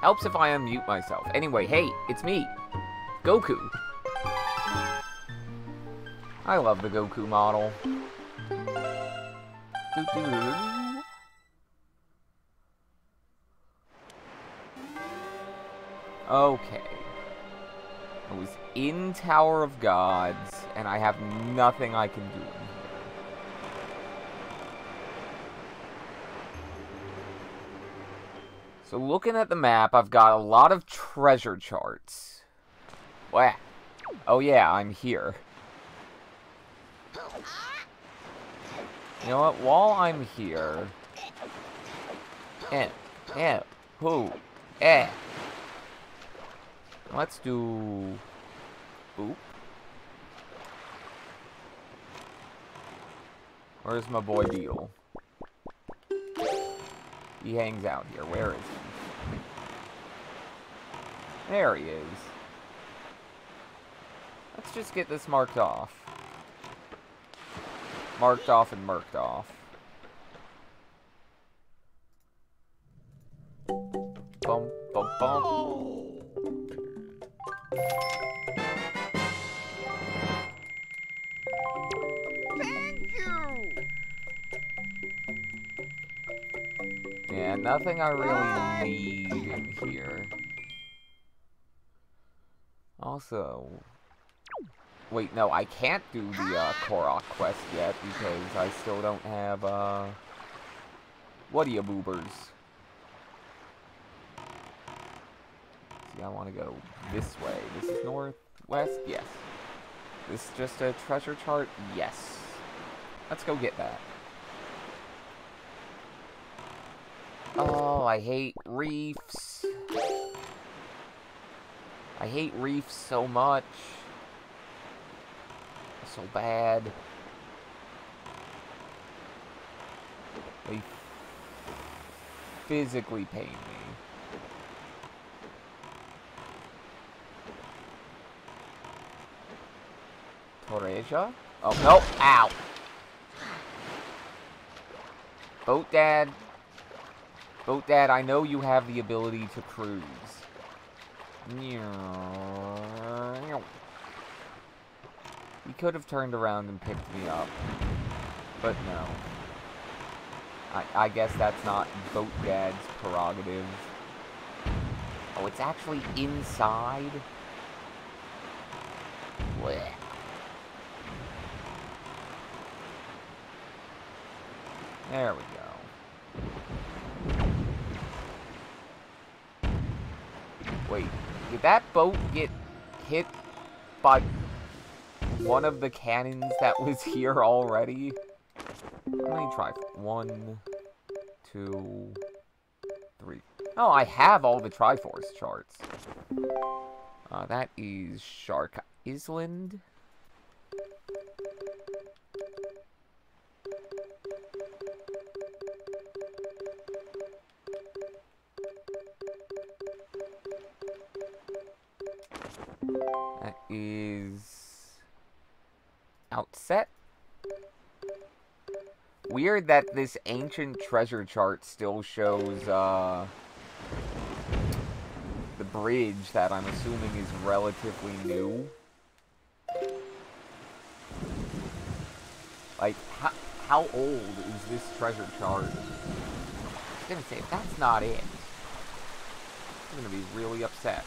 Helps if I unmute myself. Anyway, hey, it's me, Goku. I love the Goku model. Okay. I was in Tower of Gods, and I have nothing I can do in here. So looking at the map, I've got a lot of treasure charts. Wow. Oh yeah, I'm here. You know what? While I'm here... Let's do... Boop. Where's my boy Beetle? He hangs out here. Where is he? There he is. Let's just get this marked off. Marked off and marked off. Bum, bum, bum. Yeah, nothing I really need in here. Also... Wait, no, I can't do the Korok quest yet because I still don't have, what are you boobers? See, I want to go this way. This is northwest? Yes. This is just a treasure chart? Yes. Let's go get that. Oh, I hate reefs. I hate reefs so much. So bad. They physically pain me. Toreja? Oh, no. Ow. Boat Dad. Boat Dad, I know you have the ability to cruise. He could have turned around and picked me up. But no. I guess that's not Boat Dad's prerogative. Oh, it's actually inside? Blech. There we go. Wait, did that boat get hit by one of the cannons that was here already? How many try? 1, 2, 3. Oh, I have all the Triforce charts. That is Shark Island. That is Outset. Weird that this ancient treasure chart still shows the bridge that I'm assuming is relatively new. Like, how old is this treasure chart? I was gonna say, if that's not it, I'm gonna be really upset.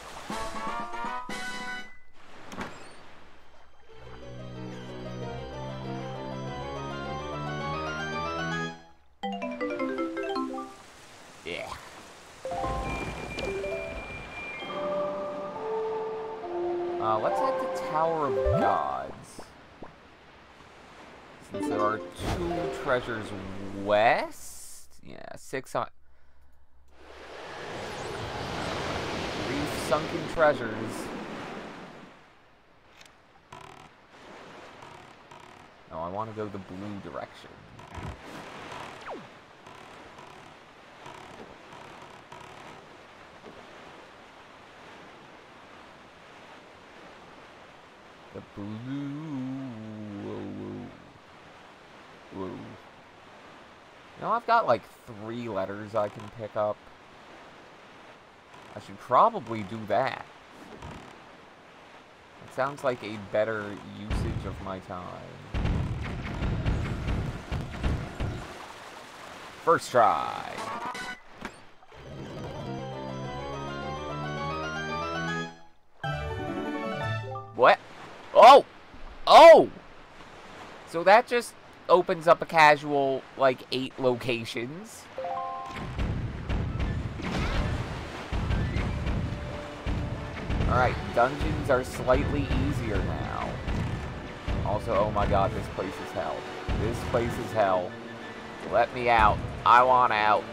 Yeah. Let's head to Tower of Gods. Since there are 2 treasures west. Yeah, 6 on... 3 sunken treasures. No, I want to go the blue direction. The blue. Whoa. You know, I've got like 3 letters I can pick up. I should probably do that. It sounds like a better usage of my time. First try. What? Oh! Oh! So that just opens up a casual, like, 8 locations. Alright, dungeons are slightly easier now. Also, oh my god, this place is hell. This place is hell. Let me out. I want out.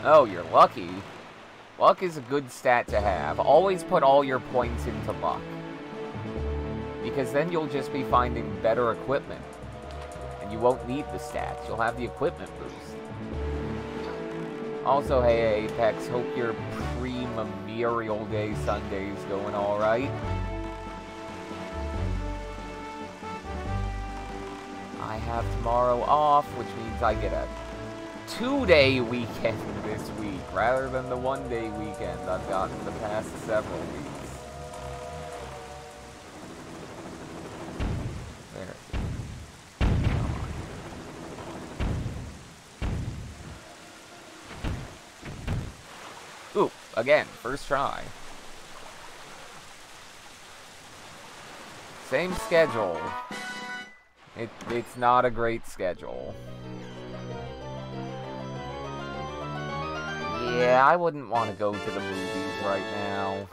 Oh, you're lucky. Luck is a good stat to have. Always put all your points into luck. Because then you'll just be finding better equipment. And you won't need the stats. You'll have the equipment boost. Also, hey Apex, hope your pre-Memorial Day Sunday's going alright. I have tomorrow off, which means I get a 2-day weekend this week, rather than the 1-day weekend I've gotten the past several weeks. Ooh, again, first try. Same schedule. It's not a great schedule. Yeah, I wouldn't want to go to the movies right now.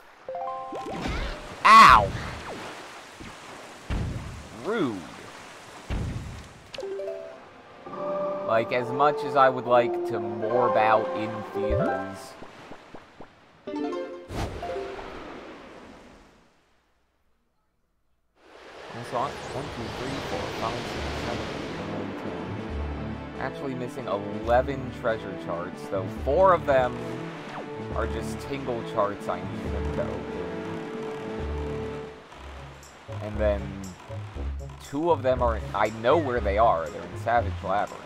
Ow! Rude. Like, as much as I would like to morb out in theaters... So 1, 2, 3, 4, 5, 6, 7, 8, 9, 10. Actually missing 11 treasure charts, though 4 of them are just tingle charts I need them to open. And then 2 of them are, I know where they are, they're in Savage Labyrinth.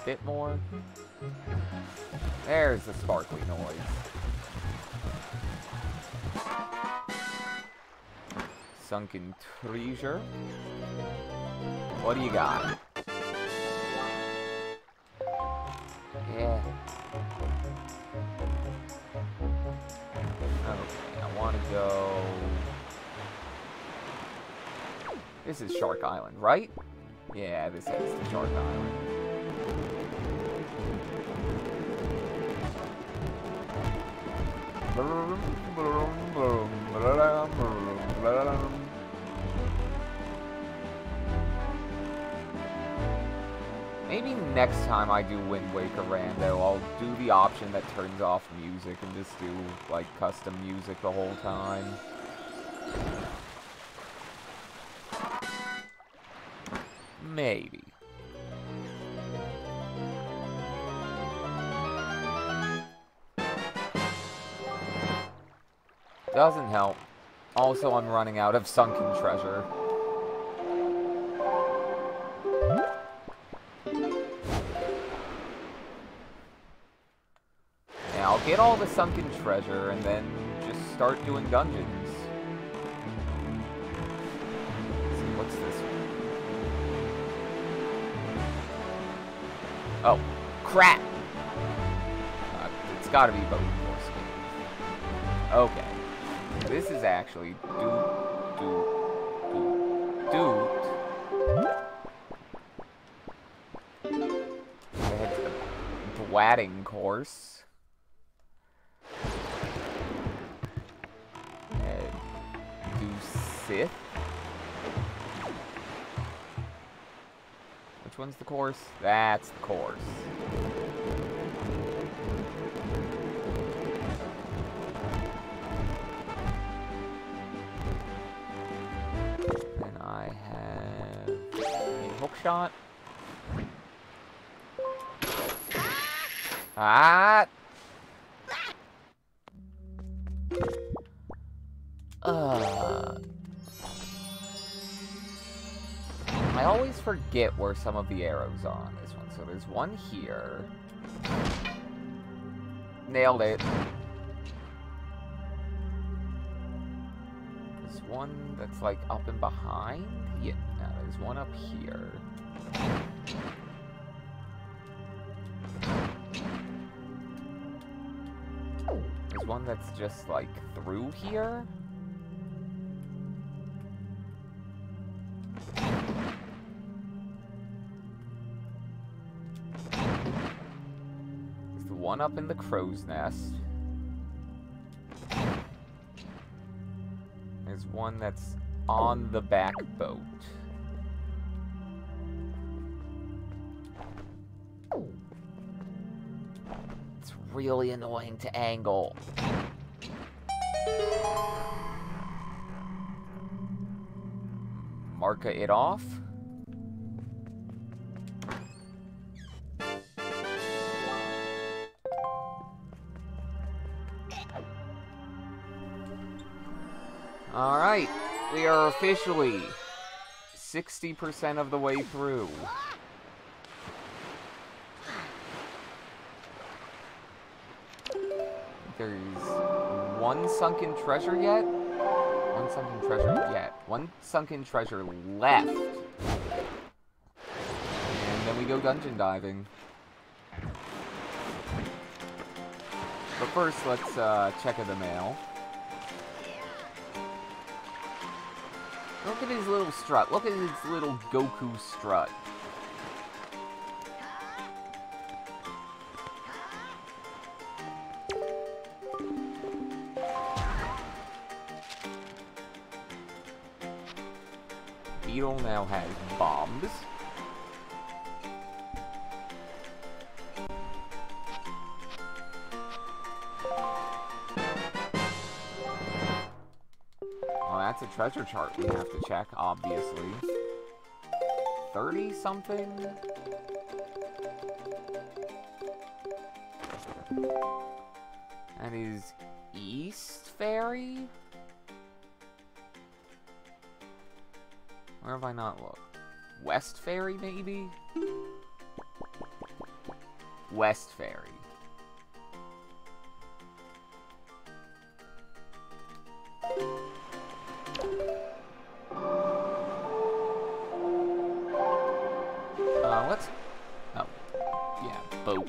Bit more. There's the sparkly noise. Sunken treasure. What do you got? Yeah. Okay, I want to go... This is Shark Island, right? Yeah, this is the Shark Island. Maybe next time I do Wind Waker Rando, I'll do the option that turns off music and just do, like, custom music the whole time. Maybe. Doesn't help. Also, I'm running out of sunken treasure. Yeah, I'll get all the sunken treasure and then just start doing dungeons. Let's see, what's this one? Oh, crap! It's gotta be Boat Force. Okay. This is actually Doot. Head to the Blatting course. Do Sith. Which one's the course? That's the course. I have a hook shot. Ah! I always forget where some of the arrows are on this one. So there's one here. Nailed it. There's one that's like up and behind. Yeah, no, there's one up here. There's one that's just like through here. There's the one up in the crow's nest. There's one that's on the back boat. It's really annoying to angle. Mark it off. Alright, we are officially 60% of the way through. There's one sunken treasure yet? One sunken treasure yet. One sunken treasure left. And then we go dungeon diving. But first, let's check the mail. Look at his little strut. Look at his little Goku strut. Beetle now has bombs. Well, that's a treasure chart we have to check, obviously. 30-something? That is East Fairy? Where have I not looked? West Fairy, maybe? West Fairy. Let's... Oh. Yeah, boat.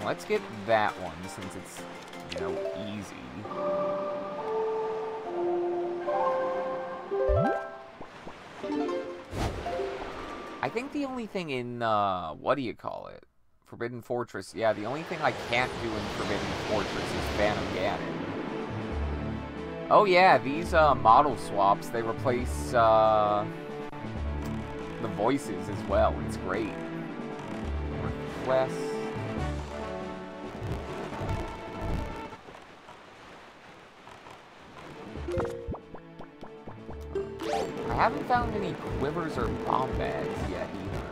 Let's get that one, since it's, you know, easy. I think the only thing in, what do you call it? Forbidden Fortress. Yeah, the only thing I can't do in Forbidden Fortress is Phantom Ganon. Oh yeah, these, model swaps, they replace, the voices as well. It's great. Request. I haven't found any quivers or bomb bags yet either.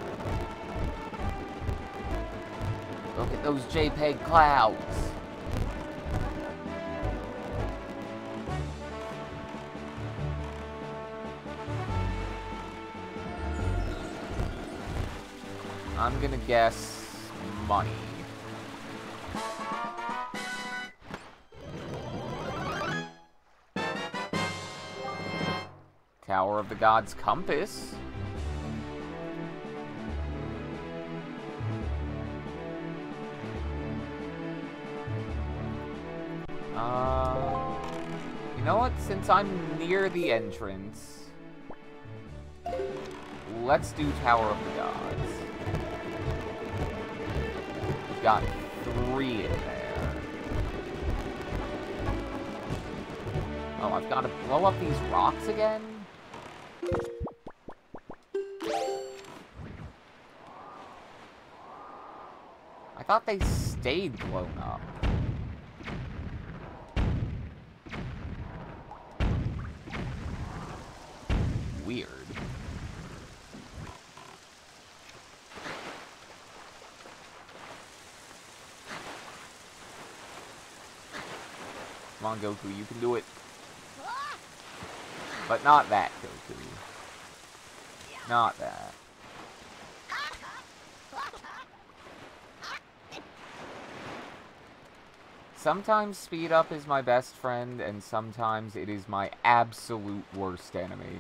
Look at those JPEG clouds. I'm gonna guess money. Tower of the Gods Compass. You know what? Since I'm near the entrance, let's do Tower of the Gods. We've got 3 in there. Oh, I've got to blow up these rocks again? I thought they stayed blown up. Weird. Come on, Goku, you can do it. But not that, Goku. Not that. Sometimes speed up is my best friend, and sometimes it is my absolute worst enemy.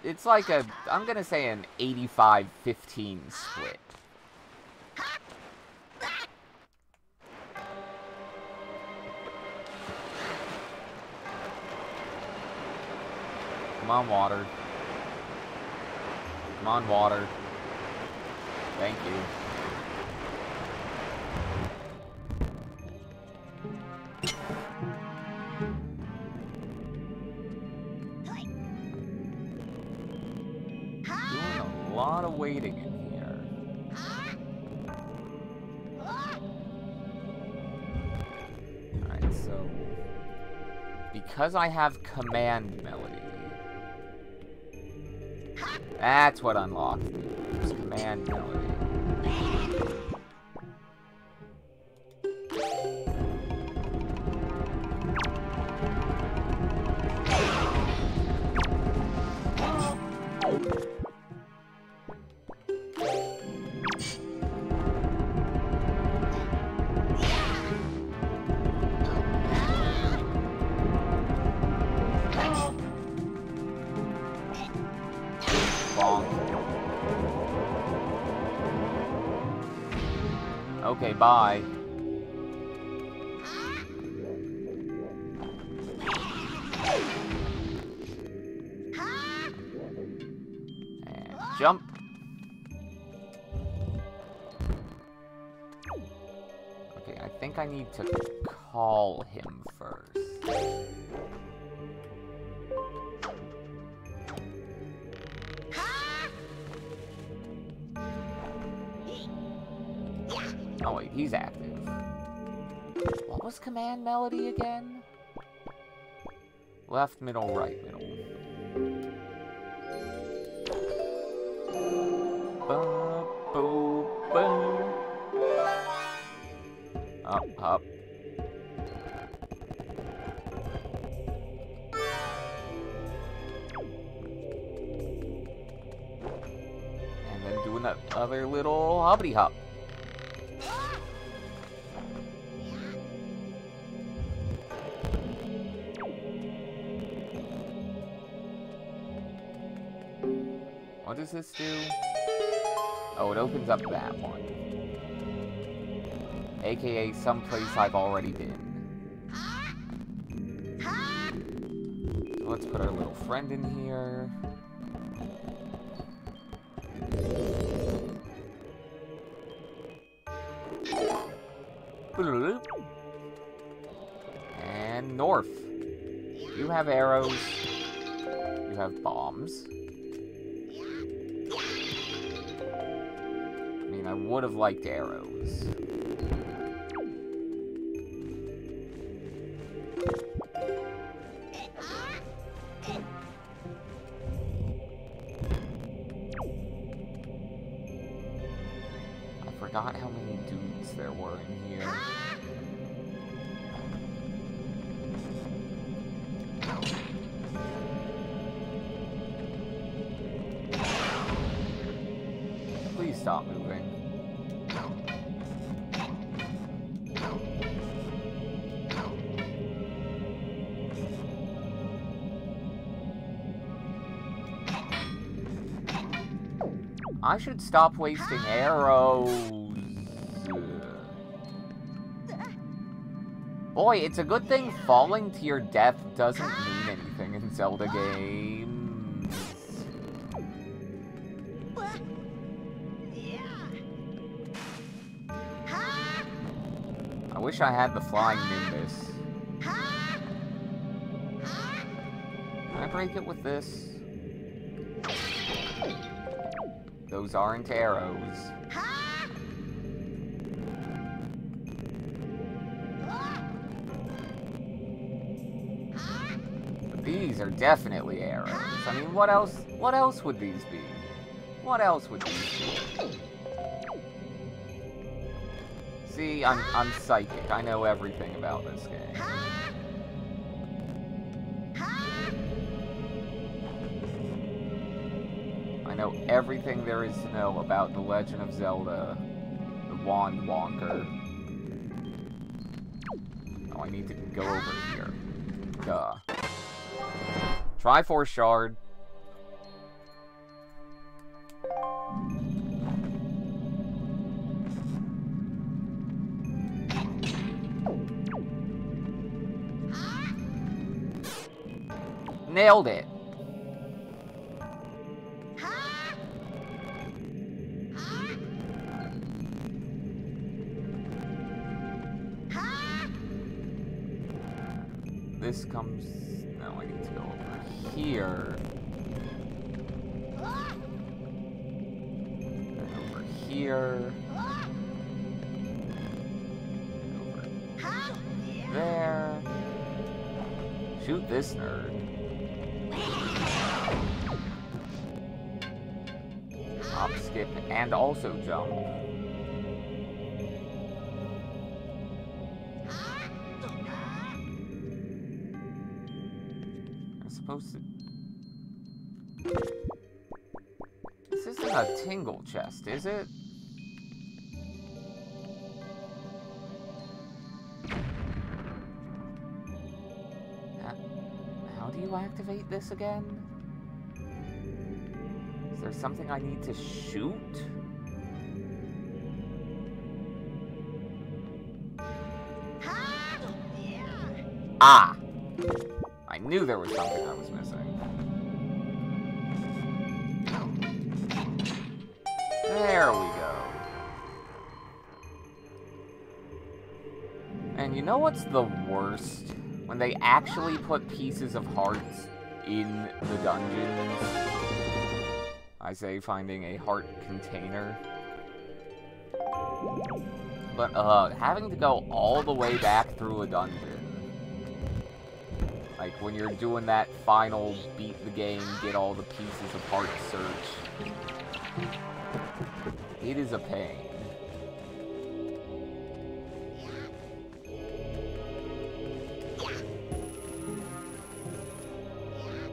It's like a, I'm gonna say an 85-15 split. Come on, water. Come on, water. Thank you. Doing a lot of waiting in here. Alright, so... because I have command melody. That's what unlocked it. Command melody. Okay, bye. And jump. Okay, I think I need to call him first. Oh wait, he's active. What was command melody again? Left, middle, right, middle. Up, up. And then do another little hoppity hop. What does this do? Oh, it opens up that one. AKA someplace I've already been. So let's put our little friend in here. And north. You have arrows. You have bombs. I would have liked arrows. I forgot how many dudes there were in here. Please stop moving. I should stop wasting arrows. Boy, it's a good thing falling to your death doesn't mean anything in Zelda games. I wish I had the flying Nimbus. Can I break it with this? Those aren't arrows. But these are definitely arrows. I mean, what else would these be? What else would these be? See, I'm psychic. I know everything about this game. I know everything there is to know about The Legend of Zelda, the Wand Wonker. Oh, I need to go over here. Duh. Triforce Shard. Nailed it. This comes... No, I need to go over here. And over here. And over there. Shoot this nerd. Hop, skip, and also jump. I'm supposed to... This isn't a tingle chest, is it? How do you activate this again? Is there something I need to shoot? Ah! I knew there was something I was missing. There we go. And you know what's the worst? When they actually put pieces of hearts in the dungeons. I say finding a heart container. But, having to go all the way back through a dungeon. Like, when you're doing that final beat the game, get all the pieces of heart search. It is a pain.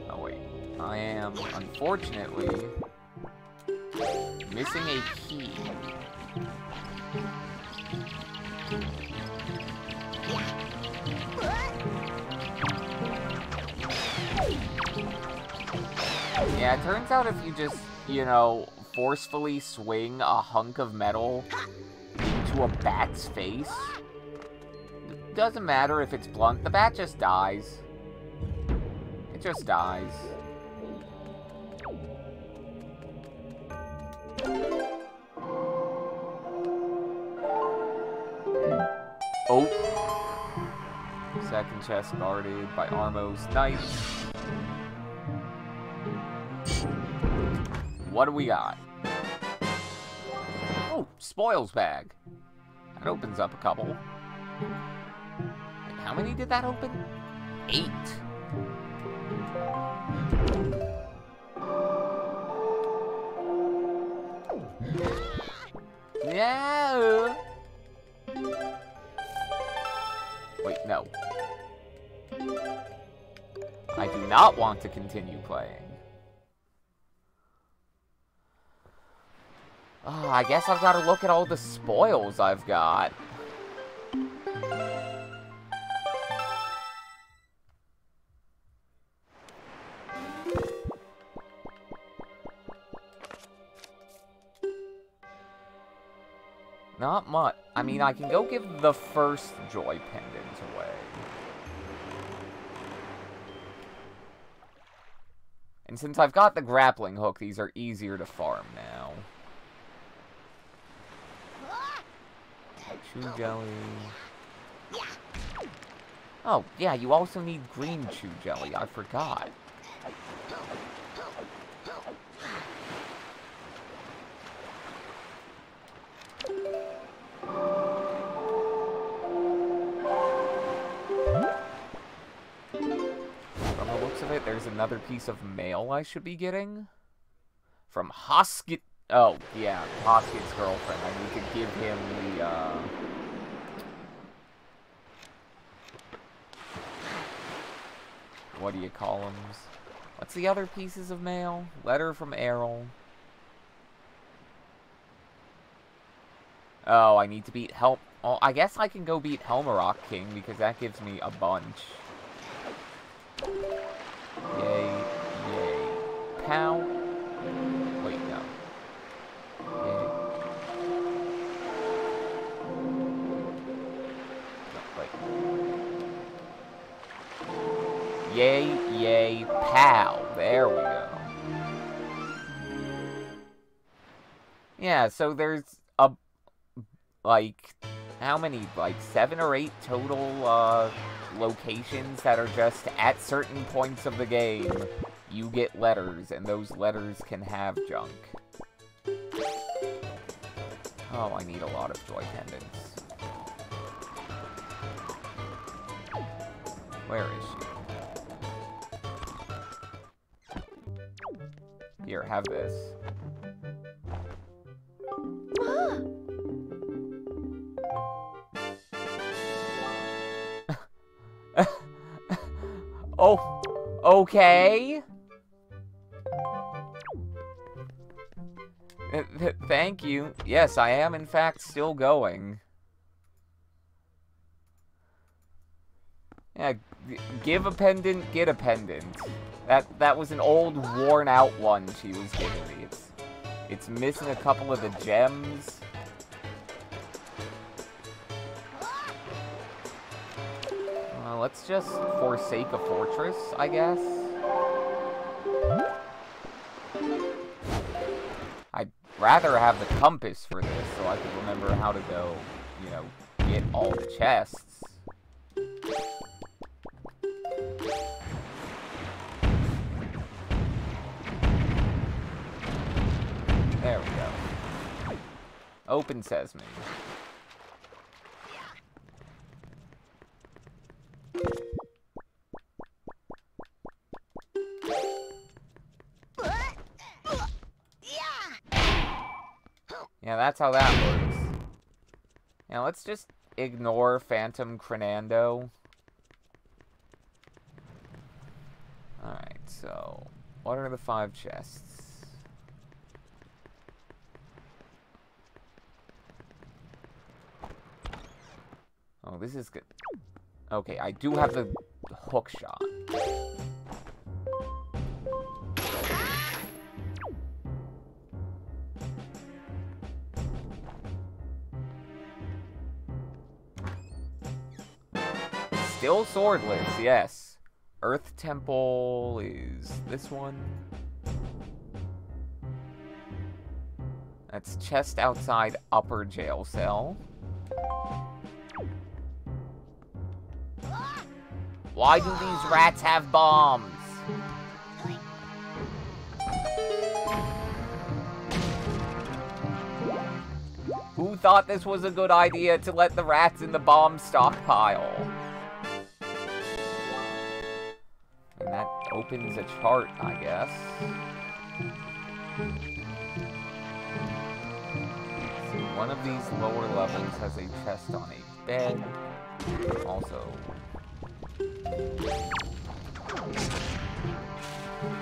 Oh, wait. I am, unfortunately... missing a key. Yeah, it turns out if you just, you know, forcefully swing a hunk of metal into a bat's face, it doesn't matter if it's blunt, the bat just dies. It just dies. Oh. Second chest guarded by Armo's Knight. What do we got? Oh, spoils bag. That opens up a couple. Wait, how many did that open? 8. No. Wait, no. I do not want to continue playing. Oh, I guess I've got to look at all the spoils I've got. Not much. I mean, I can go give the first joy pendant away. And since I've got the grappling hook, these are easier to farm now. Chew jelly. Oh, yeah, you also need green chew jelly. I forgot. From the looks of it, there's another piece of mail I should be getting. From Hoskit... Oh, yeah, Hoskit's girlfriend. I need to give him the, what do you call them? What's the other pieces of mail? Letter from Errol. Oh, I need to beat Well, I guess I can go beat Helmarock King, because that gives me a bunch. Yay, yay. Pow. Wait, no. Yay. No, wait. Yay, yay, pow. There we go. Yeah, so there's like, how many? Like 7 or 8 total, locations that are just at certain points of the game. You get letters, and those letters can have junk. Oh, I need a lot of joy pendants. Where is she? Here, have this. Oh, okay. Thank you. Yes, I am in fact still going. Yeah, give a pendant, get a pendant. That was an old, worn-out one she was giving me. It's missing a couple of the gems. Let's just forsake a fortress, I guess. I'd rather have the compass for this, so I can remember how to go, you know, get all the chests. There we go. Open sesame. Yeah, that's how that works. Now let's just ignore Phantom Crenando. Alright, so what are the 5 chests? Oh, this is good. Okay, I do have the hook shot. Still swordless, yes. Earth Temple is this one. That's chest outside upper jail cell. Why do these rats have bombs? Who thought this was a good idea to let the rats in the bomb stockpile? And that opens a chart, I guess. See, one of these lower levels has a chest on a bed. Also...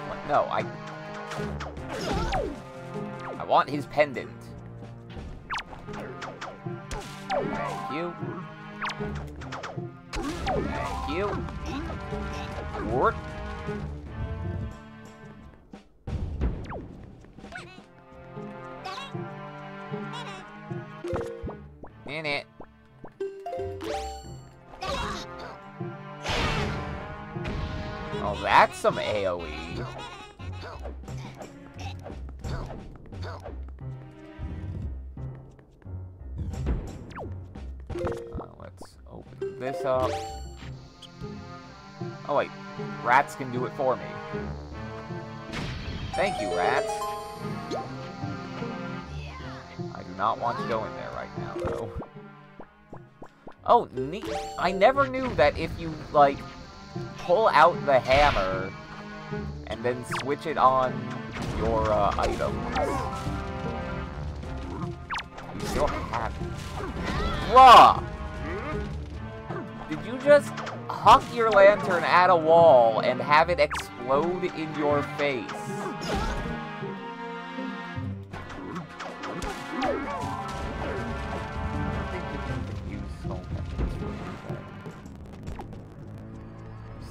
What? No, I want his pendant. Thank you. Thank you. What? In it. Oh, that's some AoE. Let's open this up. Oh wait, rats can do it for me. Thank you, rats. I do not want to go in there right now, though. Oh, neat. I never knew that if you, like, pull out the hammer and then switch it on your items, you still have it. Bruh! Did you just... huck your lantern at a wall and have it explode in your face.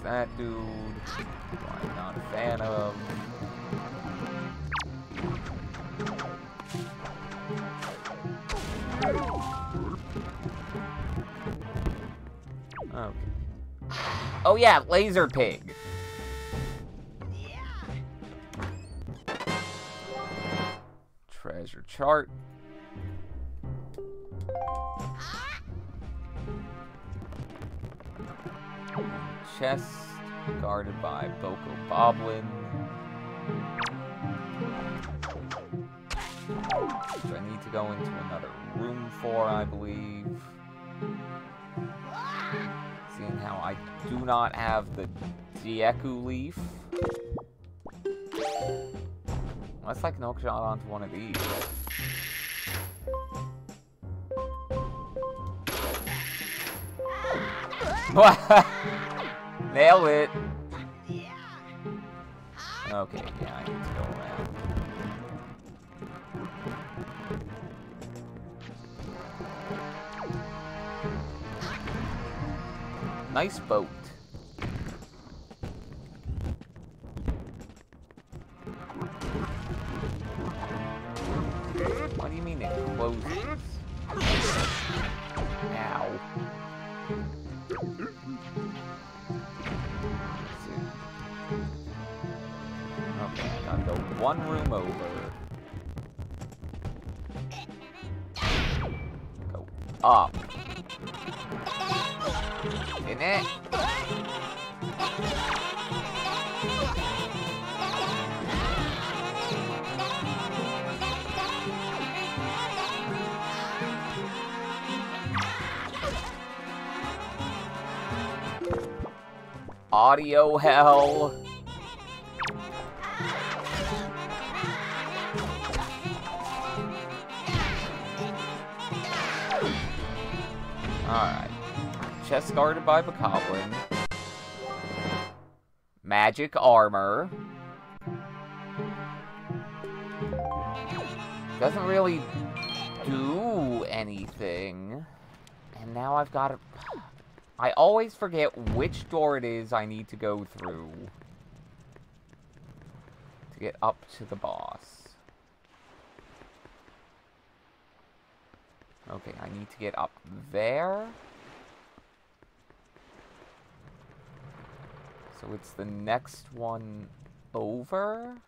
That dude, who I'm not a fan of. Okay. Oh yeah, Laser Pig. Treasure chart. Chest guarded by Boko Boblin. Which I need to go into another room for, I believe. Seeing how I do not have the Deku leaf. Unless I can hook shot onto one of these. Nailed it. Okay, yeah, I need to go around. Nice boat. What do you mean it closes? Ow. Okay, I gotta go one room over. Go up. In it. Audio hell. Alright. Chest guarded by Bokoblin. Magic armor. Doesn't really do anything. And now I've got to... I always forget which door it is I need to go through to get up to the boss. Okay, I need to get up there. So it's the next one over?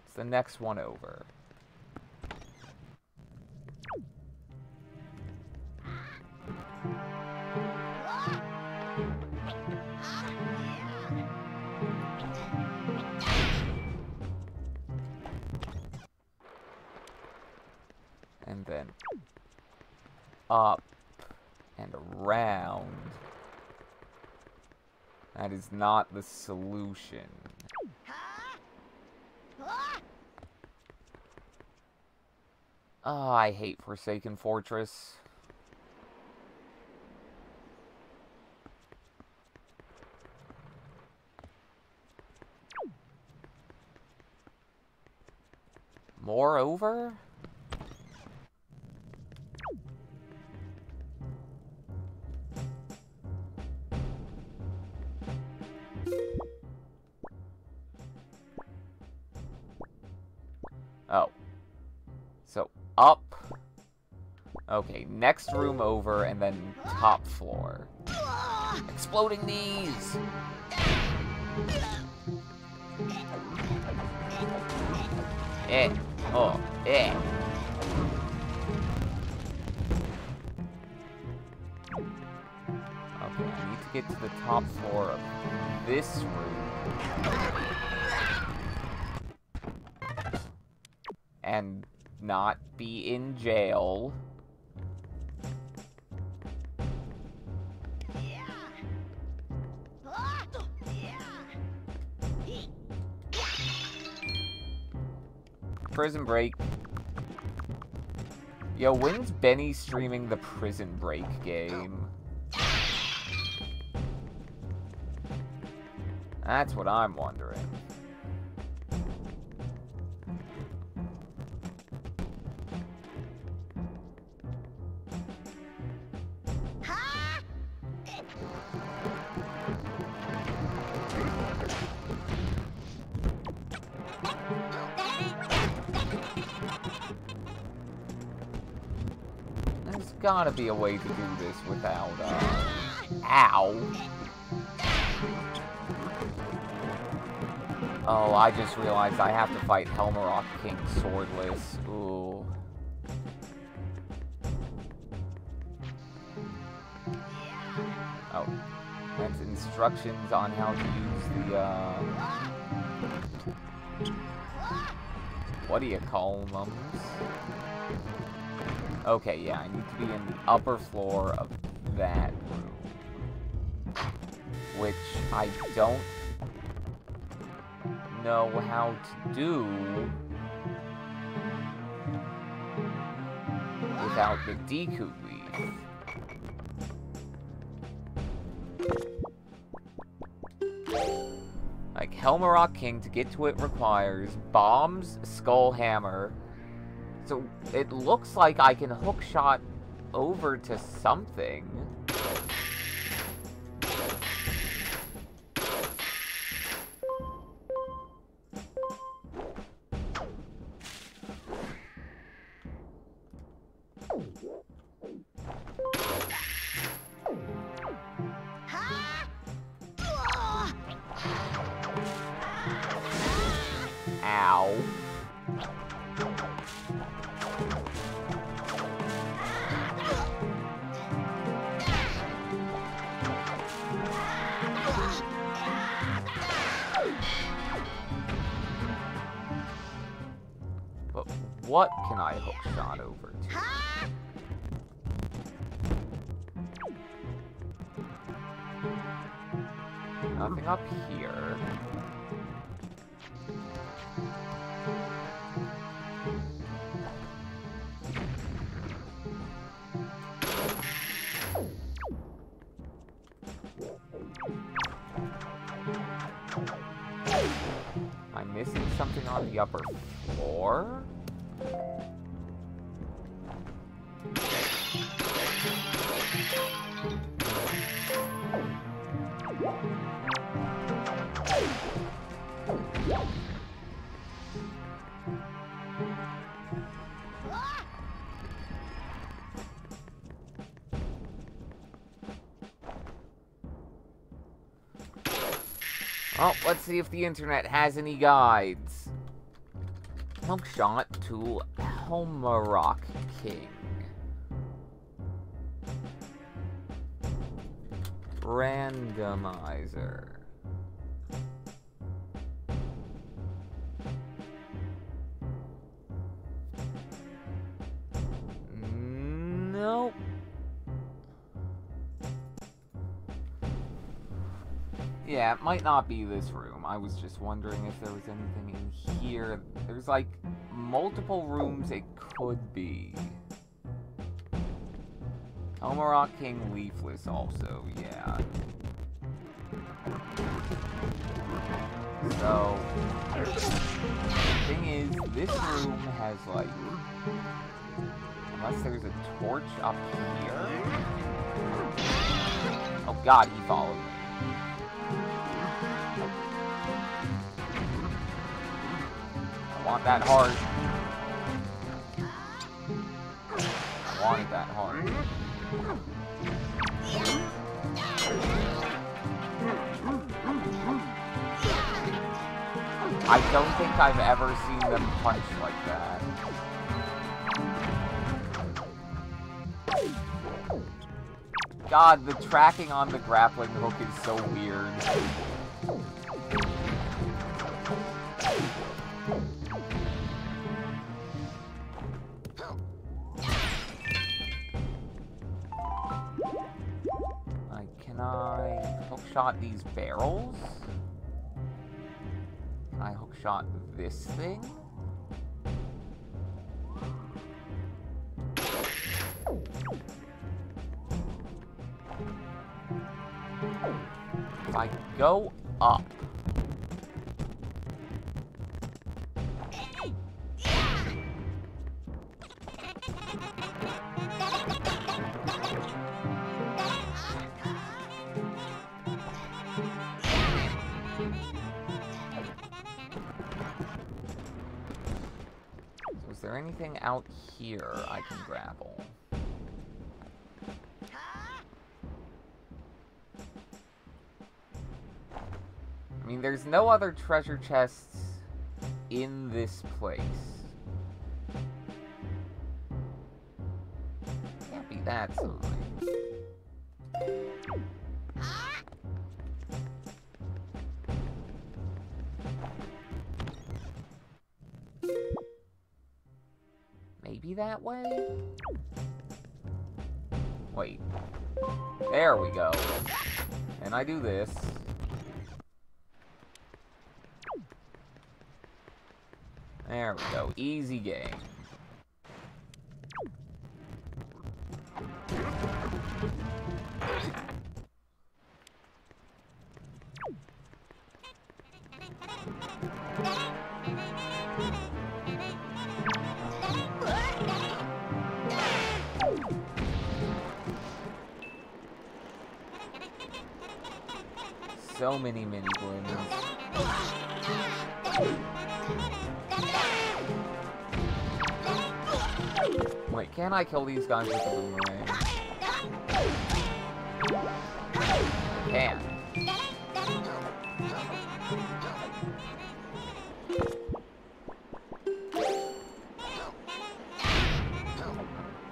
It's the next one over. And then up and around. That is not the solution. Oh, I hate Forsaken Fortress. Moreover? Oh. So, up. Okay, next room over, and then top floor. Exploding knees! Oh, Okay, I need to get to the top floor of this room. And not be in jail. Prison Break. Yo, when's Benny streaming the Prison Break game? That's what I'm wondering. There's gotta be a way to do this without, ow. Oh, I just realized I have to fight Helmarock King swordless. Ooh. Oh. That's instructions on how to use the, what do you call them? Okay, yeah, I need to be in the upper floor of that room. Which I don't know how to do without the Deku leaf. Like, Helmarock King, to get to it requires bombs, skull hammer. So, it looks like I can hookshot over to something. Ow. But what can I hookshot over to? Nothing up here. Am I missing something on the upper floor? Well, let's see if the internet has any guides. Hookshot to Helmarock King. Randomizer. Nope. Yeah, it might not be this room. I was just wondering if there was anything in here. There's, like, multiple rooms it could be. Helmarock King Leafless also, yeah. So, the thing is, this room has, like, unless there's a torch up here. Oh god, he followed me. I want that heart. I wanted that heart. I don't think I've ever seen them punch like that. God, the tracking on the grappling hook is so weird. Can I hookshot these barrels? Can I hookshot this thing? If I go up. So is there anything out here I can grapple? I mean, there's no other treasure chests in this place. Can't be that sign. Maybe that way? Wait. There we go. And I do this. There we go. Easy game. So many mini balloons. Wait, can I kill these guys with the boomerang? I can.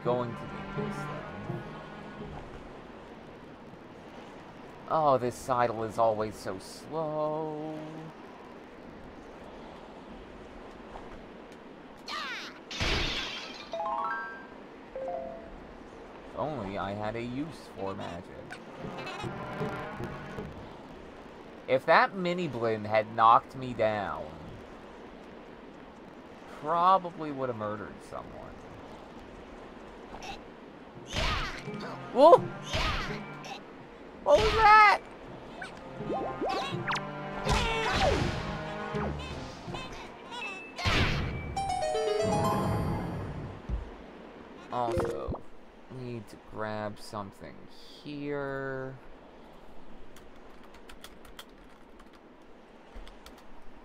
Going to do this, though. Oh, this sidle is always so slow. If only I had a use for magic. If that mini blinn had knocked me down, probably would have murdered someone. Whoa! What was that? Also, need to grab something here.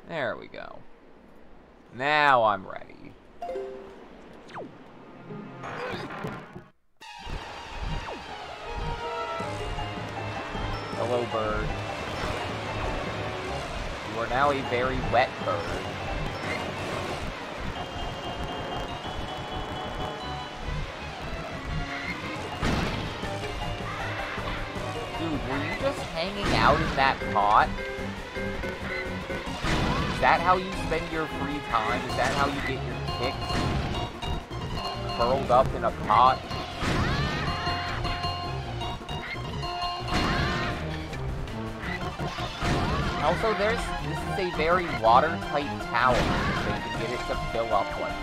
There we go. Now I'm ready. Hello, bird. You are now a very wet bird. Dude, were you just hanging out in that pot? Is that how you spend your free time? Is that how you get your kicks? Curled up in a pot? Also, this is a very watertight tower, so you can get it to fill up like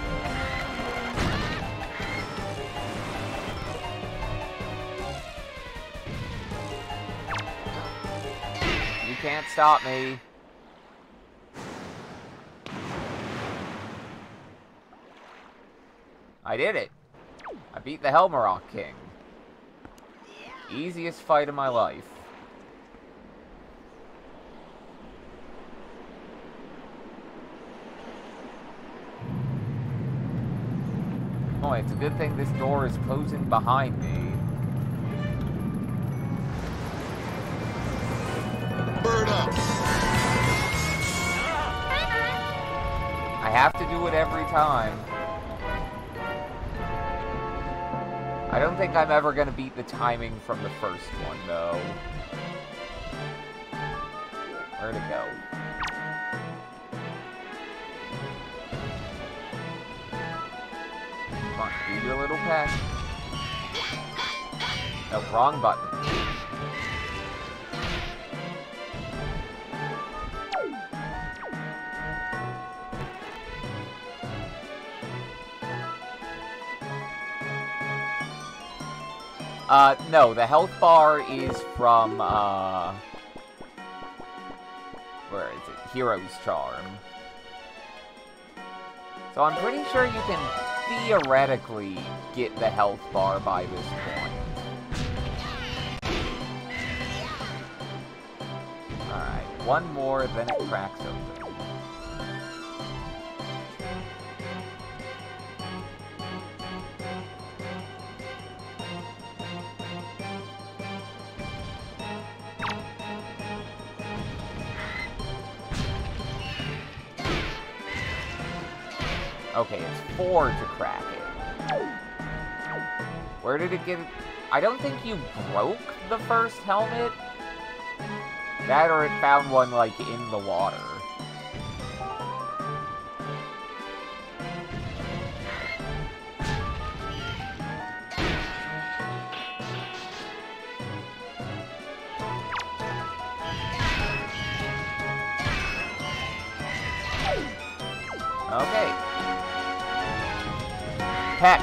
this. You can't stop me. I did it. I beat the Helmarok King. Easiest fight of my life. Oh, it's a good thing this door is closing behind me. Bird up. I have to do it every time. I don't think I'm ever going to beat the timing from the first one, though. Where'd it go? Come on, do your little peck. No, wrong button. No, the health bar is from, Where is it? Hero's Charm. So I'm pretty sure you can theoretically get the health bar by this point. Alright, one more, then it cracks open. Okay, it's 4 to crack it. Where did it get it? I don't think you broke the first helmet. That or it found one, like, in the water. Okay. Peck.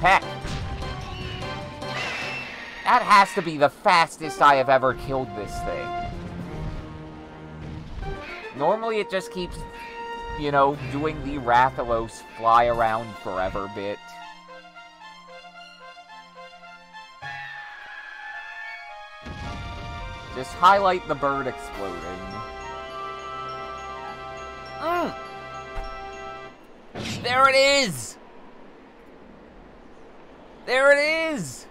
Peck. That has to be the fastest I have ever killed this thing. Normally it just keeps, you know, doing the Rathalos fly around forever bit. Just highlight the bird exploding. There it is! There it is!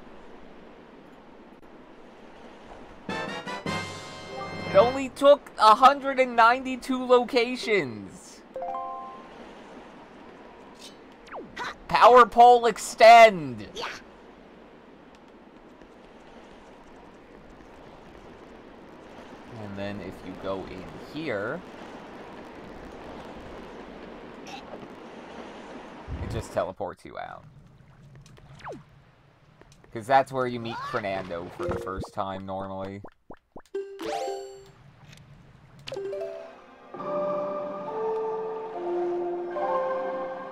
It only took 192 locations. Power pole extend! And then if you go in here, it just teleports you out. Because that's where you meet Fernando for the first time, normally.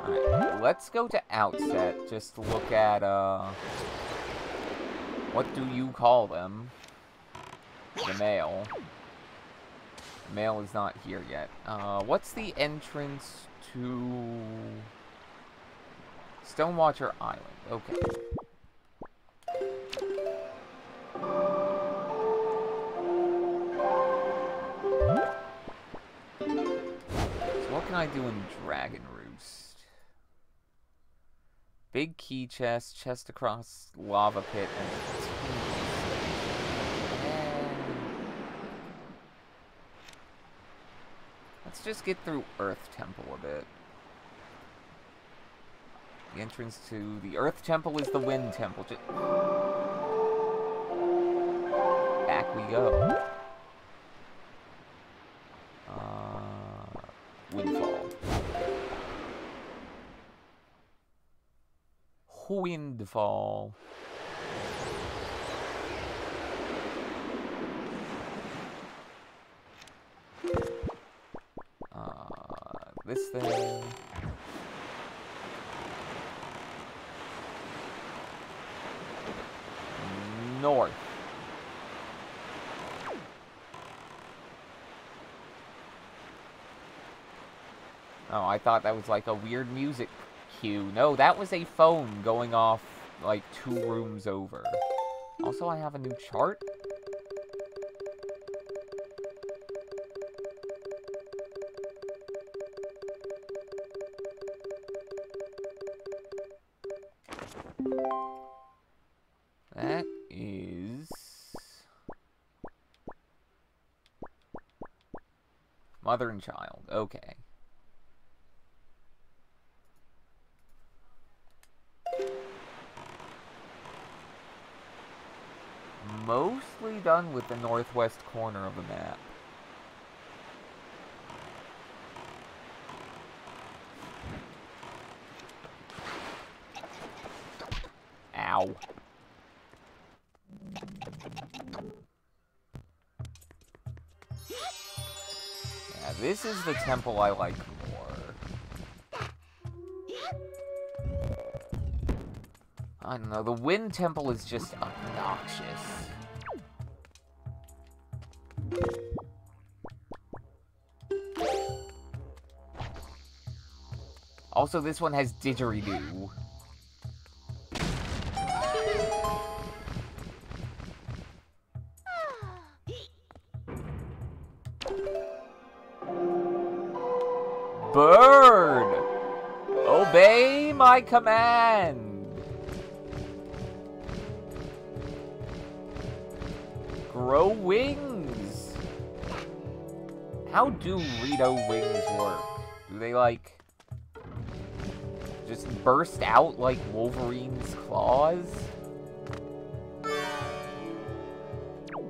Alright, let's go to Outset, just to look at, what do you call them? The mail. The mail is not here yet. What's the entrance to Stonewatcher Island? Okay. So what can I do in Dragon Roost? Big key chest, chest across lava pit, and let's just get through Earth Temple a bit. The entrance to the Earth Temple is the Wind Temple. Back we go. Windfall. Windfall. This thing. North. Oh, I thought that was like a weird music cue. No, that was a phone going off like 2 rooms over. Also, I have a new chart. That is mother and child. Okay. Mostly done with the northwest corner of the map. Ow. Yeah, this is the temple I like more. I don't know, the Wind Temple is just obnoxious. Also, this one has Didgeridoo. Bird! Obey my command! Grow wings! How do Rito wings work? Do they, like, just burst out like Wolverine's claws?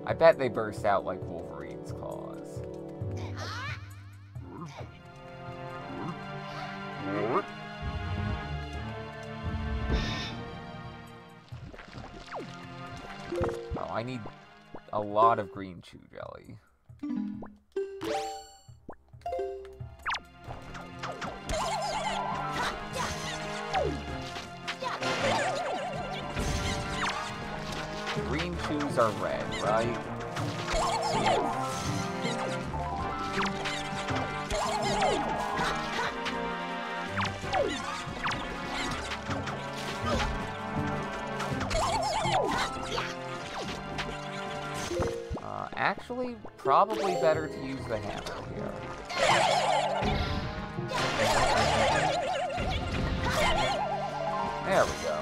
I bet they burst out like Wolverine's claws. Oh, I need a lot of green chew jelly. Green chews are red, right? Actually, probably better to use the hammer here. There we go.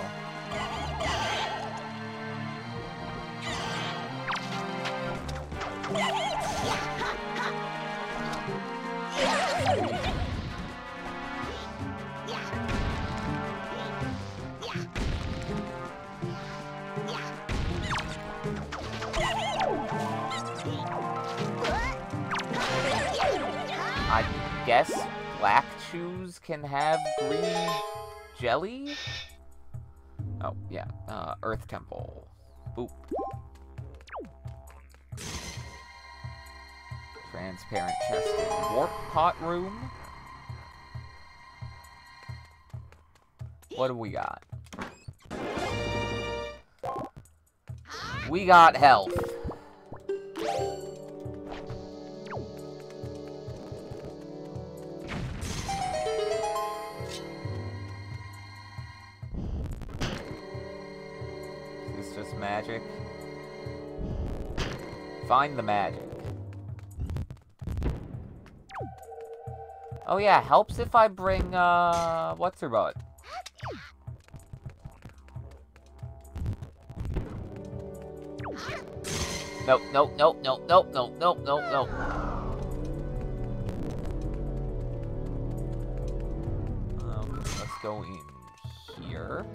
I guess black chews can have green jelly? Oh, yeah. Earth Temple. Boop. Transparent chested warp pot room. What do we got? We got health. Is this just magic? Find the magic. Oh yeah, helps if I bring, what's her butt? Nope, nope, nope, nope, nope, nope, nope, nope, nope. Let's go in here.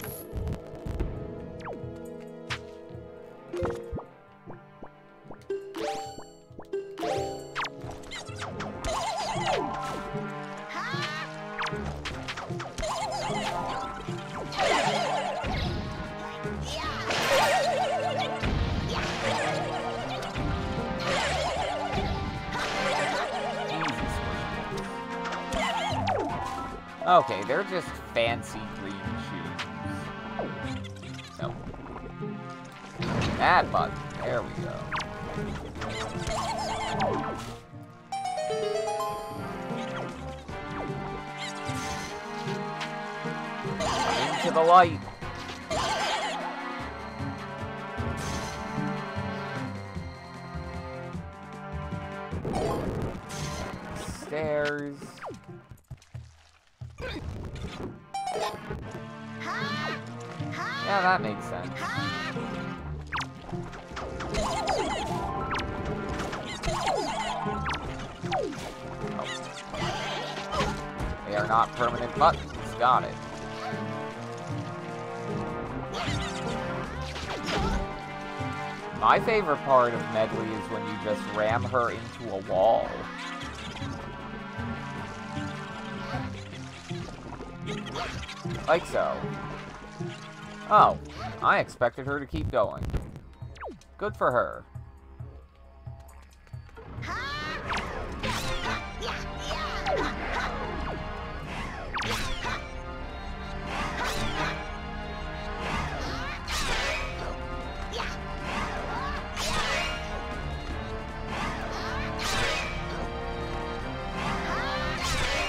Okay, they're just fancy green shoes. No. That button. There we go. Into the light. Stairs. Yeah, that makes sense. Oh. They are not permanent buttons. Got it. My favorite part of Medli is when you just ram her into a wall. Like so. Oh, I expected her to keep going. Good for her.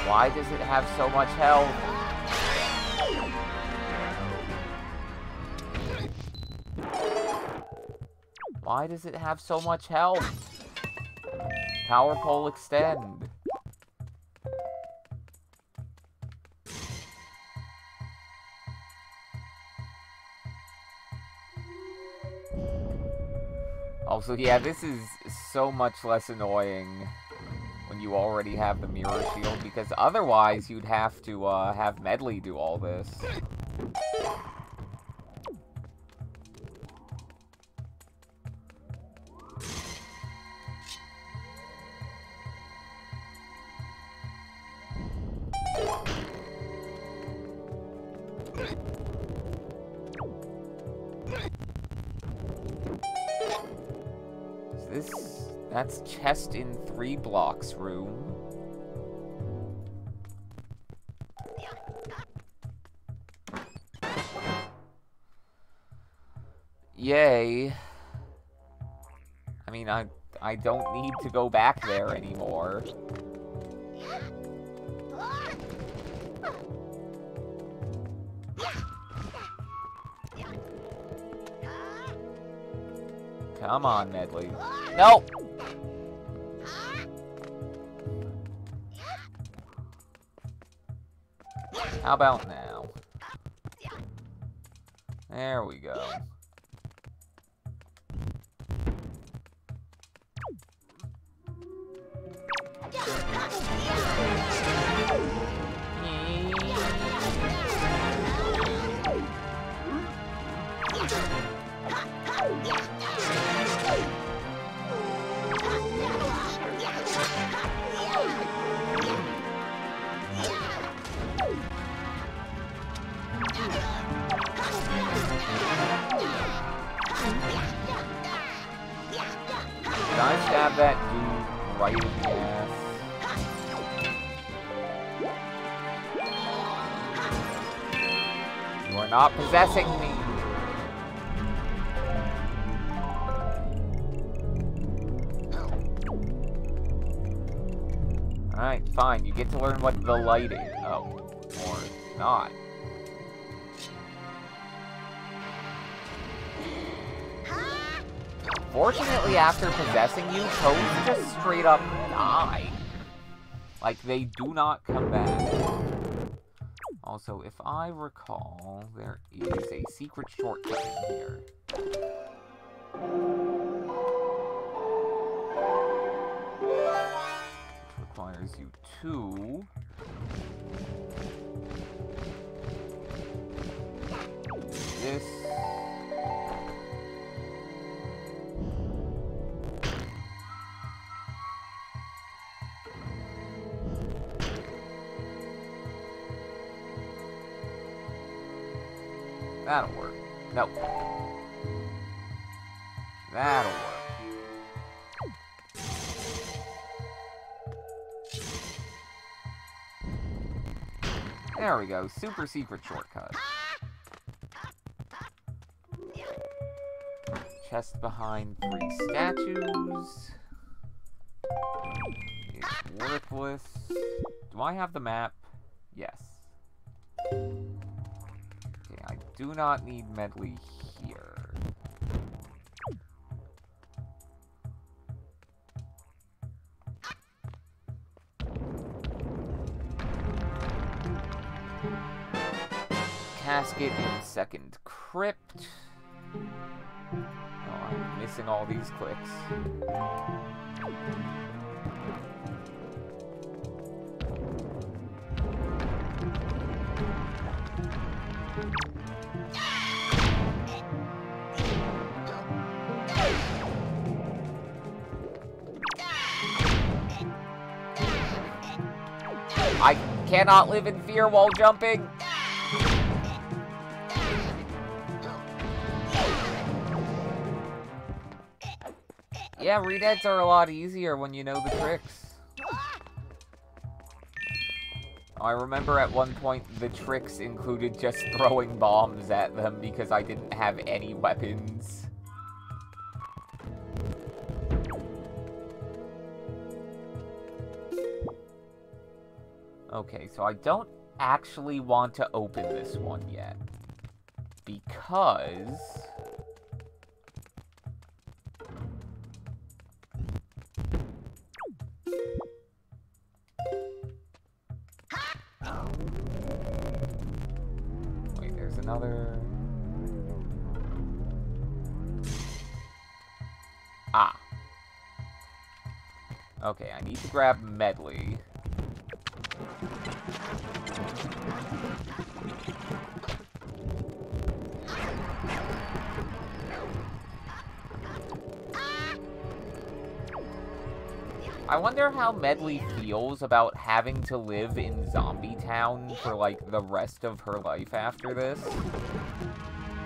Why does it have so much health? Why does it have so much health? Power pole extend. Also, yeah, this is so much less annoying when you already have the mirror shield, because otherwise you'd have to have Medley do all this. That's chest in 3 blocks room. Yay. I mean, I don't need to go back there anymore. Come on, Medley. No! How about now? There we go. Can I stab that dude right in the ass? You are not possessing me. Alright, fine. You get to learn what the light is. Oh, or not. Fortunately, after possessing you, toads just straight up die. Like, they do not come back. Also, if I recall, there is a secret shortcut in here. Which requires you to... this... That'll work. Nope. That'll work. There we go. Super secret shortcut. Chest behind 3 statues. It's worthless. Do I have the map? Yes. I do not need Medley here. Casket in second crypt. Oh, I'm missing all these clicks. I cannot live in fear while jumping. Yeah, redeads are a lot easier when you know the tricks. I remember at one point the tricks included just throwing bombs at them because I didn't have any weapons. Okay, so I don't actually want to open this one yet. Because... Wait, there's another... Ah. Okay, I need to grab Medli. I wonder how Medli feels about having to live in Zombie Town for, like, the rest of her life after this.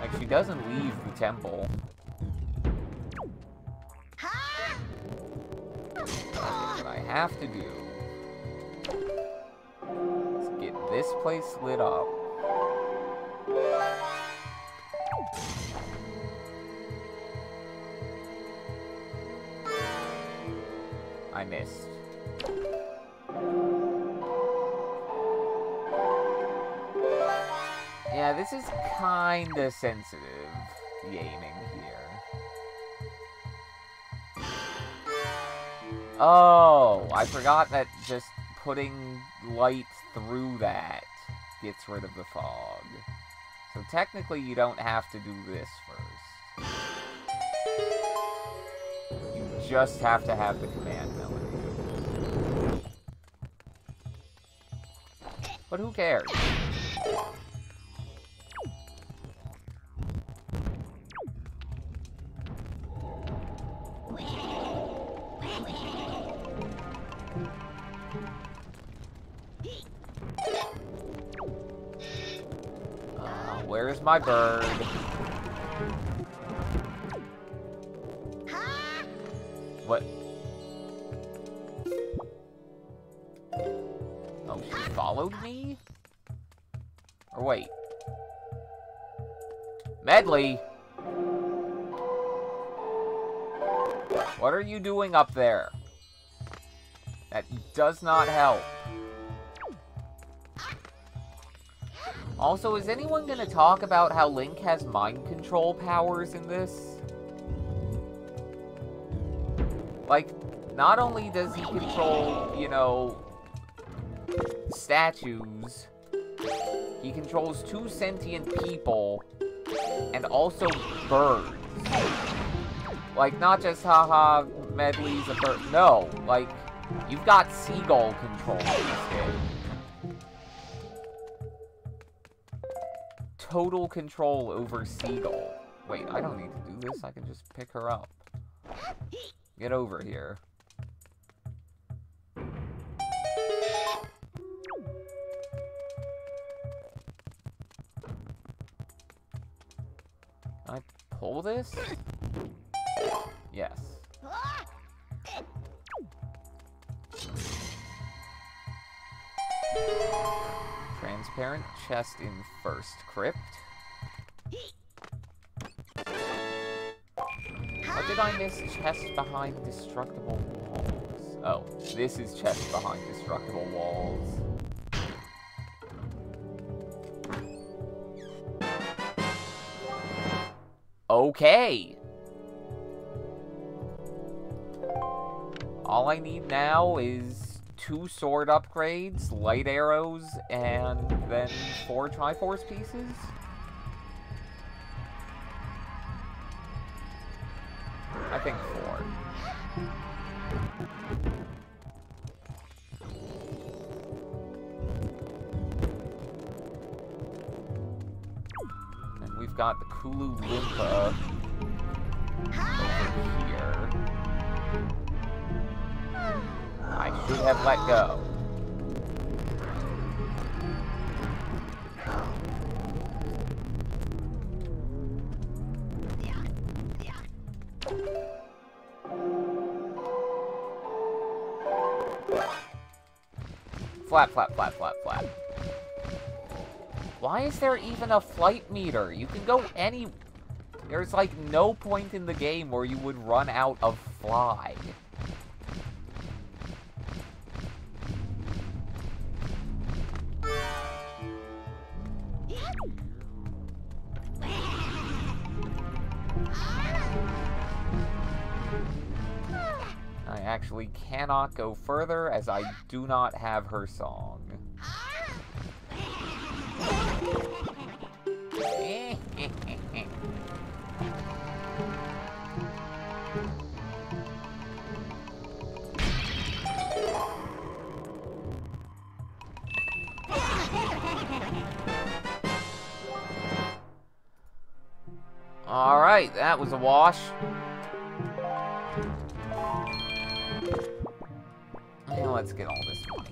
Like, she doesn't leave the temple. What I have to do is get this place lit up. I missed. Yeah, this is kinda sensitive, the aiming here. Oh, I forgot that just putting light through that gets rid of the fog. So technically you don't have to do this first. You just have to have the command melody. But who cares? Where's my bird? What? Oh, she followed me? Or wait. Medli! What are you doing up there? That does not help. Also, is anyone gonna talk about how Link has mind control powers in this? Like, not only does he control, you know, statues, he controls 2 sentient people, and also birds. Like, not just, haha, Medli's a bird. No, like, you've got seagull control in this game. Total control over Seagull. Wait, I don't need to do this. I can just pick her up. Get over here. Can I pull this? Yes. Transparent chest in first crypt. What did I miss? Chest behind destructible walls. Oh, this is chest behind destructible walls. Okay. All I need now is 2 sword upgrades, light arrows, and then 4 Triforce pieces? I think 4. And we've got the Kulu Limpa over here. I should have let go. Flap, flap, flap, flap, flap. Why is there even a flight meter? You can go any... There's like no point in the game where you would run out of fly. actually cannot go further as I do not have her song. Alright, that was a wash. Yeah, let's get all this money.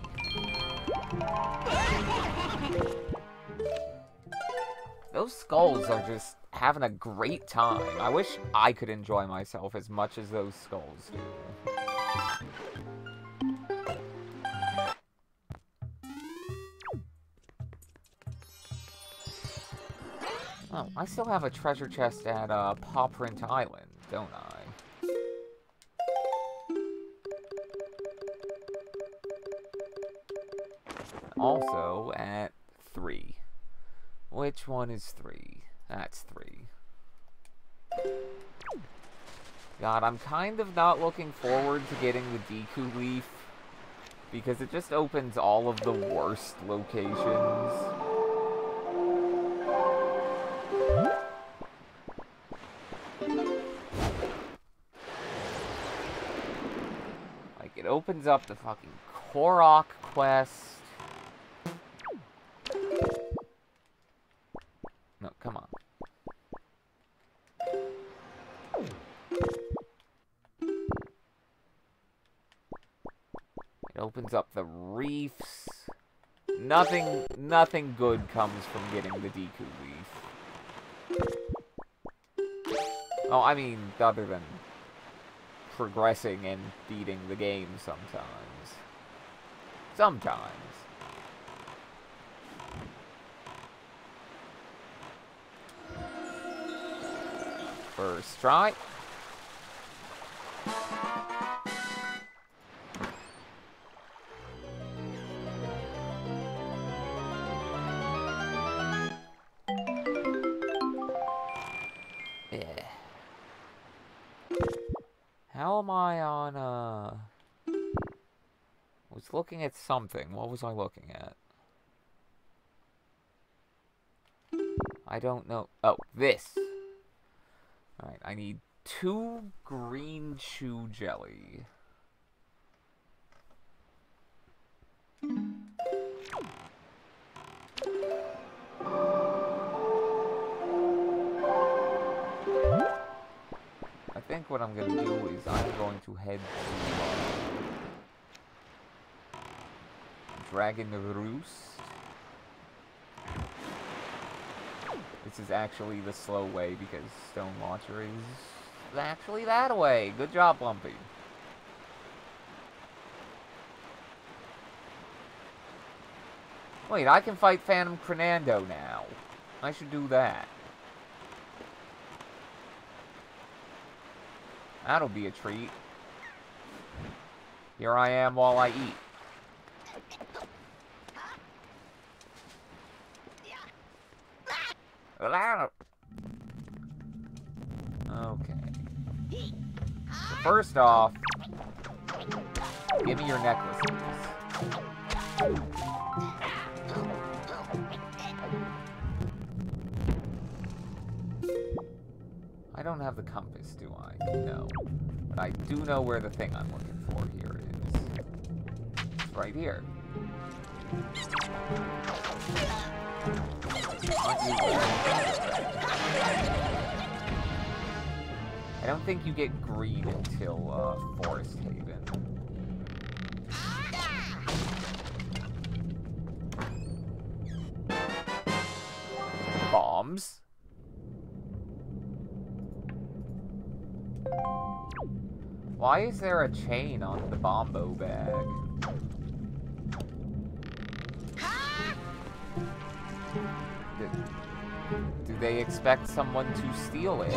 Those skulls are just having a great time. I wish I could enjoy myself as much as those skulls do. Oh, I still have a treasure chest at Paw Print Island, don't I? Also at 3. Which one is 3? That's 3. God, I'm kind of not looking forward to getting the Deku Leaf, because it just opens all of the worst locations. Like, it opens up the fucking Korok quest. No, come on. It opens up the reefs. Nothing good comes from getting the Deku Leaf. Oh, I mean, other than progressing and beating the game sometimes. Sometimes. First try. Yeah. How am I on, I was looking at something. What was I looking at? I don't know. Oh, this. Alright, I need 2 green chew jelly. I think what I'm gonna do is I'm going to head to Dragon Roost. This is actually the slow way because Stone Launcher is actually that way. Good job, Lumpy. Wait, I can fight Phantom Crenando now. I should do that. That'll be a treat. Here I am while I eat. Okay. So first off, give me your necklaces. I don't have the compass, do I? No. But I do know where the thing I'm looking for here is. It's right here. I don't think you get green until Forest Haven. Bombs. Why is there a chain on the Bombo bag? Do they expect someone to steal it?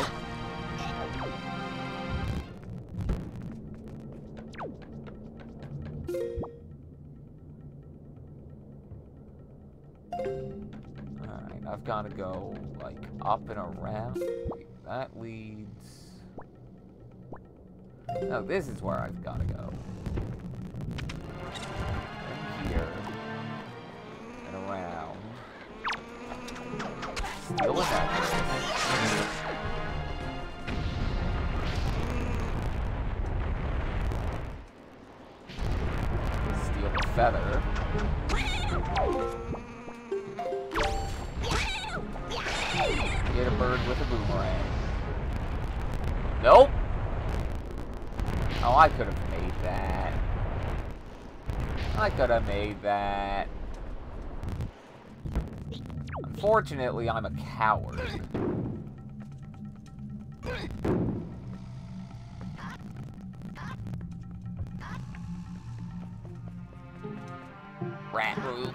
Alright, I've got to go, like, up and around. Wait, that leads... No, this is where I've got to go. In here. And around. Steal with that. Steal the feather. Get a bird with a boomerang. Nope! Oh, I could have made that. I could have made that. Unfortunately, I'm a coward. Rat root.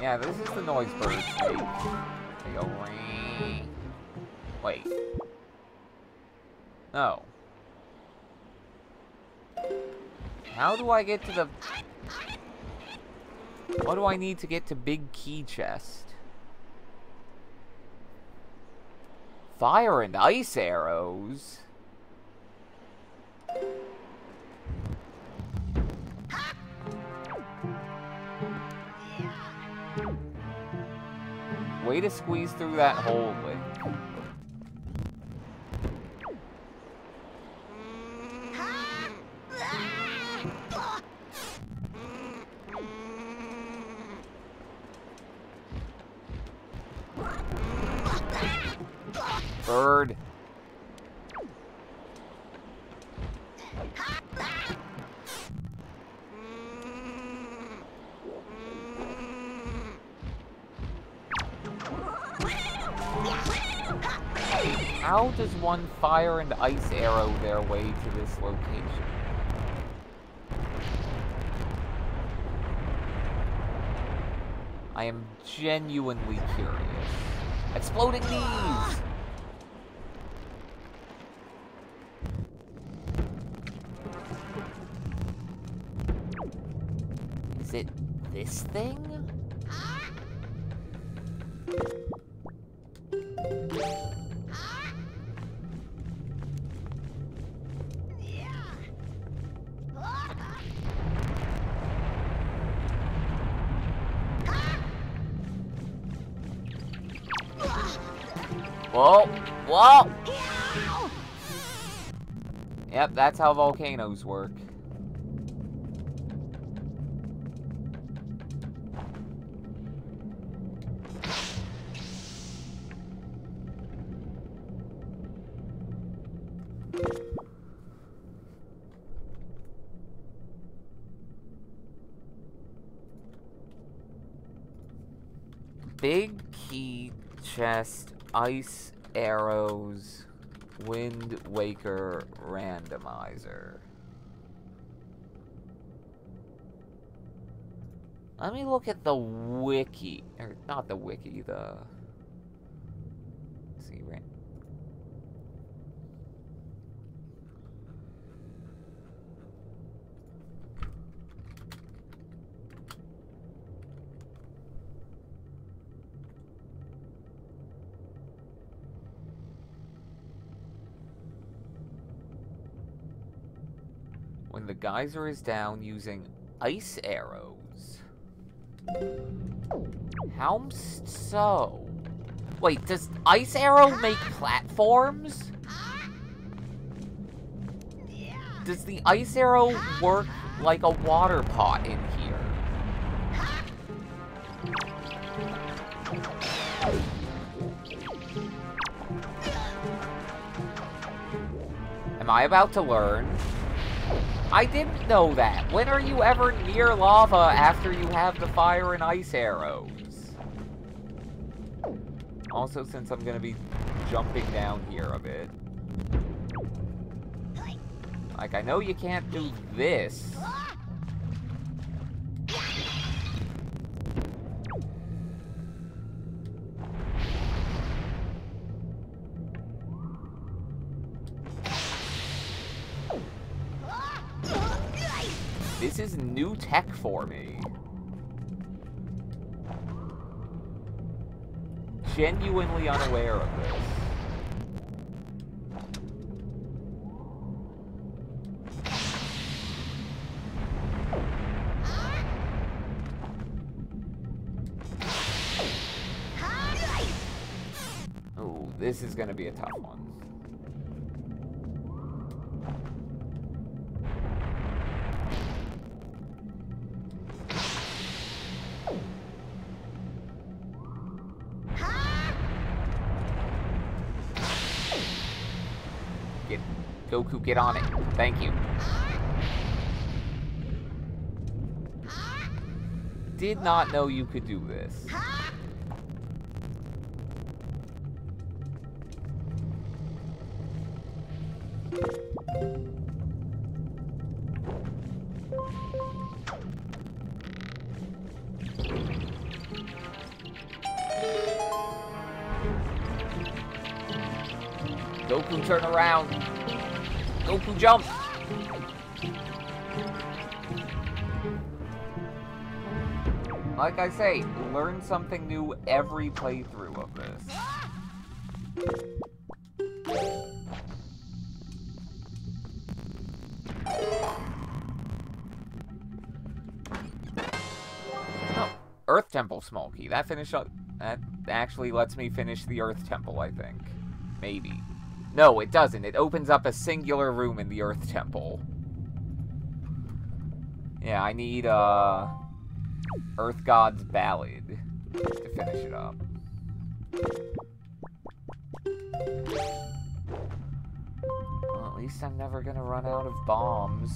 Yeah, this is the noise birds make. They go ring. Wait. No. How do I get to the... What do I need to get to Big Key Chest? Fire and ice arrows? Way to squeeze through that hole, Link. Bird. How does one fire and ice arrow their way to this location? I am genuinely curious. Exploding knees! Is it this thing? Whoa! Whoa! Yep, that's how volcanoes work. Big Key Chest, ice arrows, Wind Waker randomizer. Let me look at the wiki, or not the wiki, the... Let's see, when the geyser is down using ice arrows. How so? Wait, does ice arrow make platforms? Does the ice arrow work like a water pot in here? Am I about to learn? I didn't know that. When are you ever near lava after you have the fire and ice arrows? Also, since I'm gonna be jumping down here a bit. Like, I know you can't do this. This is new tech for me. genuinely unaware of this. Oh, this is gonna be a tough one. Goku, get on it. Thank you. Did not know you could do this. Goku, turn around. Goku, jump! Like I say, learn something new every playthrough of this. Oh, Earth Temple Small Key. That actually lets me finish the Earth Temple, I think. Maybe. No, it doesn't. It opens up a singular room in the Earth Temple. Yeah, I need, Earth God's Ballad to finish it up. Well, at least I'm never gonna run out of bombs.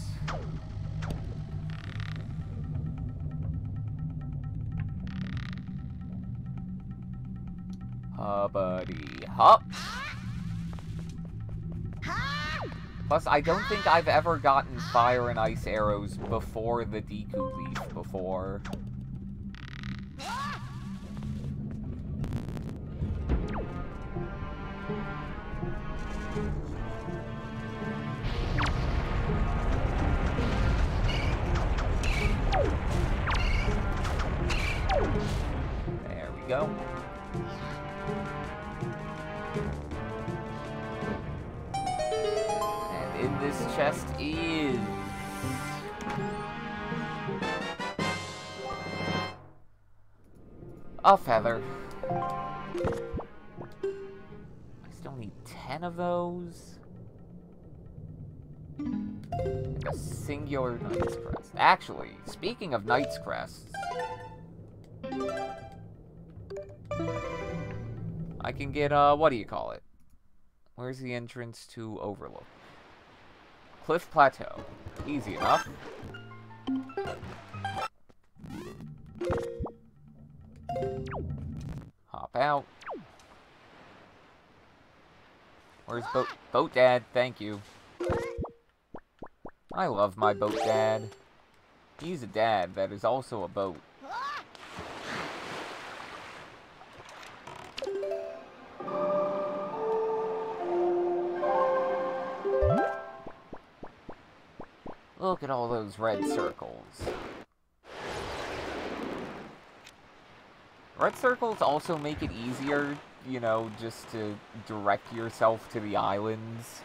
Hubbity hup. Plus, I don't think I've ever gotten fire and ice arrows before the Deku Leaf before. There we go. In this chest is a feather. I still need 10 of those. And a singular Knight's Crest. Actually, speaking of Knight's Crests, I can get, what do you call it? Where's the entrance to Overlook? Cliff Plateau. Easy enough. Hop out. Where's Boat Dad? Thank you. I love my Boat Dad. He's a dad that is also a boat. Look at all those red circles. Red circles also make it easier, you know, just to direct yourself to the islands.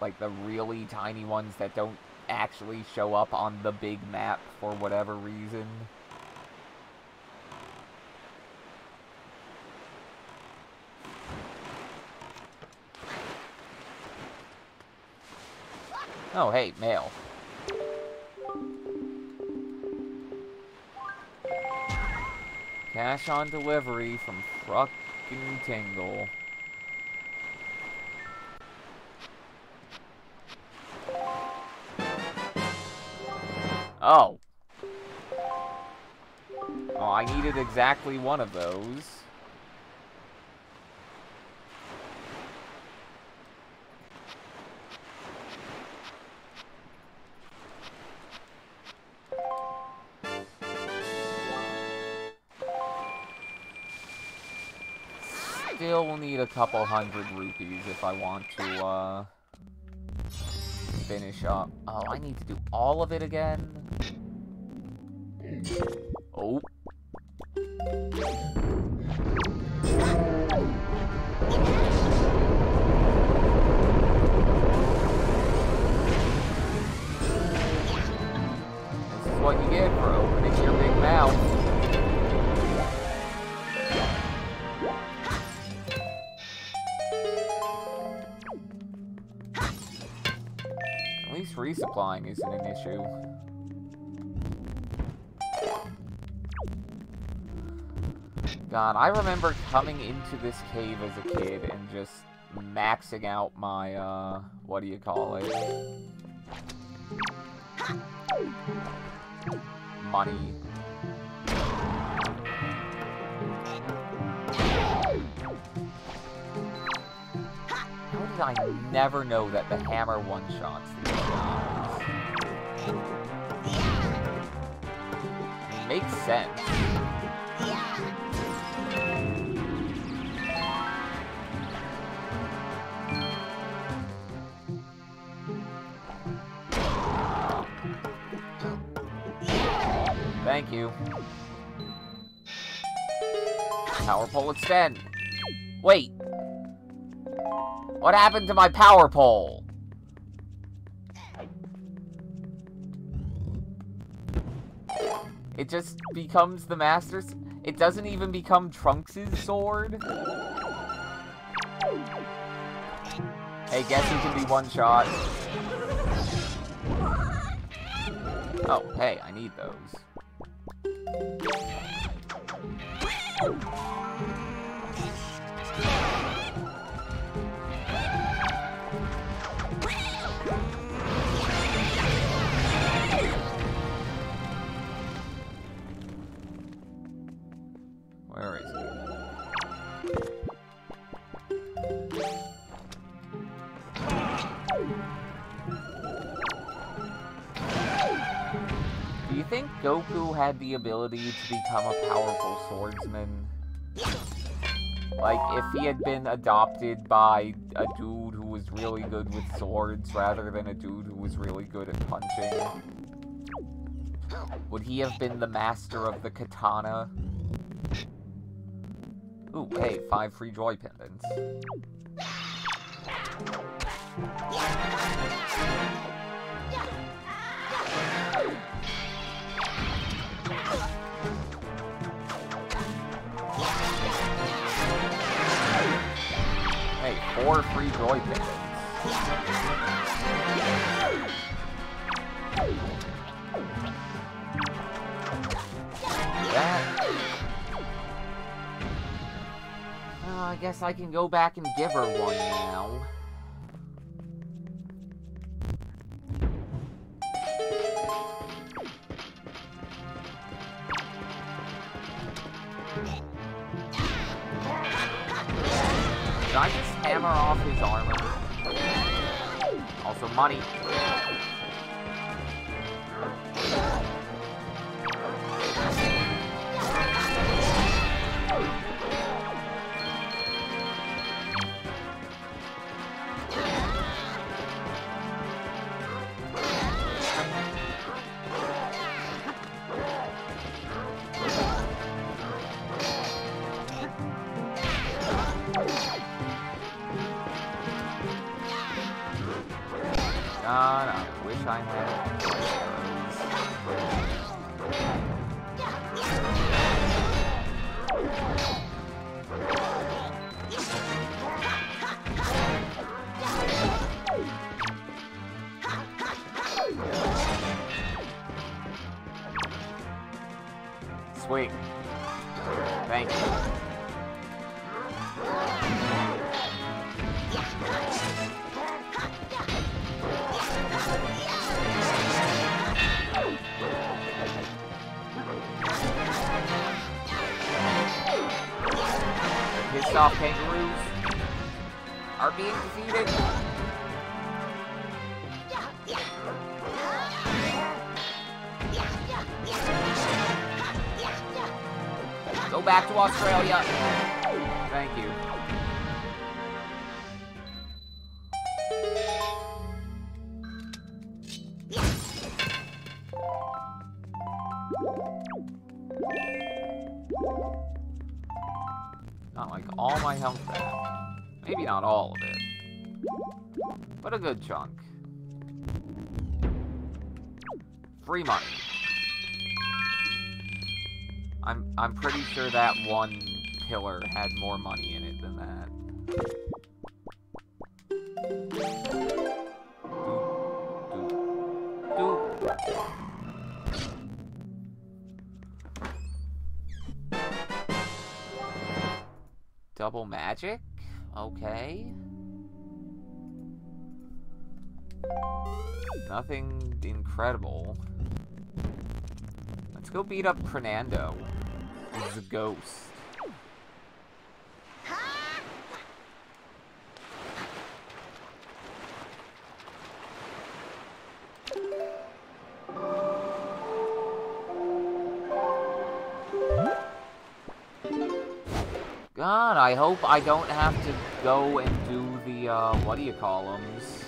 Like the really tiny ones that don't actually show up on the big map for whatever reason. Oh, hey, mail. Cash on delivery from Fruckin' Tingle. Oh. Oh, I needed exactly one of those. Still need a couple 100 rupees if I want to, finish up. Oh, I need to do all of it again? Oh. This is what you get for opening your big mouth. At least resupplying isn't an issue. God, I remember coming into this cave as a kid and just maxing out my, what do you call it? Money. How did I never know that the hammer one-shots these guys? It makes sense. Thank you. Power pole extend. Wait. What happened to my power pole? It just becomes the Master's... It doesn't even become Trunks' sword? Hey, guess who can be one shot? Oh, hey, I need those. Where is it? Do you think Goku had the ability to become a powerful swordsman? Like, if he had been adopted by a dude who was really good with swords rather than a dude who was really good at punching, would he have been the master of the katana? Ooh, hey, 5 free joy pendants. Hey, 4 free joy pendants. I guess I can go back and give her one now. Did I just hammer off his armor? Also money. God, I wish I had Sweet. Thank you. Pissed off kangaroos are being defeated. Go back to Australia. Thank you. Not like all my health back. Maybe not all of it. But a good chunk. Free money. I'm pretty sure that one pillar had more money in it than that. Double magic? Okay. Nothing incredible. Let's go beat up Crenando. He's a ghost. God, I hope I don't have to go and do the, what-do-you-call-ems?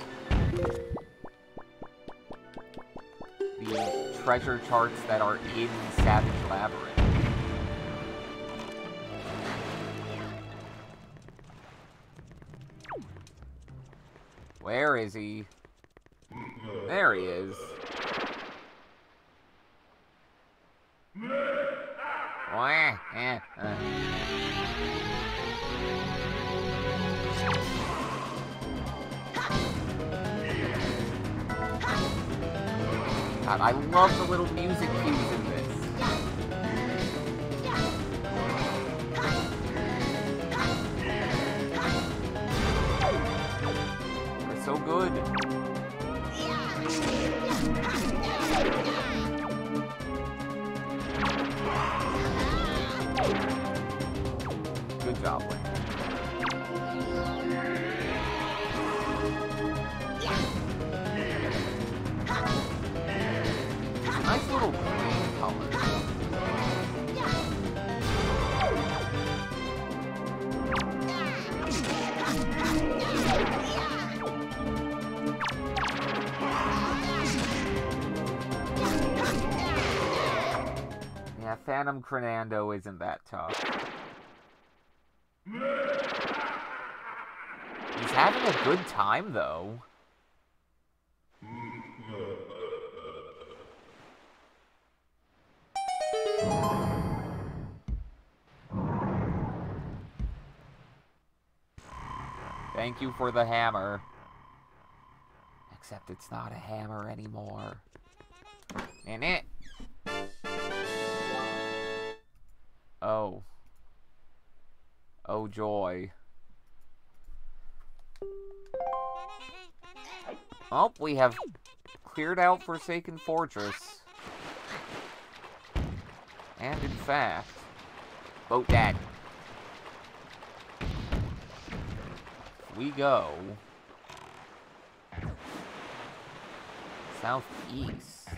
The treasure charts that are in Savage Labyrinth. Where is he? There he is. God, I love the little music cues in this. They're so good. Good job, Link. Nice little green color. Yeah, Phantom Crenando isn't that tough. He's having a good time, though. Thank you for the hammer. Except it's not a hammer anymore. In it. Oh. Oh joy. Oh, we have cleared out Forsaken Fortress. And in fact, Boat Dad. We go southeast.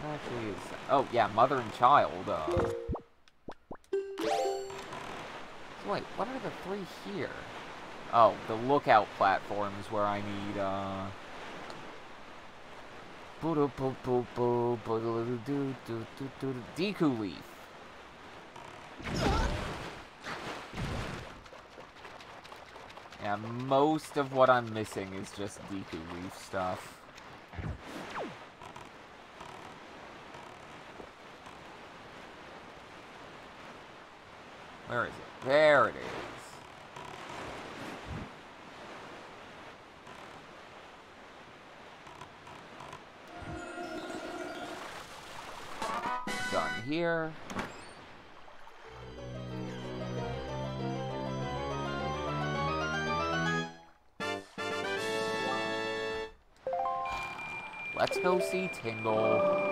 Actually, is oh yeah, mother and child. So wait, what are the three here? Oh, the lookout platforms where I need Deku Leaf. Yeah, most of what I'm missing is just Deku Leaf stuff. Where is it? There it is. Done here. Let's go see Tingle.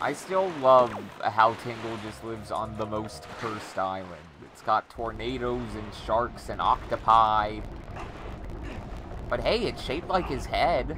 I still love how Tingle just lives on the most cursed island. It's got tornadoes and sharks and octopi. But hey, it's shaped like his head.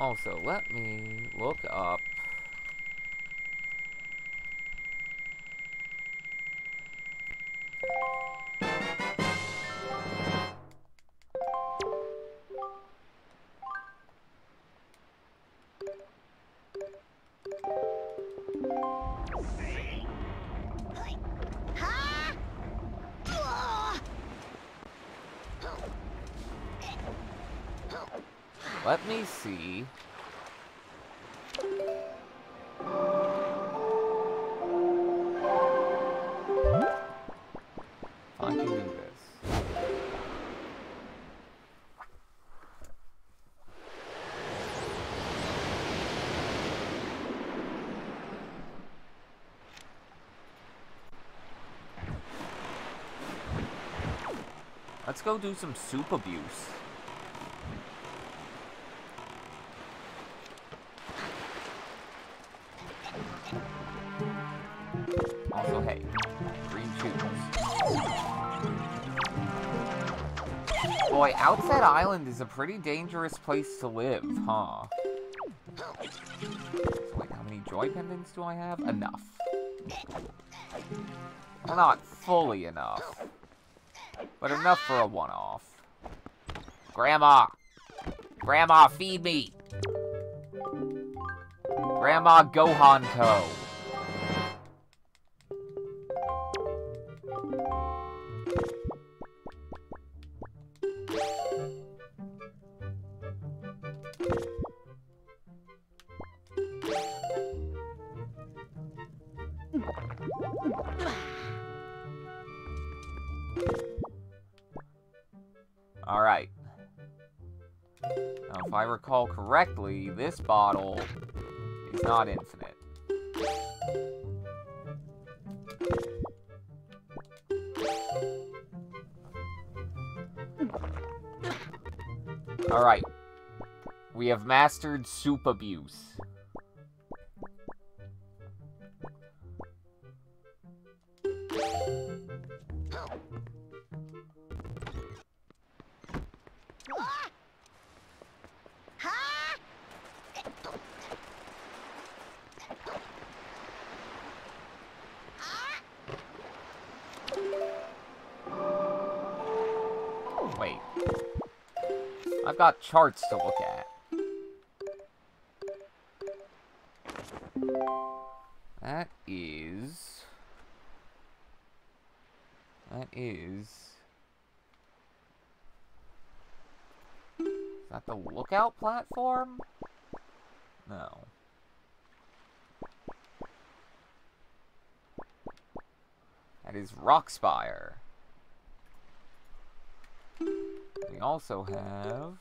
Also, let me look up... Let me see. If I can do this. Let's go do some soup abuse. Also, hey, green tubes. Boy, Outset Island is a pretty dangerous place to live, huh? So wait, how many joy pendants do I have? Enough. Well, not fully enough, but enough for a one-off. Grandma! Grandma, feed me! Grandma Gohanko! Alright. Now, if I recall correctly, this bottle is not infinite. Alright. We have mastered soup abuse. Wait. I've got charts to look at. That is... Is that the lookout platform? No. That is Rockspire. We also have...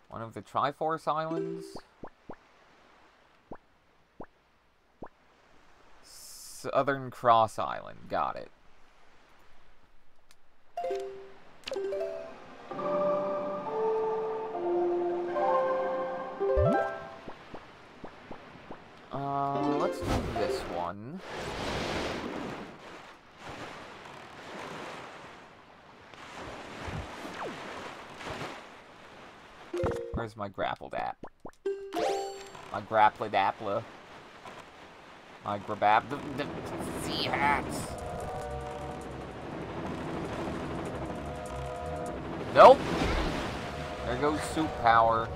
one of the Triforce Islands. Southern Cross Island. Got it. Let's do this one. Where's my grappled app? My grappled appla. My grabab the sea hats. Nope. There goes soup power.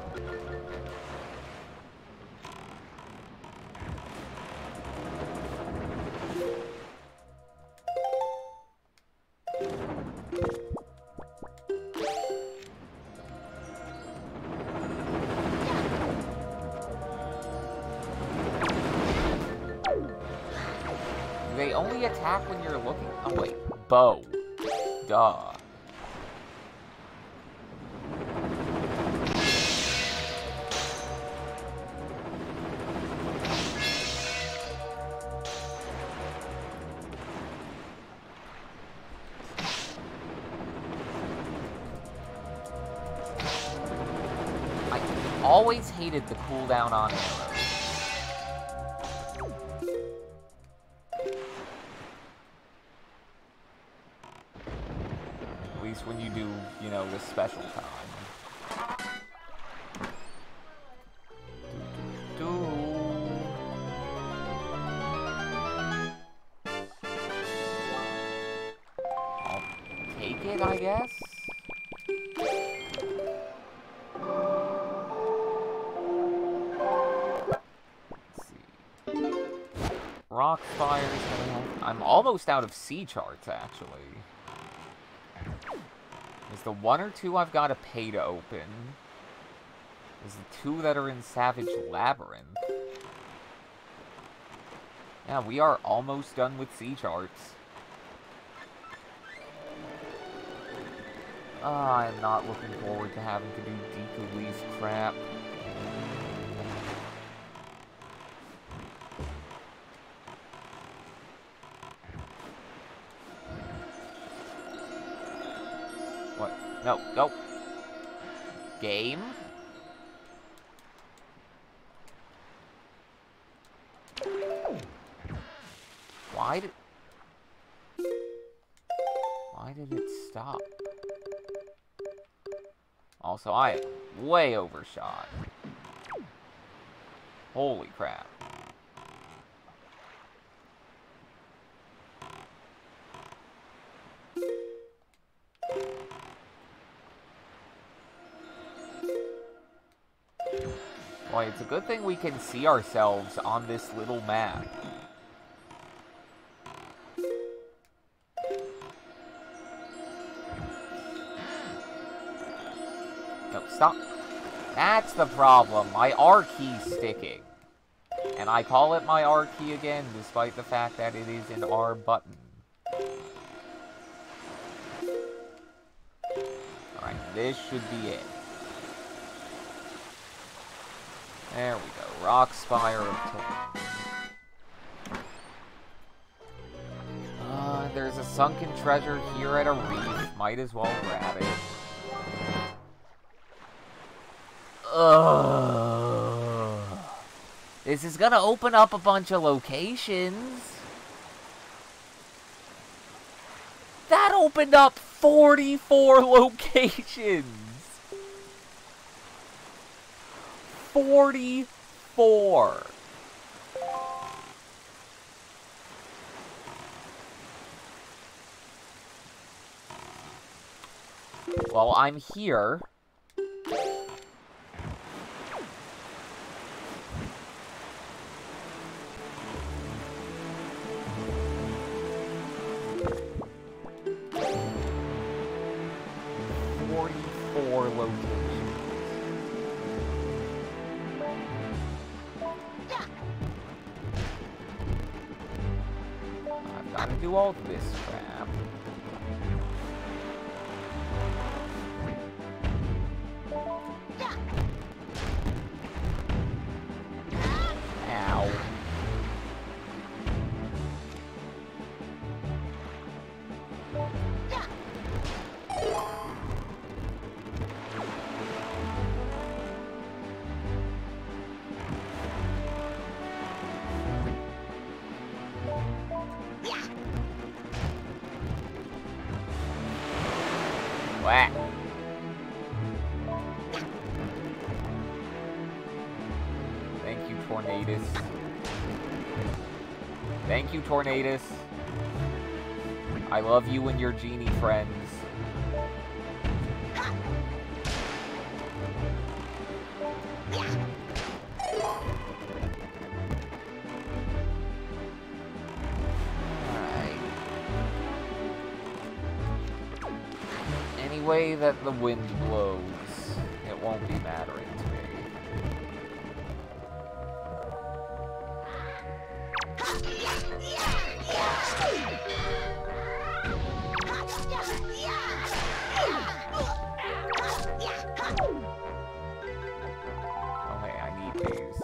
They only attack when you're looking. Oh wait, bow. Duh. I always hated the cooldown on arrows. least when you do, you know, the special time. I'll take it, I guess? Rock Spires. I'm almost out of C charts, actually. There's the 1 or 2 I've got to pay to open. There's the 2 that are in Savage Labyrinth. Yeah, we are almost done with C charts. I'm not looking forward to having to do Deku-Lee's crap. What? No, no. Game? Why did it stop? Also, I am way overshot. Holy crap. Boy, it's a good thing we can see ourselves on this little map. No, stop. That's the problem. My R key's sticking. And I call it my R key again, despite the fact that it is an R button. Alright, this should be it. There we go. Rock Spire obtained. There's a sunken treasure here at a reef. Might as well grab it. This is gonna open up a bunch of locations. That opened up 44 locations. 44. Well, I'm here. I've got to do all this crap. Ow. Whack. Thank you, Tornadus. Thank you, Tornadus. I love you and your genie friends. Any way that the wind blows, it won't be mattering to me. Okay, I need these.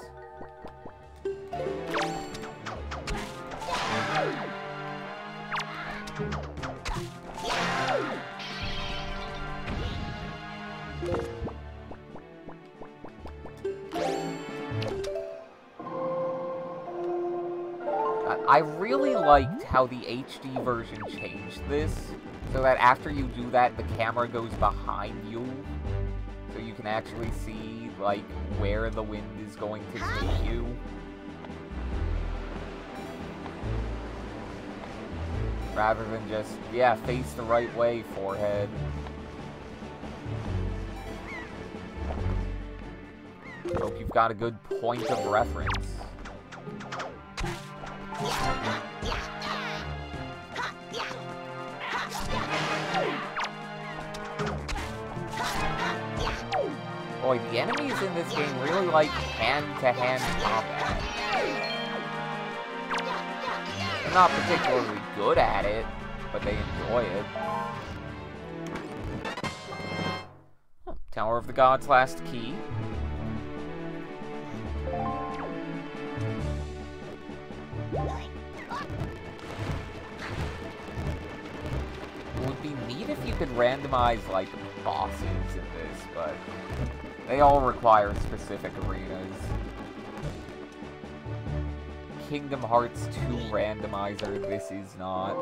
I really liked how the HD version changed this, So that after you do that, the camera goes behind you. So you can actually see, like, where the wind is going to take you. Rather than just, yeah, face the right way, forehead. Hope you've got a good point of reference. Boy, the enemies in this game really like hand-to-hand combat. They're not particularly good at it, but they enjoy it. Oh, Tower of the Gods' last key. It would be neat if you could randomize, like, bosses in this, but they all require specific arenas. Kingdom Hearts 2 randomizer, this is not.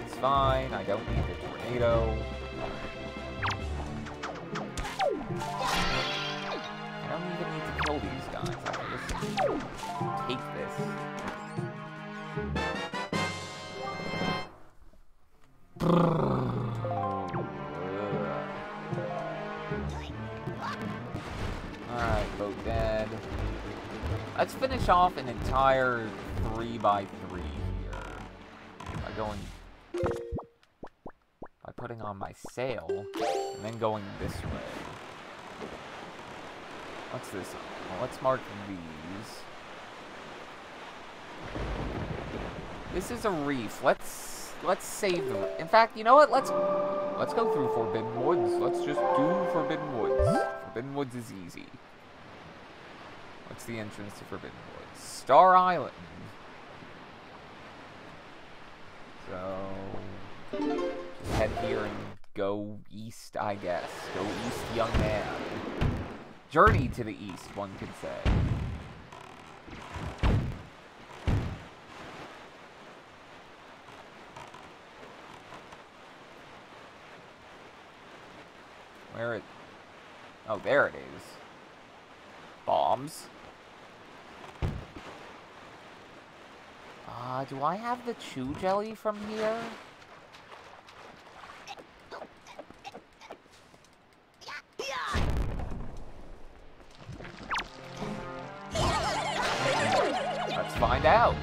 It's fine, I don't need a tornado. I don't even need to kill these guys, I can just take this. Alright, boat dead. Let's finish off an entire 3x3 here. By putting on my sail, and then going this way. What's this? Well, let's mark these. This is a reef. Let's save them. In fact, you know what? Let's go through Forbidden Woods. Let's just do Forbidden Woods. Forbidden Woods is easy. What's the entrance to Forbidden Woods? Star Island. So just head here and go east, I guess. Go east, young man. Journey to the east, one could say. Oh, there it is. Bombs. Do I have the chew jelly from here? Let's find out.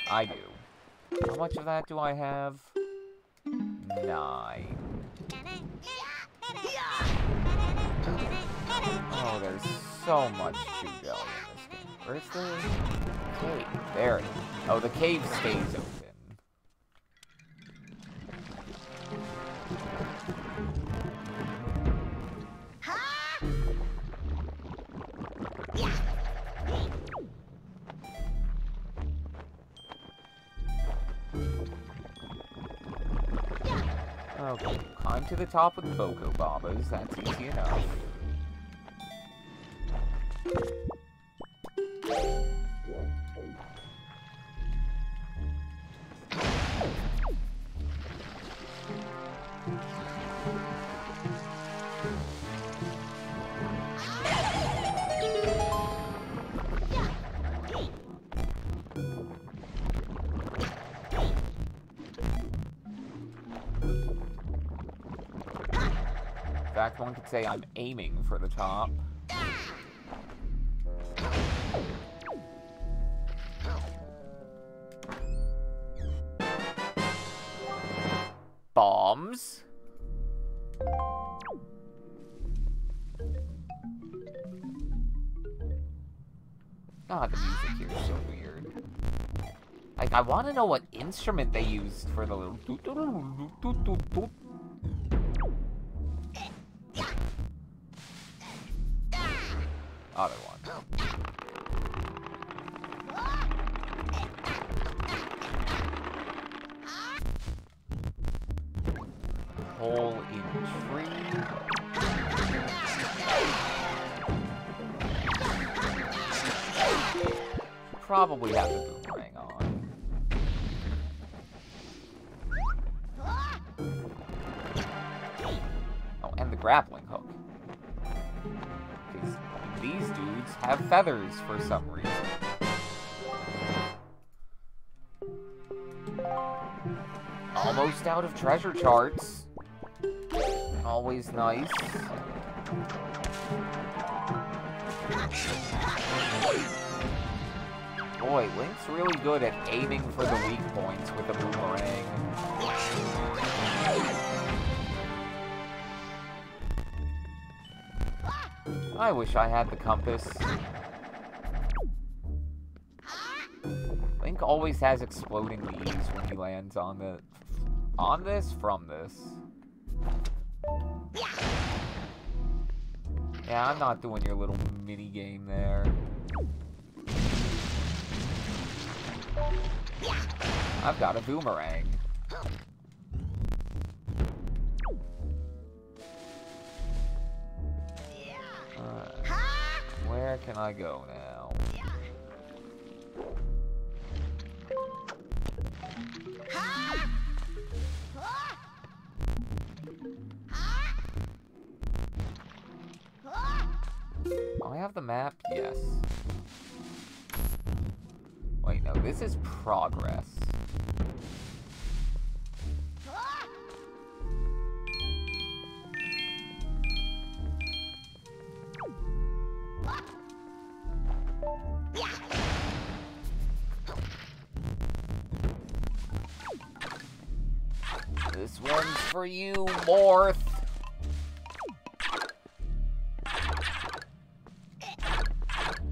I do. How much of that do I have? 9. Oh, there's so much chew jelly in this game. Where's the cave? There it is. Oh, the cave stays open. Okay, climb to the top with the Boko Bobbas. That's easy enough. In fact, one could say I'm aiming for the top. Bombs? God, the music here is so weird. Like, I want to know what instrument they used for the little... Other one. Hole in tree. probably have the boomerang on. Oh, and the grappling hook. Because these dudes have feathers for some reason. Almost out of treasure charts. Always nice. Boy, Link's really good at aiming for the weak points with a boomerang. I wish I had the compass. Link always has exploding leaves when he lands on the... from this. Yeah, I'm not doing your little mini game there. I've got a boomerang. Where can I go now? Oh, I have the map? Yes. Wait, no, this is progress. This one's for you, Morth.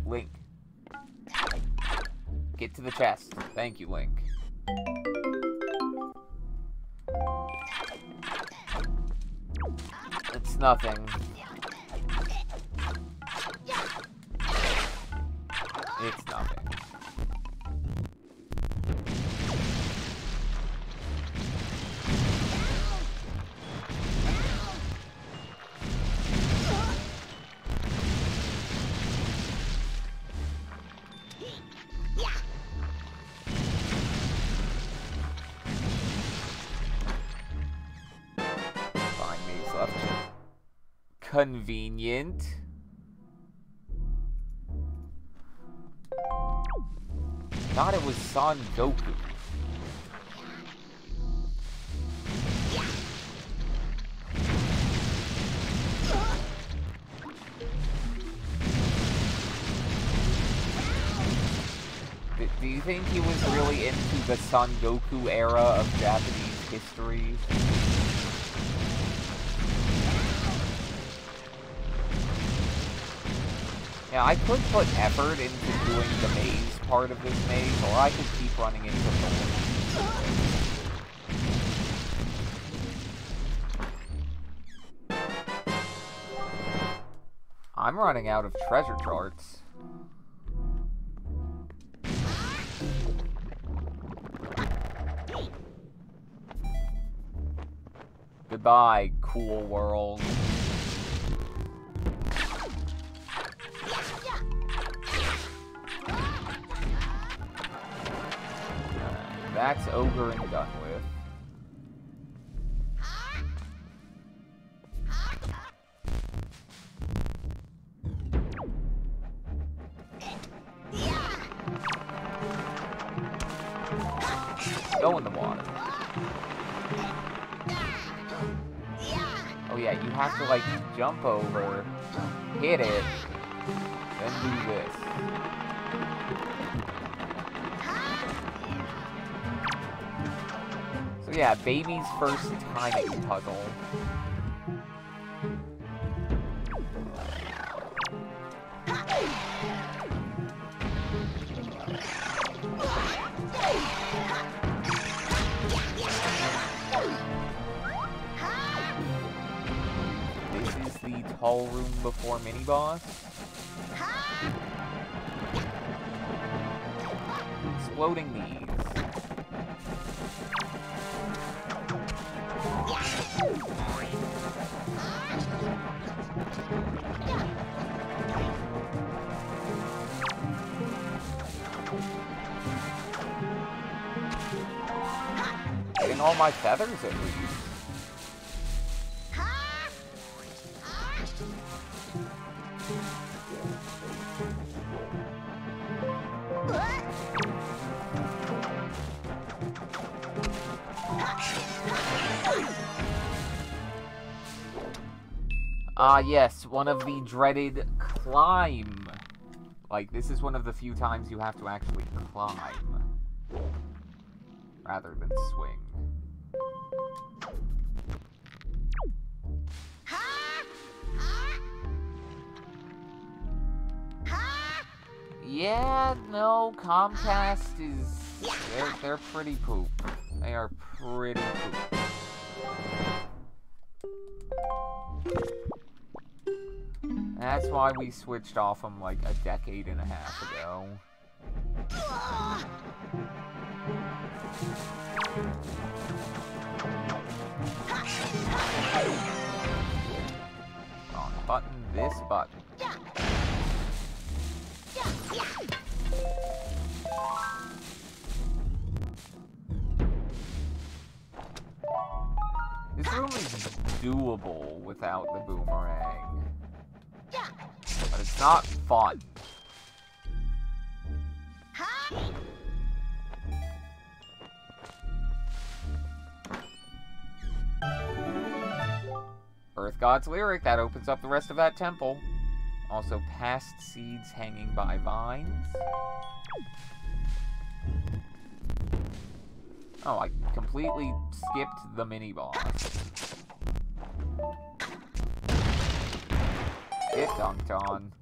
Link. Get to the chest. Thank you, Link. It's nothing. It's nothing. Convenient. Thought it was Son Goku. Do you think he was really into the Son Goku era of Japanese history? Yeah, I could put effort into doing the maze part of this maze, or I could keep running into the... I'm running out of treasure charts. Goodbye, cool world. That's over and done with. Go in the water. Oh yeah, you have to like jump over, hit it, then do this. So yeah, baby's first timing puzzle. This is the tall room before mini-boss. Exploding these. my feathers at least. Ah, yes, one of the dreaded climb. Like, this is one of the few times you have to actually climb rather than swing. Yeah, no, Comcast is... They're pretty poop. They are pretty poop. That's why we switched off them like a decade and a half ago. Wrong button, this button. This room is doable without the boomerang. But it's not fun. Earth God's Lyric, that opens up the rest of that temple. Also, past seeds hanging by vines. Oh, I completely skipped the mini-boss. Get dunked on.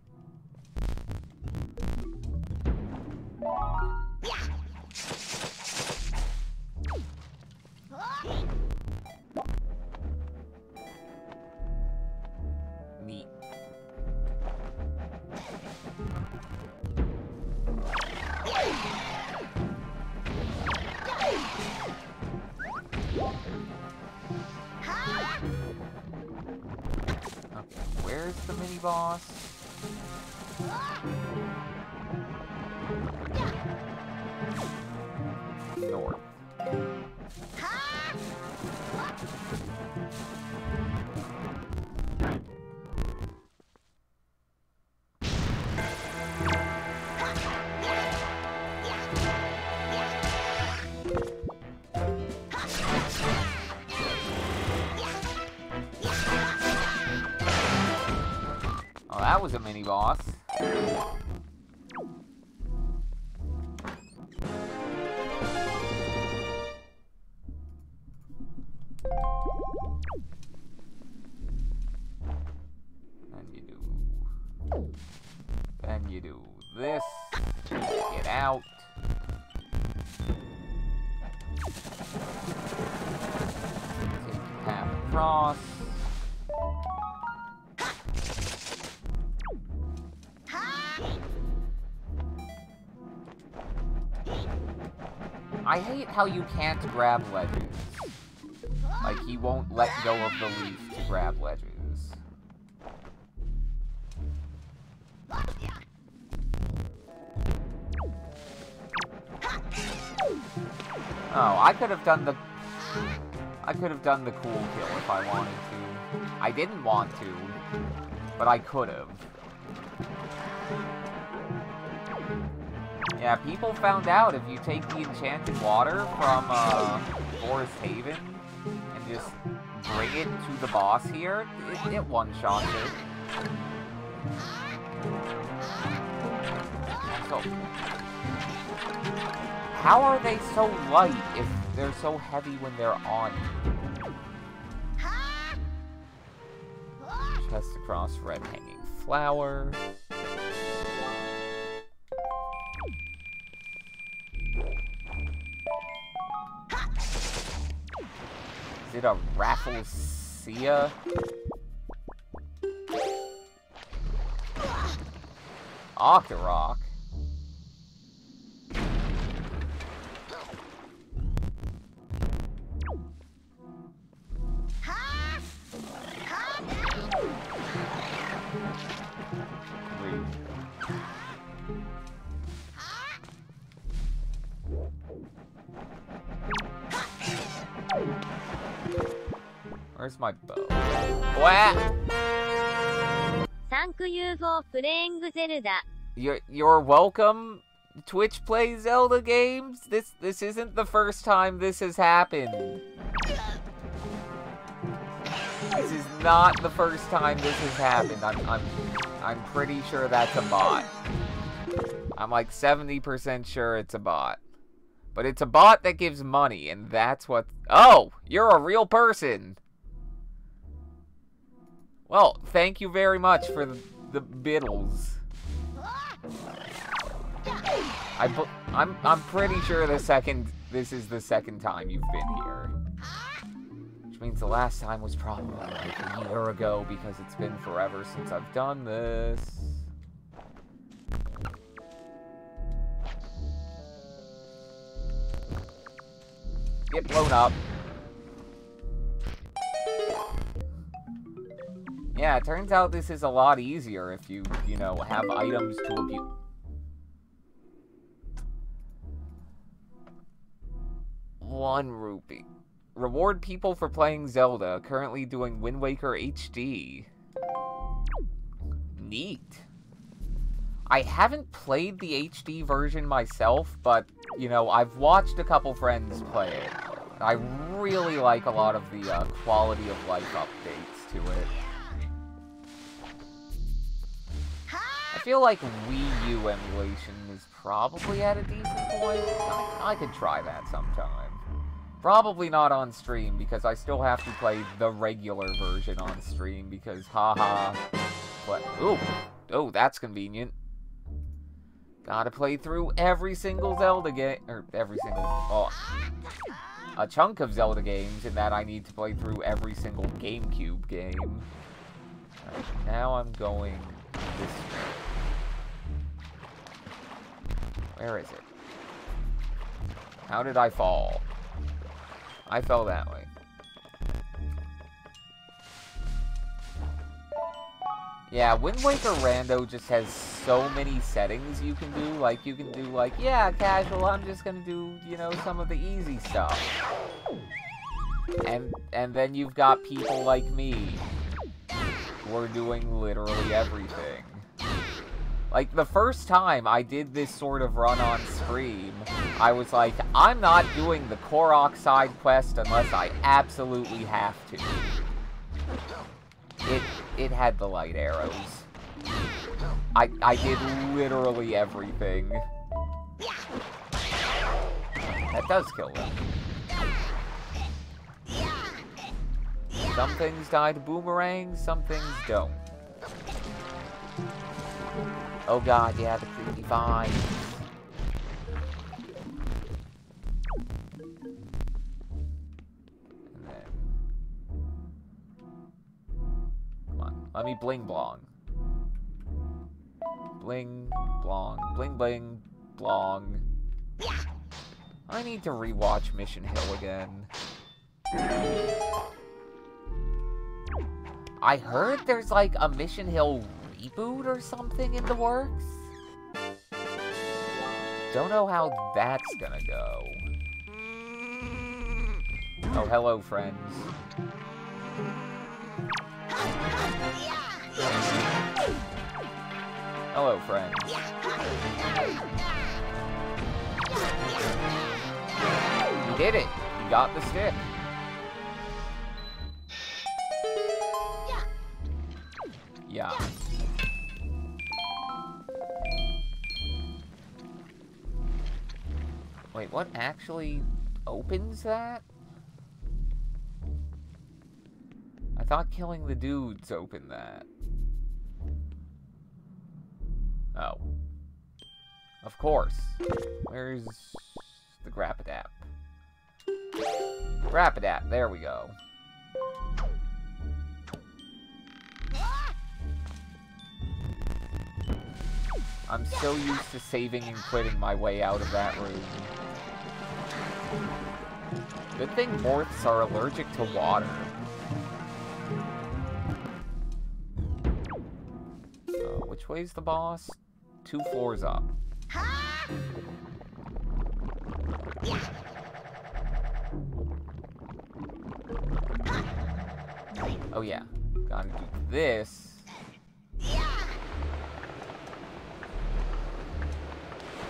Neat. Okay, where's the mini-boss? North. Oh, that was a mini-boss. Then you do this. Get out. Take a path across. I hate how you can't grab ledges. Like, he won't let go of the leaf to grab ledges. Oh, I could have done the cool kill if I wanted to. I didn't want to, but I could have. Yeah, people found out if you take the enchanted water from Forest Haven and just bring it to the boss here, it one-shots it. So, how are they so light if they're so heavy when they're on you? Chest across red hanging flower. Is it a Rafflesia? Octorok? Where's my bow? What? Thank you for playing Zelda. You're welcome. Twitch plays Zelda games. This isn't the first time this has happened. This is not the first time this has happened. I'm pretty sure that's a bot. I'm like 70% sure it's a bot. But it's a bot that gives money, and that's what... Oh! You're a real person! Well, thank you very much for the biddles. I'm pretty sure this is the second time you've been here. Which means the last time was probably like a year ago, because it's been forever since I've done this. Get blown up. Yeah, it turns out this is a lot easier if you know, have items to abuse. One rupee. Reward people for playing Zelda. Currently doing Wind Waker HD. Neat. I haven't played the HD version myself, but, you know, I've watched a couple friends play it. I really like a lot of the quality of life updates to it. I feel like Wii U emulation is probably at a decent point. I could try that sometime. Probably not on stream, because I still have to play the regular version on stream, because haha. But, ooh. Oh, that's convenient. Gotta play through every single Zelda game, or every single, oh, a chunk of Zelda games, in that I need to play through every single GameCube game. Right, now I'm going this way. Where is it? How did I fall? I fell that way. Yeah, Wind Waker Rando just has so many settings you can do. Like, you can do, like, yeah, casual, I'm just gonna do, you know, some of the easy stuff. And then you've got people like me who are doing literally everything. Like, the first time I did this sort of run on stream, I was like, I'm not doing the Korok side quest unless I absolutely have to. It had the light arrows. I did literally everything. That does kill them. Some things die to boomerangs, some things don't. Oh god, yeah, the creepy vines. And then... Come on, let me bling blong. Bling blong, bling bling blong. I need to rewatch Mission Hill again. I heard there's like a Mission Hill reboot or something in the works. Don't know how that's gonna go. Oh, hello, friends. Hello, friends. You did it. You got the stick. Yeah. Wait, what actually opens that? I thought killing the dudes opened that. Oh. Of course. Where's the Grappadap? Grappadap, there we go. I'm so used to saving and quitting my way out of that room. Good thing morphs are allergic to water. Which way's the boss? 2 floors up. Oh yeah, gotta do this.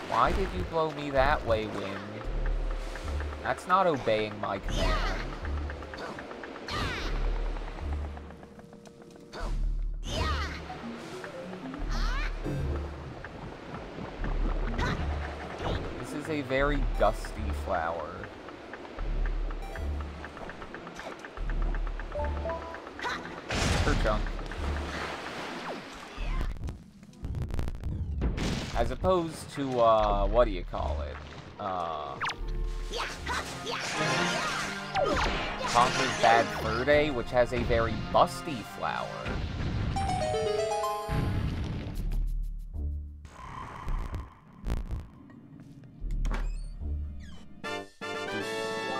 Why did you blow me that way, Wind? That's not obeying my command. This is a very gusty flower. Kerchunk. As opposed to, what do you call it? Conker's Bad Fur Day, which has a very busty flower.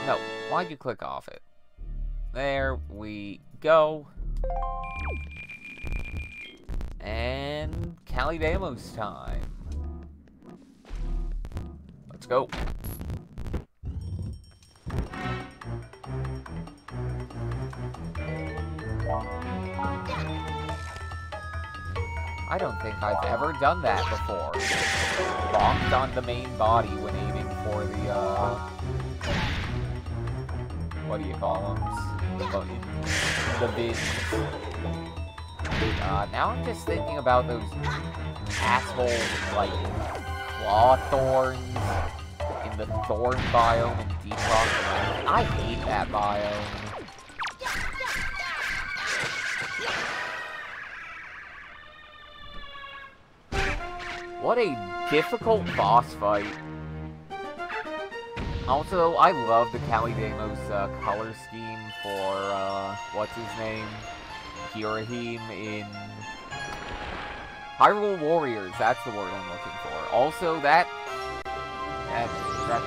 No, why'd you click off it? There we go. And Calidamos time. Let's go. I don't think I've ever done that before. Bonked on the main body when aiming for the, what do you call them? The bins. Now I'm just thinking about those asshole, like, claw thorns in the thorn biome in Deep Rock. I hate that biome. What a difficult boss fight. Also, I love the Calidamos color scheme for, what's his name? Girahim in Hyrule Warriors. That's the word I'm looking for. Also, that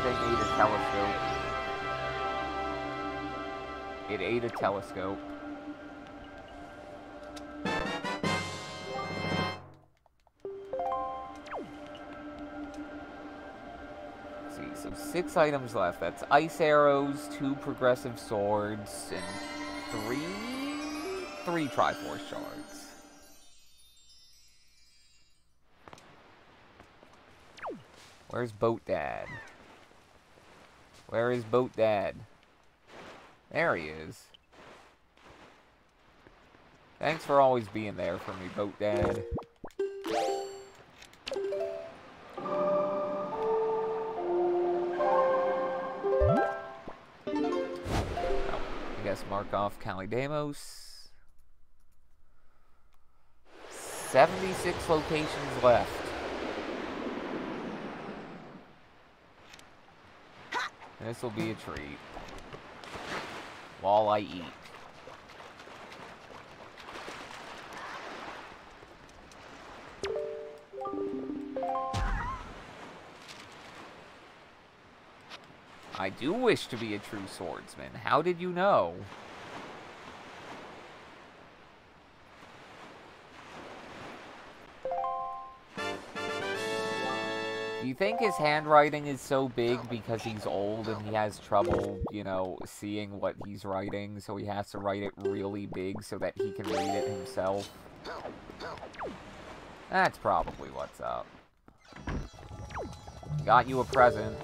thing ate a telescope. It ate a telescope. Let's see, so 6 items left. That's ice arrows, 2 progressive swords, and 3 Triforce shards. Where's Boat Dad? Where is Boat Dad? There he is. Thanks for always being there for me, Boat Dad. I guess mark off Calidamos. 76 locations left. This will be a treat. While I eat. I do wish to be a true swordsman. How did you know? Do you think his handwriting is so big because he's old and he has trouble, you know, seeing what he's writing, so he has to write it really big so that he can read it himself? That's probably what's up. Got you a present.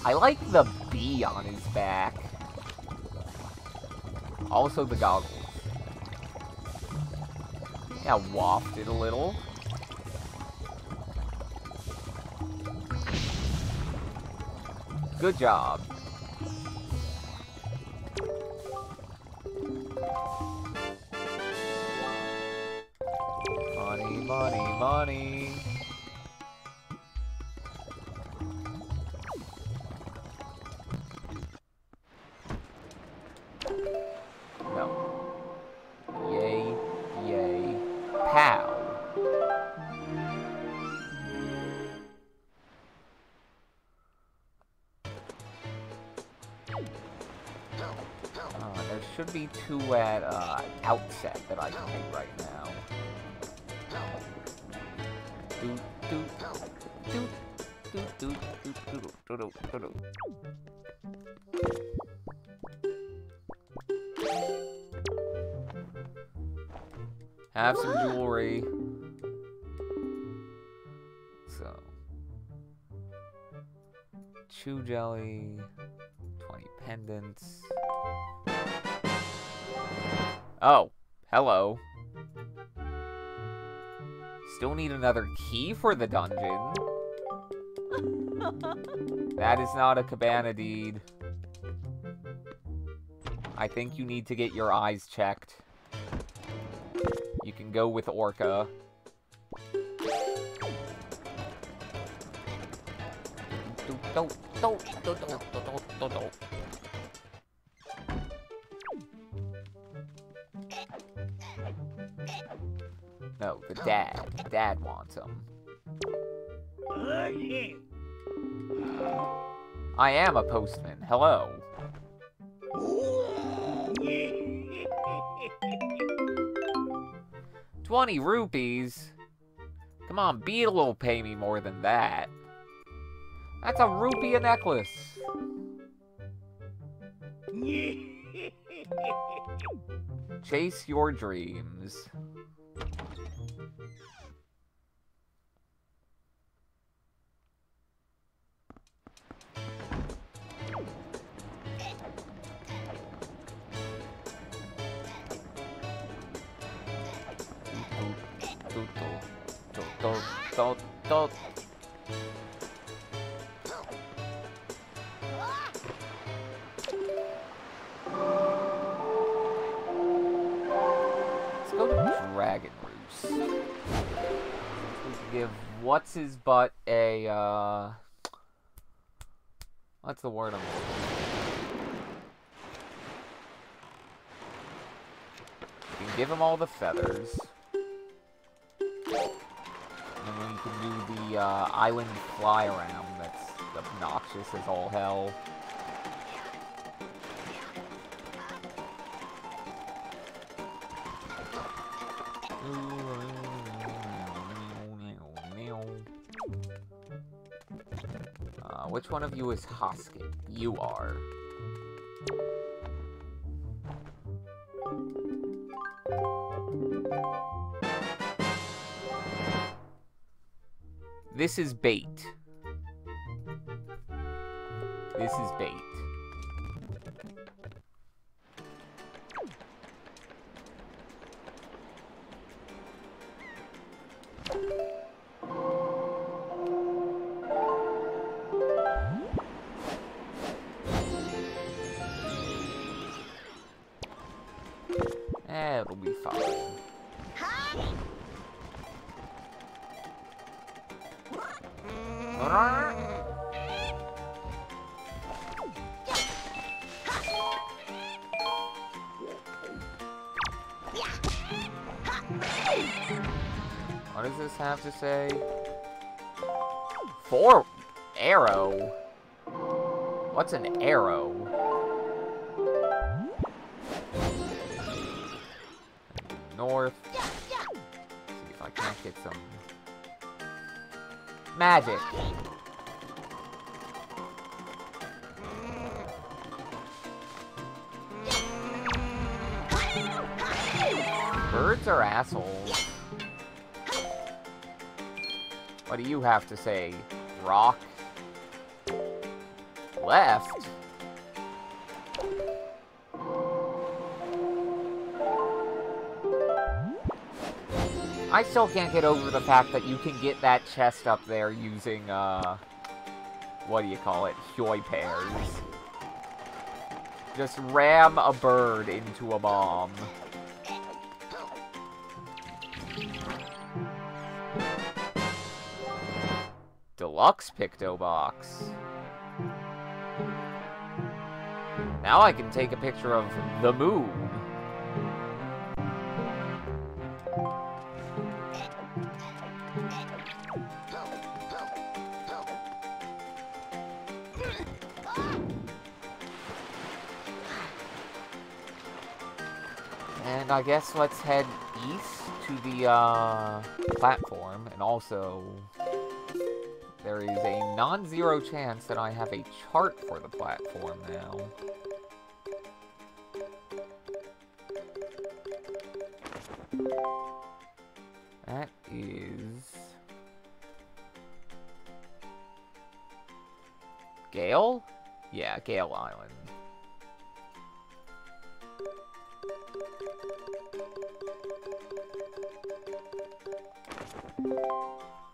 I like the bee on his back. Also the goggles. Yeah, wafted a little. Good job. Money, money, money. No. Yay, yay, pow. There should be 2 at outset that I can hit right now. Doot, doot, doot, Have some jewelry. So, chew jelly, 20 pendants. Oh, hello. Still need another key for the dungeon. That is not a cabana deed. I think you need to get your eyes checked. You can go with Orca. No, the dad. The dad wants him. I am a postman. Hello. $20? Come on, Beetle will pay me more than that. That's a rupee a necklace. Chase your dreams. Let's go to Dragon Roost. We can give what's his butt a what's the word I'm looking for? You can give him all the feathers. And then you can do the island fly around that's obnoxious as all hell. Which one of you is Hoskin? You are. This is bait. This is bait. It'll be fine. What does this have to say? 4 arrow? What's an arrow? North. Let's see if I can't get some magic. Birds are assholes. What do you have to say? Rock? Left? I still can't get over the fact that you can get that chest up there using, what do you call it? Hoi pears. Just ram a bird into a bomb. Deluxe Picto Box. Now I can take a picture of the moon. And I guess let's head east to the platform, and also there is non-zero chance that I have a chart for the platform now. That is... Gale? Yeah, Gale Island.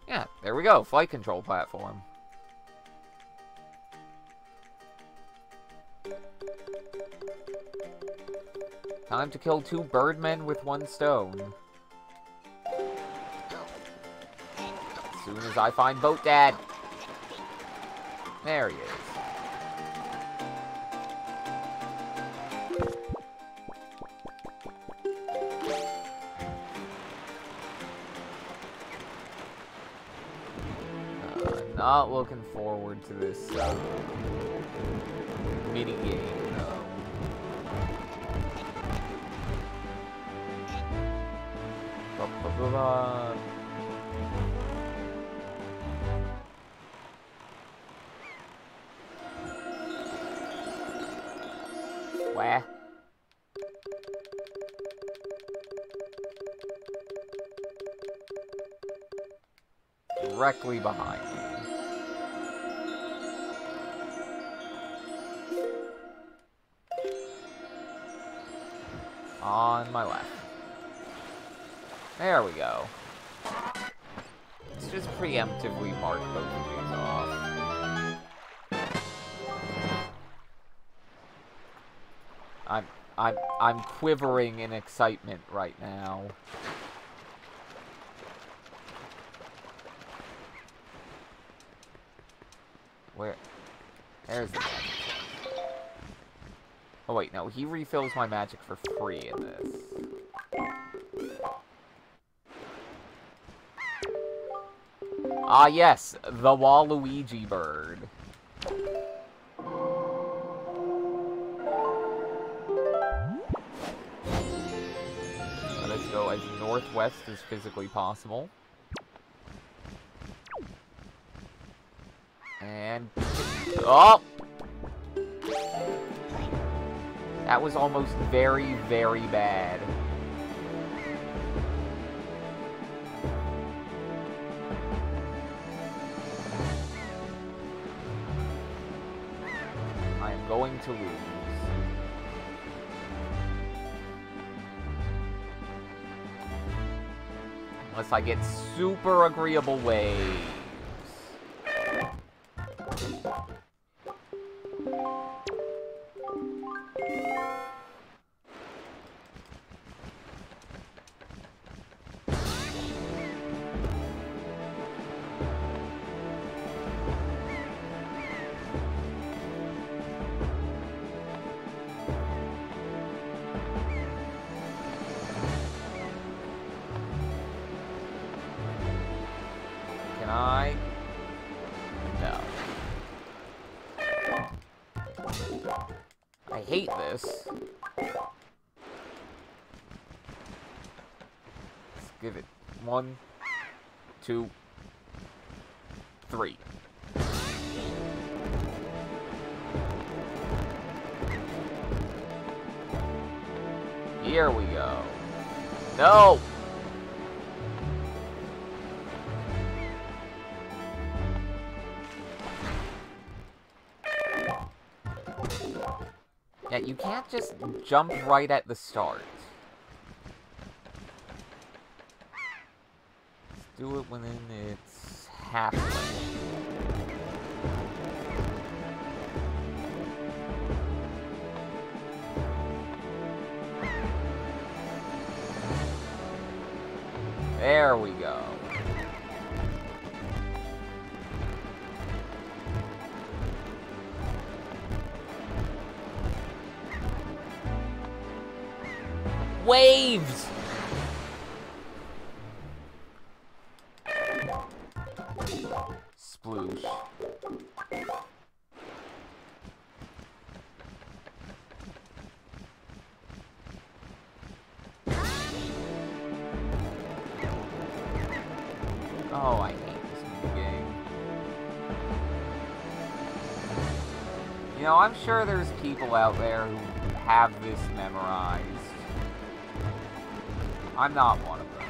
Yeah, there we go. Flight control platform. Time to kill 2 birdmen with 1 stone. As soon as I find Boat Dad. There he is. Not looking forward to this mini-game, though. Where? Directly behind me. On my left. There we go. Let's just preemptively mark both of these off. I'm quivering in excitement right now. Where? There's the magic. Oh wait, no, he refills my magic for free in this. Ah yes, the Waluigi bird. Let's go as northwest as physically possible. And... oh! That was almost very, very bad. I am going to lose. Unless I get super agreeable waves. I hate this. Let's give it 1, 2, 3. Here we go. No! Yeah, you can't just jump right at the start. Let's do it within its halfway. There we go. Waves! Sploosh. Oh, I hate this new game. You know, I'm sure there's people out there who have this memorized. I'm not one of them.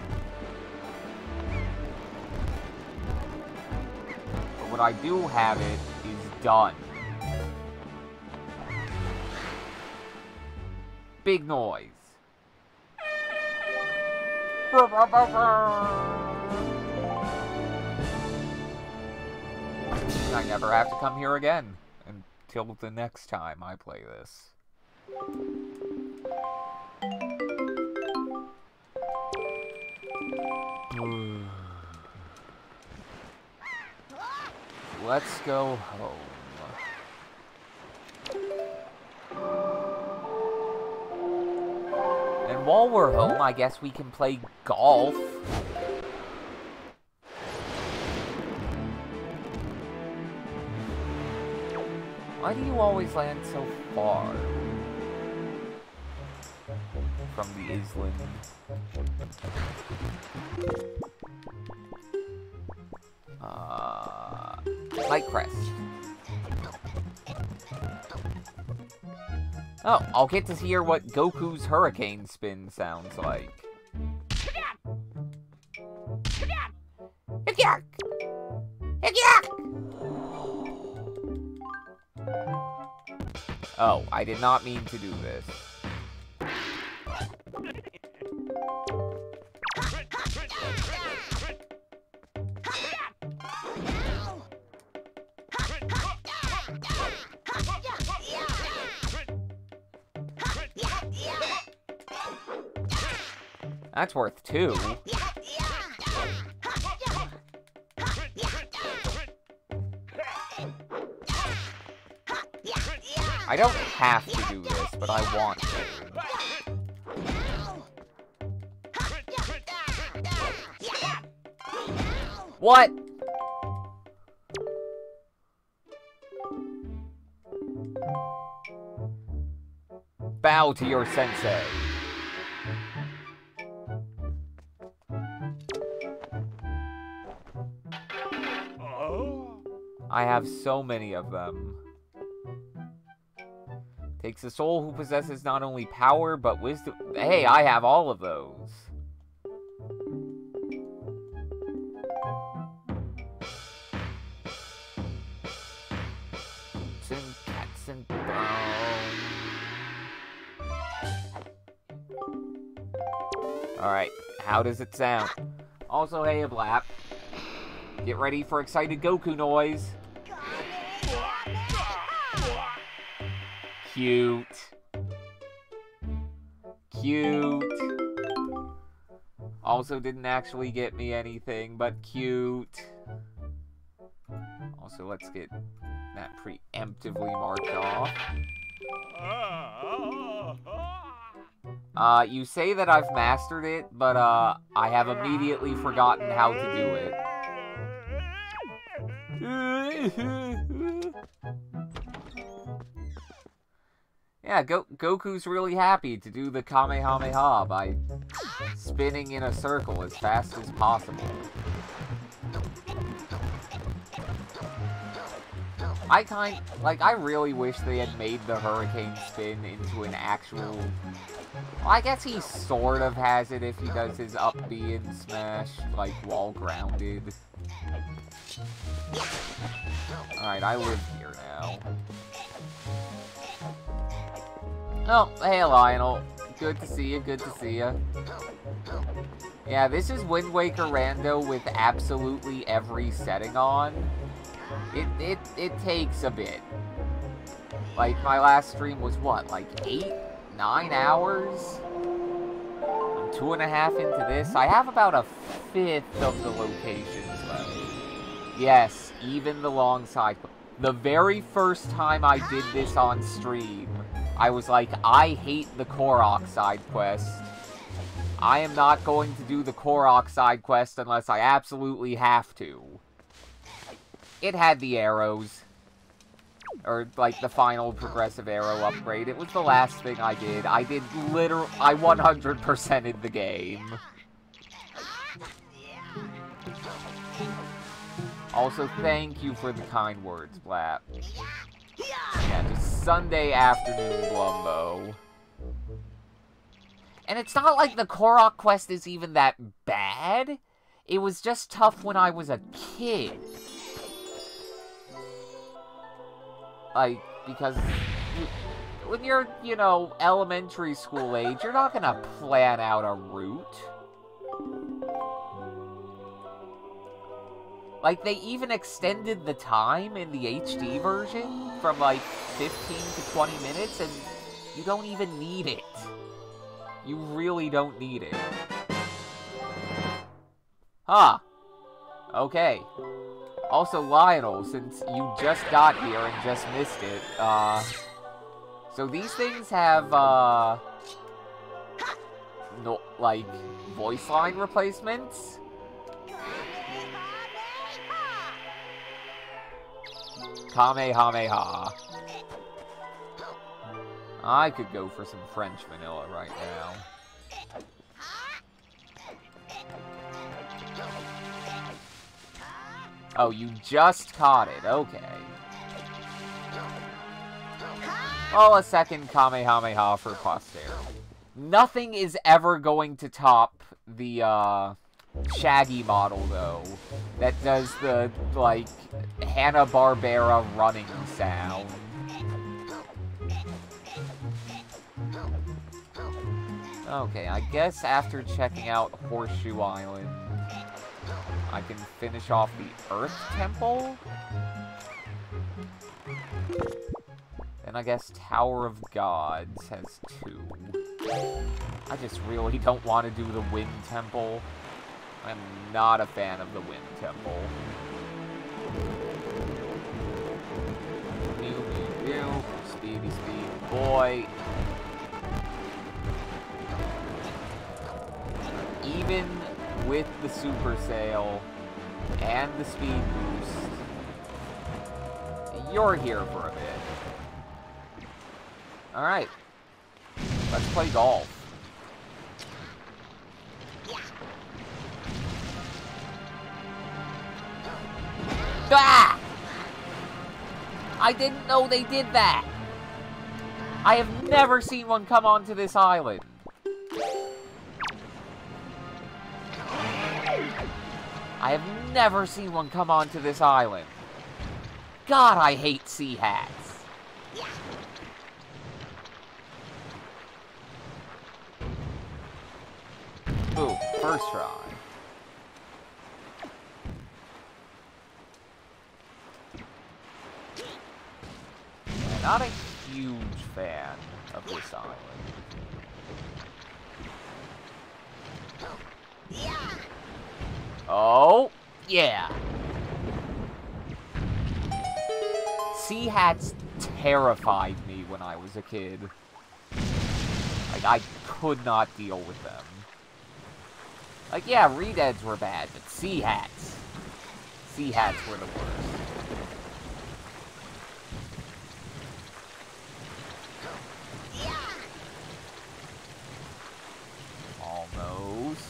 But when I do have it, is done. Big noise. I never have to come here again until the next time I play this. Let's go home. And while we're home, I guess we can play golf. Why do you always land so far from the island? Light Crest. Oh, I'll get to hear what Goku's Hurricane Spin sounds like. Oh, I did not mean to do this. That's worth 2. I don't have to do this, but I want to. What? Bow to your sensei. I have so many of them. Takes a soul who possesses not only power, but wisdom. Hey, I have all of those. Cats and brown. Alright, how does it sound? Also, hey, Blap. Get ready for excited Goku noise. Cute. Cute. Also didn't actually get me anything, but cute. Also, let's get that preemptively marked off. You say that I've mastered it, but, I have immediately forgotten how to do it. Yeah, Goku's really happy to do the Kamehameha by spinning in a circle as fast as possible. I really wish they had made the Hurricane Spin into an actual... Well, I guess he sort of has it if he does his up B and smash, like, while grounded. Alright, I live here now. Oh, hey Lionel. Good to see you, good to see you. Yeah, this is Wind Waker Rando with absolutely every setting on. It takes a bit. Like, my last stream was what, like 8, 9 hours? I'm 2.5 into this. I have about 1/5 of the locations left. Yes, even the long side. The very first time I did this on stream, I was like, I hate the Korok side quest. I am not going to do the Korok side quest unless I absolutely have to. It had the arrows. Or, like, the final progressive arrow upgrade. It was the last thing I did. I 100%ed the game. Also, thank you for the kind words, Blap. Yeah, just Sunday afternoon Glumbo. And it's not like the Korok quest is even that bad. It was just tough when I was a kid. Like, because when you're, you know, elementary school age, you're not gonna plan out a route. Like, they even extended the time in the HD version from, like, 15 to 20 minutes, and you don't even need it. You really don't need it. Huh. Okay. Also, Lionel, since you just got here and just missed it, so these things have, no, like, voice line replacements? Kamehameha. I could go for some French vanilla right now. Oh, you just caught it. Okay. Oh, a second Kamehameha for posterity. Nothing is ever going to top the, Shaggy model, though, that does the, like, Hanna-Barbera running sound. Okay, I guess after checking out Horseshoe Island, I can finish off the Earth Temple? Then I guess Tower of Gods has 2. I just really don't want to do the Wind Temple. I'm not a fan of the Wind Temple. Speedy, speed, boy. Even with the Super Sail and the Speed Boost, you're here for a bit. Alright. Let's play golf. Ah! I didn't know they did that. I have never seen one come onto this island. I have never seen one come onto this island. God, I hate sea hats. Ooh, first try. Not a huge fan of this island. Oh, yeah. Sea hats terrified me when I was a kid. Like, I could not deal with them. Like, yeah, Redeads were bad, but sea hats were the worst. Almost.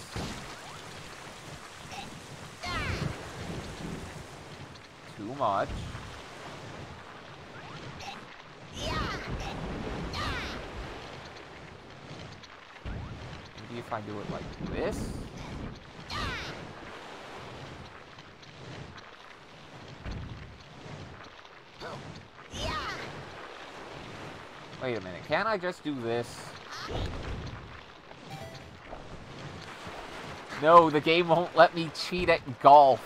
Too much. Maybe if I do it like this? Wait a minute, can't I just do this? No, the game won't let me cheat at golf.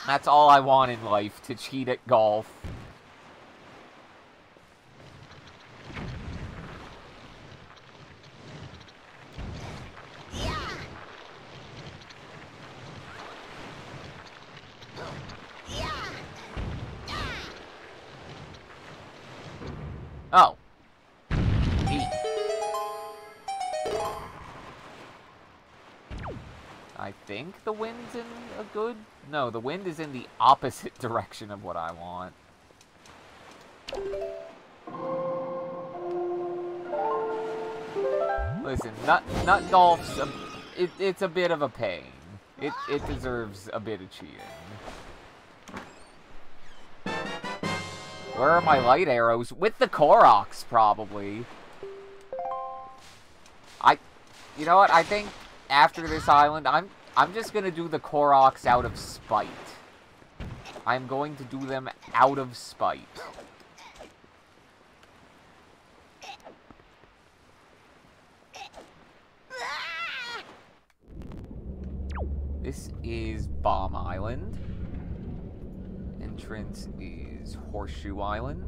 That's all I want in life, to cheat at golf. Oh. Neat. I think the wind's in a good... No, the wind is in the opposite direction of what I want. Listen, nut golf's it's a bit of a pain. It deserves a bit of cheating. Where are my light arrows? With the Koroks, probably. You know what? I think after this island, I'm just gonna do the Koroks out of spite. I'm going to do them out of spite. This is Bomb Island. Entrance is Horseshoe Island.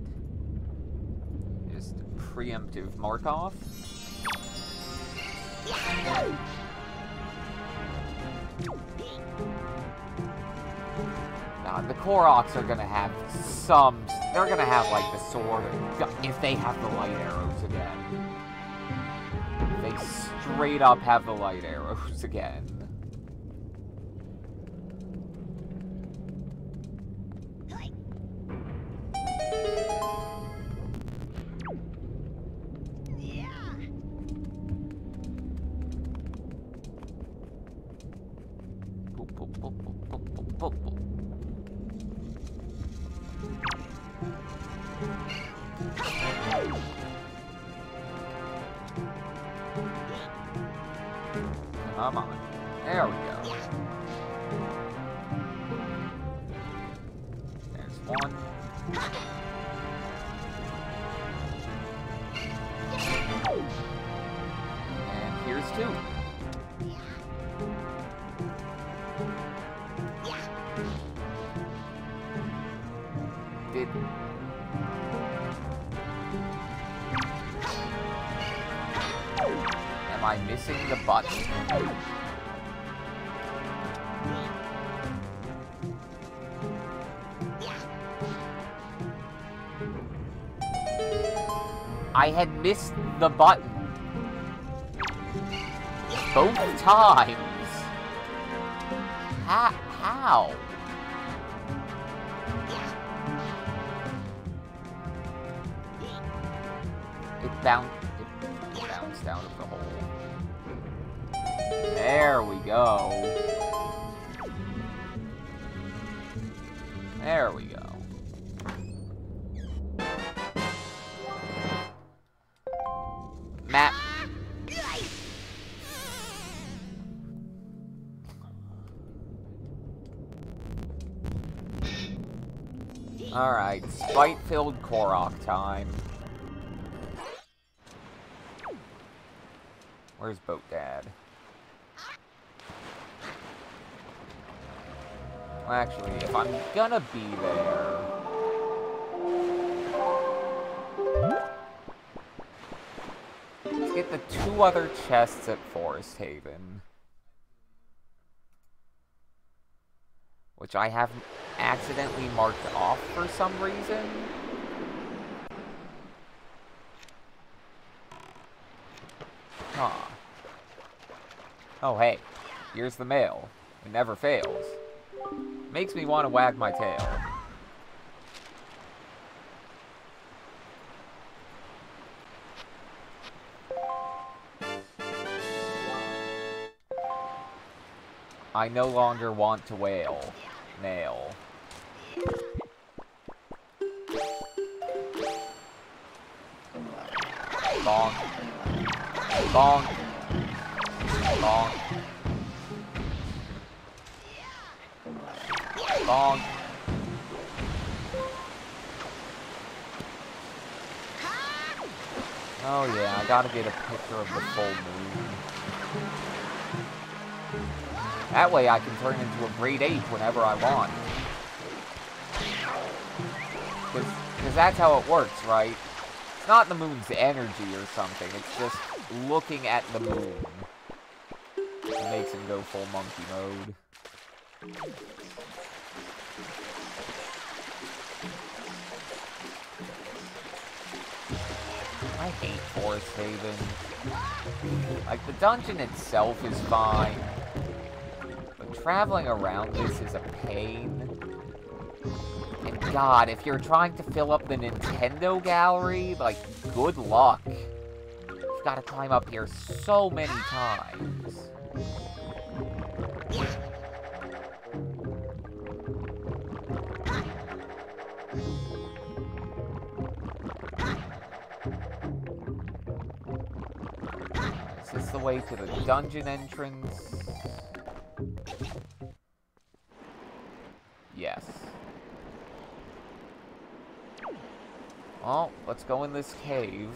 Just preemptive Markov. Nah, the Koroks are gonna have some... They're gonna have, like, the sword, if they have the light arrows again. They straight up have the light arrows again. Come on. There we go. There's one. And here's two. Am I missing the button? I had missed the button. Both times. How? It bounced out of the hole. There we go. There we go. Map. Alright, spite-filled Korok time. Where's Boat Dad? Well, actually, if I'm gonna be there... Let's get the 2 other chests at Forest Haven. Which I have accidentally marked off for some reason. Huh. Oh, hey. Here's the mail. It never fails. Makes me want to wag my tail. I no longer want to wail. Nail. Bonk. Bonk. Bonk. Bonk. Oh yeah, I gotta get a picture of the full moon. That way I can turn into a great ape whenever I want. Because that's how it works, right? It's not the moon's energy or something, it's just looking at the moon. It makes him go full monkey mode. I hate Forest Haven. Like, the dungeon itself is fine. But traveling around this is a pain. And God, if you're trying to fill up the Nintendo gallery, like, good luck. You've got to climb up here so many times. way to the dungeon entrance. Yes. Well, let's go in this cave.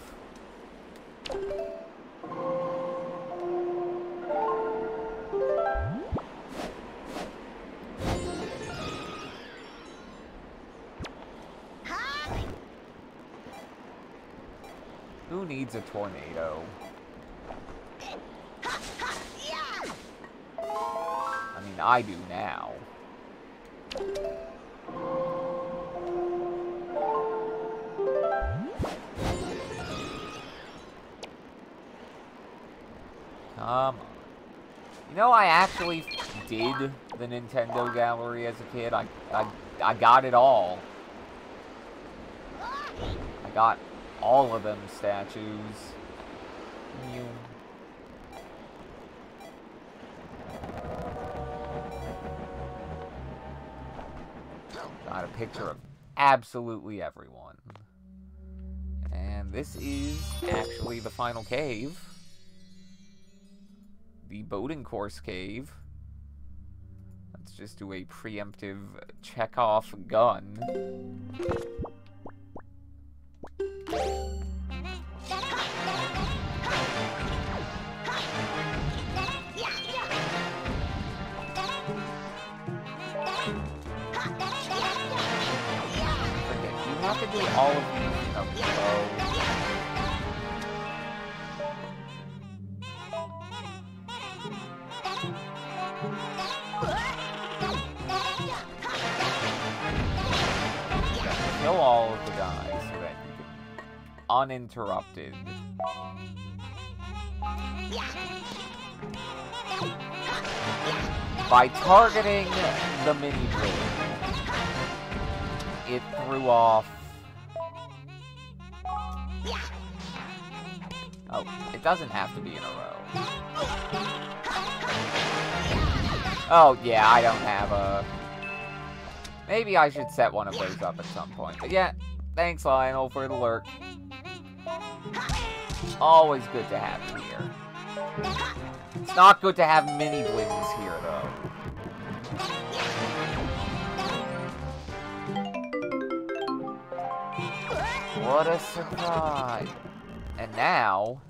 Who needs a tornado? I mean, I do now. Come on. You know, I actually did the Nintendo Gallery as a kid. I got it all. I got all of them statues. Got a picture of absolutely everyone. And this is actually the final cave. The boating course cave. Let's just do a preemptive check-off gun. You have to do all of these in a row. Kill all of the guys so that you can uninterrupted. By targeting the mini blade, it threw off. Oh, it doesn't have to be in a row. Oh, yeah, I don't have a... Maybe I should set one of those up at some point. But yeah, thanks, Lionel, for the lurk. Always good to have you here. It's not good to have mini blins here, though. What a surprise. And now...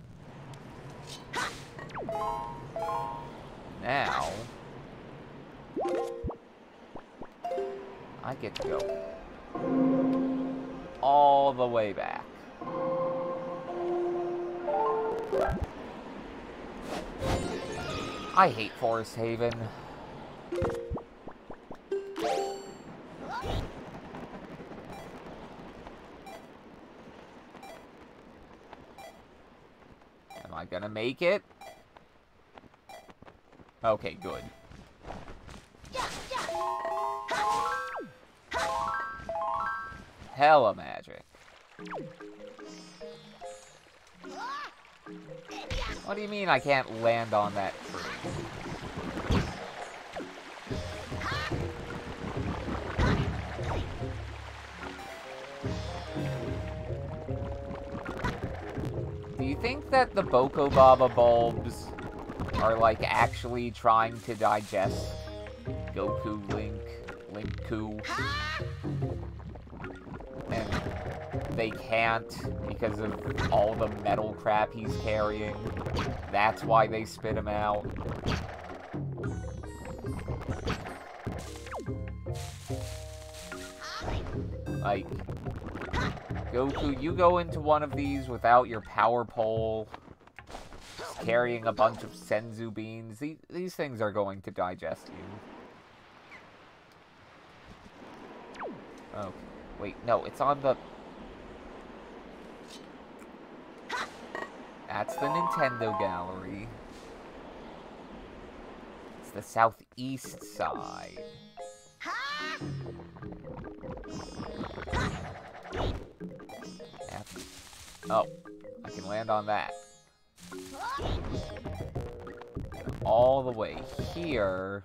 I get to go all the way back. I hate Forest Haven. Am I gonna make it? Okay, good. Hella magic. What do you mean I can't land on that tree? Do you think that the Boko Baba bulbs are, like, actually trying to digest Goku, Link-Ku? And they can't because of all the metal crap he's carrying. That's why they spit him out. Like, Goku, you go into one of these without your power pole, just carrying a bunch of Senzu beans. These things are going to digest you. Okay. Wait, no, it's on the... That's the Nintendo Gallery. It's the southeast side. Oh, I can land on that. All the way here.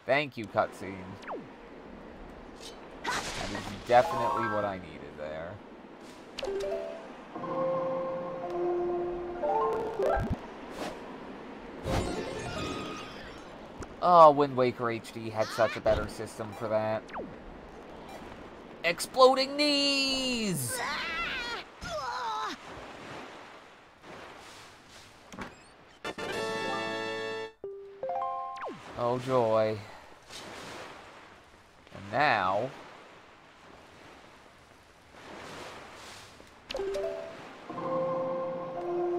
Thank you, cutscene. That is definitely what I needed there. Oh, Wind Waker HD had such a better system for that. Exploding knees! Oh joy. And now...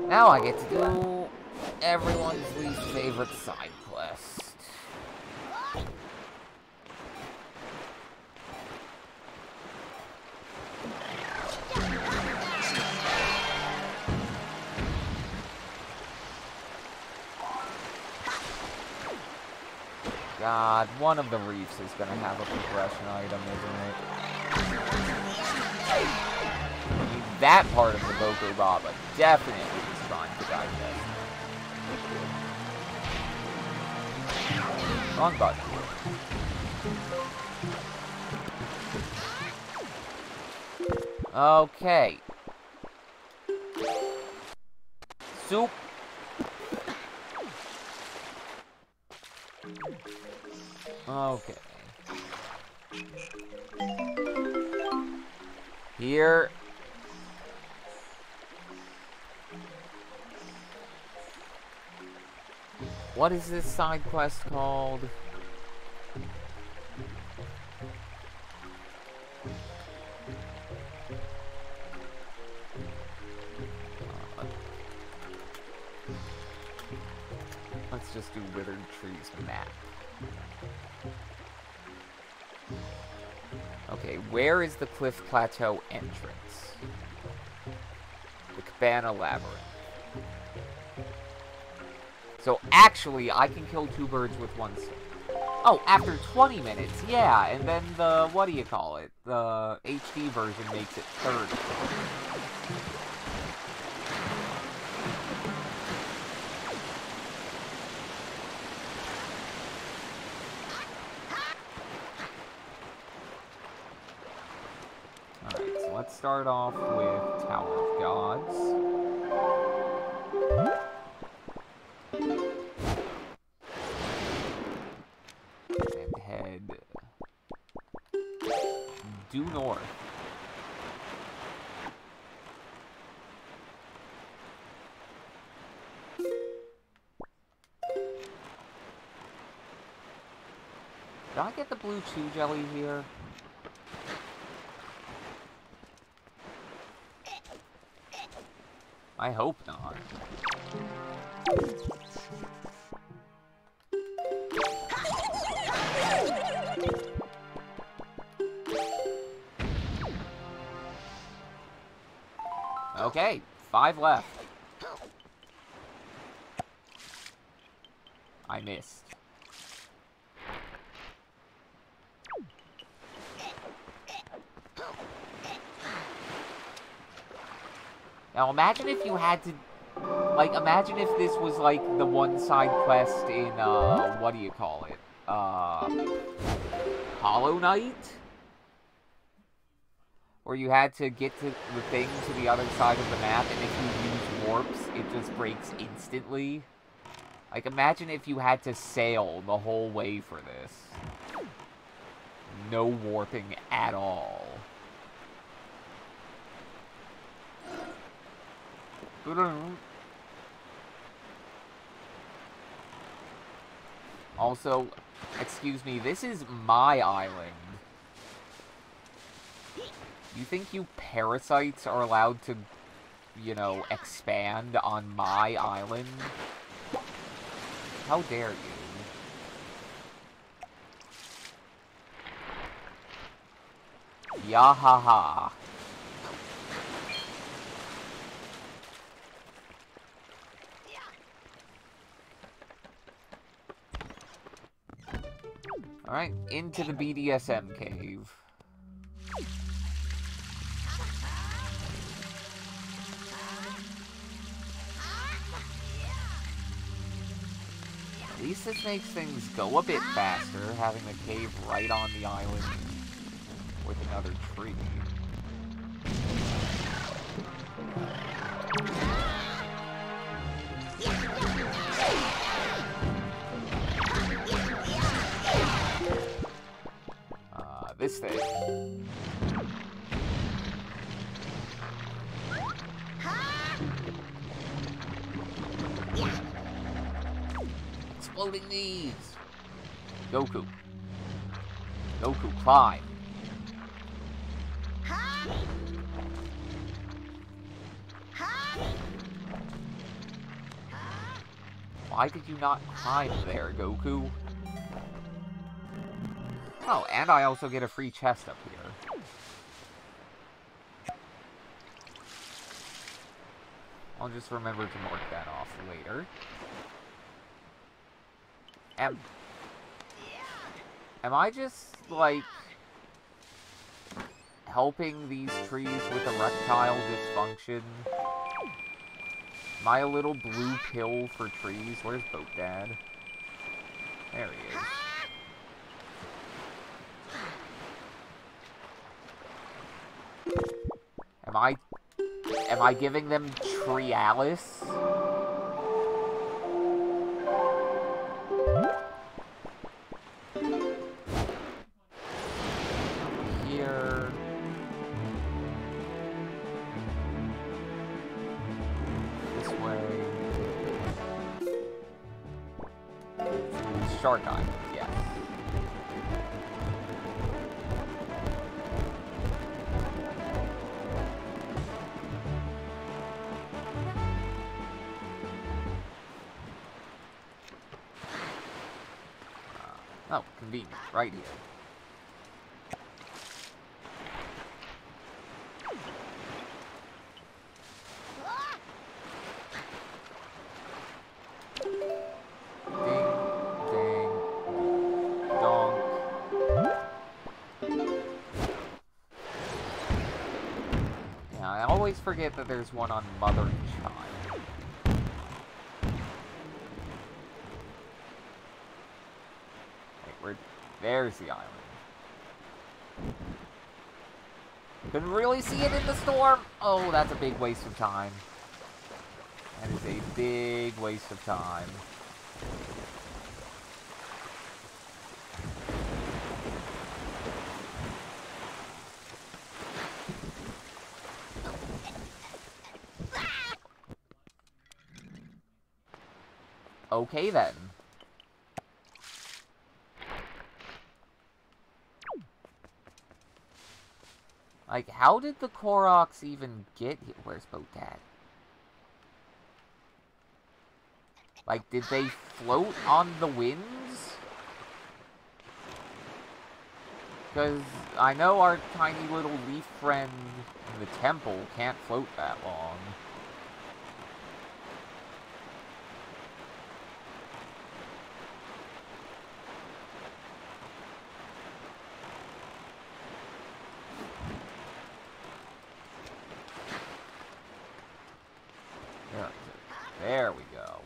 Now I get to do everyone's least favorite side quest. God, one of the reefs is gonna have a progression item, isn't it? I mean, that part of the Boko Baba definitely is trying to digest. Wrong button. Okay. Soup. Okay. Here. What is this side quest called? Let's just do Withered Trees map. Okay, where is the Cliff Plateau entrance? The Cabana Labyrinth. So actually, I can kill two birds with one stone. Oh, after 20 minutes, yeah, and then the, what do you call it? The HD version makes it 30. Alright, so let's start off with Tower of Gods. And head due north. Did I get the blue chew jelly here? I hope not. Okay, 5 left. I missed. Now imagine if you had to, like, imagine if this was like the one side quest in, what do you call it? Hollow Knight? Where you had to get to the thing to the other side of the map, and if you use warps, it just breaks instantly. Like, imagine if you had to sail the whole way for this. No warping at all. Also, excuse me, this is my island. You think you parasites are allowed to, you know, expand on my island? How dare you? Yahaha. Alright, into the BDSM cave. At least this makes things go a bit faster, having the cave right on the island with another tree. this thing. Exploding knees. Goku. Goku, climb. Why did you not climb there, Goku? Oh, and I also get a free chest up here. I'll just remember to mark that off later. Am I just, like, helping these trees with erectile dysfunction? Am I a little blue pill for trees? Where's Boat Dad? There he is. Am I giving them Trialis? Here. This way. Shark Island, yes. Oh, convenient. Right here. I always forget that there's one on Mother and Child. Wait, there's the island. Couldn't really see it in the storm. Oh, that's a big waste of time. That is a big waste of time. Okay, then. Like, how did the Koroks even get here? Where's Boat Dad? Like, did they float on the winds? Because I know our tiny little leaf friend in the temple can't float that long. There we go.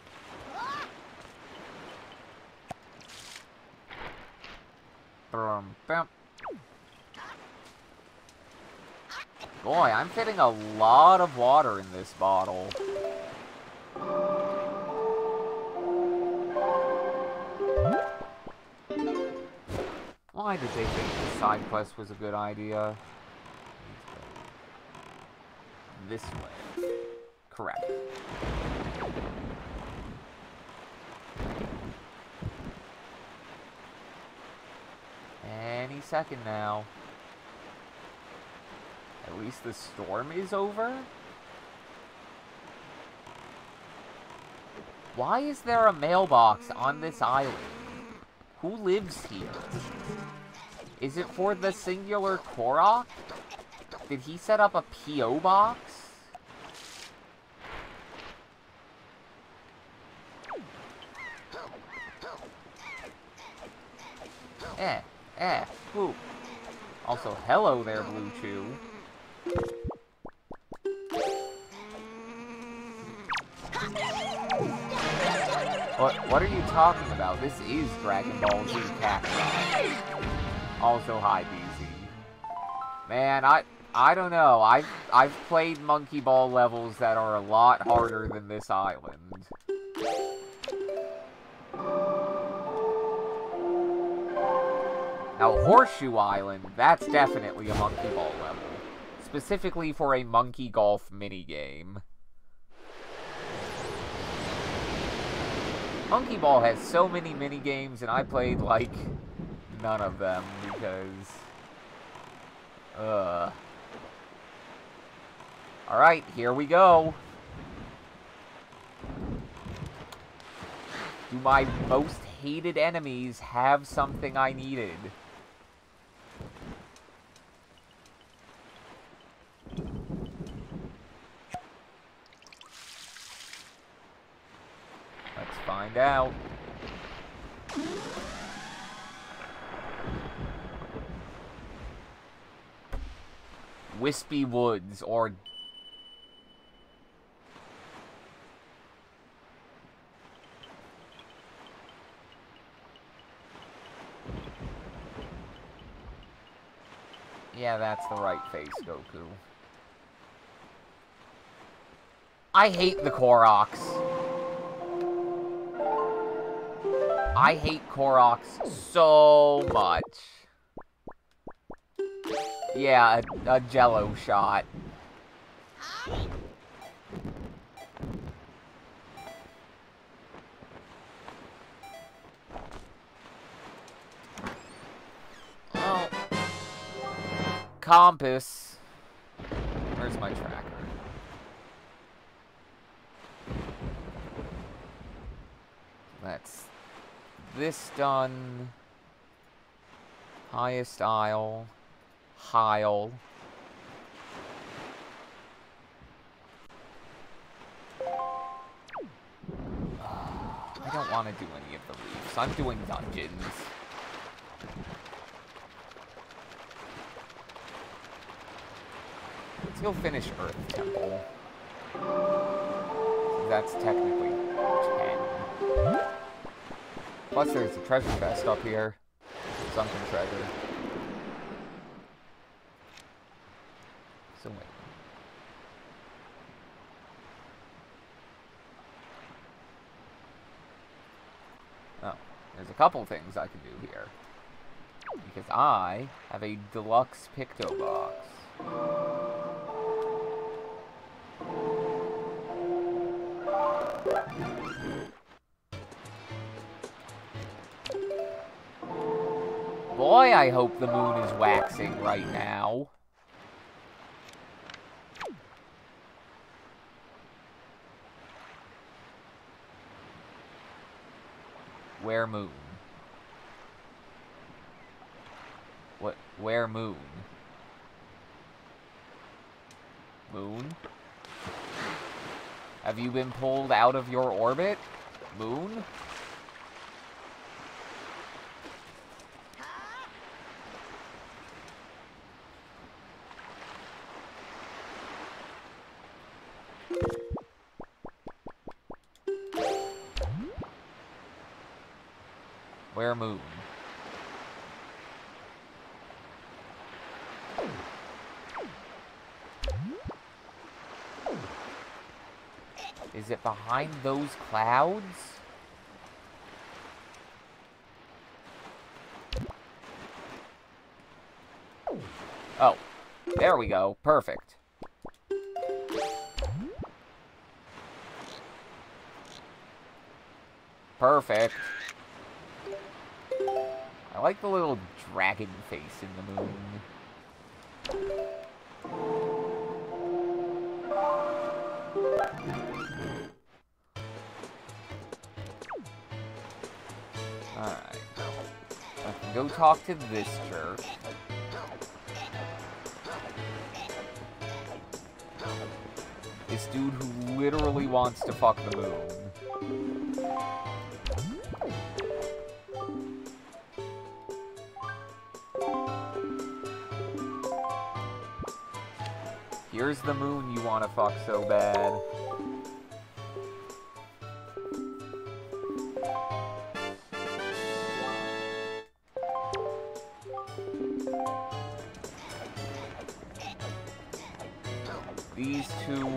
Boy, I'm fitting a lot of water in this bottle. Why did they think the side quest was a good idea? This way. Correct. Any second now. At least the storm is over? Why is there a mailbox on this island? Who lives here? Is it for the singular Korok? Did he set up a P.O. box? Who? Also, hello there, Blue Chew. What are you talking about? This is Dragon Ball Z Kakarot. Also, hi, BZ. Man, I don't know. I've played Monkey Ball levels that are a lot harder than this island. Now, Horseshoe Island, that's definitely a Monkey Ball level. Specifically for a Monkey Golf minigame. Monkey Ball has so many minigames, and I played, like, none of them, because... Alright, here we go. Do my most hated enemies have something I needed? Let's find out. Wispy Woods, or... Yeah, that's the right face, Goku. I hate the Koroks. I hate Koroks so much. Yeah, a Jello shot. Oh. Compass. Where's my tracker? That's this done. Highest Isle. Heil. I don't want to do any of the reefs. I'm doing dungeons. Let's go finish Earth Temple. That's technically 10. Plus there's a treasure chest up here. Sunken treasure. So wait. Oh, there's a couple things I can do here. Because I have a deluxe Picto box. Boy, I hope the moon is waxing right now. Where moon? What? Where moon? Moon? Have you been pulled out of your orbit? Moon? Where moon? Is it behind those clouds? Oh, there we go. Perfect. Perfect. I like the little dragon face in the moon. Alright. I can go talk to this jerk. This dude who literally wants to fuck the moon. Here's the moon you want to fuck so bad. These two,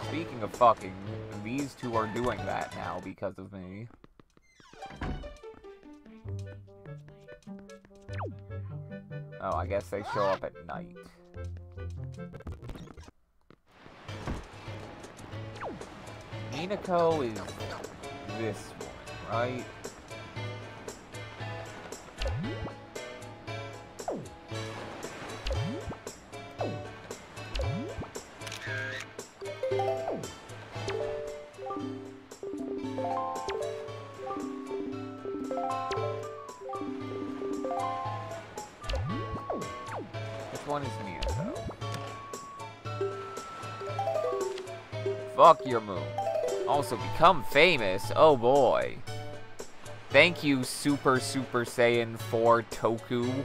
speaking of fucking, these two are doing that now because of me. Oh, I guess they show up at night. Minako is this one, right? Which one is Minako? Fuck your move. Also, become famous? Oh boy. Thank you, Super Saiyan 4 Toku.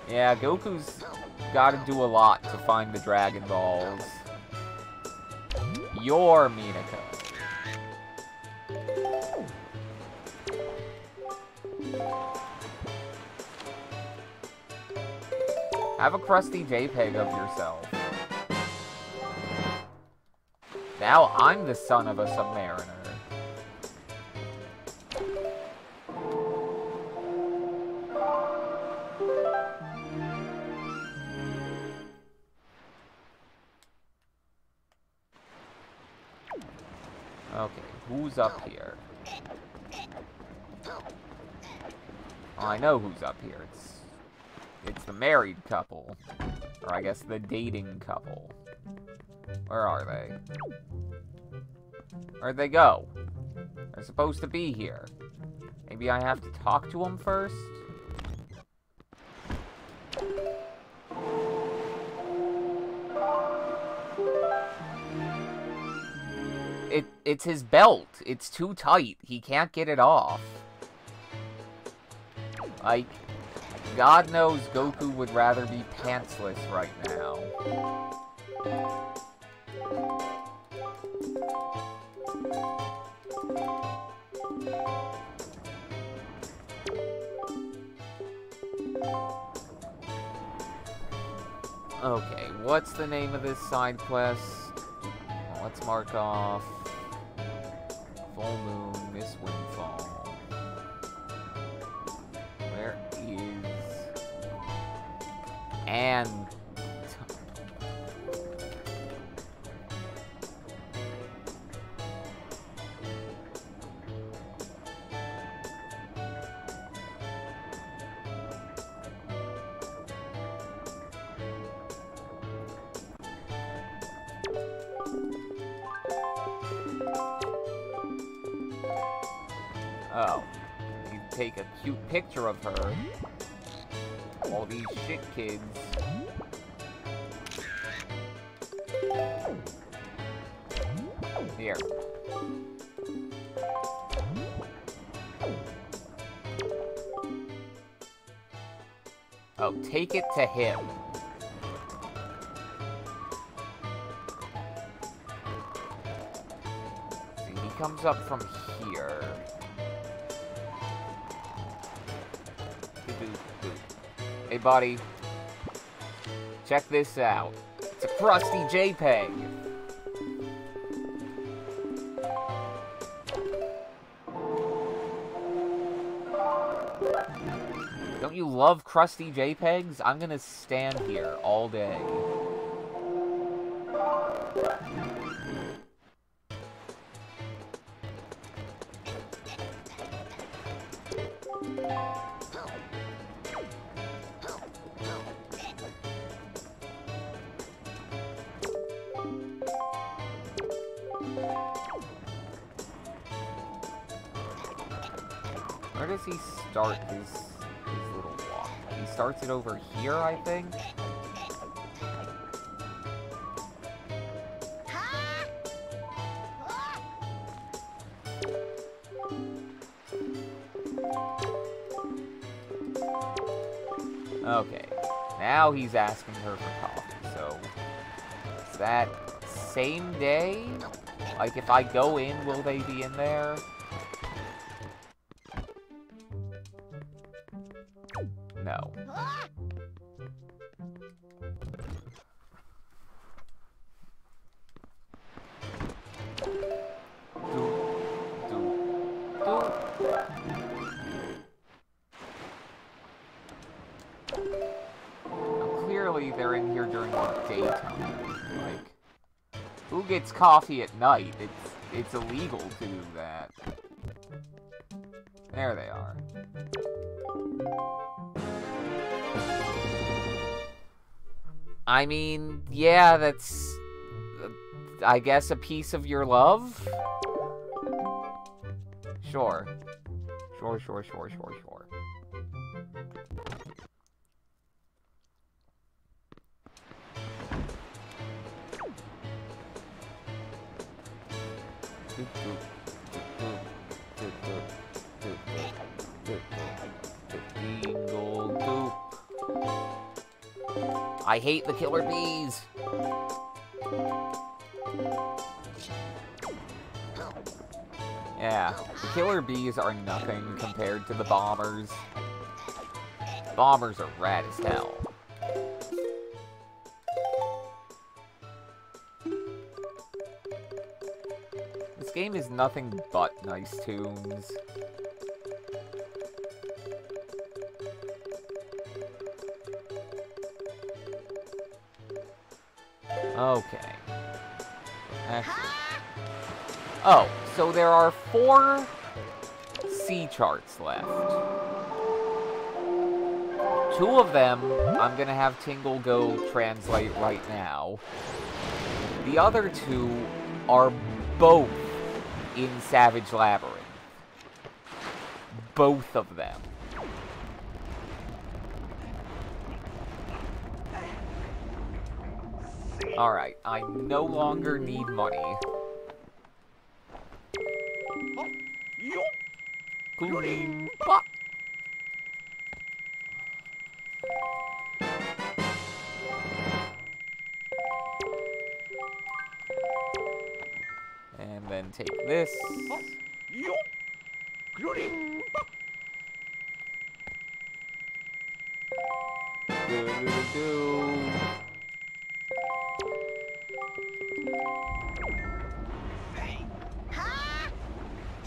Yeah, Goku's gotta do a lot to find the Dragon Balls. You're Minako. Have a crusty JPEG of yourself. Now I'm the son of a Submariner. Okay, who's up here? Oh, I know who's up here. It's the married couple. Or I guess the dating couple. Where are they? Where'd they go? They're supposed to be here. Maybe I have to talk to them first? It's his belt. It's too tight. He can't get it off. Like, God knows Goku would rather be pantsless right now. Okay, what's the name of this side quest? Let's mark off Full Moon, Miss Windfall. Where is... And... Oh, you take a cute picture of her. All these shit kids. Here. Oh, take it to him. See, he comes up from here. Hey, buddy. Check this out. It's a crusty JPEG. Don't you love crusty JPEGs? I'm gonna stand here all day. Where does he start his little walk? He starts it over here, I think? Okay, now he's asking her for coffee, so... Is that same day? Like, if I go in, will they be in there? No. Clearly, they're in here during the daytime. Like, who gets coffee at night? It's illegal to do that. There they are. I mean, yeah, that's, I guess, a piece of your love? Sure. Sure. Dingle doop. I hate the killer bees. Yeah, the killer bees are nothing compared to the bombers. Bombers are rad as hell. This game is nothing but nice tunes. Okay. Actually. Oh, so there are 4 C charts left. 2 of them, I'm gonna have Tingle go translate right now. The other 2 are both in Savage Labyrinth. Both of them. Alright, I no longer need money. Kooloo-Pop! And then take this. Do-do-do-do.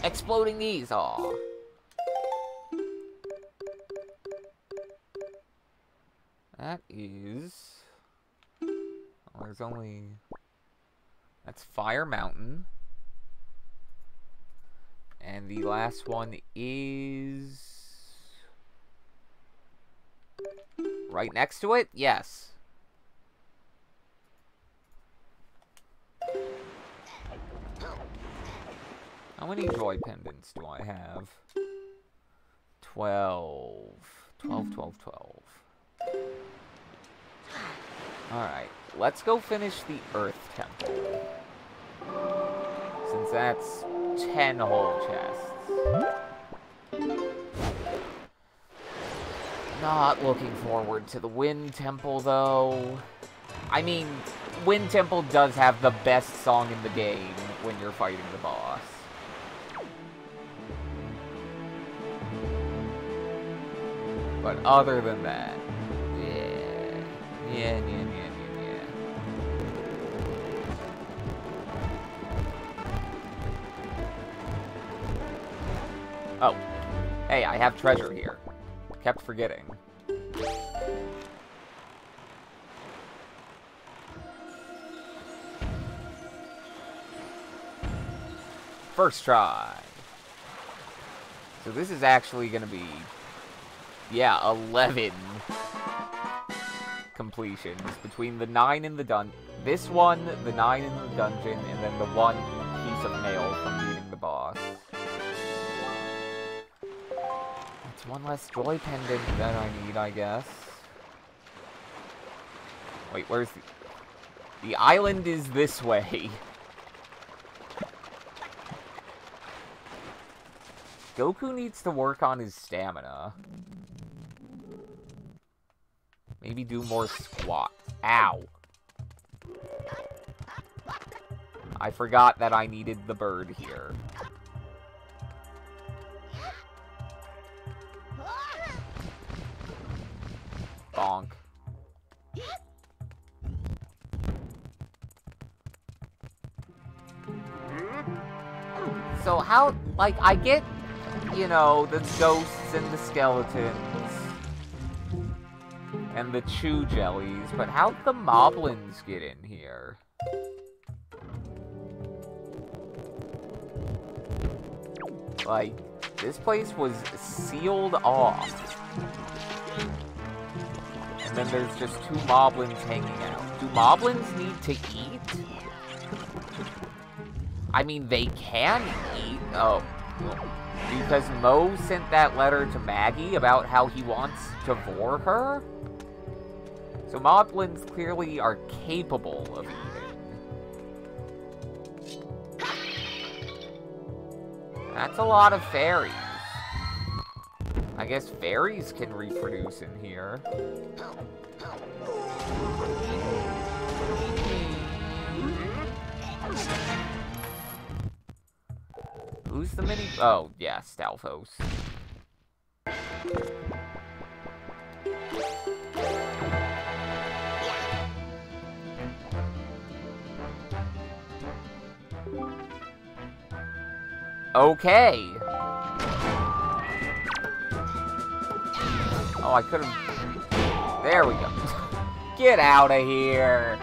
Exploding knees, aw. That is... Oh, there's only... That's Fire Mountain. And the last one is... Right next to it? Yes. How many joy pendants do I have? 12. 12. Alright, let's go finish the Earth Temple. Since that's 10 whole chests. Not looking forward to the Wind Temple, though. I mean, Wind Temple does have the best song in the game when you're fighting the boss. But other than that, yeah. Oh, hey, I have treasure here. Kept forgetting. First try. So this is actually gonna be, yeah, 11 completions between the 9 in the this one, the 9 in the dungeon, and then the 1 piece of mail from beating the boss. It's 1 less joy pendant that I need, I guess. Wait, where's the island is this way. Goku needs to work on his stamina. Maybe do more squats. Ow. I forgot that I needed the bird here. Bonk. So how, like, I get, you know, the ghosts and the skeletons and the chew jellies, but how'd the moblins get in here? Like, this place was sealed off. And then there's just 2 moblins hanging out. Do moblins need to eat? I mean, they can eat. Oh. Because Mo sent that letter to Maggie about how he wants to vor her? So moblins clearly are capable of eating. That's a lot of fairies. I guess fairies can reproduce in here. Who's the mini... Oh, yeah, Stalfos. Okay. Oh, I could've... There we go. Get out of here.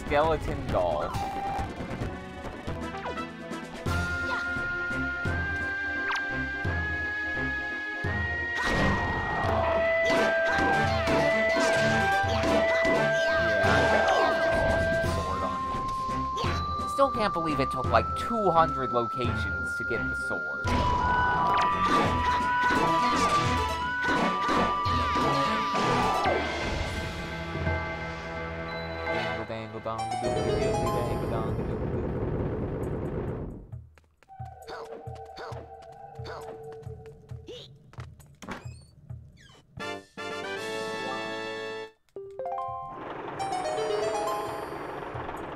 Skeleton golf. Still can't believe it took like 200 locations to get the sword. Dangle, dangle, dongle, doodle, dangle, dangle, dongle, doodle.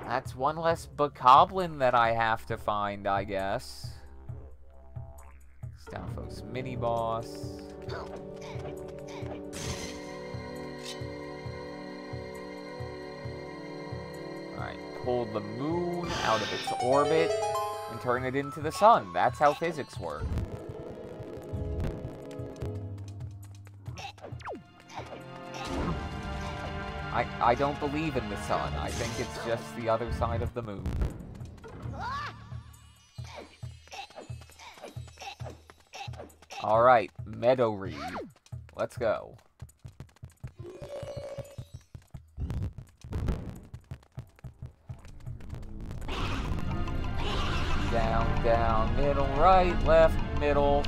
That's one less bokoblin that I have to find, I guess. Stalfos mini-boss. Alright, pull the moon out of its orbit and turn it into the sun. That's how physics work. I don't believe in the sun. I think it's just the other side of the moon. Alright, Meadow Reed. Let's go. Down, down, middle, right, left, middle.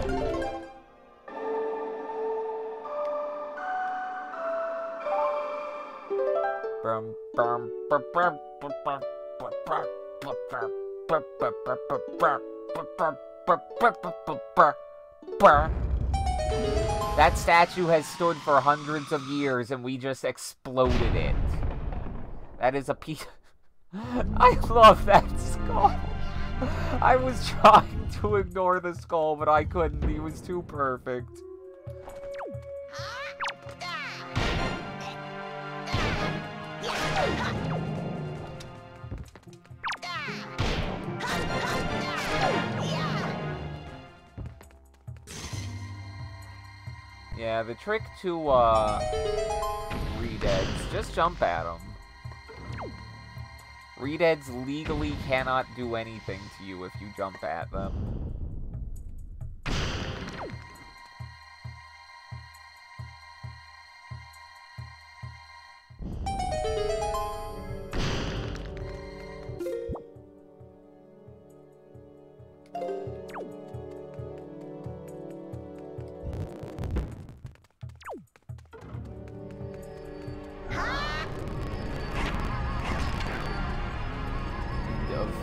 That statue has stood for hundreds of years and we just exploded it. That is a piece... I love that skull. I was trying to ignore the skull, but I couldn't. He was too perfect. Yeah, the trick to, Redeads, just jump at them. Redeads legally cannot do anything to you if you jump at them.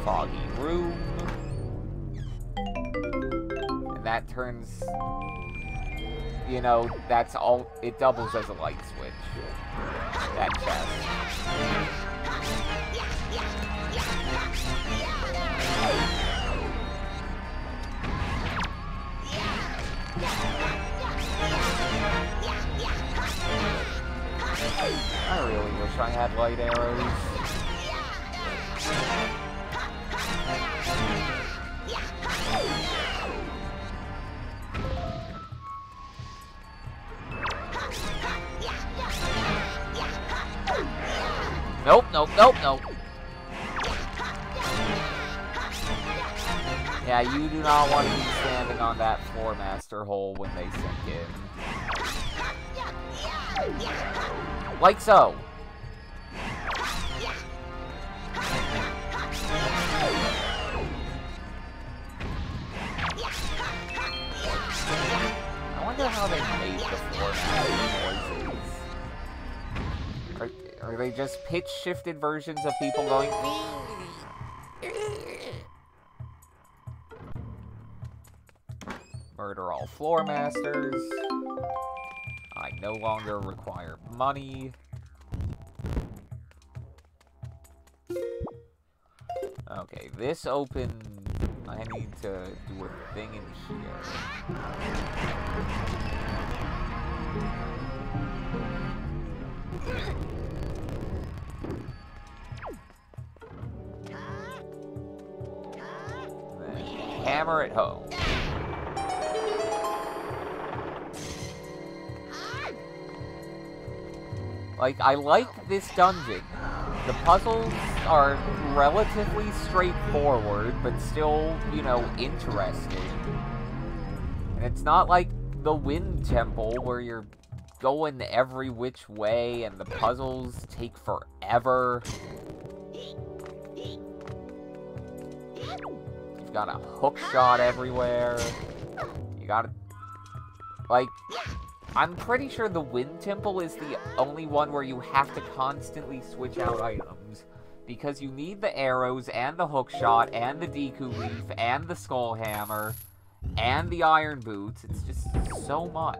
Foggy room. And that turns, you know, that's all, it doubles as a light switch. That chest. I really wish I had light arrows. Nope, nope, nope, nope. Yeah, you do not want to be standing on that floor master hole when they sink in. Like so. I wonder how they made the floor master noises. Are they just pitch-shifted versions of people going... Murder all floor masters. I no longer require money. Okay, this opened... I need to do a thing in here. Then hammer it home. Like, I like this dungeon. The puzzles are relatively straightforward, but still, you know, interesting. And it's not like the Wind Temple, where you're going every which way and the puzzles take forever. You've got a hook shot everywhere. You gotta... Like... I'm pretty sure the Wind Temple is the only one where you have to constantly switch out items. Because you need the arrows, and the hookshot, and the Deku Leaf, and the Skull Hammer, and the Iron Boots. It's just so much.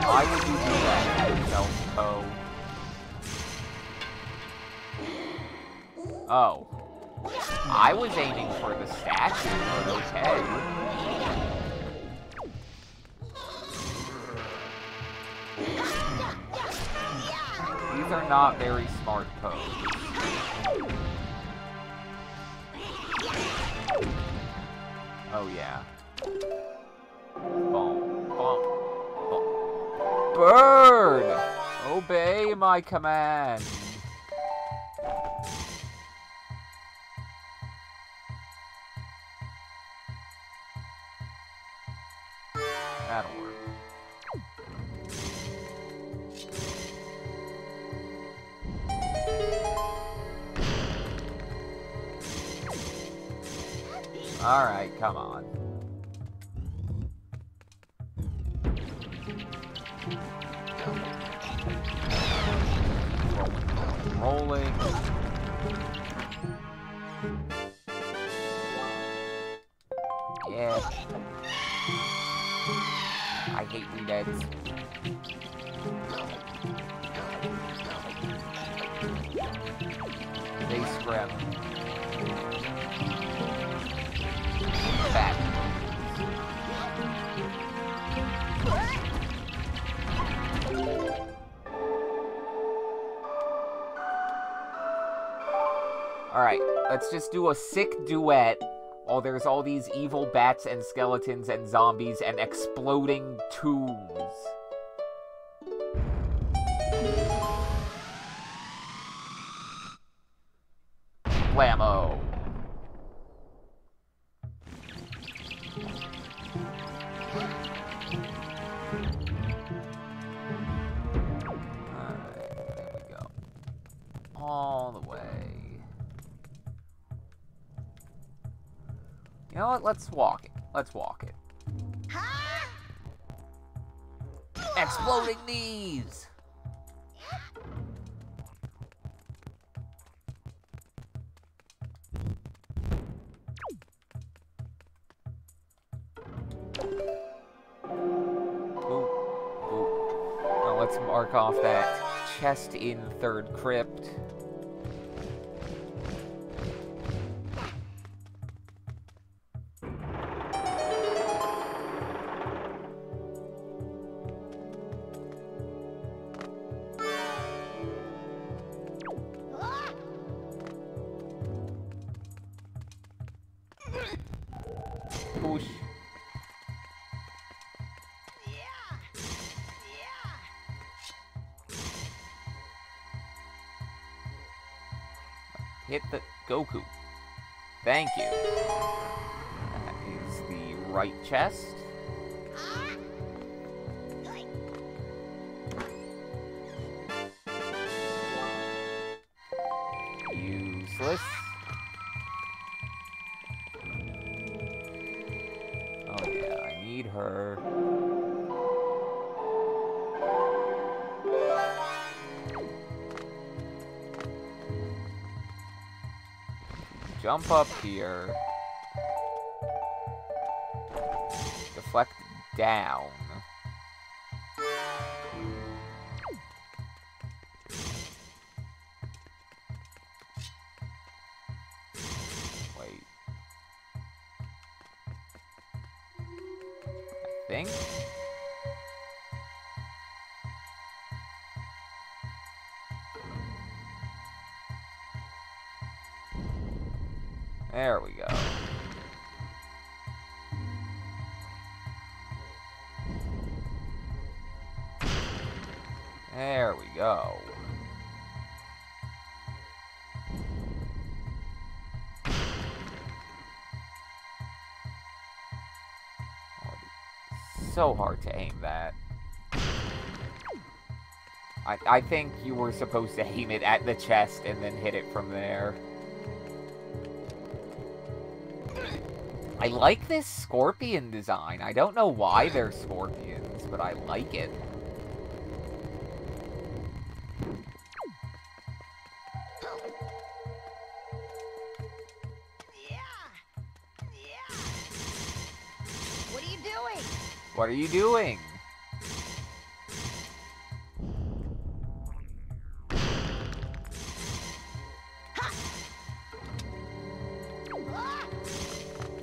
Why would you do that to yourself, Poe? Oh. I was aiming for the statue, but okay. These are not very smart poses. Oh yeah. Boom, boom, boom. Bird! Obey my command. That'll work. Alright, come on. Rolling. Yeah. I hate redeads. They scrim. Back. Alright, let's just do a sick duet. Oh, there's all these evil bats and skeletons and zombies and exploding tombs. Blammo. Alright, there we go. All the way. You know what? Let's walk it. Let's walk it. Exploding knees! Ooh. Ooh. Now let's mark off that chest in third crypt. Push. hit the Goku. Thank you. That is the right chest. Useless. Oh yeah, I need her. Jump up here. Deflect down. Wait. I think. There we go. There we go. Oh, it's so hard to aim that. I think you were supposed to aim it at the chest and then hit it from there. I like this scorpion design. I don't know why they're scorpions, but I like it. What are you doing? What are you doing?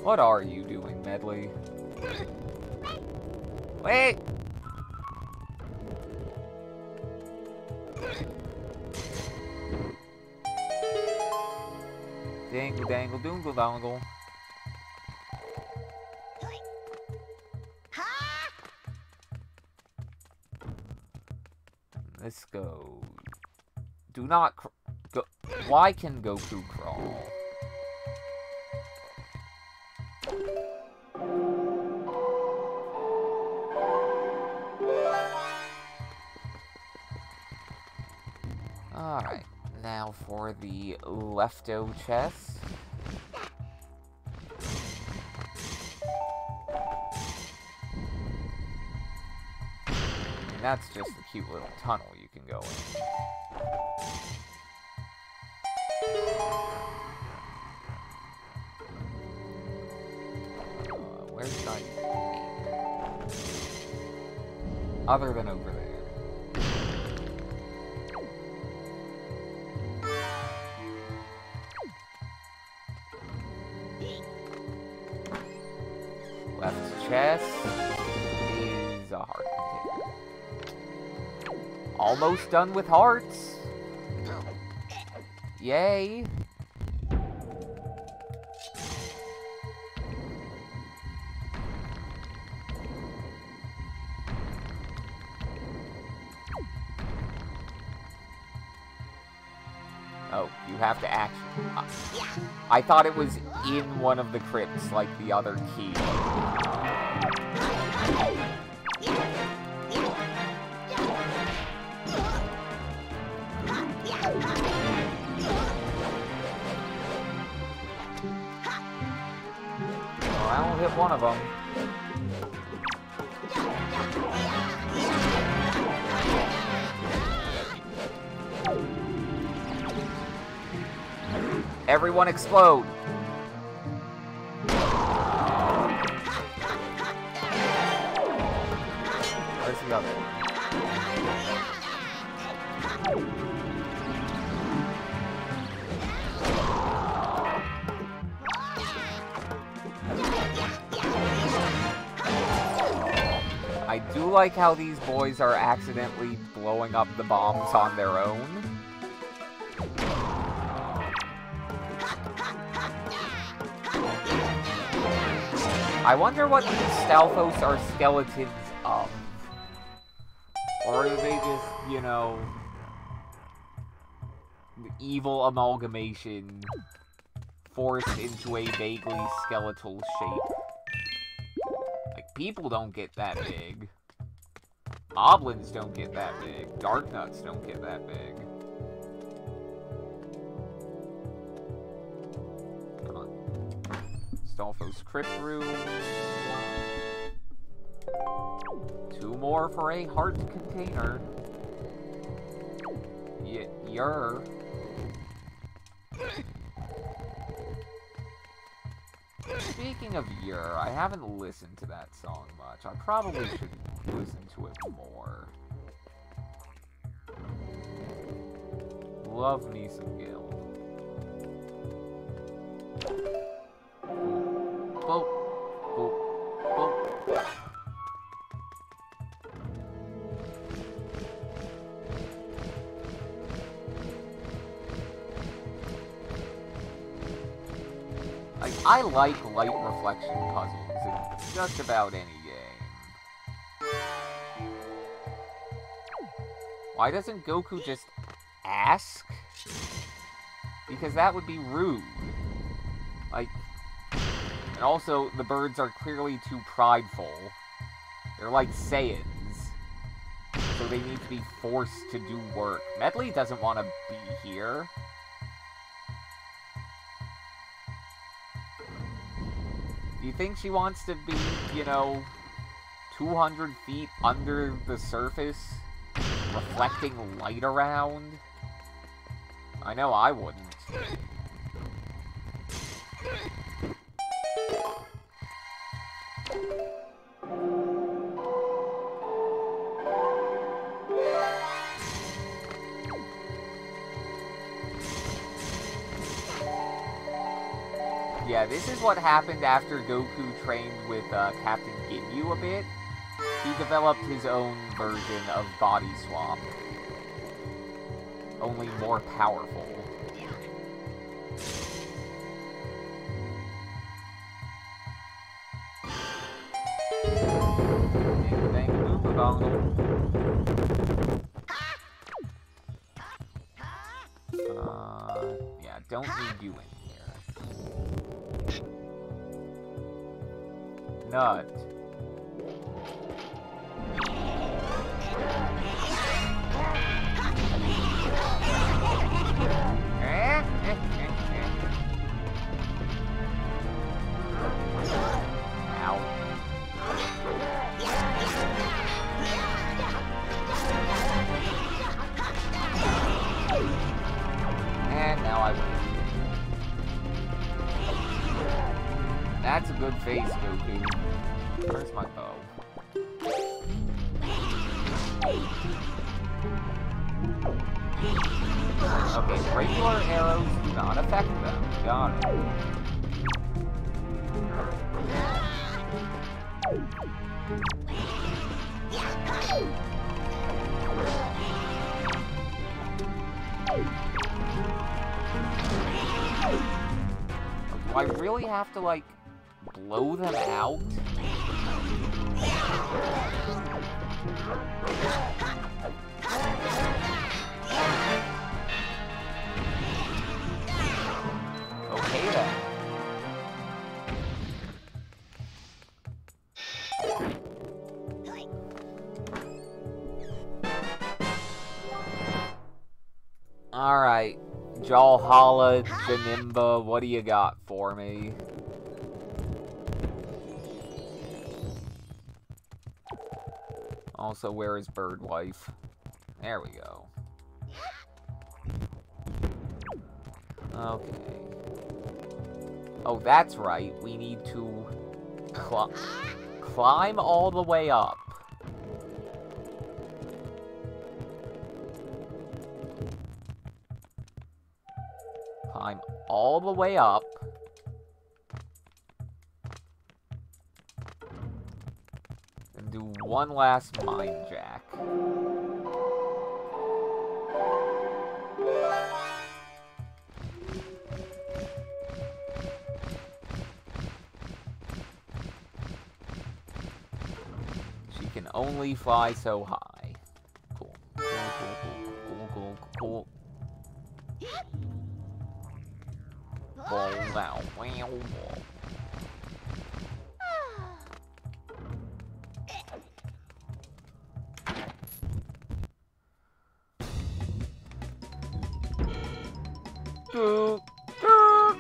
What are you doing, Medley? Wait! Dangle dangle doongle dongle. Let's go. Do not go. Why can Goku crawl? Alright, now for the lefto chest. And that's just a cute little tunnel you can go in. Where should I aim? Other than over there. Left chest is a heart container. Almost done with hearts. Yay. Oh, you have to action. I thought it was in one of the crypts, like the other key. Well, I'll hit one of them. Everyone explode! Where's the other one? I do like how these boys are accidentally blowing up the bombs on their own. I wonder what these Stalfos are skeletons of. Or are they just, you know, evil amalgamation forced into a vaguely skeletal shape. Like, people don't get that big. Moblins don't get that big. Darknuts don't get that big. Come on. Stolfos Crypt Room. 2 more for a heart container. You're... Speaking of Yer, I haven't listened to that song much. I probably should listen to it more. Love me some Gil. Boop, boop, boop. I like light reflection puzzles in just about any game. Why doesn't Goku just ask? Because that would be rude. Like, and also, the birds are clearly too prideful. They're like Saiyans. So they need to be forced to do work. Medley doesn't want to be here. Do you think she wants to be, you know, 200 feet under the surface, reflecting light around? I know I wouldn't. Yeah, this is what happened after Goku trained with Captain Ginyu a bit. He developed his own version of Body Swap. Only more powerful. Dang Looper Dongle. Yeah, don't need you in here. Nut. Ow. And now I win. That's a good face, Goku. Where's my bow? Okay, regular arrows do not affect them. Got it. Do I really have to, like, blow them out? Okay then. Alright, Jalhala, Janimba, what do you got for me? Also, where is Birdwife? There we go. Okay. Oh, that's right. We need to climb all the way up. Climb all the way up. And do one last mind jack. She can only fly so high. Cool. Cool, cool, cool, cool, cool, cool. Ball now. Wow. Doot, doot.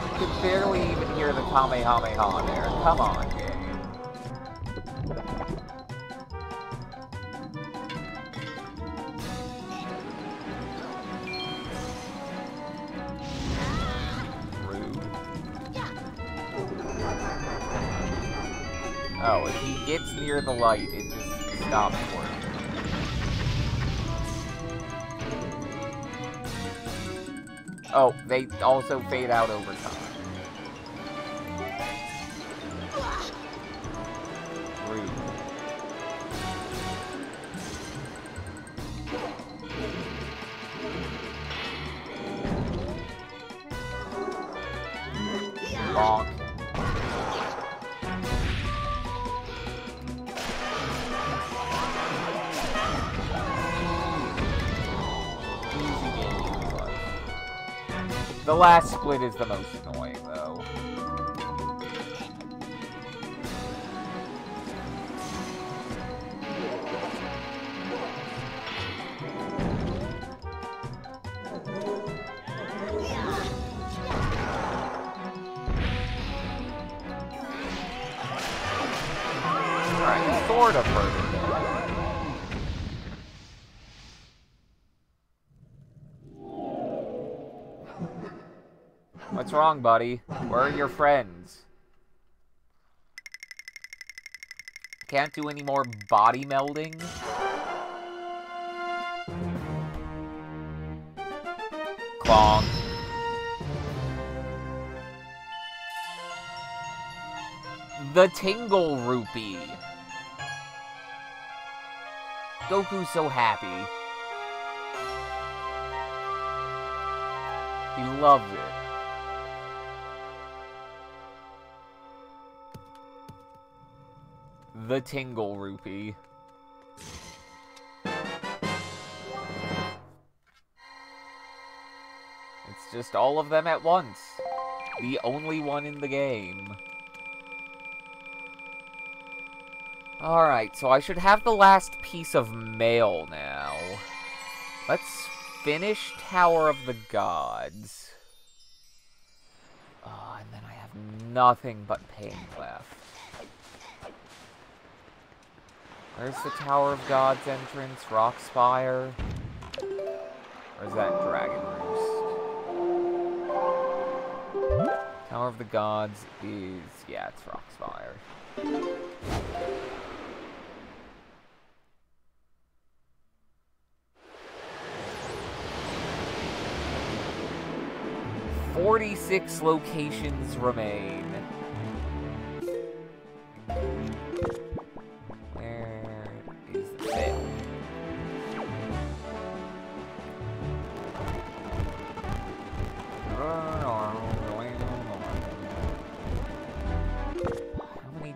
You could barely even hear the Kamehameha there. Come on, game. Oh, if he gets near the light, it just stops working. Oh, they also fade out over time. Rude. Bonk. The last split is the most annoying, though. Alright, sort of hurt it. What's wrong, buddy? Where are your friends? Can't do any more body melding? Clonk. The Tingle Rupee. Goku's so happy. He loves it. The Tingle Rupee. It's just all of them at once. The only one in the game. Alright, so I should have the last piece of mail now. Let's finish Tower of the Gods. Oh, and then I have nothing but pain left. Where's the Tower of Gods entrance? Rockspire? Or is that Dragon Roost? Tower of the Gods is... yeah, it's Rockspire. "46 locations remain."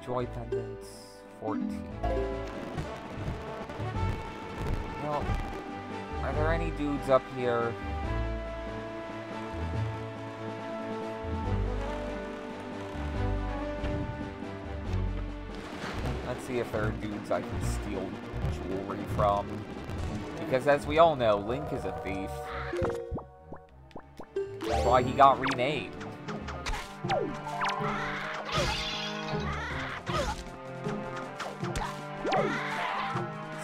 Joy pendants, 14. Well, are there any dudes up here? Let's see if there are dudes I can steal jewelry from. Because as we all know, Link is a thief. That's why he got renamed.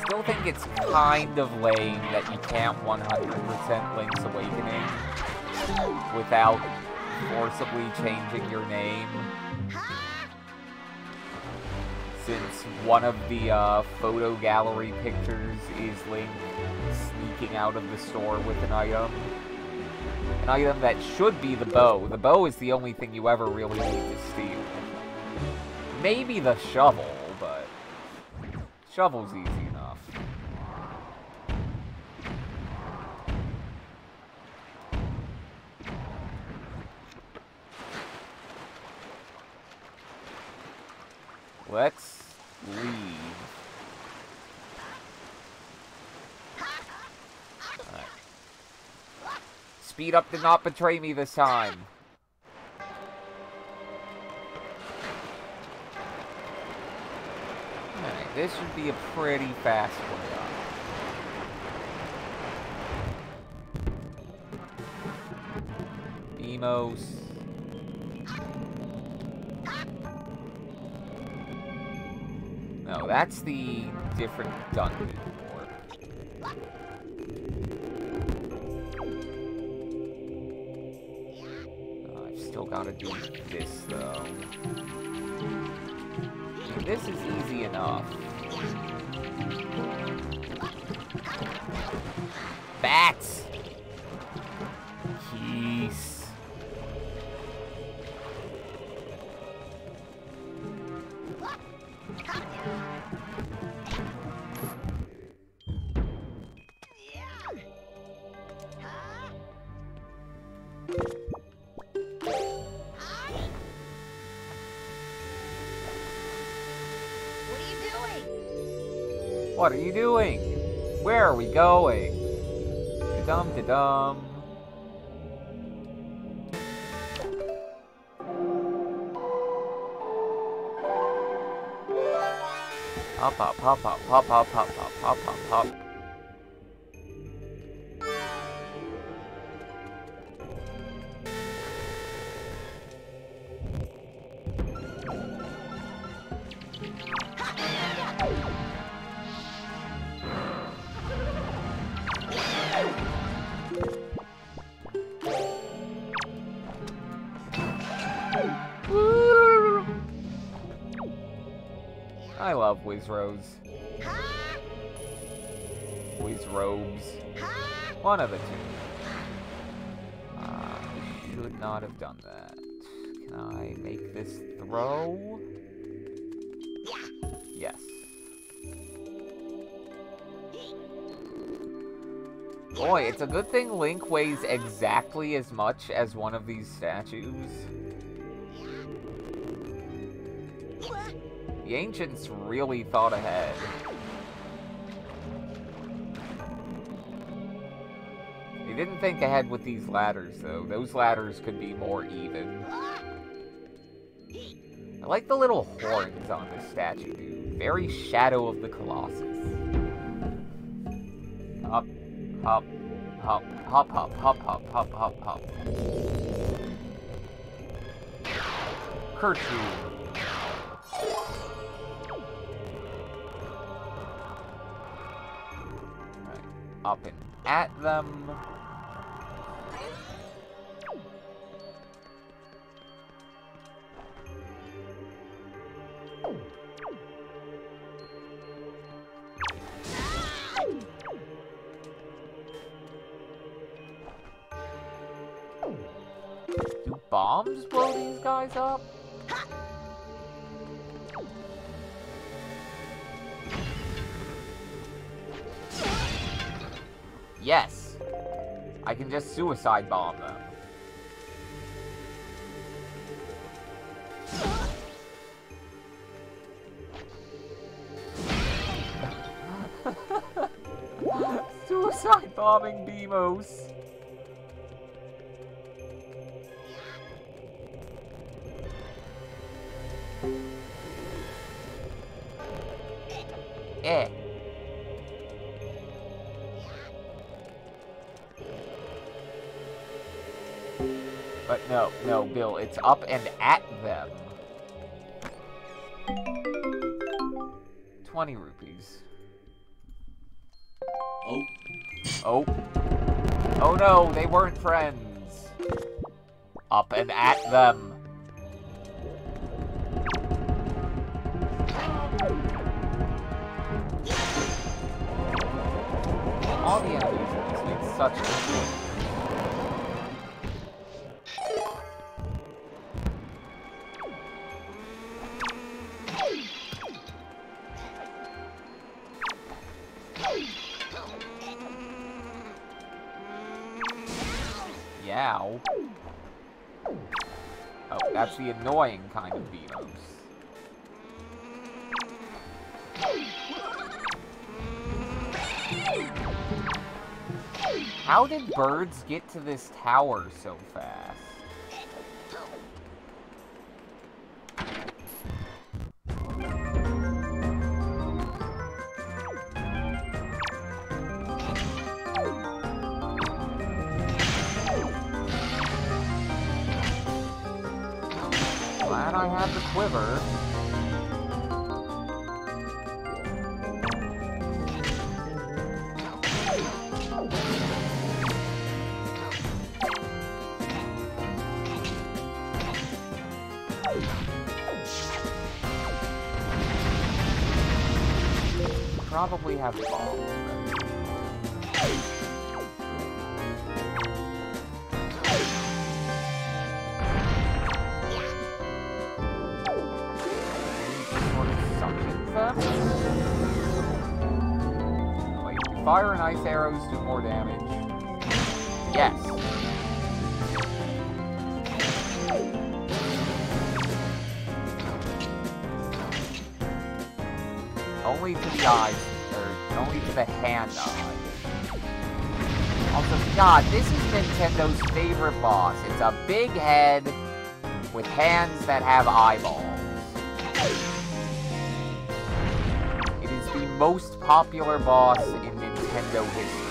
Still think it's kind of lame that you can't 100% Link's Awakening without forcibly changing your name. Since one of the photo gallery pictures is Link sneaking out of the store with an item. An item that should be the bow. The bow is the only thing you ever really need to steal. Maybe the shovel, but shovel's easy enough. Let's leave. Alright. Speed up did not betray me this time. Alright, this should be a pretty fast way up. Beamos. No, that's the different dungeon for. I've still gotta do this, though. I mean, this is easy enough. Bats! Keys. What are you doing? Where are we going? Da-dum, da-dum. Hop, hop, hop, hop, hop, hop, hop, hop, hop, hop, hop. I love Wizrose. Wizrobes. One of the two. Should not have done that. Can I make this throw? Yes. Boy, it's a good thing Link weighs exactly as much as one of these statues. The ancients really thought ahead. They didn't think ahead with these ladders, though. Those ladders could be more even. I like the little horns on this statue, dude. Very Shadow of the Colossus. Hop, hop, hop, hop, hop, hop, hop, hop, hop, hop. Kerchoo. Up and at them. Do bombs blow these guys up? Yes! I can just suicide bomb them. Suicide bombing Beamos. Eh. But no, Bill, it's up and at them. 20 rupees. Oh. Oh. Oh no, they weren't friends. Up and at them. All the enemies in this make such a mistake. Yow. Oh, that's the annoying kind of Beamos. How did birds get to this tower so fast? Glad I have the quiver. Probably have bombs ready. Wait, do fire and ice arrows do more damage? Yes. Only to the eyes, or only to the hand eye. Also, God, this is Nintendo's favorite boss. It's a big head with hands that have eyeballs. It is the most popular boss in Nintendo history.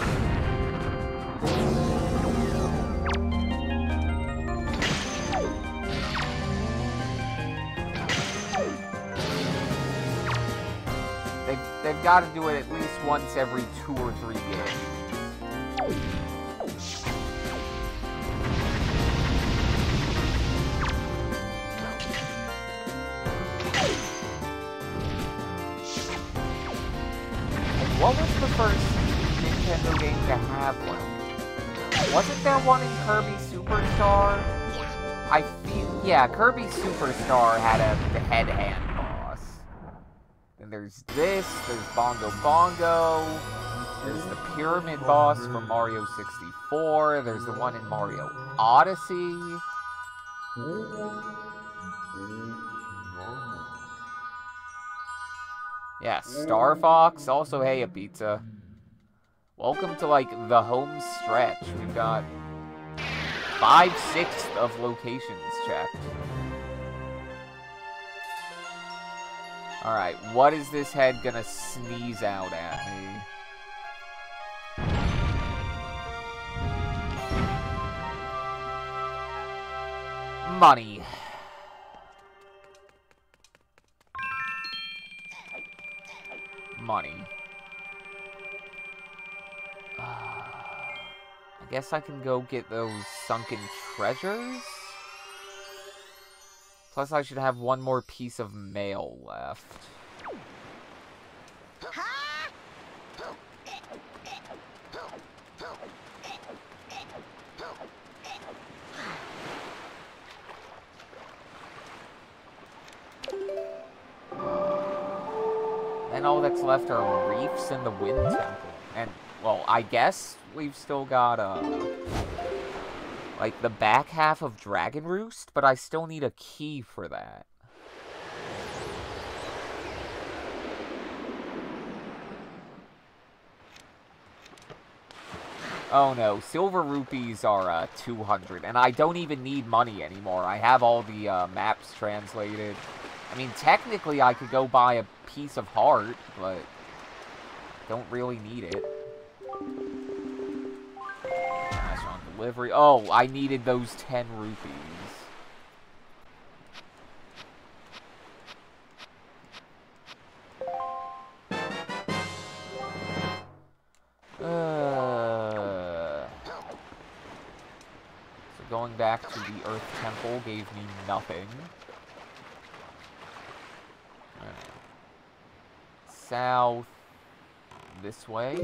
They've got to do it at least once every 2 or 3 games. What was the first Nintendo game to have one? Wasn't there one in Kirby Superstar? I feel... Yeah, Kirby Superstar had a head-hand boss. And there's this, there's Bongo Bongo, there's the Pyramid boss from Mario 64, there's the one in Mario Odyssey. Yeah, Star Fox, also hey a pizza. Welcome to, like, the home stretch. We've got 5/6 of locations checked. Alright, what is this head gonna sneeze out at me? Money. Money. I guess I can go get those sunken treasures? Plus I should have one more piece of mail left. And all that's left are reefs and the Wind Temple. And, well, I guess we've still got, like, the back half of Dragon Roost, but I still need a key for that. Oh no, silver rupees are, 200, and I don't even need money anymore. I have all the, maps translated. I mean, technically I could go buy a piece of heart, but don't really need it. Restaurant delivery. Oh, I needed those 10 rupees. So going back to the Earth Temple gave me nothing. South this way.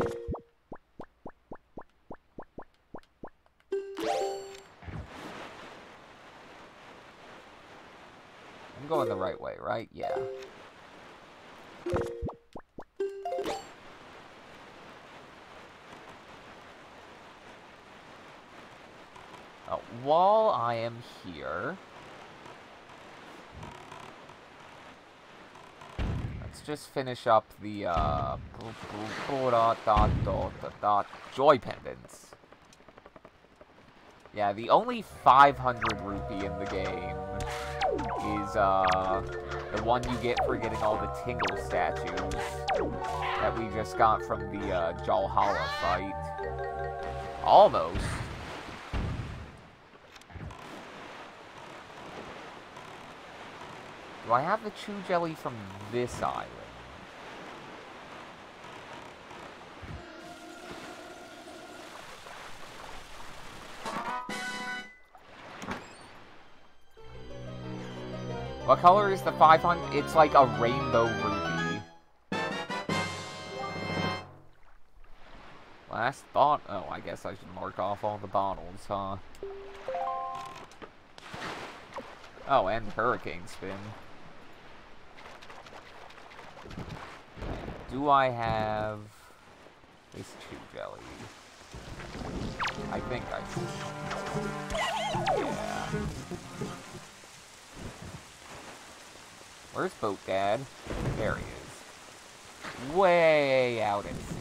I'm going the right way, right? Yeah. While I am here, let's let's just finish up the, joy pendants. Yeah, the only 500 rupee in the game is, the one you get for getting all the Tingle statues that we just got from the, Jalhalla fight. Almost. Do I have the Chew Jelly from this island? What color is the 500? It's like a rainbow ruby. Last bot. Oh, I guess I should mark off all the bottles, huh? Oh, and Hurricane Spin. Do I have this Chew Jelly? I think I do. Yeah. Where's Boat Dad? There he is. Way out at sea.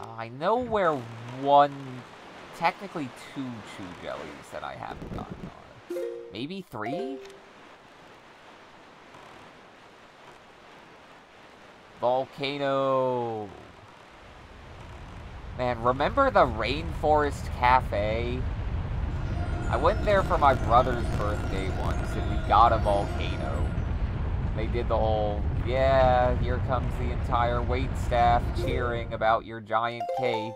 I know where one, technically 2 Chew Jellies that I haven't gotten on. Maybe 3? Volcano. Man, remember the Rainforest Cafe? I went there for my brother's birthday once, and we got a volcano. They did the whole, yeah, here comes the entire waitstaff cheering about your giant cake.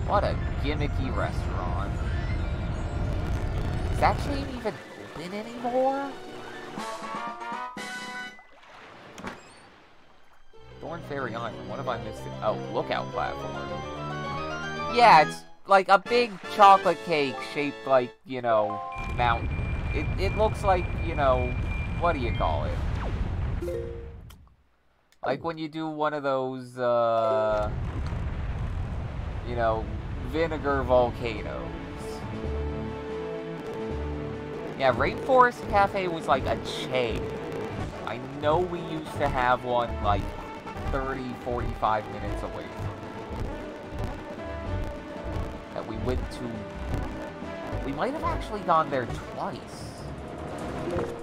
What a gimmicky restaurant. Is that chain even open anymore? Thorn Fairy Island, what have I missed? Oh, lookout platform. Yeah, it's like a big chocolate cake shaped like, you know, mountain. It looks like, you know, what do you call it? Like when you do one of those, you know, vinegar volcanoes. Yeah, Rainforest Cafe was like a chain. I know we used to have one like 30, 45 minutes away from that we went to. We might have actually gone there twice.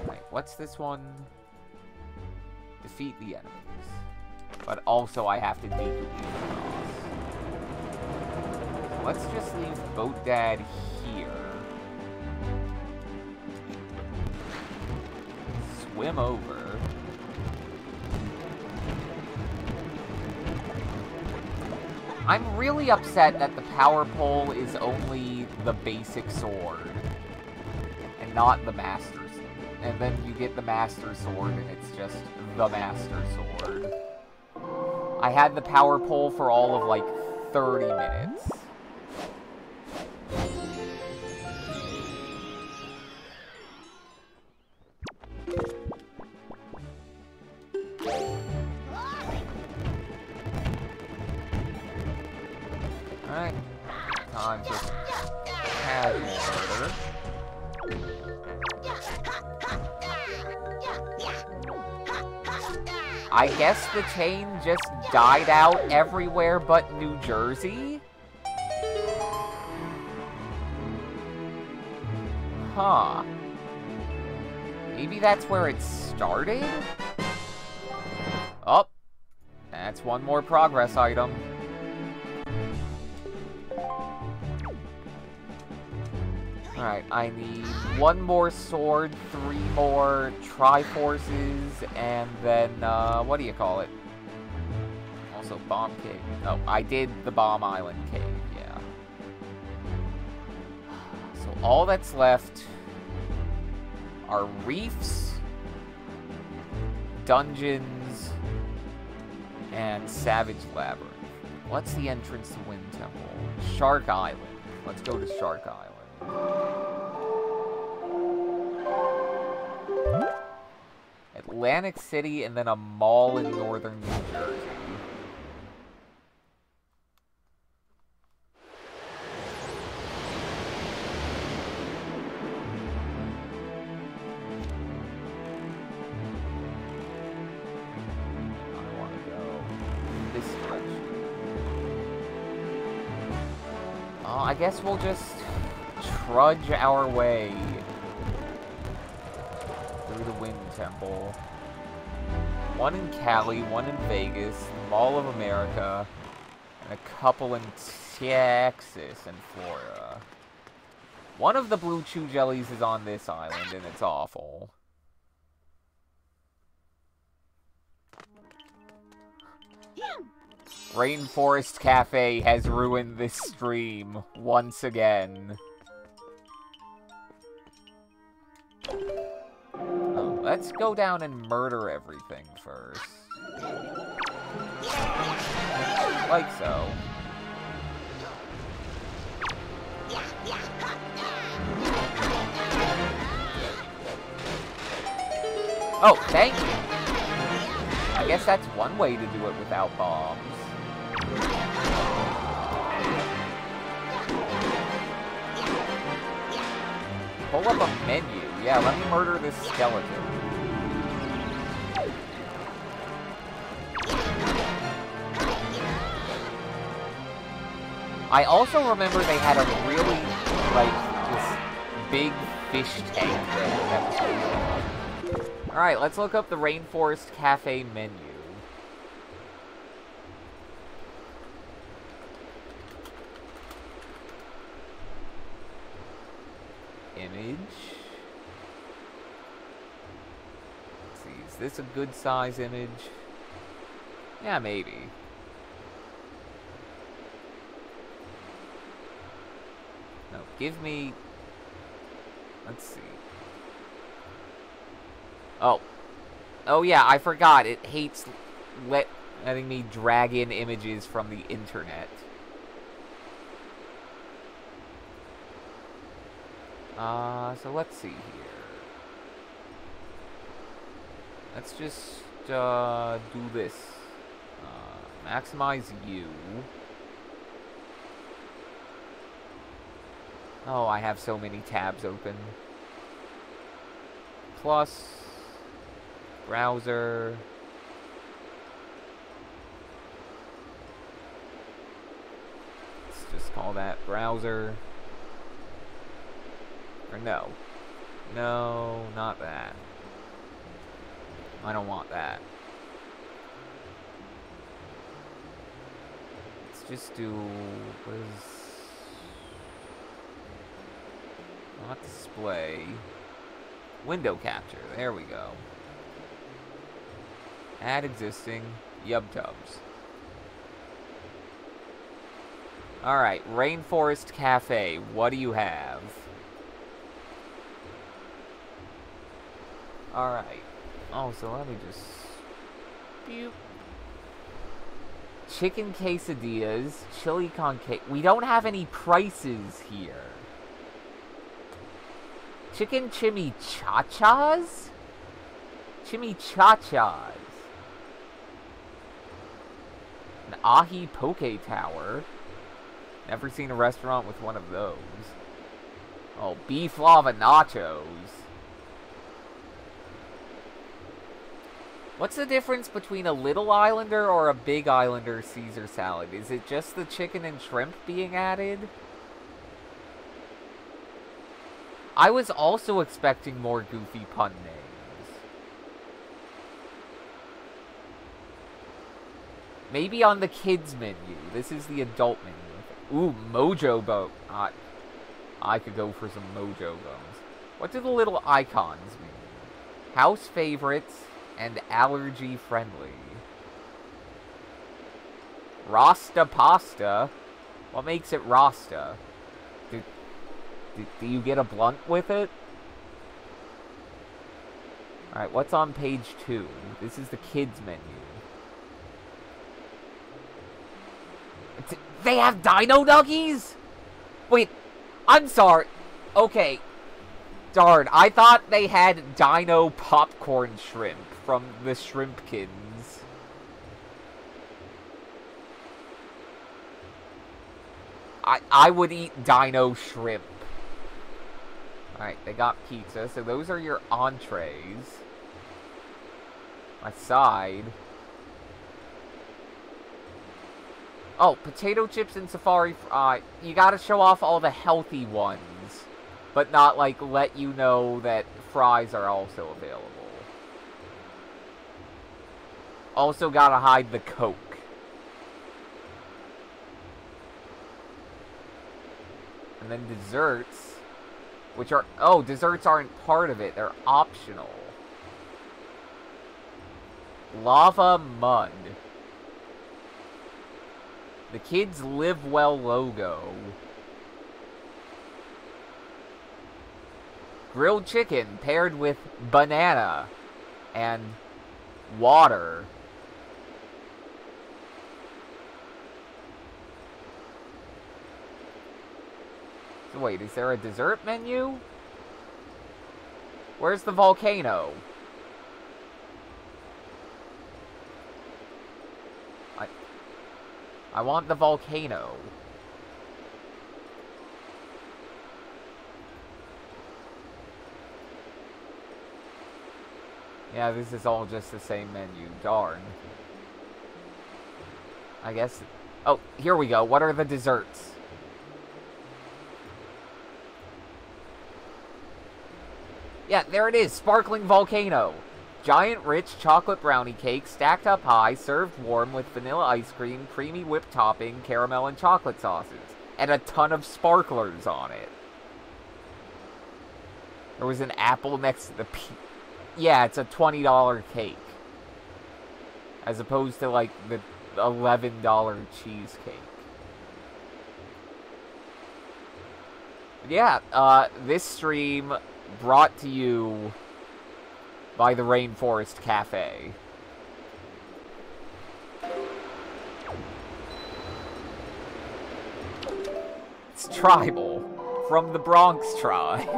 Right, what's this one? Defeat the enemies. But also I have to decouple the boss. Let's just leave Boat Dad here. Swim over. I'm really upset that the power pole is only the basic sword and not the master sword. And then you get the master sword and it's just the master sword. I had the power pole for all of like 30 minutes. Alright, time for casual murder. I guess the chain just died out everywhere but New Jersey? Huh. Maybe that's where it started? Oh, that's one more progress item. Alright, I need one more sword, 3 more Triforces, and then, what do you call it? Also, Bomb Cave. Oh, I did the Bomb Island Cave, yeah. So all that's left are reefs, dungeons, and Savage Labyrinth. What's the entrance to Wind Temple? Shark Island. Let's go to Shark Island. Atlantic City and then a mall in northern New Jersey. I guess we'll just trudge our way through the Wind Temple. One in Cali, one in Vegas, the Mall of America, and a couple in Texas and Florida. One of the Blue Chew Jellies is on this island, and it's awful. Rainforest Cafe has ruined this stream once again. Oh, let's go down and murder everything first. Like so. Oh, thank you. I guess that's one way to do it without bombs. Pull up a menu. Yeah, let me murder this skeleton. I also remember they had a really, this big fish tank that was really fun. Alright, let's look up the Rainforest Cafe menu. Image. Let's see, is this a good size image? Yeah, maybe. No, give me... Let's see. Oh. Oh yeah, I forgot. It hates letting me drag in images from the internet. So let's see here. Let's just, do this. Maximize you. Oh, I have so many tabs open. Plus, browser. Let's just call that browser. Or no. No, not that. I don't want that. Let's just do... what is... not display. Window capture. There we go. Add existing. YubTubs. Alright, Rainforest Cafe. What do you have? Alright. Oh, so let me just... Boop. Chicken quesadillas, chili con queso. We don't have any prices here. Chicken chimichachas? Chimichachas. An ahi poke tower. Never seen a restaurant with one of those. Oh, beef lava nachos. What's the difference between a Little Islander or a Big Islander Caesar salad? Is it just the chicken and shrimp being added? I was also expecting more goofy pun names. Maybe on the kids menu. This is the adult menu. Ooh, Mojo Boat. I could go for some Mojo Bones. What do the little icons mean? House favorites and allergy friendly. Rasta pasta? What makes it Rasta? Do you get a blunt with it? Alright, what's on page 2? This is the kids menu. They have Dino Nuggies? Wait, I'm sorry. Okay. Darn, I thought they had Dino Popcorn Shrimp from the Shrimpkins. I would eat Dino Shrimp. Alright, they got pizza, so those are your entrees. My side. Oh, potato chips and safari fry. You gotta show off all the healthy ones. But not, like, let you know that fries are also available. Also gotta hide the Coke. And then desserts, which are... Oh, desserts aren't part of it. They're optional. Lava Mud. The Kids Live Well logo. Grilled chicken paired with banana and water. So wait, is there a dessert menu? Where's the volcano? I want the volcano. Yeah, this is all just the same menu. Darn. I guess... Oh, here we go. What are the desserts? Yeah, there it is. Sparkling volcano. Giant rich chocolate brownie cake, stacked up high, served warm with vanilla ice cream, creamy whipped topping, caramel and chocolate sauces. And a ton of sparklers on it. There was an apple next to the... Yeah, it's a $20 cake. As opposed to, like, the $11 cheesecake. But yeah, this stream brought to you by the Rainforest Cafe. It's tribal. From the Bronx tribe.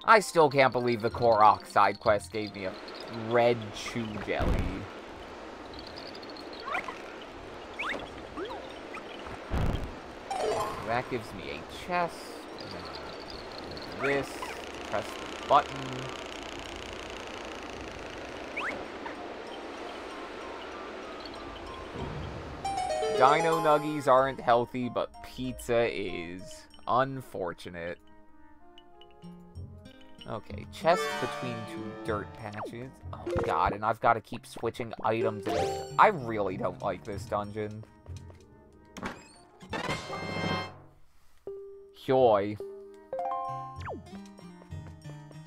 I still can't believe the Korok side quest gave me a red chew jelly. That gives me a chest. This, press the button. Dino Nuggies aren't healthy, but pizza is. Unfortunate. Okay, chest between two dirt patches. Oh god, and I've got to keep switching items in this. I really don't like this dungeon. Hyoi.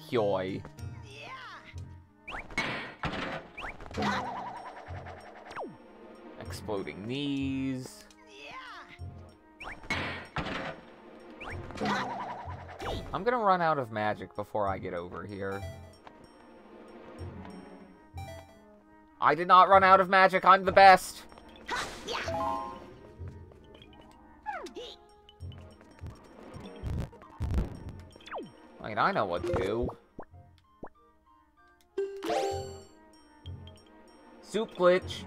Hyoi. Exploding knees. I'm gonna run out of magic before I get over here. I did not run out of magic, I'm the best! Wait, I know what to do. Soup glitch.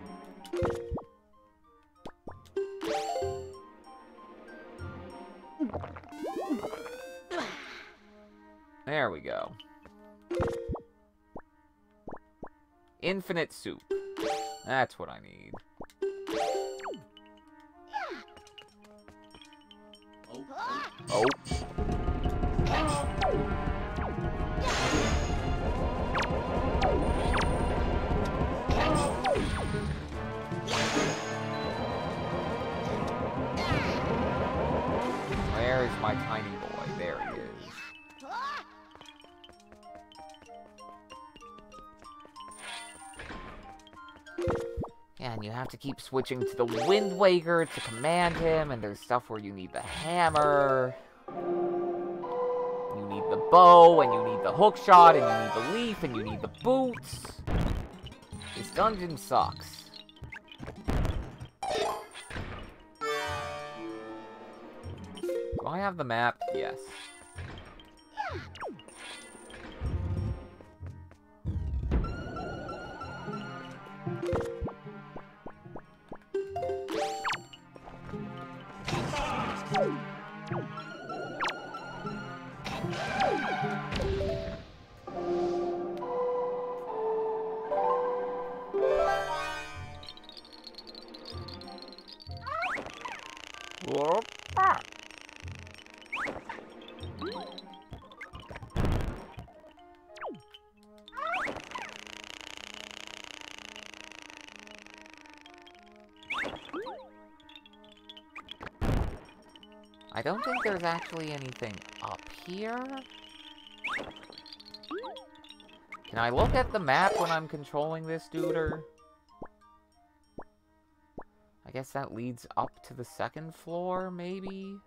There we go. Infinite soup. That's what I need. Oh. Where is my tiny boy? There he is. Yeah, and you have to keep switching to the Wind Waker to command him, and there's stuff where you need the hammer. You need the bow, and you need the hook shot, and you need the leaf, and you need the boots. This dungeon sucks. Do I have the map? Yes. I don't think there's actually anything up here. Can I look at the map when I'm controlling this duder? I guess that leads up to the second floor, maybe?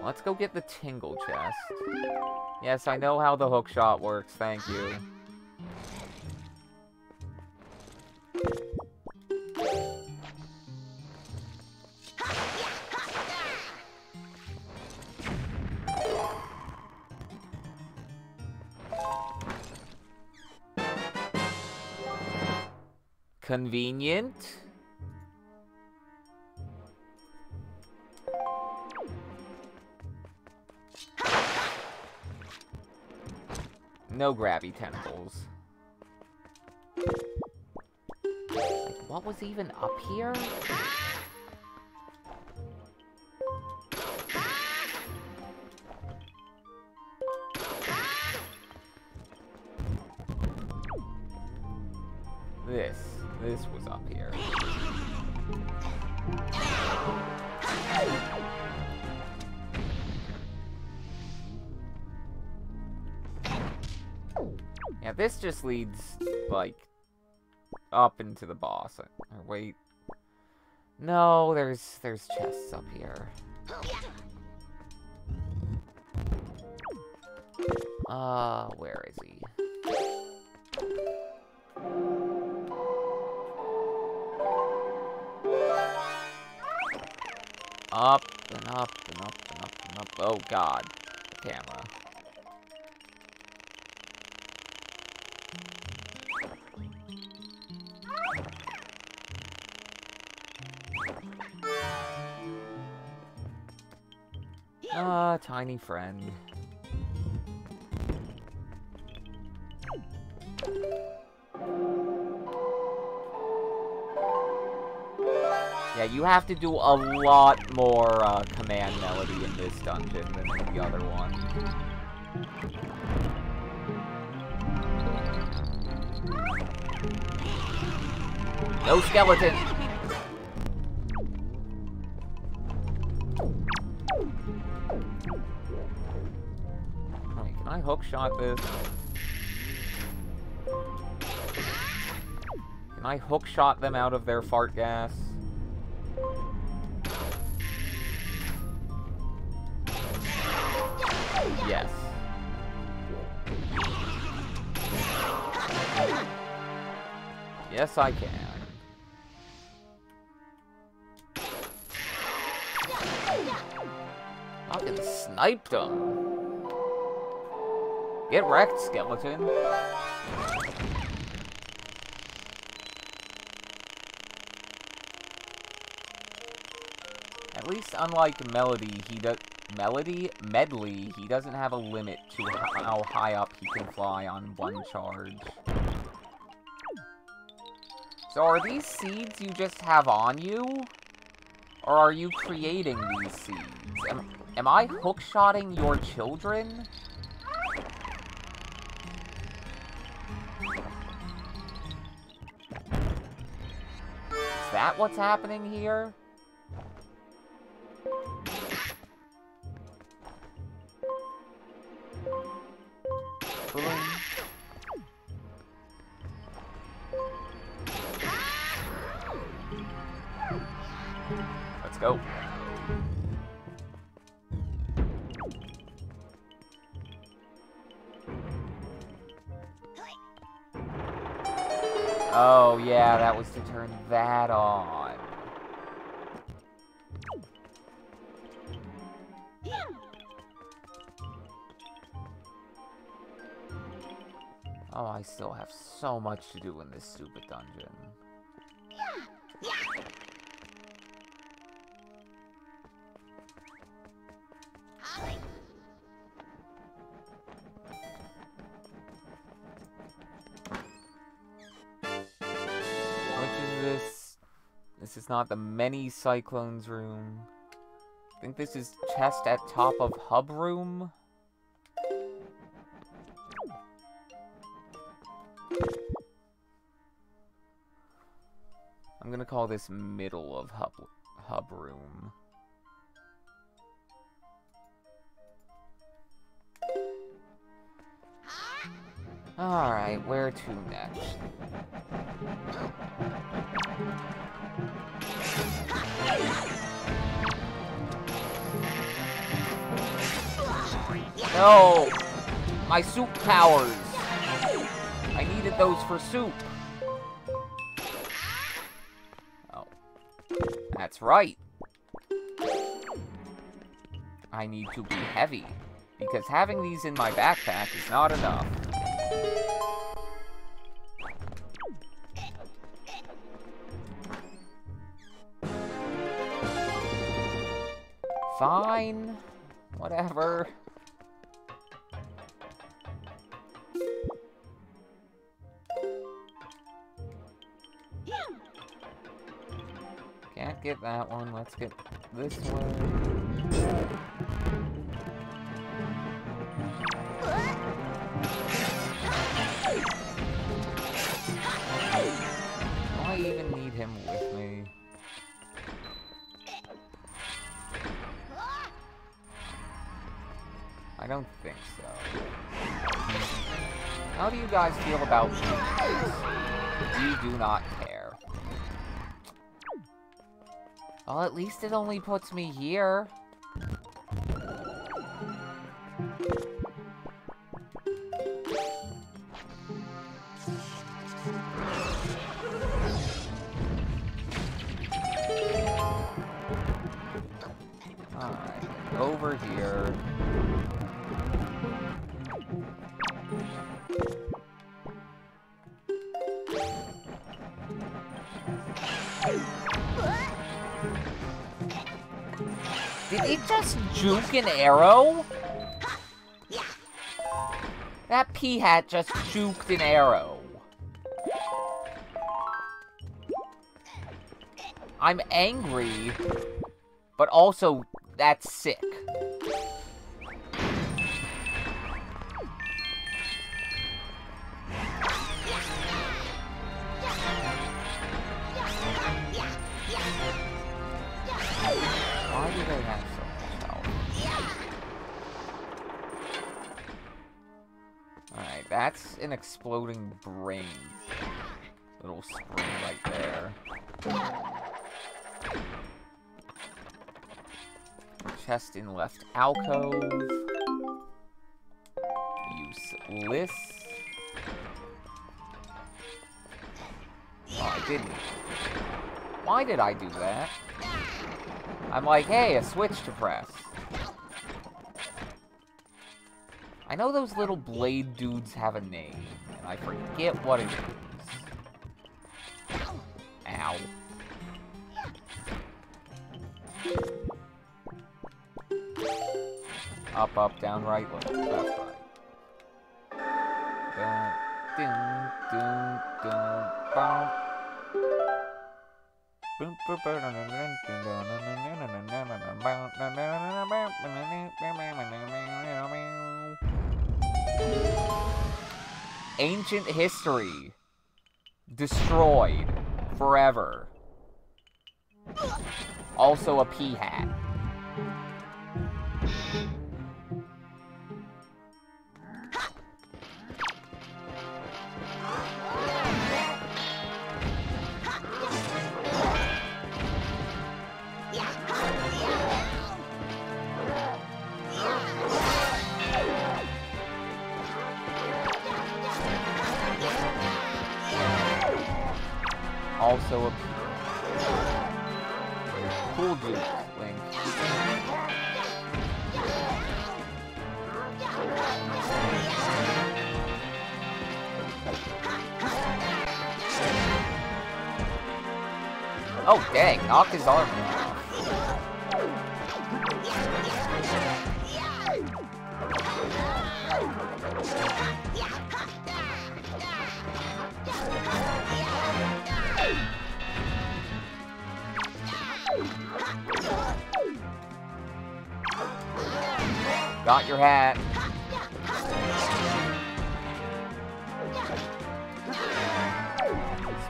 Let's go get the Tingle chest. Yes, I know how the hook shot works, thank you. Convenient. No grabby tentacles. Like, what was even up here? This was up here. Yeah, this just leads, like, up into the boss. Or wait. No, there's chests up here. Where is he? Up and up and up and up and up. Oh god, the camera. Tiny friend. Yeah, you have to do a lot more command melody in this dungeon than in the other one. No skeleton! Wait, can I hookshot this? Can I hookshot them out of their fart gas? Yes. Yes, I can. Fucking sniped him. Get wrecked, skeleton. At least, unlike Melody, Medley, he doesn't have a limit to how high up he can fly on one charge. So are these seeds you just have on you? Or are you creating these seeds? Am I hookshotting your children? Is that what's happening here? Let's go. Oh, yeah, that was to turn that on. Oh, I still have so much to do in this stupid dungeon. This is not the many cyclones room. I think this is chest at top of hub room. I'm gonna call this middle of hub room. Alright, where to next? No! My soup powers! I needed those for soup. Oh. That's right. I need to be heavy, because having these in my backpack is not enough. Fine. Whatever. Can't get that one. Let's get this one. Do I even need him with me? I don't think so. How do you guys feel about these? You do not care. Well, at least it only puts me here. Alright, over here. Did it just juke an arrow? That P-hat just juked an arrow. I'm angry, but also, that's sick. Why do they have so much health? Alright, that's an exploding brain. Little spring right there. Chest in left alcove. Useless. Oh, I didn't. Why did I do that? I'm like, hey, a switch to press. I know those little blade dudes have a name, and I forget what it is. Ow. Up, up, down, right, left, right. Dun, dun, dun, dun, Ancient history. Destroyed. Forever. Also a P-hat. Also a cool dude, Link. Oh dang, knock his arm off. Got your hat.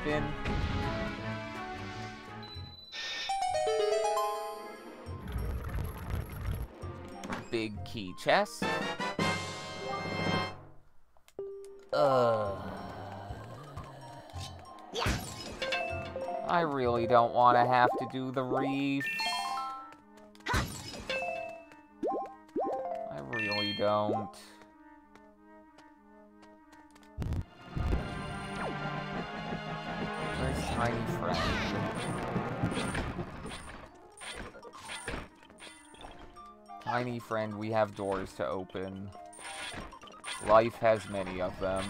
Spin. Big key chest. I really don't want to have to do the reefs. I really don't. Where's Tiny Friend? Tiny Friend, we have doors to open. Life has many of them.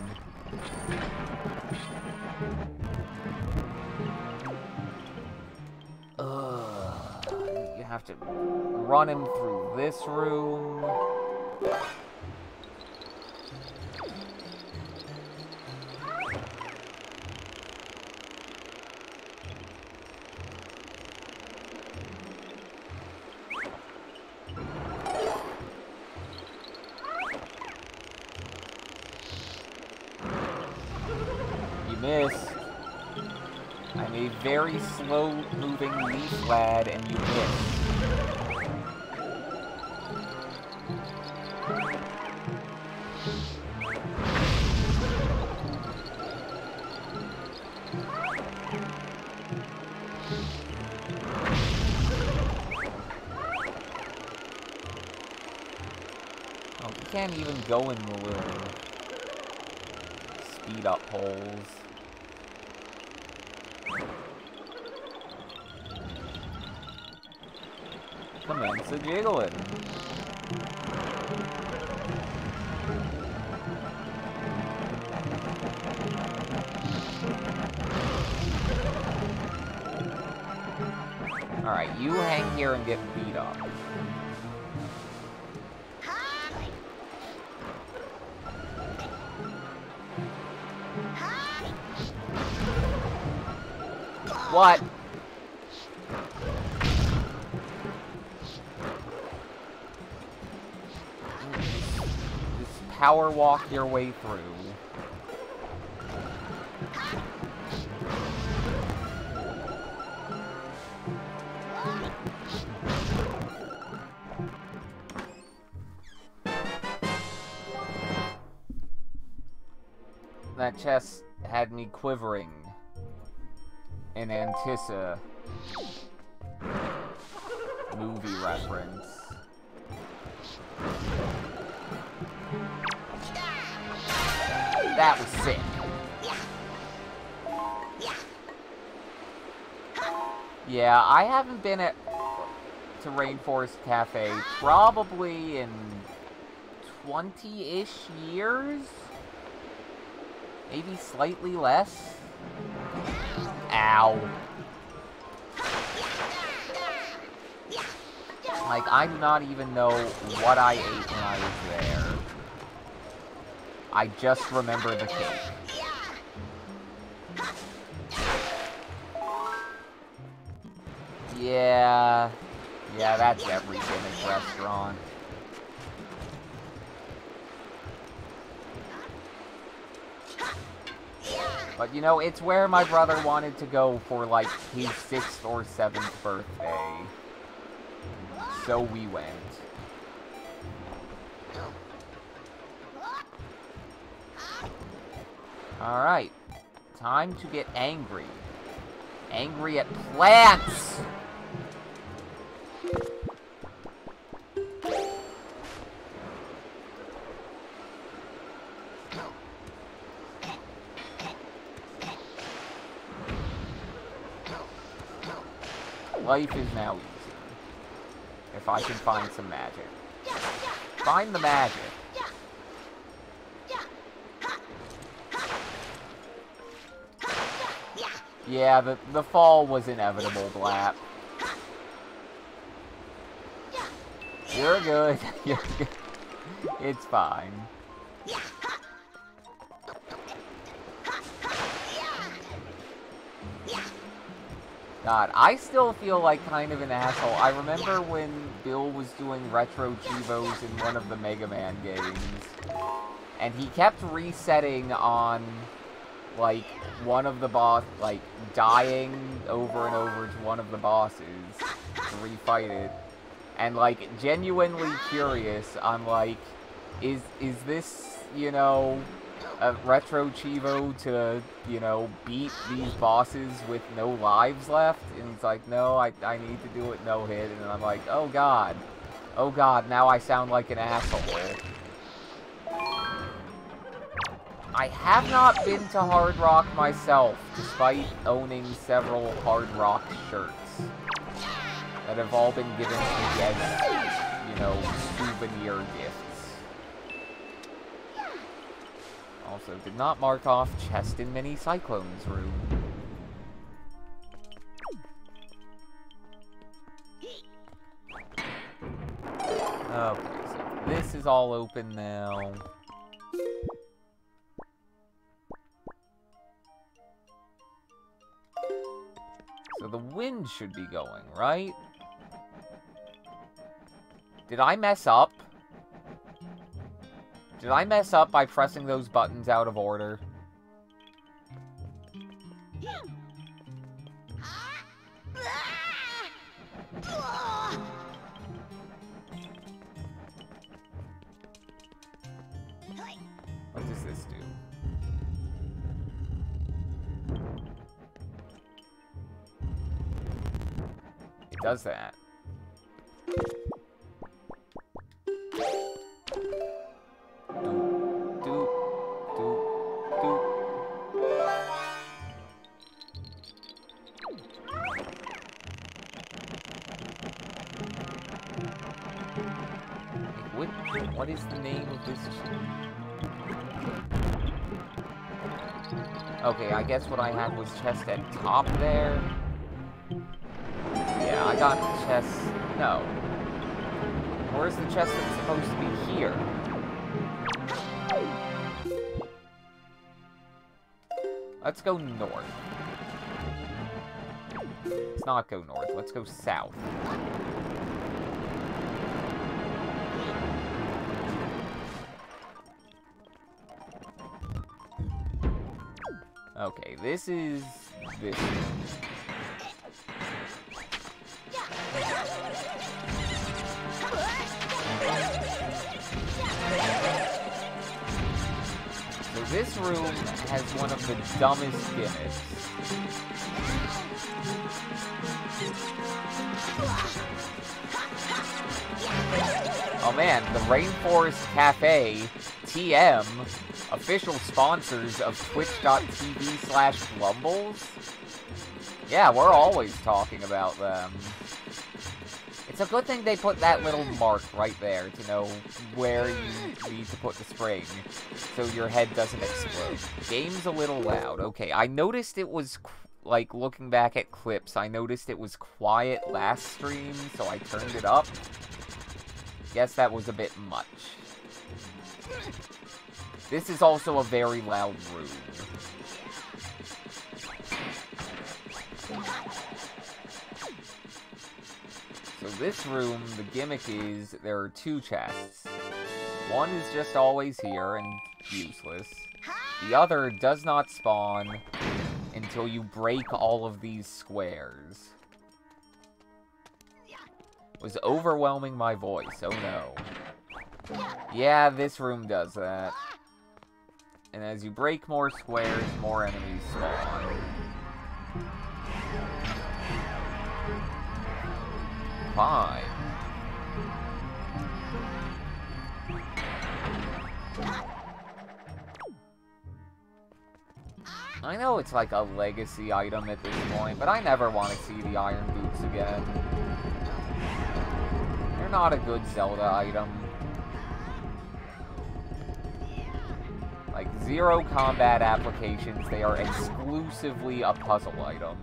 You have to run him through this room. You missed. I'm a very slow-moving leaf lad, and you missed. Oh, you can't even go in the little speed-up holes. Commence a jiggling. Alright, you hang here and get beat up. What? Just power walk your way through. That chest had me quivering in Antissa movie reference. That was sick. Yeah, I haven't been to Rainforest Cafe probably in 20-ish years? Maybe slightly less? Ow. Like, I do not even know what I ate when I was there. I just remember the cake. Yeah, that's every Finnish restaurant. But, you know, it's where my brother wanted to go for, like, his 6th or 7th birthday. So we went. Alright. Time to get angry. Angry at plants! Life is now easy. If I can find some magic. Find the magic. Yeah, the fall was inevitable, Blap. You're good. You're good. It's fine. God, I still feel like kind of an asshole. I remember when Bill was doing Retro Chivos in one of the Mega Man games, and he kept resetting on, like, one of the like, dying over and over to one of the bosses to refight it. And, like, genuinely curious, I'm like, is this, you know, a Retro Chivo to, you know, beat these bosses with no lives left? And he's like, no, I need to do it no hit. And I'm like, oh god, now I sound like an asshole. I have not been to Hard Rock myself, despite owning several Hard Rock shirts that have all been given to me as, you know, souvenir gifts. Also, did not mark off chest in Mini Cyclone's room. Okay, so this is all open now. So the wind should be going, right? Did I mess up? Did I mess up by pressing those buttons out of order? What does this do? It does that. What is the name of this? Okay, I guess what I had was chest at top there. Yeah, I got chest. No. Where's the chest that's supposed to be here? Let's go north. Let's not go north. Let's go south. Okay, this is this. So this room has one of the dumbest gimmicks. Oh man, the Rainforest Cafe, TM, official sponsors of twitch.tv/Blumbles. Yeah, we're always talking about them. It's a good thing they put that little mark right there to know where you need to put the spring, so your head doesn't explode. Game's a little loud. Okay, I noticed it was, like, looking back at clips, I noticed it was quiet last stream, so I turned it up. Guess that was a bit much. This is also a very loud room. So this room, the gimmick is there are two chests. One is just always here and useless. The other does not spawn until you break all of these squares. Was overwhelming my voice, oh no. Yeah, this room does that. And as you break more squares, more enemies spawn. Fine. I know it's like a legacy item at this point, but I never want to see the Iron Boots again. They're not a good Zelda item. Like, zero combat applications, they are exclusively a puzzle item.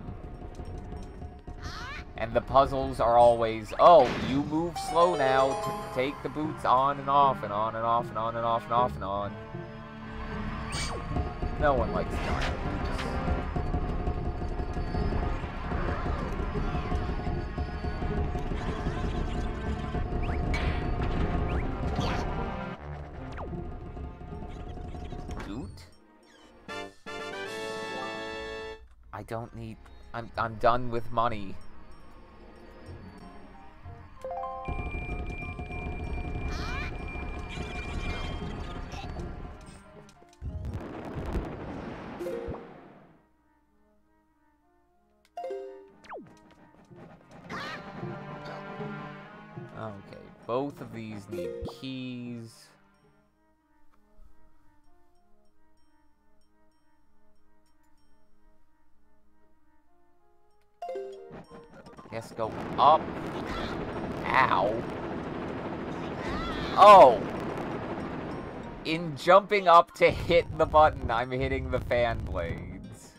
And the puzzles are always, oh, you move slow now to take the boots on and off and on and off and on and off and off and on. No one likes the Iron Boots. I don't need... I'm done with money. Okay, both of these need keys. Guess go up. Ow. Oh! In jumping up to hit the button, I'm hitting the fan blades.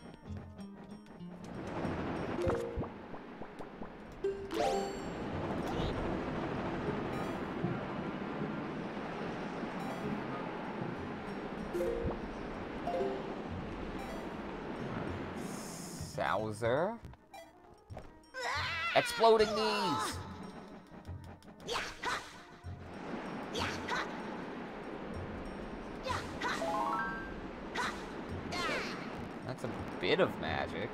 Sowser. Exploding knees! That's a bit of magic.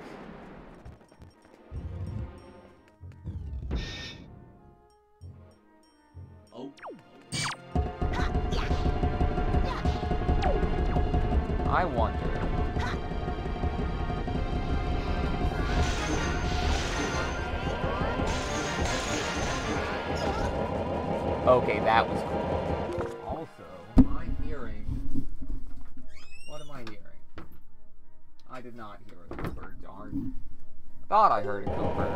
Oh. I wonder. Okay, that was cool. Also, I'm hearing... What am I hearing? I did not hear a Cooper, darn. Thought I heard a Cooper.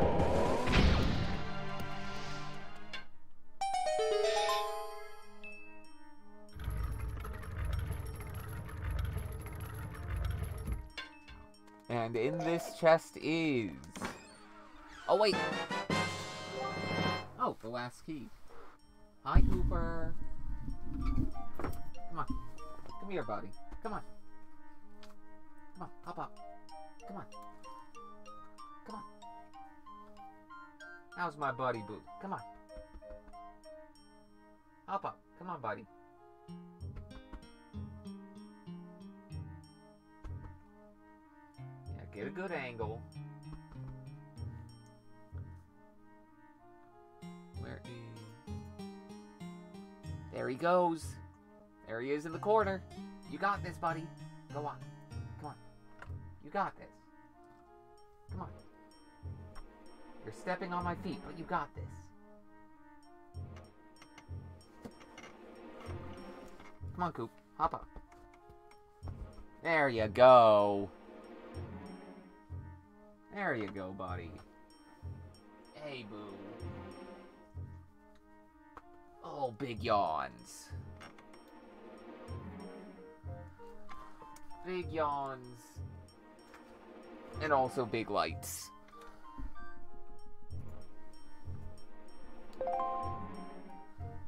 And in this chest is... Oh, wait! Oh, the last key. Hi, Cooper. Come on. Come here, buddy. Come on. Come on, hop up. Come on. Come on. How's my buddy Boo? Come on. Hop up. Come on, buddy. Yeah, get a good angle. Where is... There he goes. There he is in the corner. You got this, buddy. Go on. Come on. You got this. Come on. You're stepping on my feet, but you got this. Come on, Coop. Hop up. There you go. There you go, buddy. Hey, Boo. Oh, big yawns. Big yawns. And also big lights.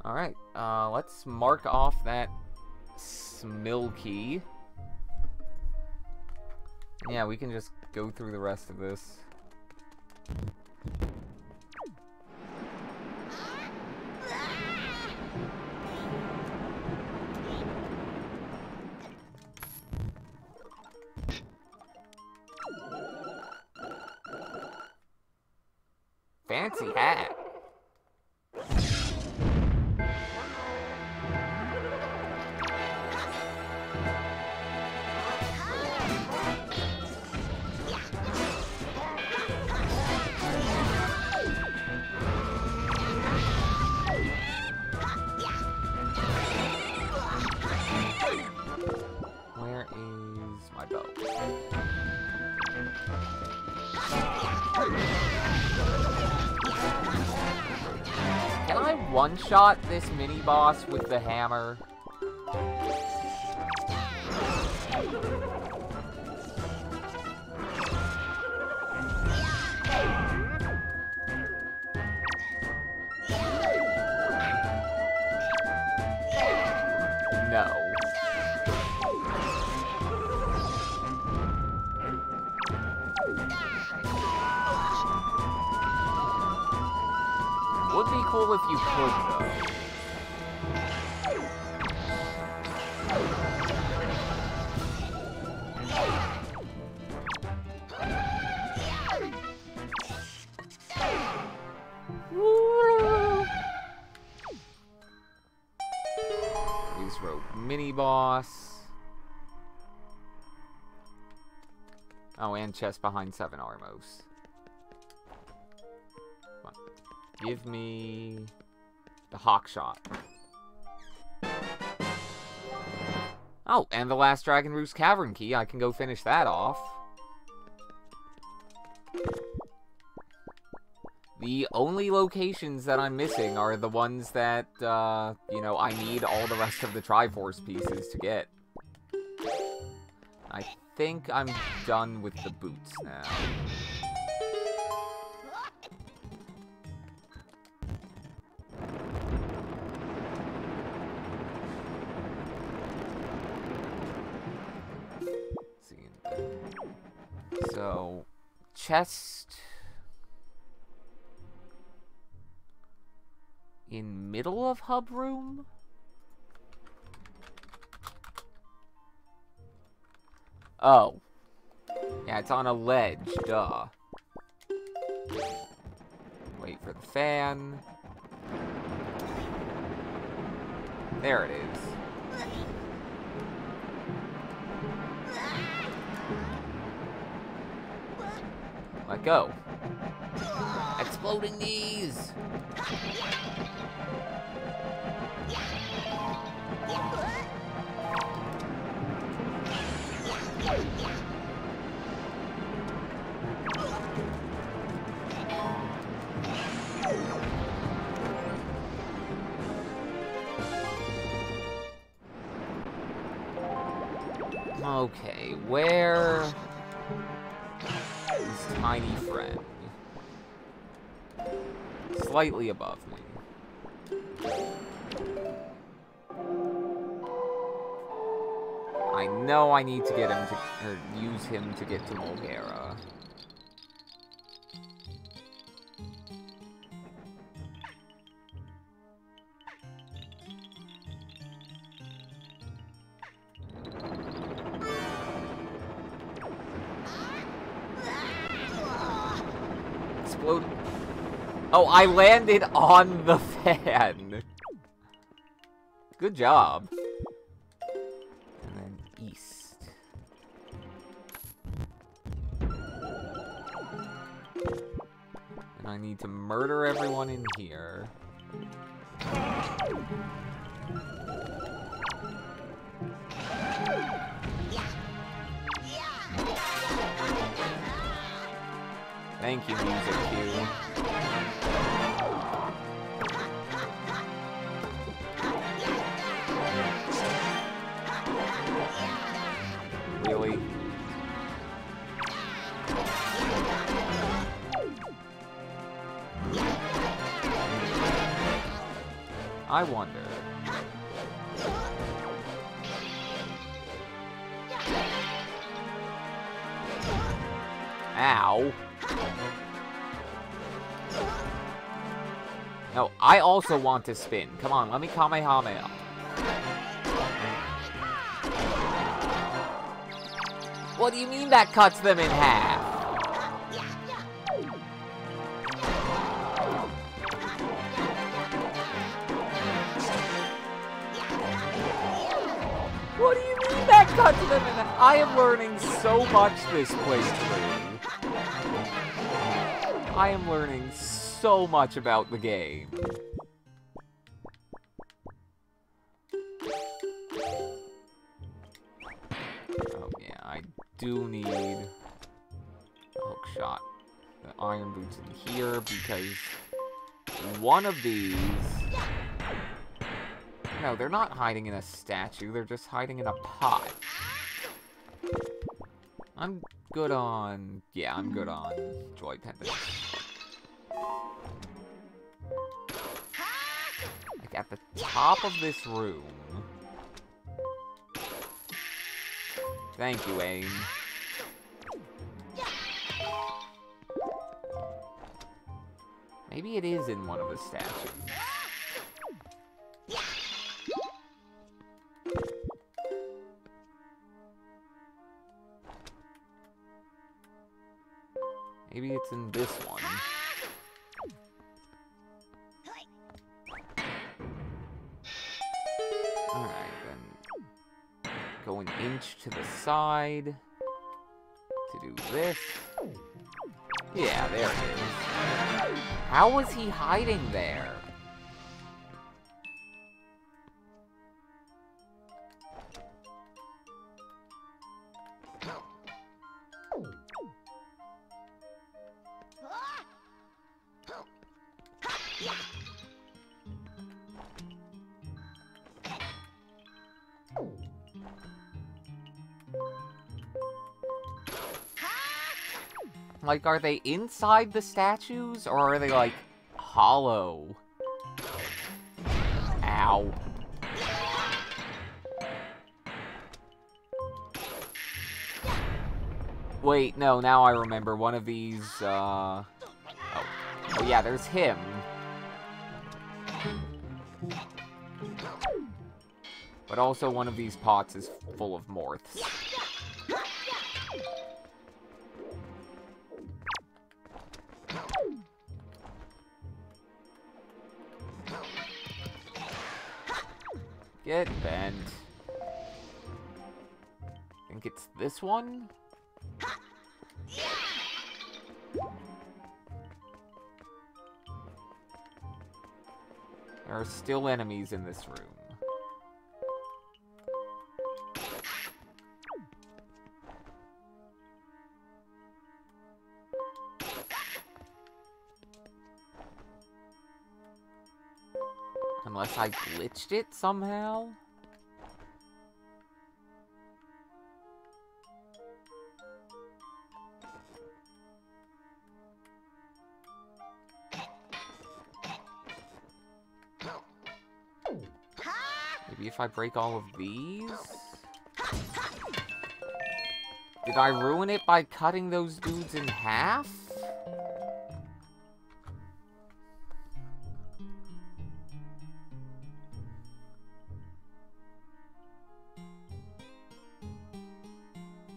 Alright, let's mark off that Smilky. Yeah, we can just go through the rest of this. Fancy hat. Where is my bow? Can I one-shot this mini-boss with the hammer? No. Would be cool if you could, though. mini boss. Oh, and chest behind 7 Armos. Come on. Give me the Hawk Shot. Oh, and the last Dragon Roost Cavern Key. I can go finish that off. The only locations that I'm missing are the ones that, you know, I need all the rest of the Triforce pieces to get. I think I'm done with the boots now. Let's see. So, chest... in middle of hub room? Oh. Yeah, it's on a ledge, duh. Wait for the fan. There it is. Let go. Exploding knees! Okay, where is Tiny Friend? Slightly above me. I know I need to get him to, or use him to get to Mulgara. Explode. Oh, I landed on the fan. Good job. And then east. And I need to murder everyone in here. Thank you, music cue. Really? I wonder. Ow. No, I also want to spin. Come on, let me Kamehameha. What do you mean that cuts them in half? What do you mean that cuts them in half? I am learning so much this playthrough. I am learning so much about the game. Oh yeah, I do need a hook shot. The iron boots in here because one of these... No, they're not hiding in a statue, they're just hiding in a pot. I'm good on... Yeah, I'm good on Joy Pendants. Like at the top of this room. Thank you, AIM. Maybe it is in one of the statues. Maybe it's in this one. Alright, then go an inch to the side to do this. Yeah, there it is. How was he hiding there? Like, are they inside the statues, or are they, like, hollow? Ow. Wait, no, now I remember. One of these, Oh, yeah, there's him. But also one of these pots is full of morths. Get bent. Think it's this one? There are still enemies in this room. Unless I glitched it somehow? Maybe if I break all of these? Did I ruin it by cutting those dudes in half?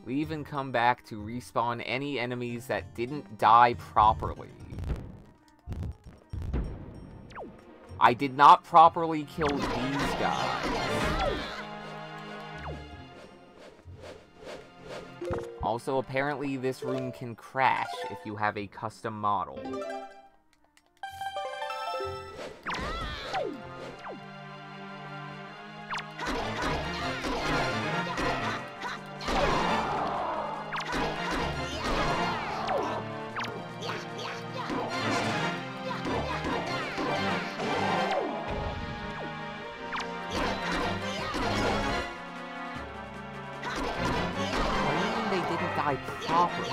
Leave and come back to respawn any enemies that didn't die properly. I did not properly kill these guys. Also, apparently this room can crash if you have a custom model. Properly.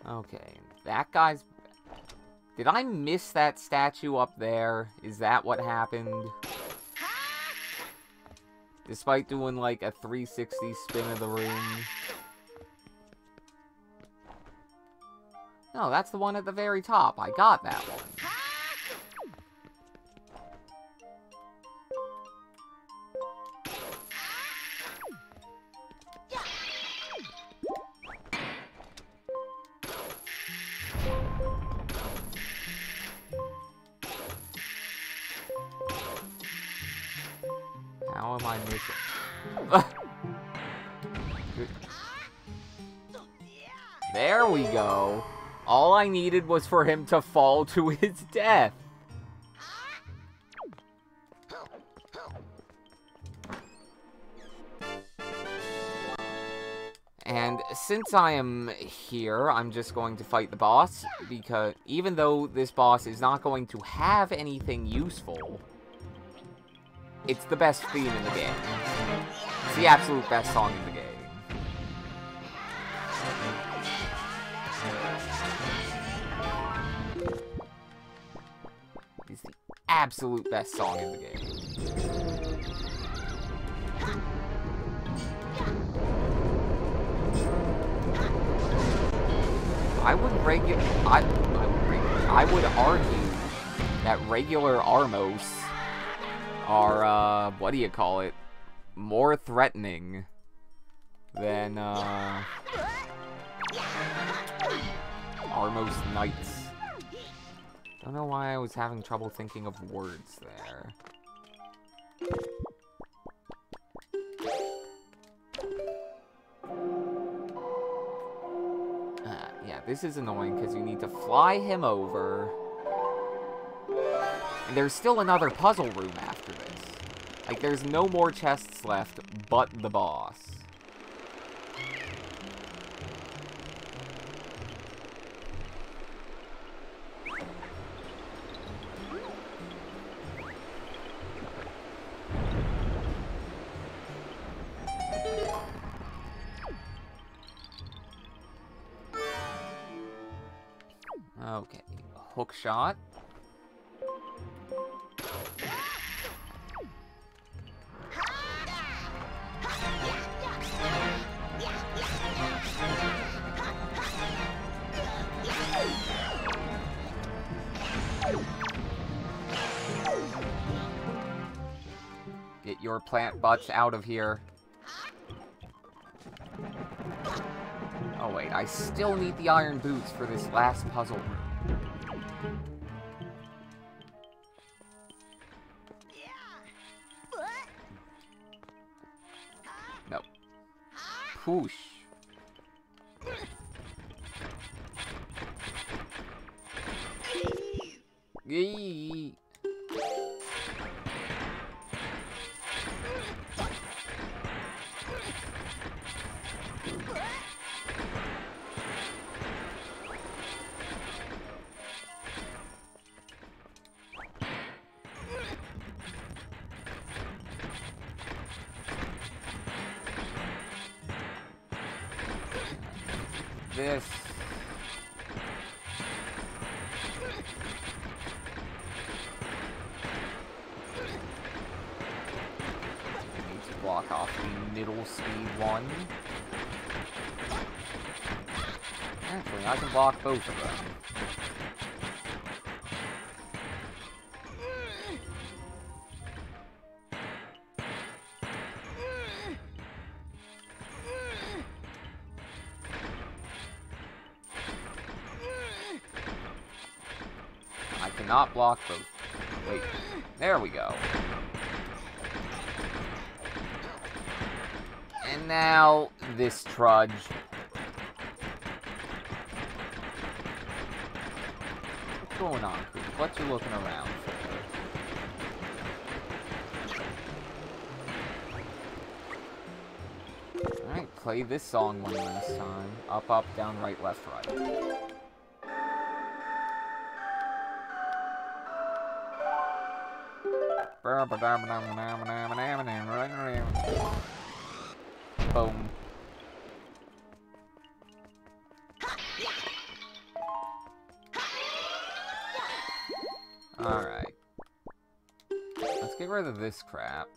Okay, that guy's... Did I miss that statue up there? Is that what happened? Despite doing like a 360 spin of the room. No, that's the one at the very top. I got that one. How am I missing? There we go. All I needed was for him to fall to his death. And since I am here, I'm just going to fight the boss, because even though this boss is not going to have anything useful, it's the best theme in the game. It's the absolute best song in the game. It's the absolute best song in the game. I would argue that regular Armos are, what do you call it, more threatening than Armos Knights. Don't know why I was having trouble thinking of words there. Yeah, this is annoying because you need to fly him over. And there's still another puzzle room after this. Like, there's no more chests left but the boss. Okay, hook shot. Get your plant butts out of here. Oh wait, I still need the iron boots for this last puzzle room. No. Push. Yee. This. Need to block off the middle speed one. Actually, I can block both of them. Not block both. Wait, there we go. And now, this trudge. What's going on, Coop? What you looking around for? Alright, play this song one last time. Up, up, down, right, left, right. Boom. Alright. Let's get rid of this crap.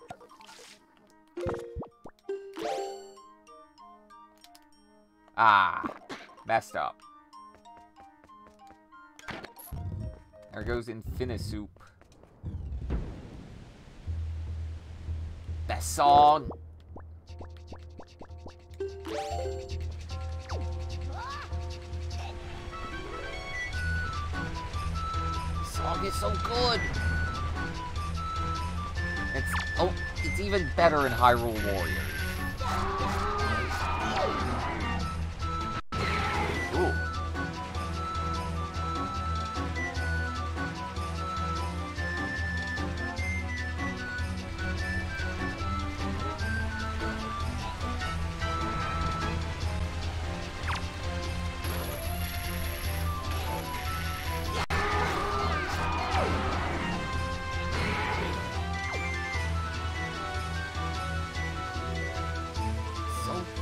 Ah, messed up. There goes Infinisoup. That song. This song is so good. It's even better in Hyrule Warriors. Ooh.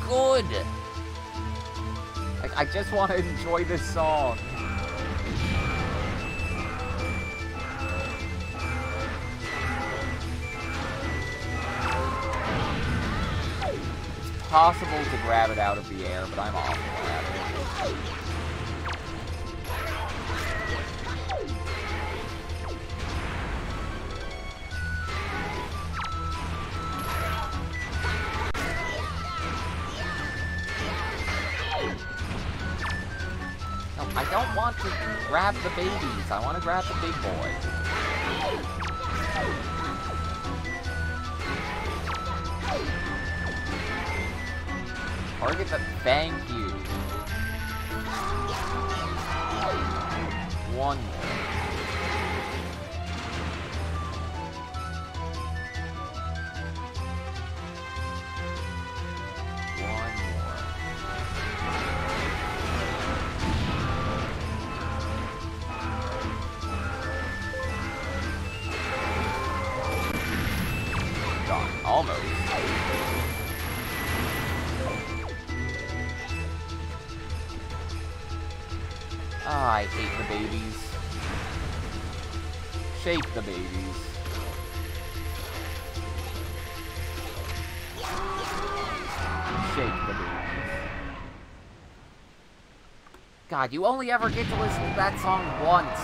Good. Like, I just want to enjoy this song. It's possible to grab it out of the air, but I'm awful at it. I don't don't want to grab the babies. I want to grab the big boy. Target the... Thank you. One more. Almost. Ah, I hate the babies. Shake the babies. Shake the babies. God, you only ever get to listen to that song once.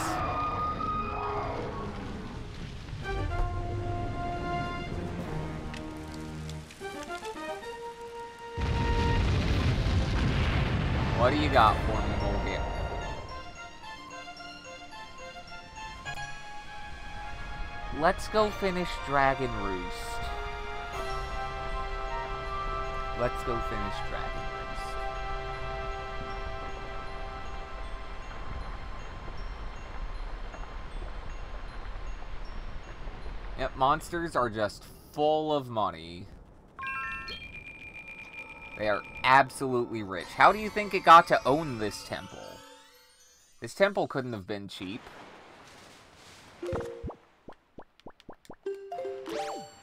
What do you got for me, Morgan? Let's go finish Dragon Roost. Let's go finish Dragon Roost. Yep, monsters are just full of money. They are absolutely rich. How do you think it got to own this temple? This temple couldn't have been cheap.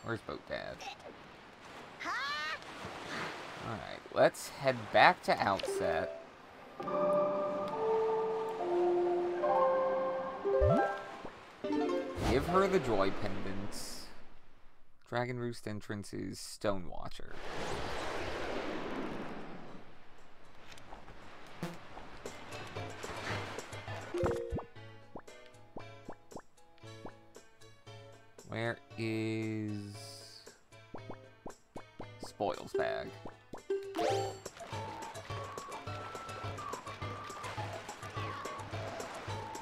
Where's Boat Dad? Alright, let's head back to Outset. Give her the Joy Pendants. Dragon Roost entrance is Stonewatcher. Where is Spoils Bag?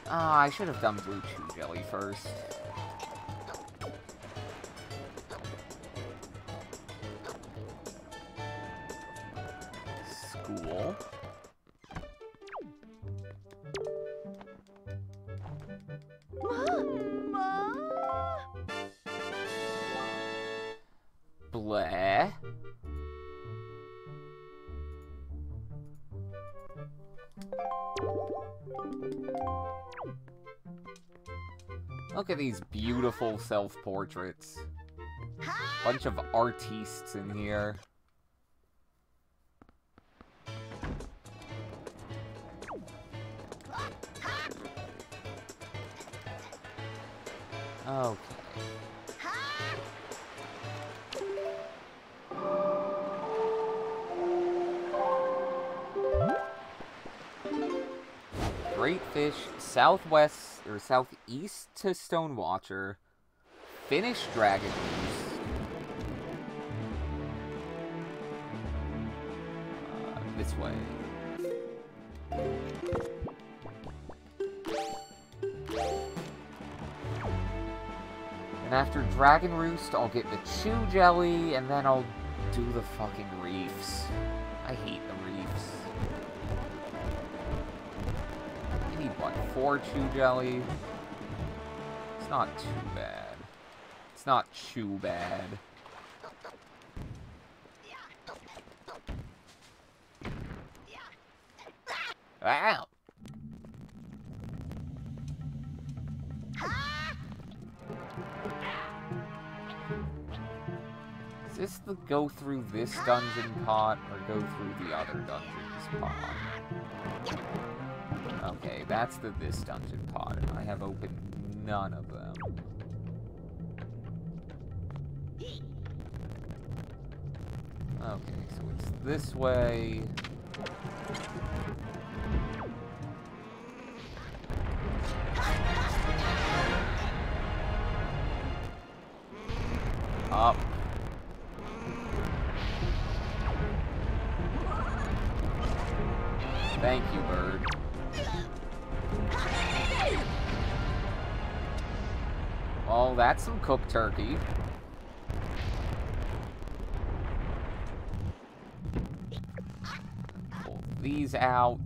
Ah, I should have done Blue Chew Jelly first. School. Bleh. Look at these beautiful self-portraits. Bunch of artistes in here. Okay. Great Fish, southwest or southeast to Stonewatcher. Finish Dragon Roost. This way. And after Dragon Roost, I'll get the Chew Jelly, and then I'll do the fucking reefs. I hate the reefs. I need, what, 4 Chew Jelly? It's not too bad. It's not too bad. Ow! Is this the go through this dungeon pot, or go through the other dungeon's pot? Okay, that's the this dungeon pot, and I have opened none of them. Okay, so it's this way. Up. Thank you, bird. Oh, that's some cooked turkey. Pull these out.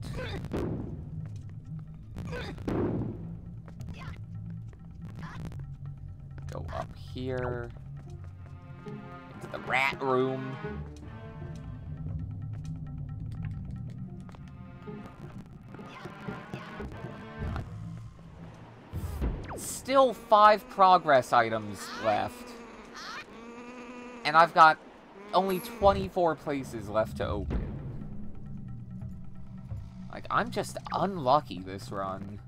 Go up here. Into the rat room. Still 5 progress items left. And I've got only 24 places left to open. Like, I'm just unlucky this run.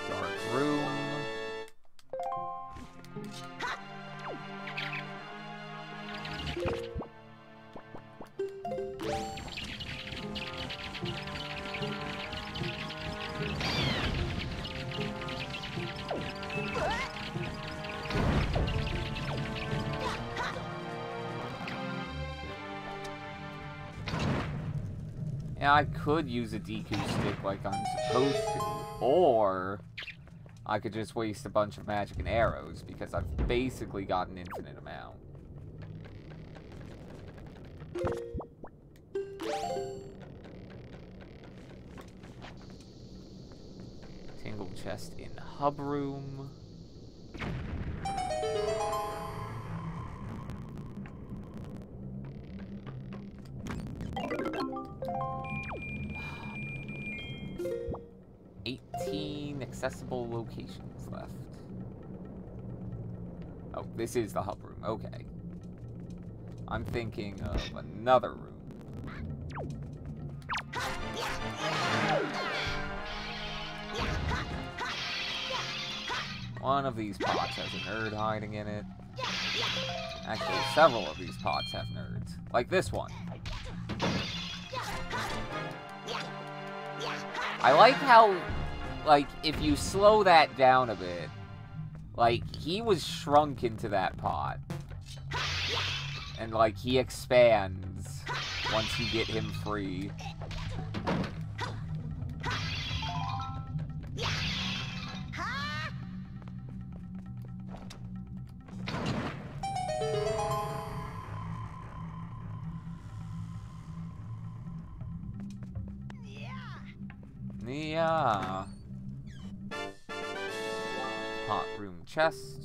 Dark room. Yeah, I could use a DQ stick like I'm supposed to, or I could just waste a bunch of magic and arrows, because I've basically got an infinite amount. Tingle chest in hub room. Accessible locations left. Oh, this is the hub room. Okay. I'm thinking of another room. One of these pots has a nerd hiding in it. Actually, several of these pots have nerds. Like this one. I like how, like, if you slow that down a bit, like, he was shrunk into that pot. And, like, he expands once you get him free. Yeah. Pot room chest.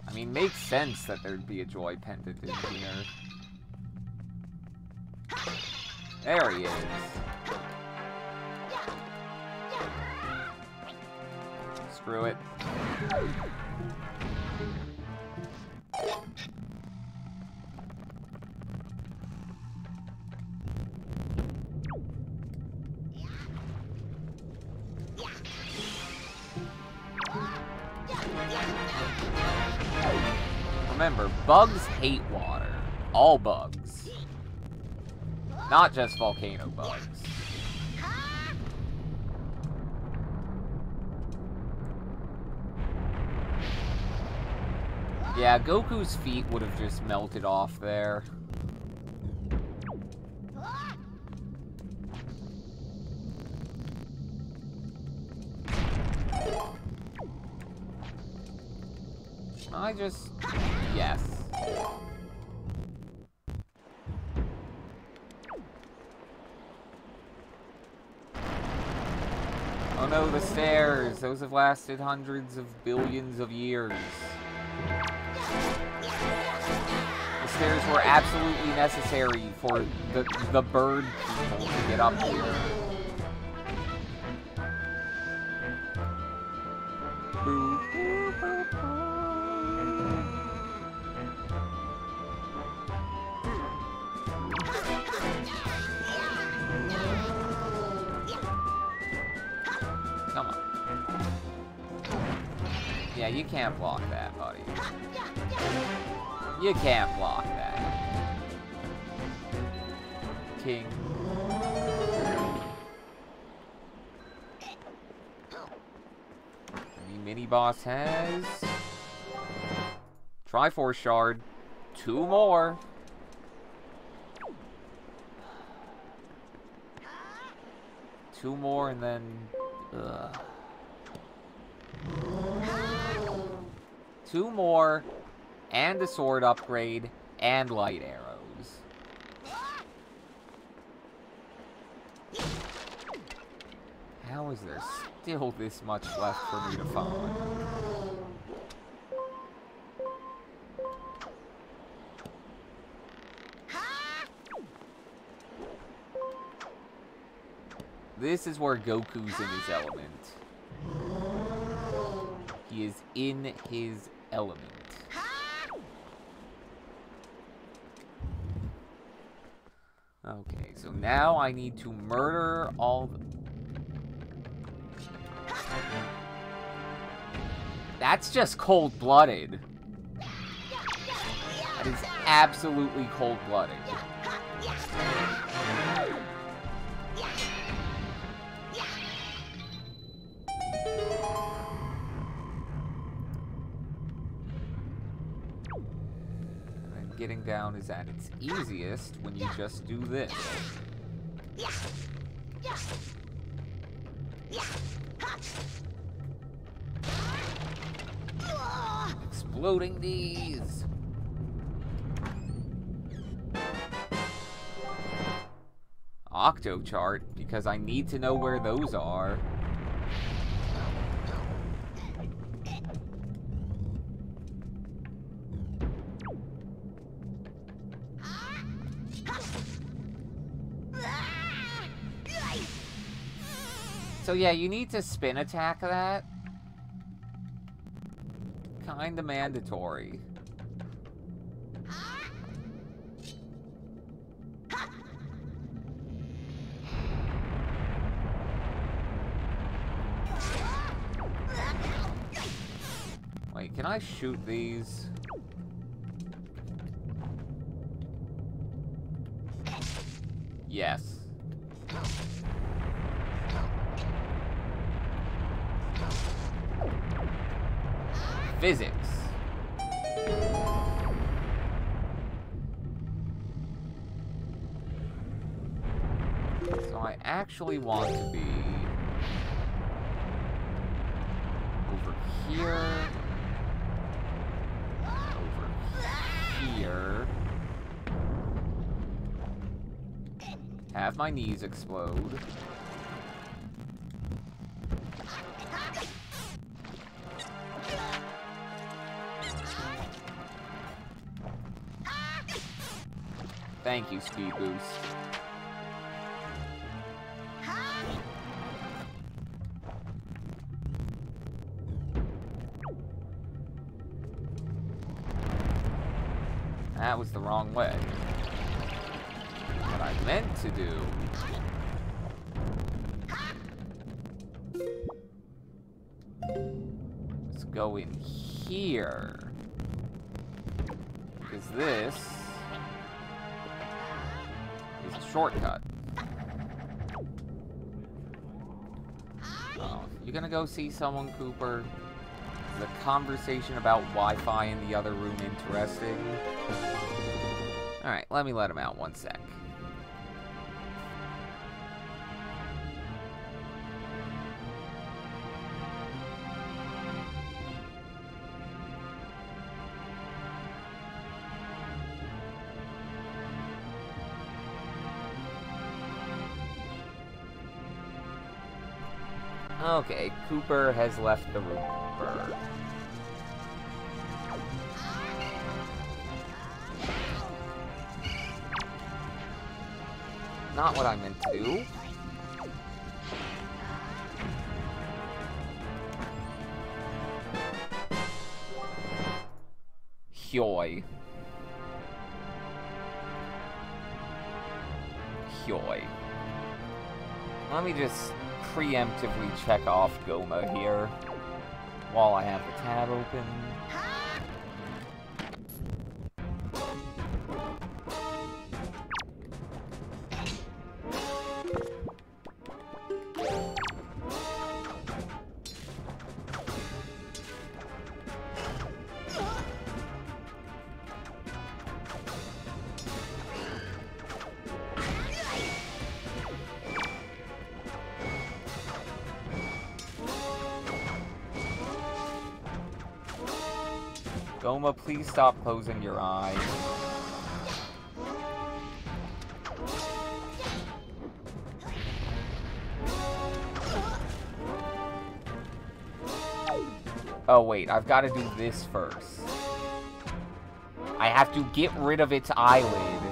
I mean, makes sense that there'd be a joy pendant in here. There he is. Screw it. Remember, bugs hate water. All bugs. Not just volcano bugs. Yeah, Goku's feet would have just melted off there. I just... yes. Oh no, the stairs! Those have lasted hundreds of billions of years. The stairs were absolutely necessary for the bird people to get up here. Boop, boop, boop, boop. Come on. Yeah, you can't block that, buddy. You can't block that. King. The mini-boss has... Triforce Shard. 2 more. 2 more and then... Ugh. 2 more, and a sword upgrade, and light arrows. How is there still this much left for me to find? This is where Goku's in his element. He is in his element. Okay, so now I need to murder all the... That's just cold-blooded. That is absolutely cold-blooded. Getting down is at its easiest when you just do this. Exploding these! Octochart, because I need to know where those are. So yeah, you need to spin attack that. Kinda mandatory. Wait, can I shoot these? Yes. Physics. So I actually want to be over here, over here, have my knees explode. Thank you, Speed Boost. That was the wrong way. What I meant to do... is go in here. Because this... is a shortcut. Oh, you gonna go see someone, Cooper? Is the conversation about Wi-Fi in the other room interesting? Alright, let me let him out 1 sec. Okay, Cooper has left the room. Not what I meant to do. Hyoi. Hyoi. Let me just preemptively check off Goma here while I have the tab open. Goma, please stop closing your eyes. Oh, wait, I've got to do this first. I have to get rid of its eyelid.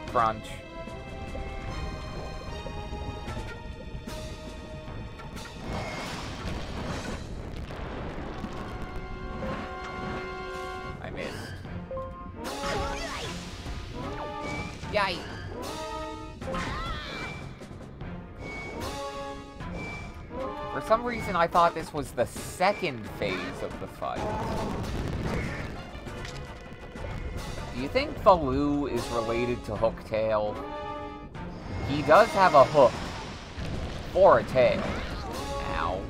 Crunch. I missed. Yikes. For some reason, I thought this was the second phase of the fight. Do you think Faloo is related to Hooktail? He does have a hook for a tail. Ow.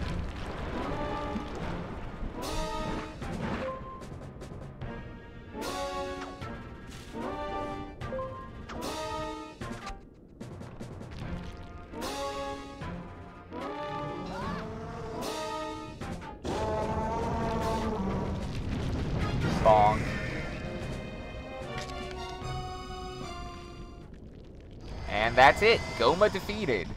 Bonk. And that's it. Goma defeated.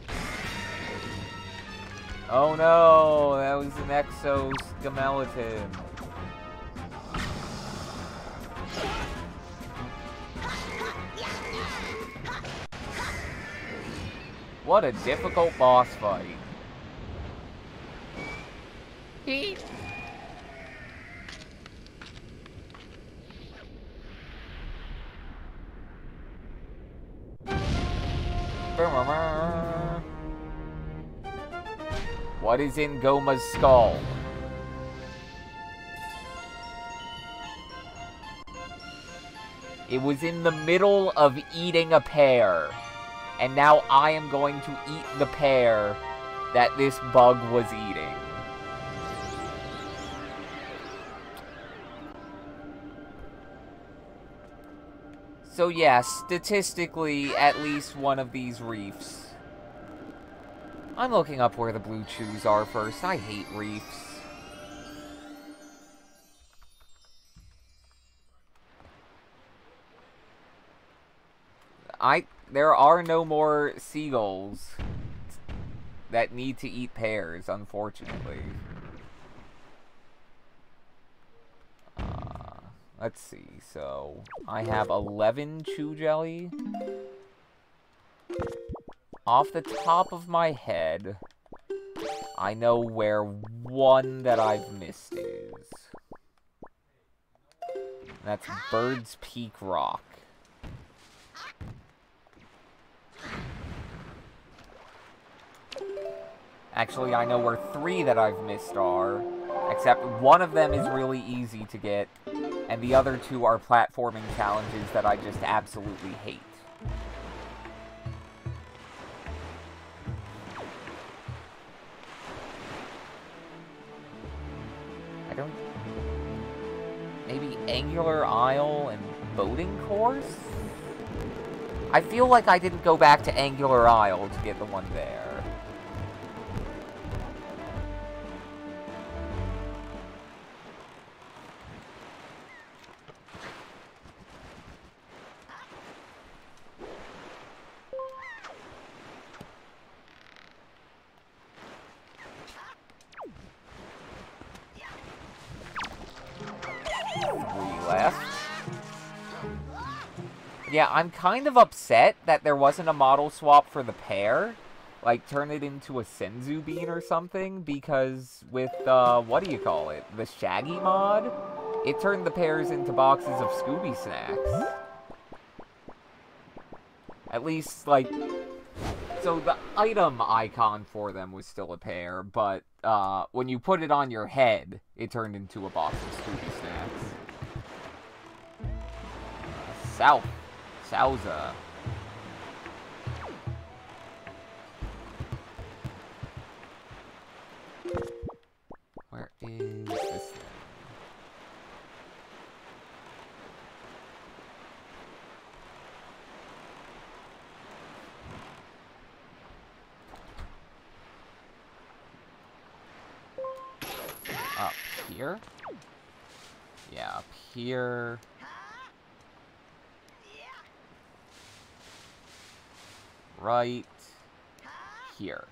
Oh no, that was an exoskeleton. What a difficult boss fight. What is in Goma's skull? It was in the middle of eating a pear. And now I am going to eat the pear that this bug was eating. So yeah, statistically, at least one of these reefs. I'm looking up where the blue chews are first. I hate reefs. There are no more seagulls that need to eat pears, unfortunately. Let's see, so I have 11 chew jelly. Off the top of my head, I know where one that I've missed is. That's Bird's Peak Rock. Actually, I know where 3 that I've missed are, except one of them is really easy to get, and the other 2 are platforming challenges that I just absolutely hate. Maybe Angular Isle and Boating Course? I feel like I didn't go back to Angular Isle to get the one there. Yeah, I'm kind of upset that there wasn't a model swap for the pear. Like, turn it into a Senzu Bean or something, because with, what do you call it? The Shaggy mod? It turned the pears into boxes of Scooby snacks. At least, like... So the item icon for them was still a pear, but, when you put it on your head, it turned into a box of Scooby snacks. South. Souza. Where is this thing? here? Yeah, up here. Right here.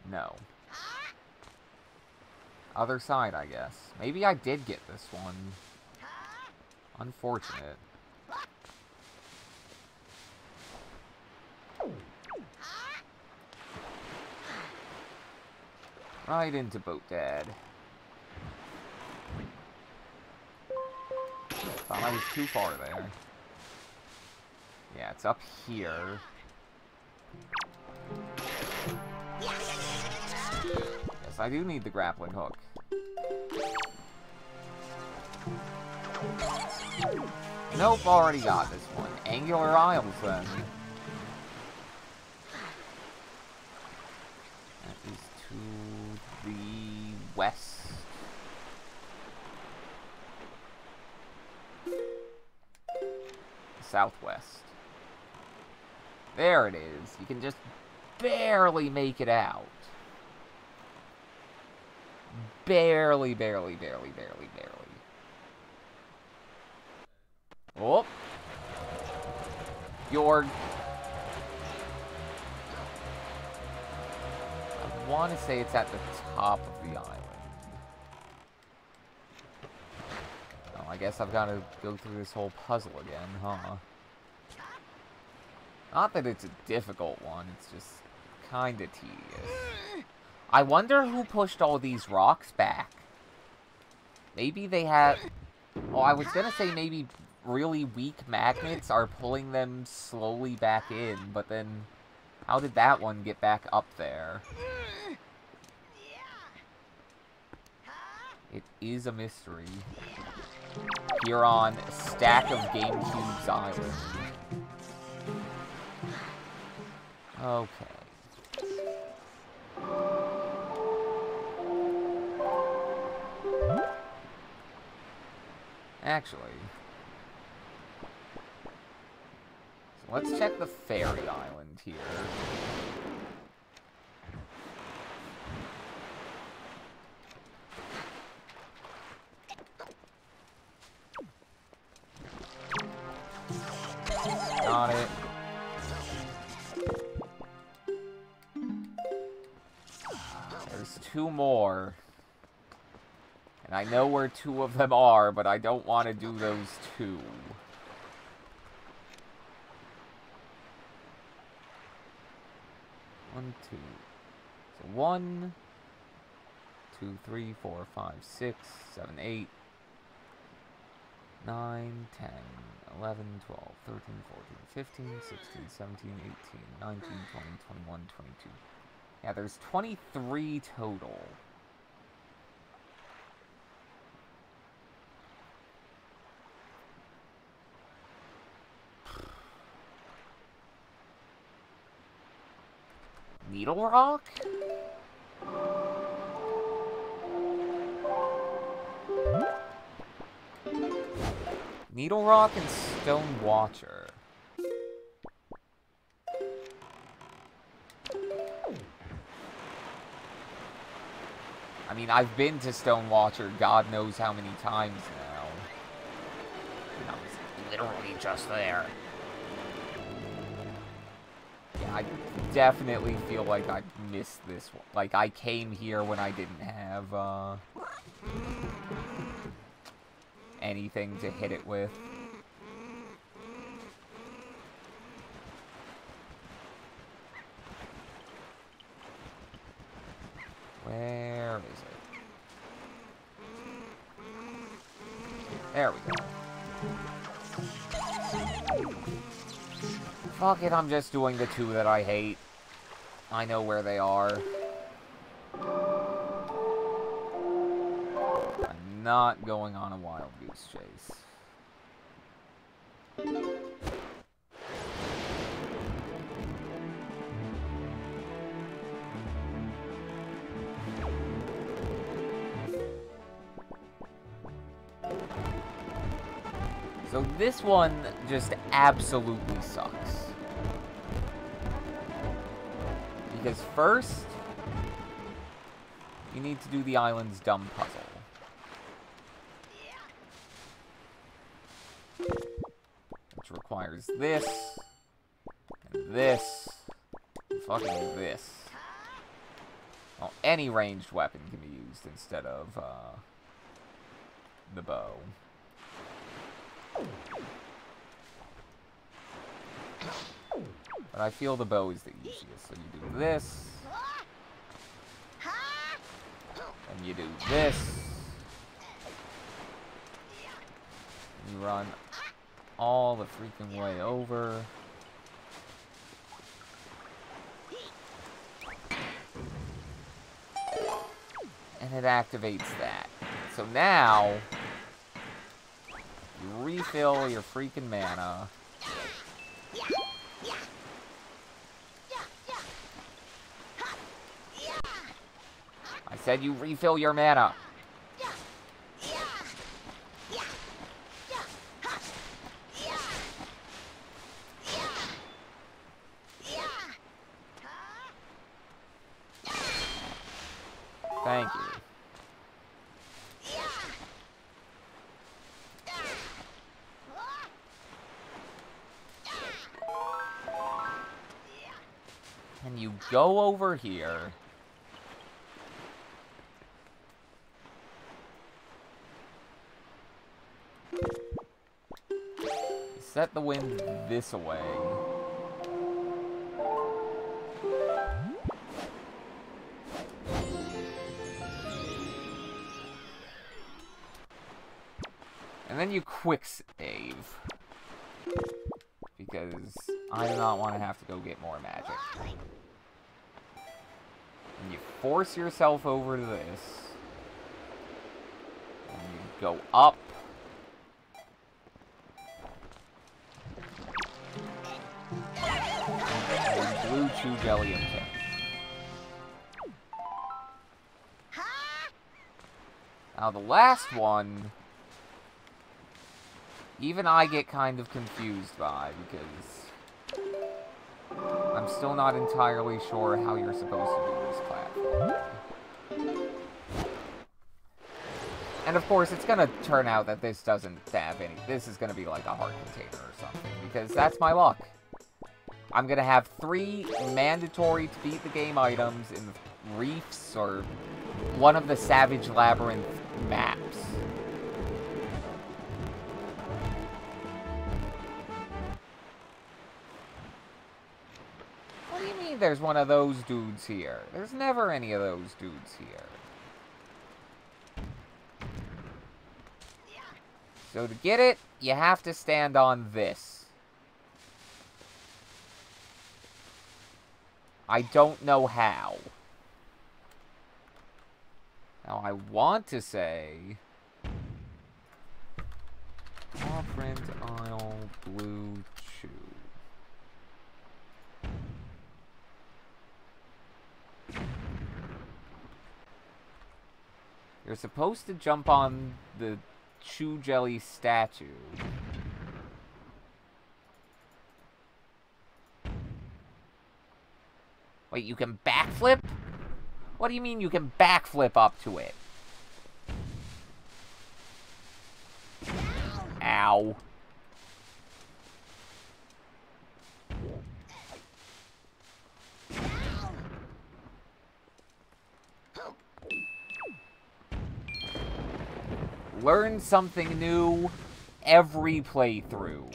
No. Other side, I guess. Maybe I did get this one. Unfortunate. Right into Boat Dad. Thought I was too far there. Yeah, it's up here. Yes, I do need the grappling hook. Nope, already got this one. Angular Isles, then. That is to the west. Southwest. There it is. You can just barely make it out. Barely, barely, barely, barely, barely. Oh. Fjord. I want to say it's at the top of the island. Oh, I guess I've got to go through this whole puzzle again, huh? Not that it's a difficult one, it's just kinda tedious. I wonder who pushed all these rocks back. Maybe they had... Oh, I was gonna say maybe really weak magnets are pulling them slowly back in, but then how did that one get back up there? It is a mystery. Here on Stack of GameCube's Island. Okay. Actually, so let's check the Fairy Island here. Got it. There's two more. And I know where two of them are, but I don't want to do those two. One, two. So 1, 2, 3, 4, 5, 6, 7, 8, 9, 10, 11, 12, 13, 14, 15, 16, 17, 18, 19, 20, 21, 22. Yeah, there's 23 total. Needle Rock? Needle Rock and Stone Watcher. I mean, I've been to Stone Watcher God knows how many times now. And I was literally just there. Yeah, I definitely feel like I missed this one. Like, I came here when I didn't have, anything to hit it with. Where is it? There we go. Fuck it, I'm just doing the two that I hate. I know where they are. I'm not going on a wild goose chase. So this one just absolutely sucks. Because first, you need to do the island's dumb puzzle. requires this, and this, and fucking this. Well, any ranged weapon can be used instead of, the bow. But I feel the bow is the easiest, so you do this, and you do this, and you run all the freaking way over. And it activates that. So now, you refill your freaking mana. I said you refill your mana. Thank you. And you go over here. Set the wind this way. And then you quick save. Because I do not want to have to go get more magic. And you force yourself over to this. And you go up. And blue chew jelly and tip. Now the last one, even I get kind of confused by, because I'm still not entirely sure how you're supposed to do this platform. And of course, it's gonna turn out that this doesn't have any. This is gonna be like a heart container or something, because that's my luck. I'm gonna have 3 mandatory to beat the game items in the reefs or one of the Savage Labyrinth maps. What do you mean there's one of those dudes here? There's never any of those dudes here. So to get it, you have to stand on this. I don't know how. Now I want to say Print Isle Blue Chew. You're supposed to jump on the Chew Jelly statue. Wait, you can backflip? What do you mean you can backflip up to it? Ow. Learn something new every playthrough.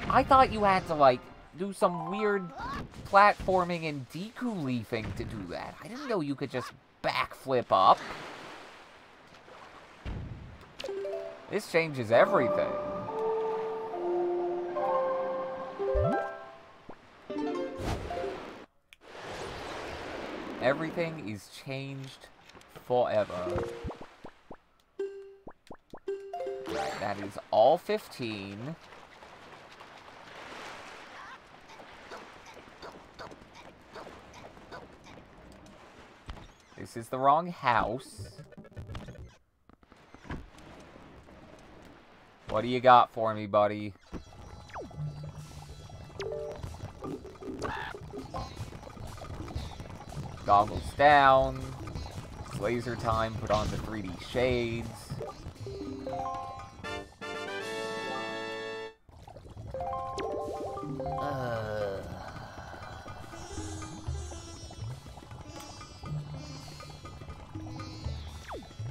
I thought you had to, like, do some weird platforming and Deku leafing to do that. I didn't know you could just backflip up. This changes everything. Everything is changed forever. Right, that is all 15. This is the wrong house. What do you got for me, buddy? Goggles down. It's laser time, put on the 3D shades.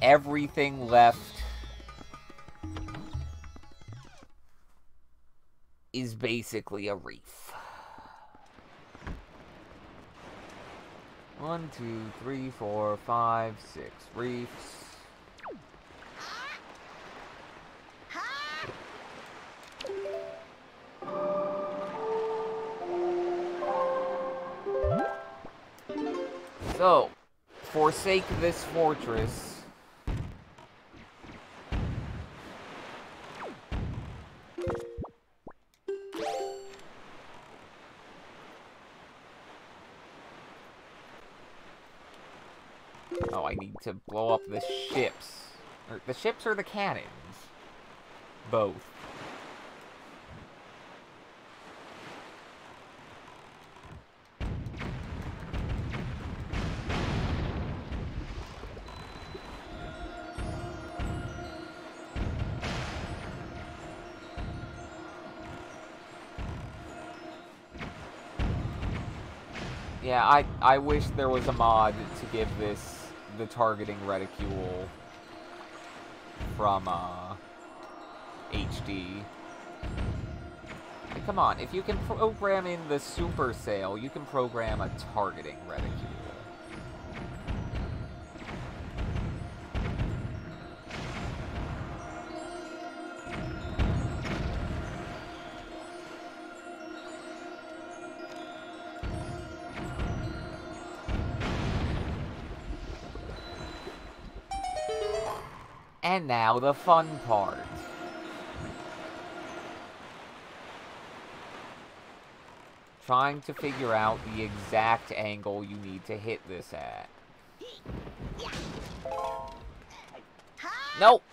Everything left is basically a reef. 1, 2, 3, 4, 5, 6 reefs. So, forsake this fortress. Oh, I need to blow up the ships. Or the ships or the cannons? Both. Yeah, I wish there was a mod to give this the targeting reticule from HD. Like, come on, if you can program in the super sail, you can program a targeting reticule. And now the fun part. Trying to figure out the exact angle you need to hit this at. Nope!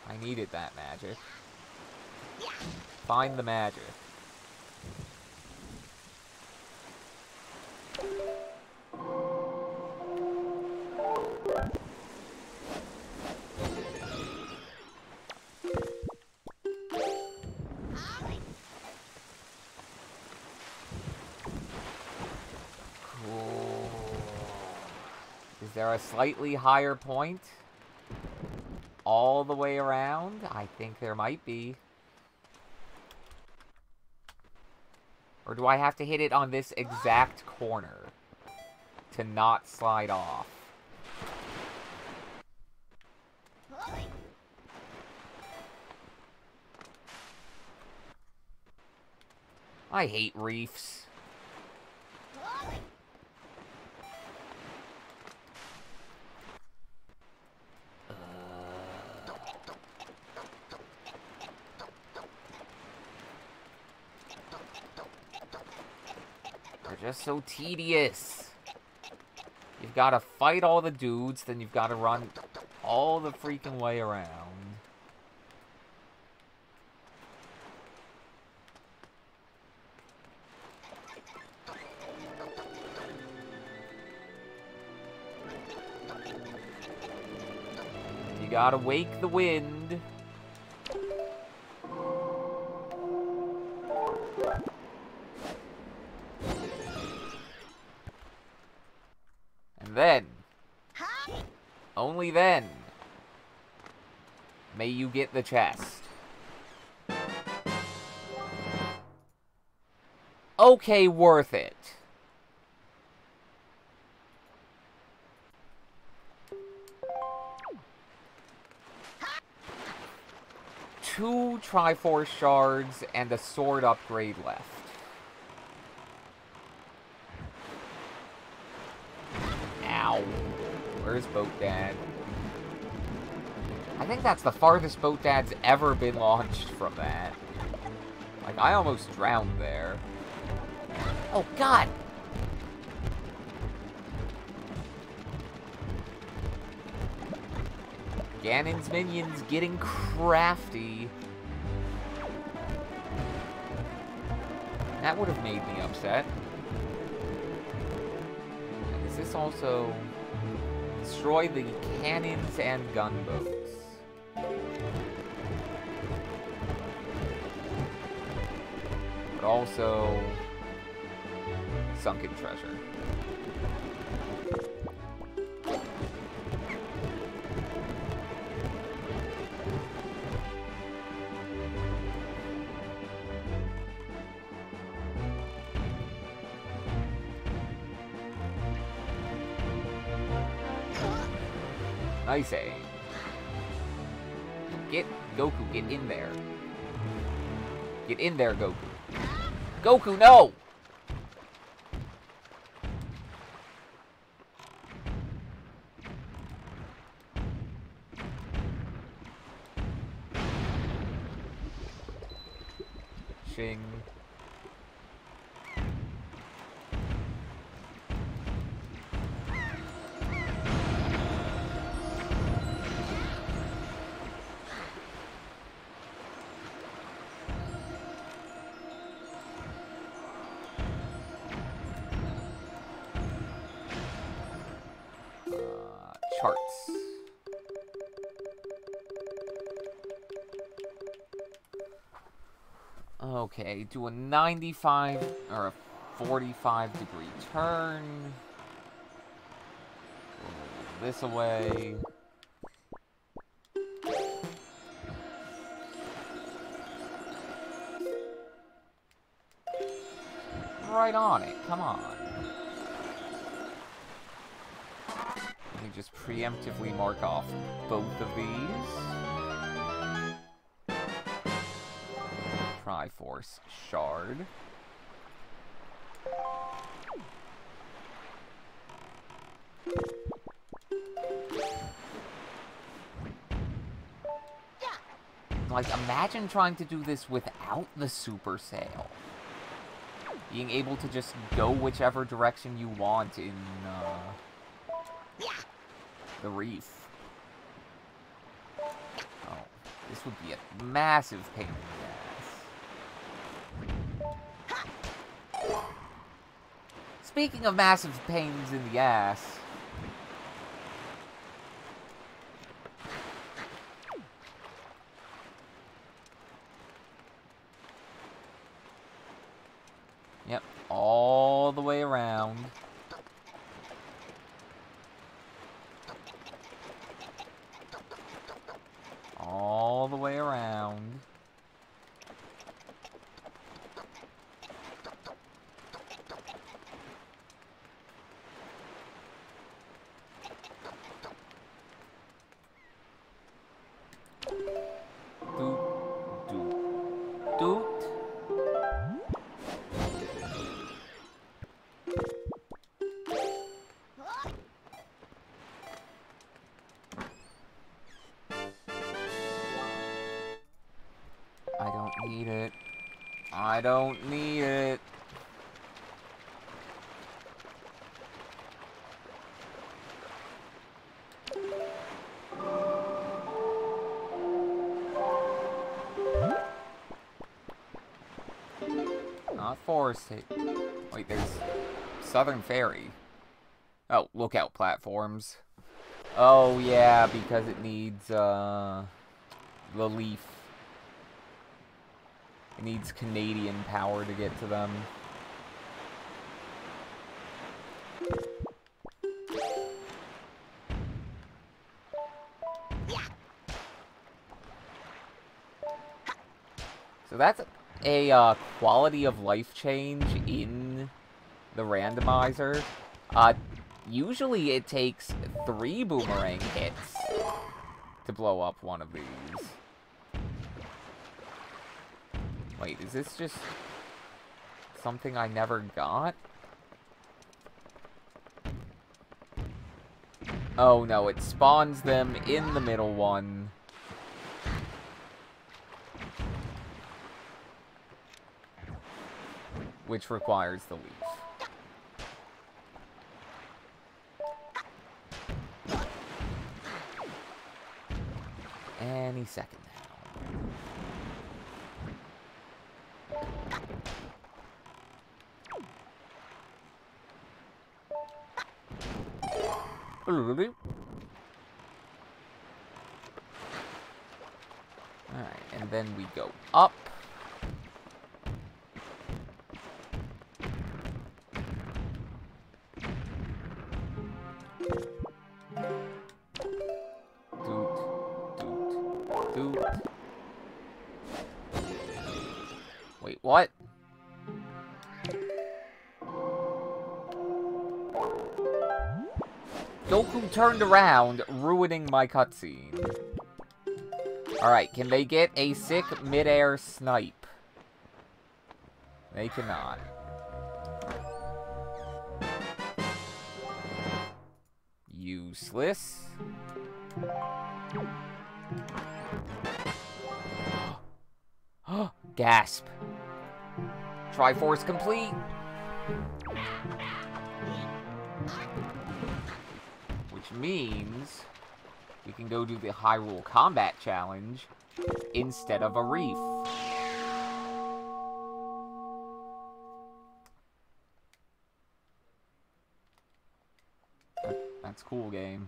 I needed that magic. Find the magic. Is there a slightly higher point? All the way around? I think there might be. Or do I have to hit it on this exact corner to not slide off? I hate reefs. They're just so tedious. You've got to fight all the dudes, then you've got to run all the freaking way around. You gotta wake the wind. And then, only then, may you get the chest. Okay, worth it. Two Triforce shards and a sword upgrade left. Ow. Where's Boat Dad? I think that's the farthest Boat Dad's ever been launched from that. Like, I almost drowned there. Oh, God! Ganon's minions getting crafty. That would have made me upset. And is this also destroy the cannons and gunboats. But also sunken treasure. Nice aim. Get Goku, get in there. Get in there, Goku. Goku, no! Shing. Charts. Okay, do a 95 or a 45-degree turn. Roll this away. Right on it, come on. Let me just preemptively mark off both of these. Triforce Shard. Like, imagine trying to do this without the Super Sale. Being able to just go whichever direction you want in, the reef. Oh, this would be a massive pain in the ass. Speaking of massive pains in the ass... Yep, all the way around. All the way around. Doot, doot, doot. I don't need it. I don't need it. Not Forest State. Wait, there's Southern Ferry. Oh, lookout platforms. Oh, yeah, because it needs, the leaf. It needs Canadian power to get to them. So that's a quality of life change in the randomizer. Usually it takes 3 boomerang hits to blow up one of these. Wait, is this just something I never got? Oh no, it spawns them in the middle one. Which requires the leaf. Any second now. And then we go up. Doot. Wait, what? Goku turned around, ruining my cutscene. Alright, can they get a sick mid-air snipe? They cannot. Useless. Gasp. Triforce complete. Which means we can go do the Hyrule Combat Challenge instead of a reef. That's cool, game.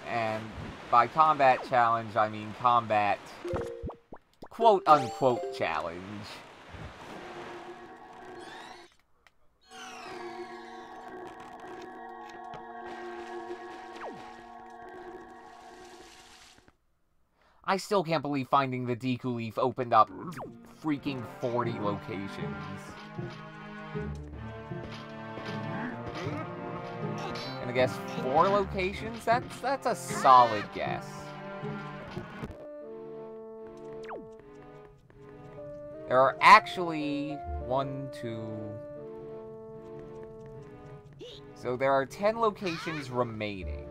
And by combat challenge, I mean combat quote-unquote challenge. I still can't believe finding the Deku Leaf opened up freaking 40 locations. And I guess 4 locations? That's a solid guess. There are actually 1, 2... So there are 10 locations remaining.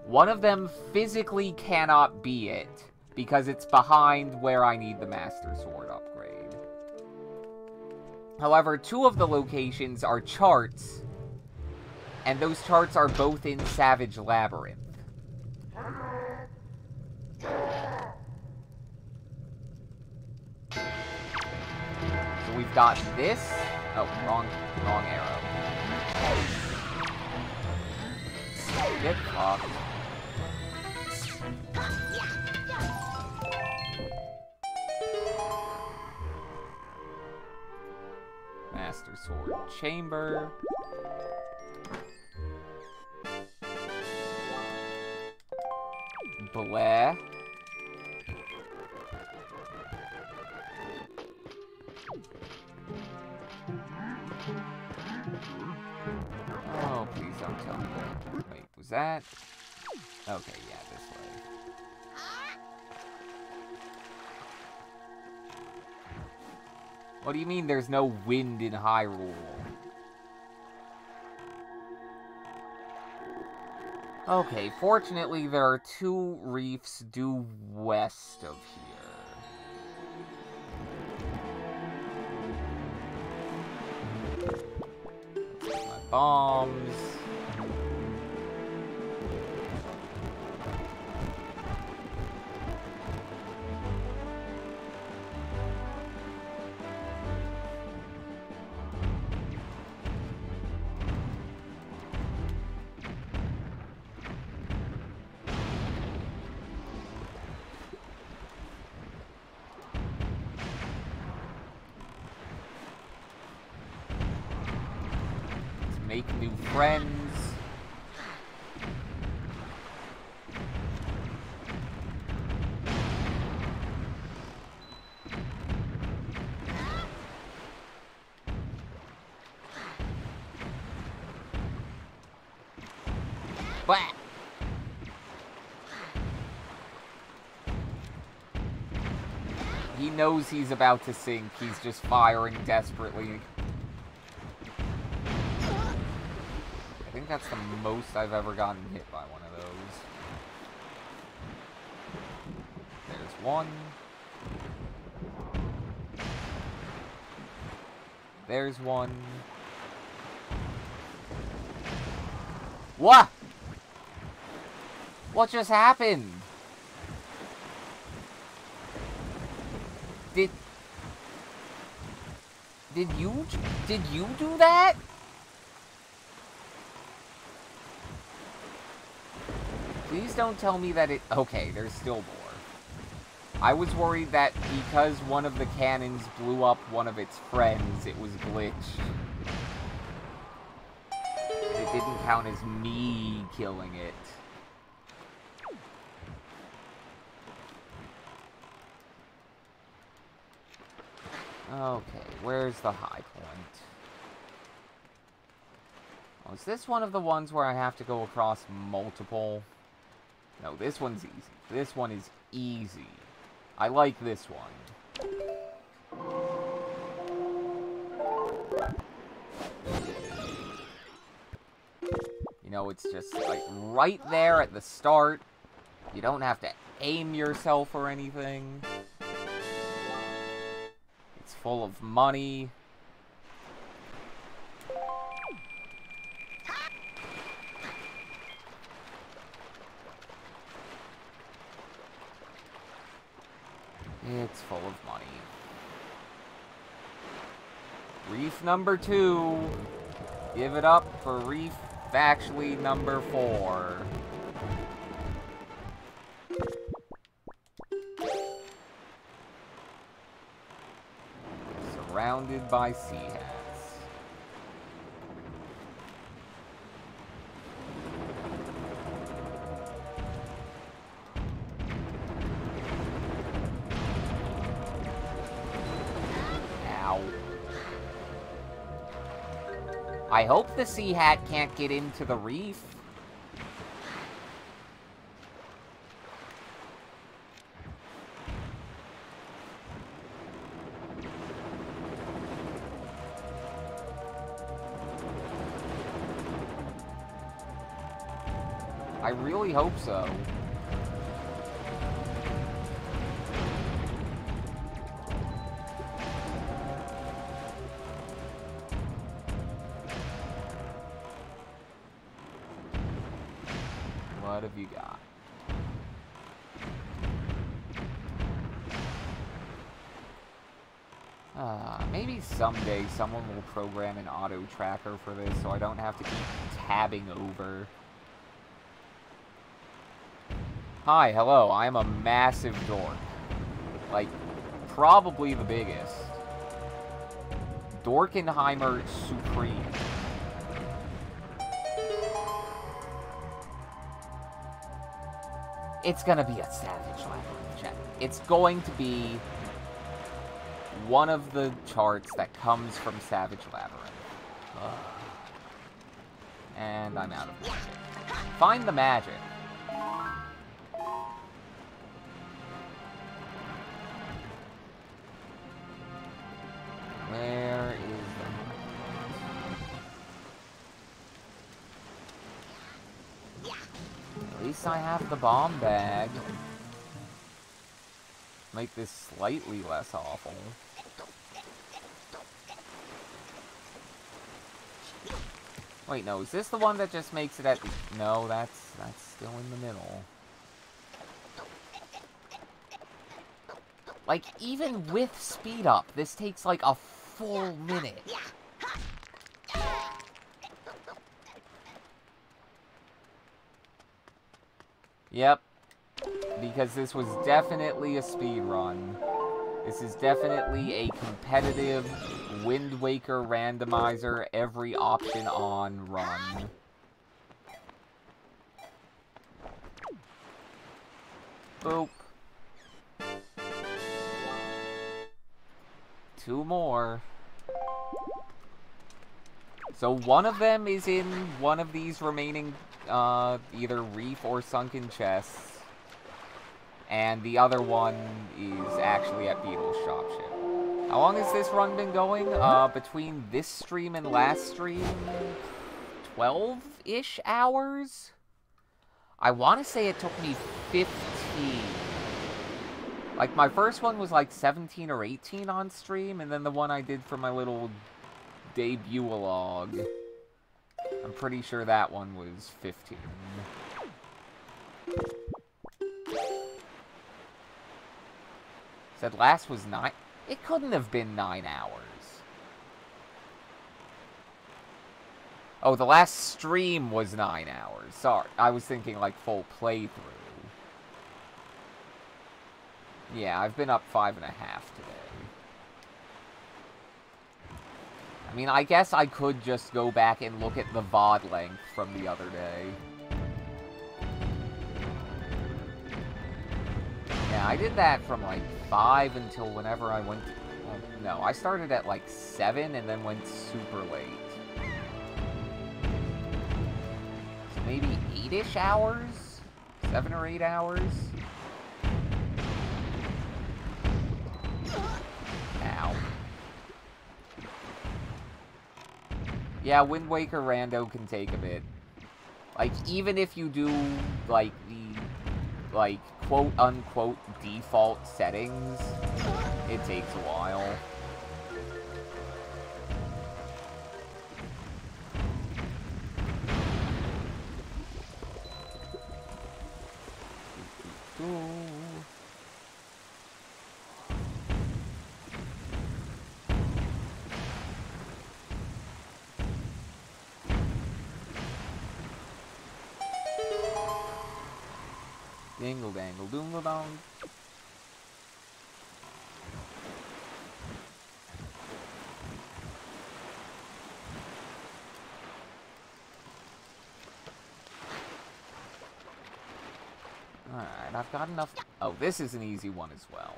One of them physically cannot be it, because it's behind where I need the Master Sword upgrade. However, 2 of the locations are charts, and those charts are both in Savage Labyrinth. So we've got this... Oh, wrong arrow. Get fucked. Master Sword Chamber. Bleh. Oh, please don't tell me that. Wait, was that? Okay, yeah, this way. What do you mean there's no wind in Hyrule? Okay, fortunately there are 2 reefs due west of here. My bombs. Make new friends. Bah! He knows he's about to sink. He's just firing desperately. I think that's the most I've ever gotten hit by one of those. There's one. There's one. What? What just happened? Did you do that? Please don't tell me that it... Okay, there's still more. I was worried that because one of the cannons blew up one of its friends, it was glitched. It didn't count as me killing it. Okay, where's the high point? Oh, is this one of the ones where I have to go across multiple? No, this one's easy. This one is easy. I like this one. You know, it's just like right there at the start. You don't have to aim yourself or anything. It's full of money. It's full of money. Reef number 2. Give it up for Reef actually number 4. Surrounded by sea hats. I hope the sea hat can't get into the reef. I really hope so. What have you got? Maybe someday someone will program an auto tracker for this so I don't have to keep tabbing over. Hi, hello, I am a massive dork. Like, probably the biggest. Dorkenheimer Supreme. It's gonna be a Savage Labyrinth, chat. It's going to be one of the charts that comes from Savage Labyrinth. And I'm out of magic. Find the magic. Where is the... At least I have the bomb bag. Make this slightly less awful. Wait, no, is this the one that just makes it at the... No, that's still in the middle. Like, even with speed up, this takes like a full minute. Yep. Because this was definitely a speed run. This is definitely a competitive Wind Waker randomizer, every option on run. Boop. 2 more. So one of them is in one of these remaining either reef or sunken chests. And the other one is actually at Beetle's Shopship. How long has this run been going? Between this stream and last stream, 12-ish hours? I want to say it took me 15. Like, my first one was like 17 or 18 on stream, and then the one I did for my little debut-a-log, I'm pretty sure that one was 15. Said last was 9. It couldn't have been 9 hours. Oh, the last stream was 9 hours. Sorry, I was thinking like full playthrough. Yeah, I've been up 5.5 today. I mean, I guess I could just go back and look at the VOD length from the other day. Yeah, I did that from like 5 until whenever I went to, well, no, I started at like 7 and then went super late. So maybe 8-ish hours? 7 or 8 hours? Ow. Yeah, Wind Waker Rando can take a bit. Like, even if you do, like, the, like, quote-unquote default settings, it takes a while. Dingle dangle doongle dong. Alright, I've got enough. Oh, this is an easy one as well.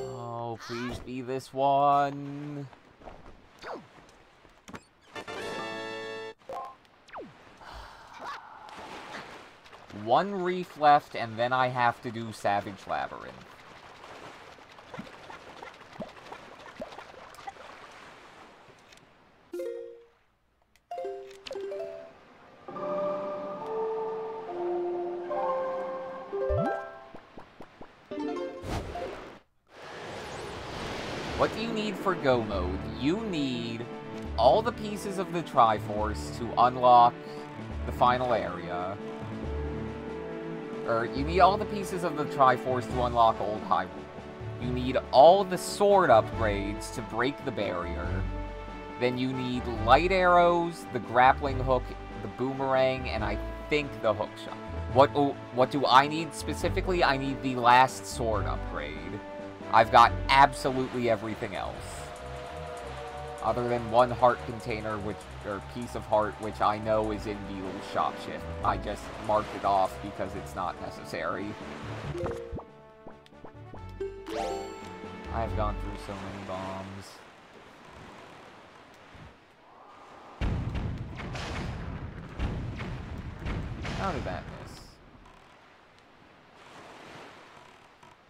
Oh, please be this one. One reef left, and then I have to do Savage Labyrinth. What do you need for Go Mode? You need all the pieces of the Triforce to unlock the final area. Or, you need all the pieces of the Triforce to unlock Old Hyrule. You need all the sword upgrades to break the barrier. Then you need light arrows, the grappling hook, the boomerang, and I think the hook shot. What do I need specifically? I need the last sword upgrade. I've got absolutely everything else. Other than one heart container, or piece of heart, which I know is in the little shop shift. I just marked it off because it's not necessary. I've gone through so many bombs. How did that miss?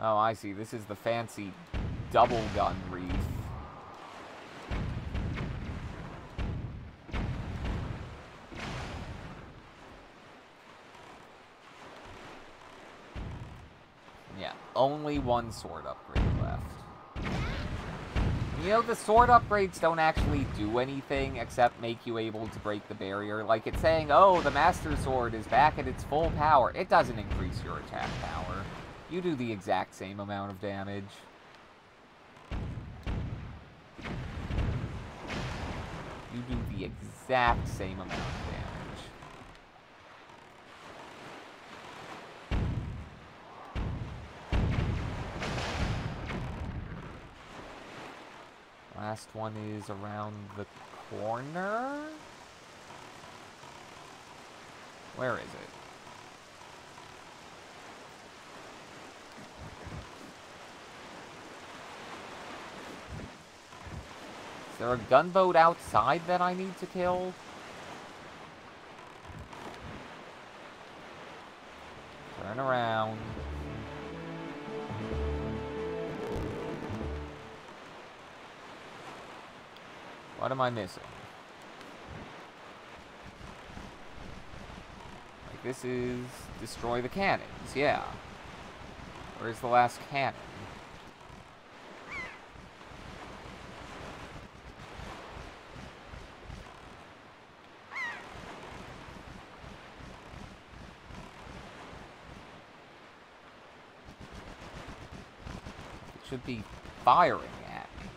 Oh, I see. This is the fancy double gun reef. Yeah, only one sword upgrade left. You know, the sword upgrades don't actually do anything except make you able to break the barrier. Like, it's saying, oh, the Master Sword is back at its full power. It doesn't increase your attack power. You do the exact same amount of damage. You do the exact same amount of damage. Last one is around the corner? Where is it? Is there a gunboat outside that I need to kill? Turn around. What am I missing? Like, this is destroy the cannons, yeah. Where's the last cannon? should be firing at me.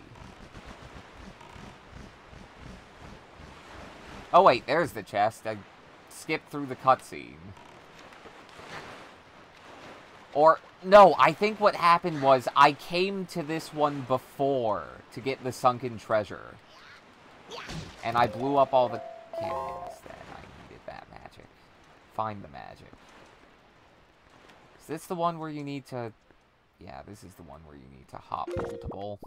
Oh wait, there's the chest. I skipped through the cutscene. Or, no, I think what happened was I came to this one before to get the sunken treasure. And I blew up all the cannons then. I needed that magic. Find the magic. Is this the one where you need to... Yeah, this is the one where you need to hop multiple.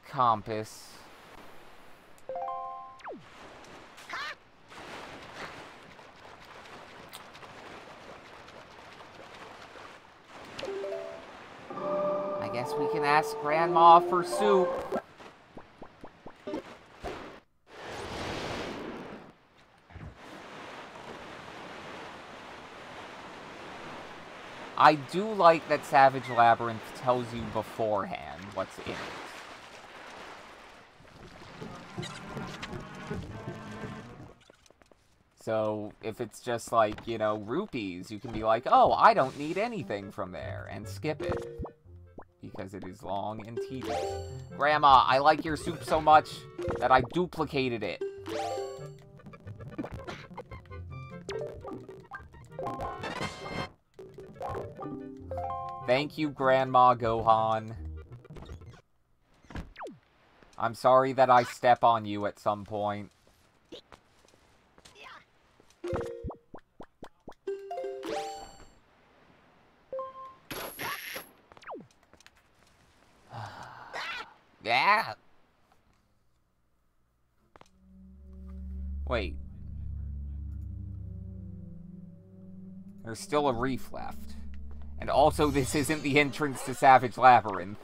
Compass. I guess we can ask Grandma for soup. I do like that Savage Labyrinth tells you beforehand what's in it. So, if it's just like, you know, rupees, you can be like, oh, I don't need anything from there, and skip it. Because it is long and tedious. Grandma, I like your soup so much that I duplicated it. Thank you, Grandma Gohan. I'm sorry that I step on you at some point. Yeah. Wait. There's still a reef left. And also, this isn't the entrance to Savage Labyrinth.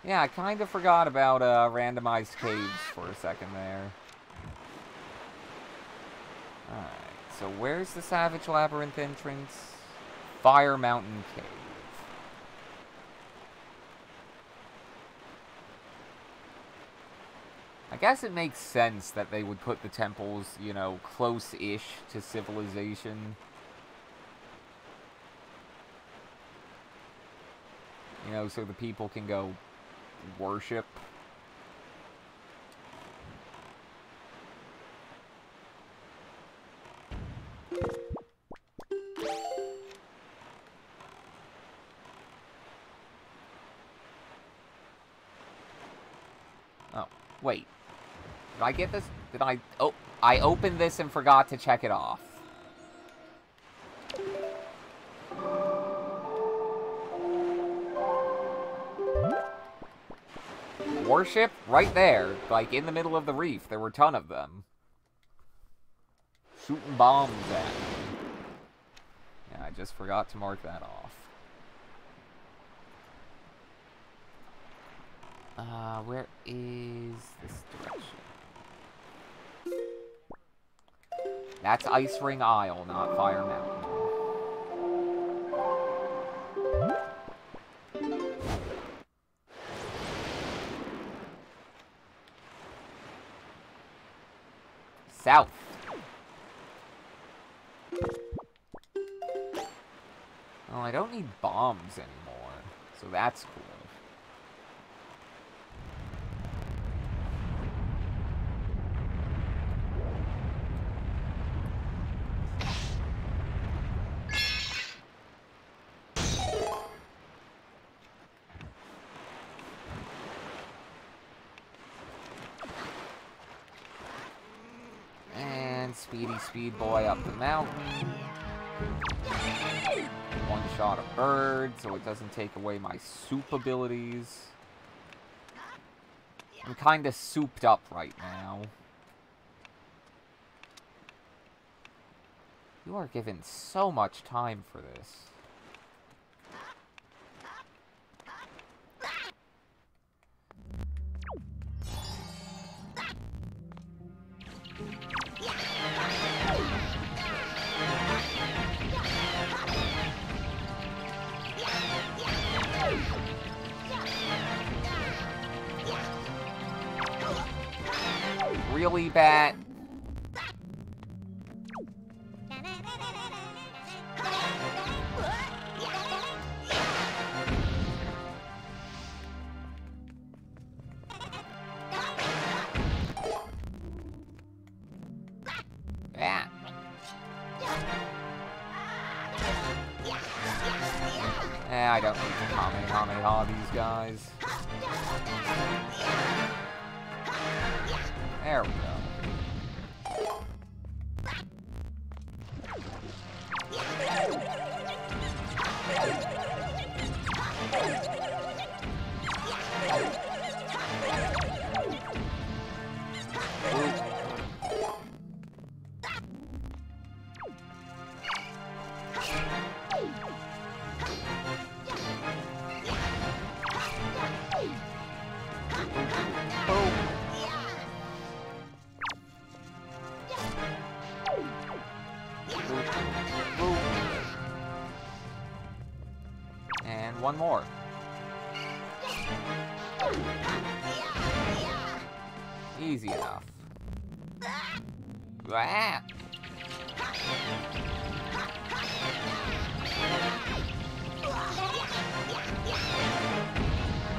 Yeah, I kind of forgot about randomized caves for a second there. Alright, so where's the Savage Labyrinth entrance? Fire Mountain Cave. I guess it makes sense that they would put the temples, you know, close-ish to civilization. You know, so the people can go worship. Oh, wait. Did I get this? Did I... Oh, I opened this and forgot to check it off. Warship? Right there. Like, in the middle of the reef. There were a ton of them. Shooting bombs at me. Yeah, I just forgot to mark that off. Where is this direction? That's Ice Ring Isle, not Fire Mountain. South. Oh, I don't need bombs anymore, so that's cool. Speedy Speed Boy up the mountain. One shot a bird, so it doesn't take away my soup abilities. I'm kinda souped up right now. You are given so much time for this. Really, Bat? Yeah. I don't need to comment on these guys. There we go. And one more. Easy enough. Ah.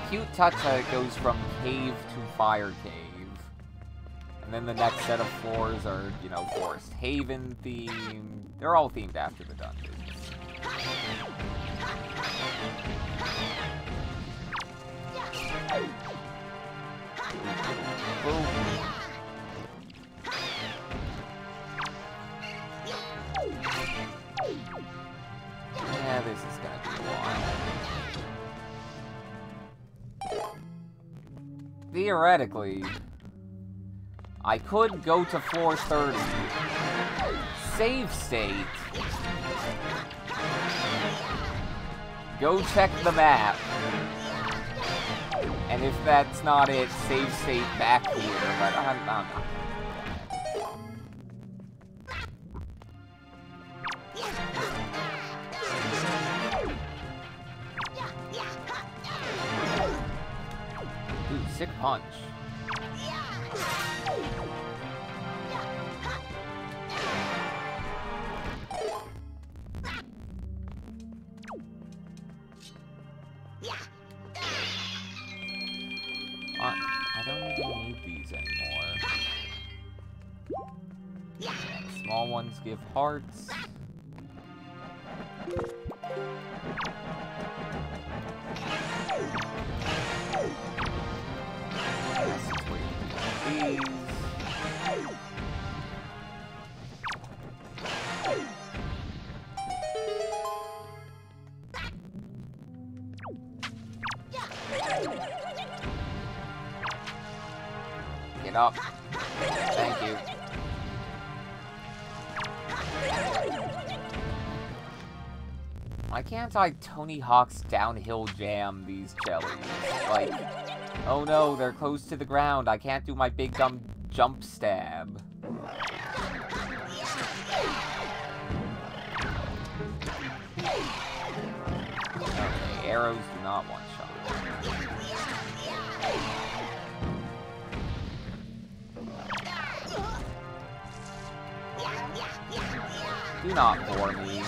Cute touch that it goes from cave to fire cave. And then the next set of floors are, you know, Forest Haven themed. They're all themed after the dungeons. Boom. Yeah, this is gonna be a while. Theoretically, I could go to floor 30, save state, go check the map, and if that's not it, save state back here, but I'm not. Ooh, sick punch. I don't even need these anymore. Yeah, the small ones give hearts. These. Get up. Thank you. Why can't I Tony Hawk's downhill jam these jellies? Like, oh no, they're close to the ground. I can't do my big dumb jump stab. Okay, arrows do not one-shot. Do not bore me.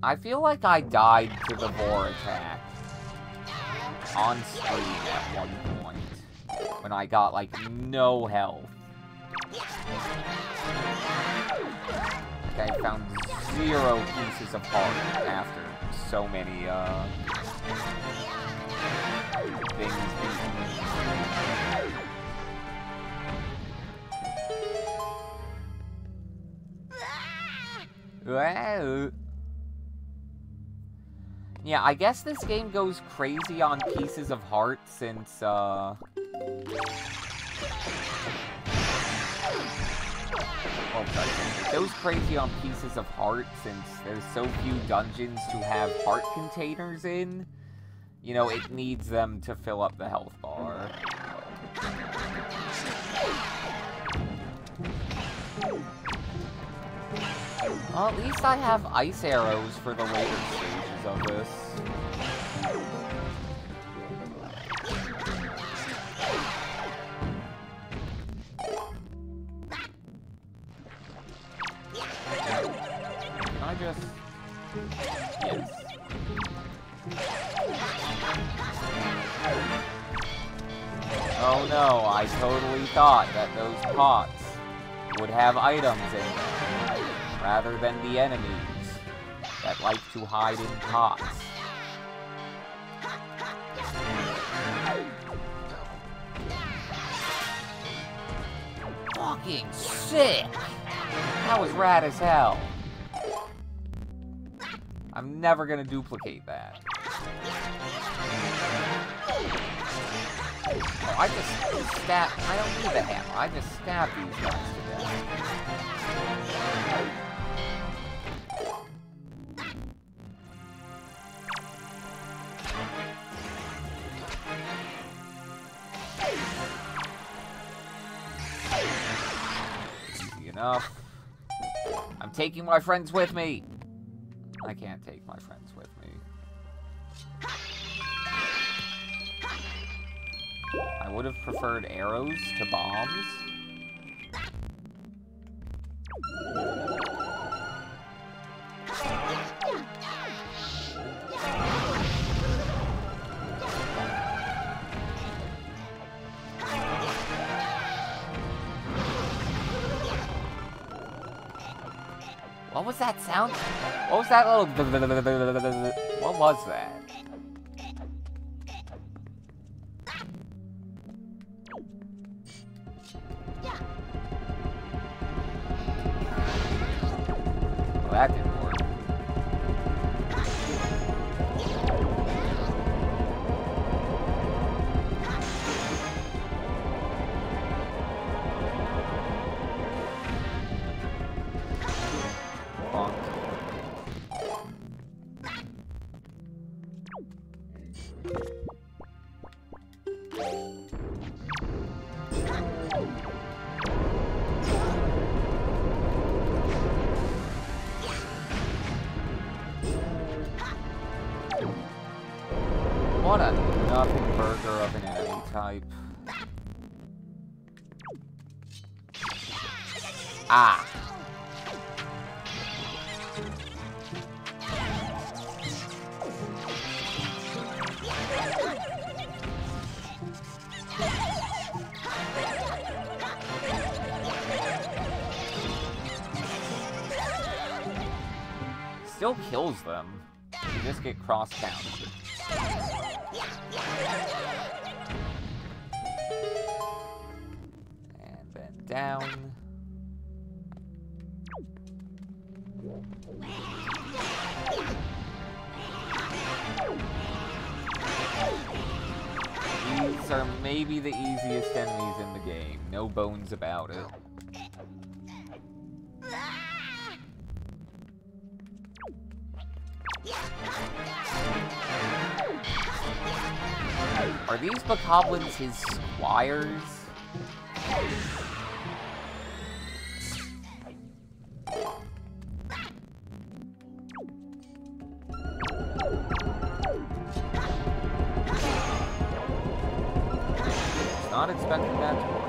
I feel like I died to the Vor attack on screen at one point when I got like no health. I found 0 pieces of heart after so many things beating me. Well, yeah, I guess this game goes crazy on pieces of heart since, well, sorry. It goes crazy on pieces of heart since there's so few dungeons to have heart containers in. You know, it needs them to fill up the health bar. Well, at least I have ice arrows for the later stages of this. Oh no, I totally thought that those pots would have items in them, rather than the enemies that like to hide in pots. Fucking sick! That was rad as hell. I'm never gonna duplicate that. Oh, I just stab. I don't need the hammer. I just stab these guys to death. Easy enough. I'm taking my friends with me. I can't take my friends with me. I would have preferred arrows to bombs. What was that sound? What was that little... What was that? Well, that didn't work. What a nothing burger of an enemy type. Ah. Still kills them. You just get cross-counted. And then down. These are maybe the easiest enemies in the game. No bones about it. Are these bokoblins his squires? Not expecting that to work.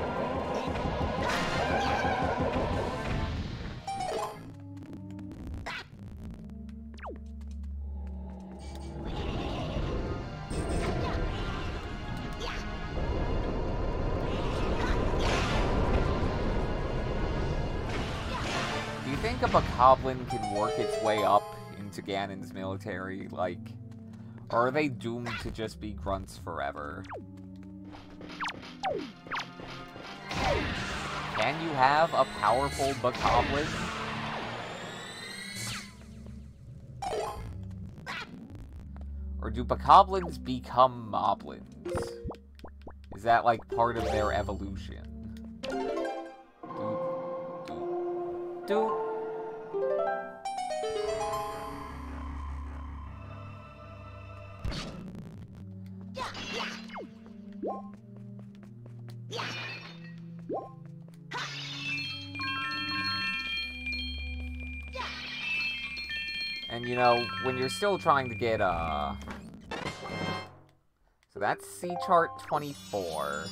Do you think a bokoblin can work its way up into Ganon's military, like, or are they doomed to just be grunts forever? Can you have a powerful bokoblin? Or do bokoblins become moblins? Is that like part of their evolution? Doot. And you know, when you're still trying to get, so that's C chart 24.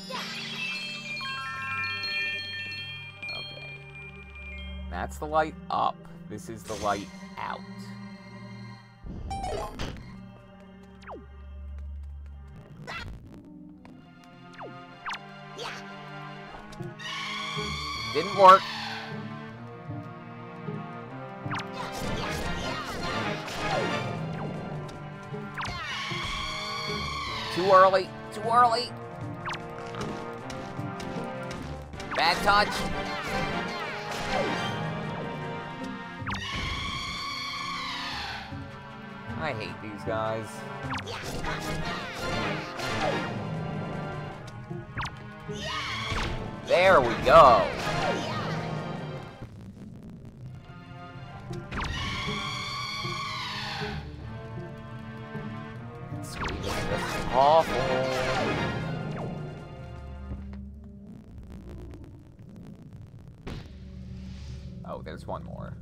Okay. That's the light up. This is the light out. Didn't work. Too early. Too early. Bad touch. I hate these guys. There we go. Sweet, this is awful. Oh, there's one more.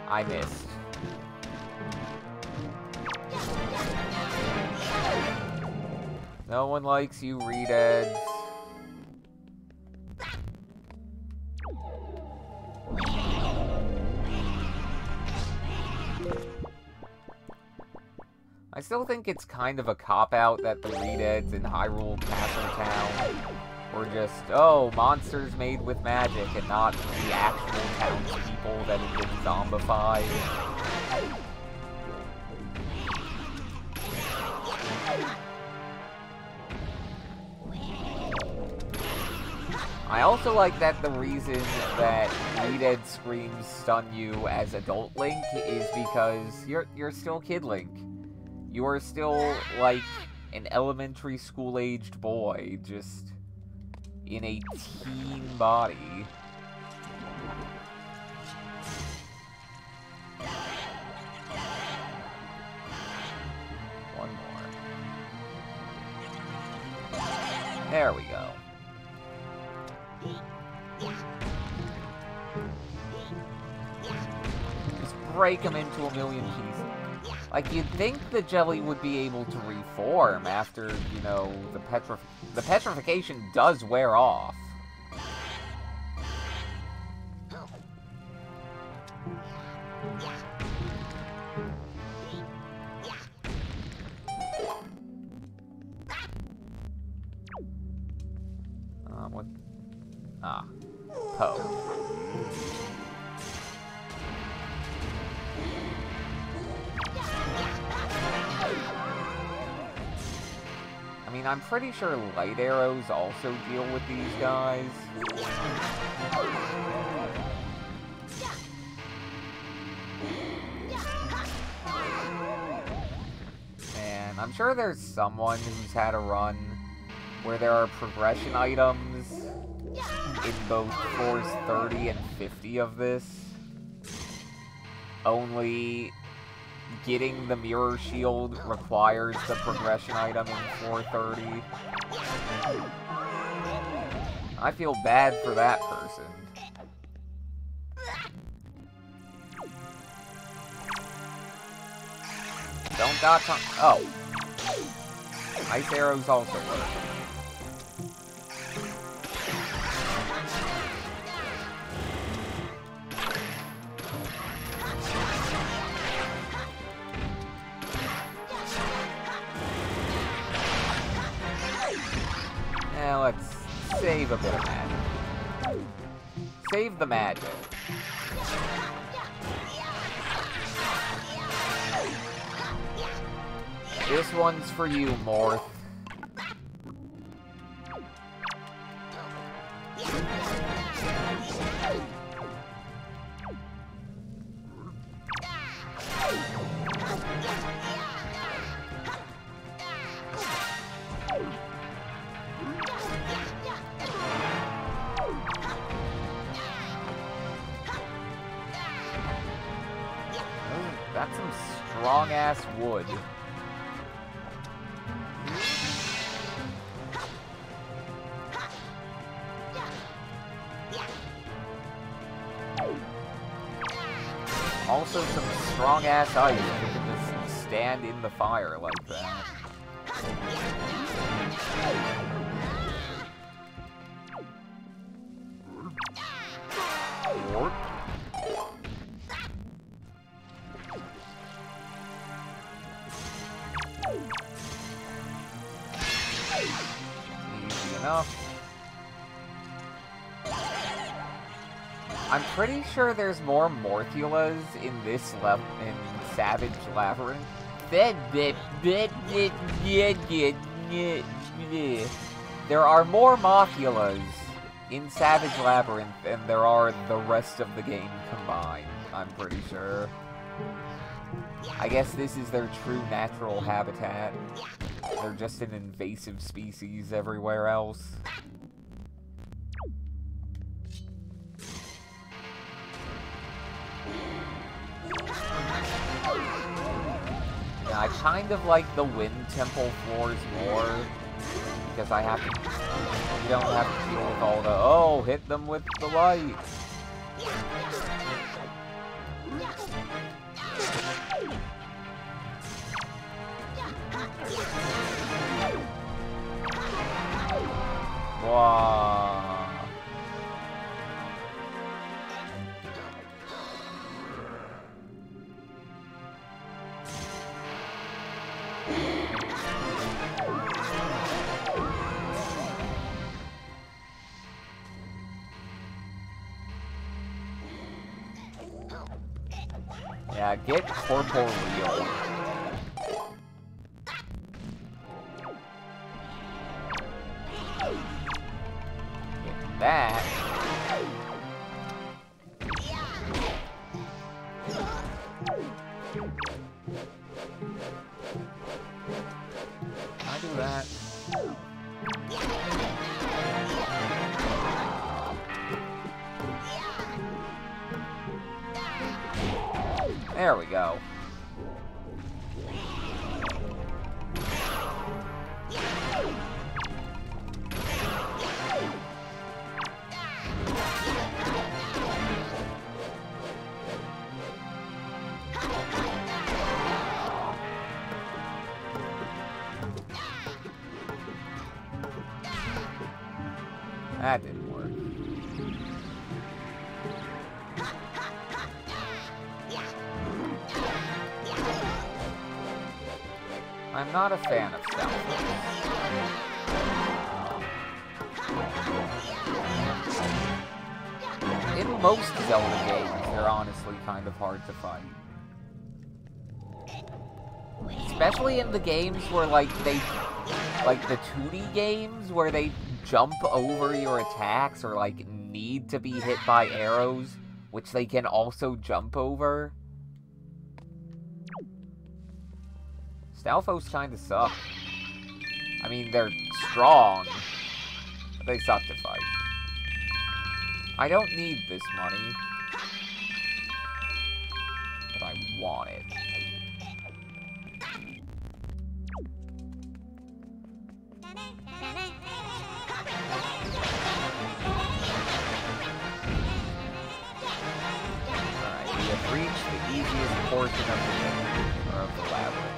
I missed. No one likes you, Redeads. I still think it's kind of a cop-out that the Redeads in Hyrule Castle Town were just, oh, monsters made with magic and not the actual townspeople that have been zombified. I also like that the reason that Redead screams stun you as Adult Link is because you're still Kid Link. You are still, like, an elementary school-aged boy, just in a teen body. One more. There we go. Just break them into a million pieces. Like, you'd think the jelly would be able to reform after, you know, the petrification does wear off. What? Ah. Poe. I mean, I'm pretty sure light arrows also deal with these guys. And I'm sure there's someone who's had a run where there are progression items in both floors 30 and 50 of this. Only getting the mirror shield requires the progression item in floor 30. I feel bad for that person. Don't got time. Oh. Ice arrows also work. Now let's save a bit of magic. Save the magic. This one's for you, Morth. That's some strong-ass wood. Also some strong-ass ice that can just stand in the fire like that. Warp. enough. I'm pretty sure there's more Morthulas in this level, in Savage Labyrinth. There are more Mothulas in Savage Labyrinth than there are the rest of the game combined, I'm pretty sure. I guess this is their true natural habitat. They're just an invasive species everywhere else. Yeah, I kind of like the Wind Temple floors more, because I have to... You don't have to deal with all the, oh, hit them with the light. Wow. Yeah, get corporeal. Get that. Can I do that? There we go. That didn't work. I'm not a fan of stealth. In most Zelda games, they're honestly kind of hard to fight. Especially in the games where, like the 2D games, where they jump over your attacks, or, like, need to be hit by arrows, which they can also jump over. Stalfos kinda suck. I mean, they're strong, but they suck to fight. I don't need this money, but I want it. Alright, we have reached the easiest portion of the labyrinth.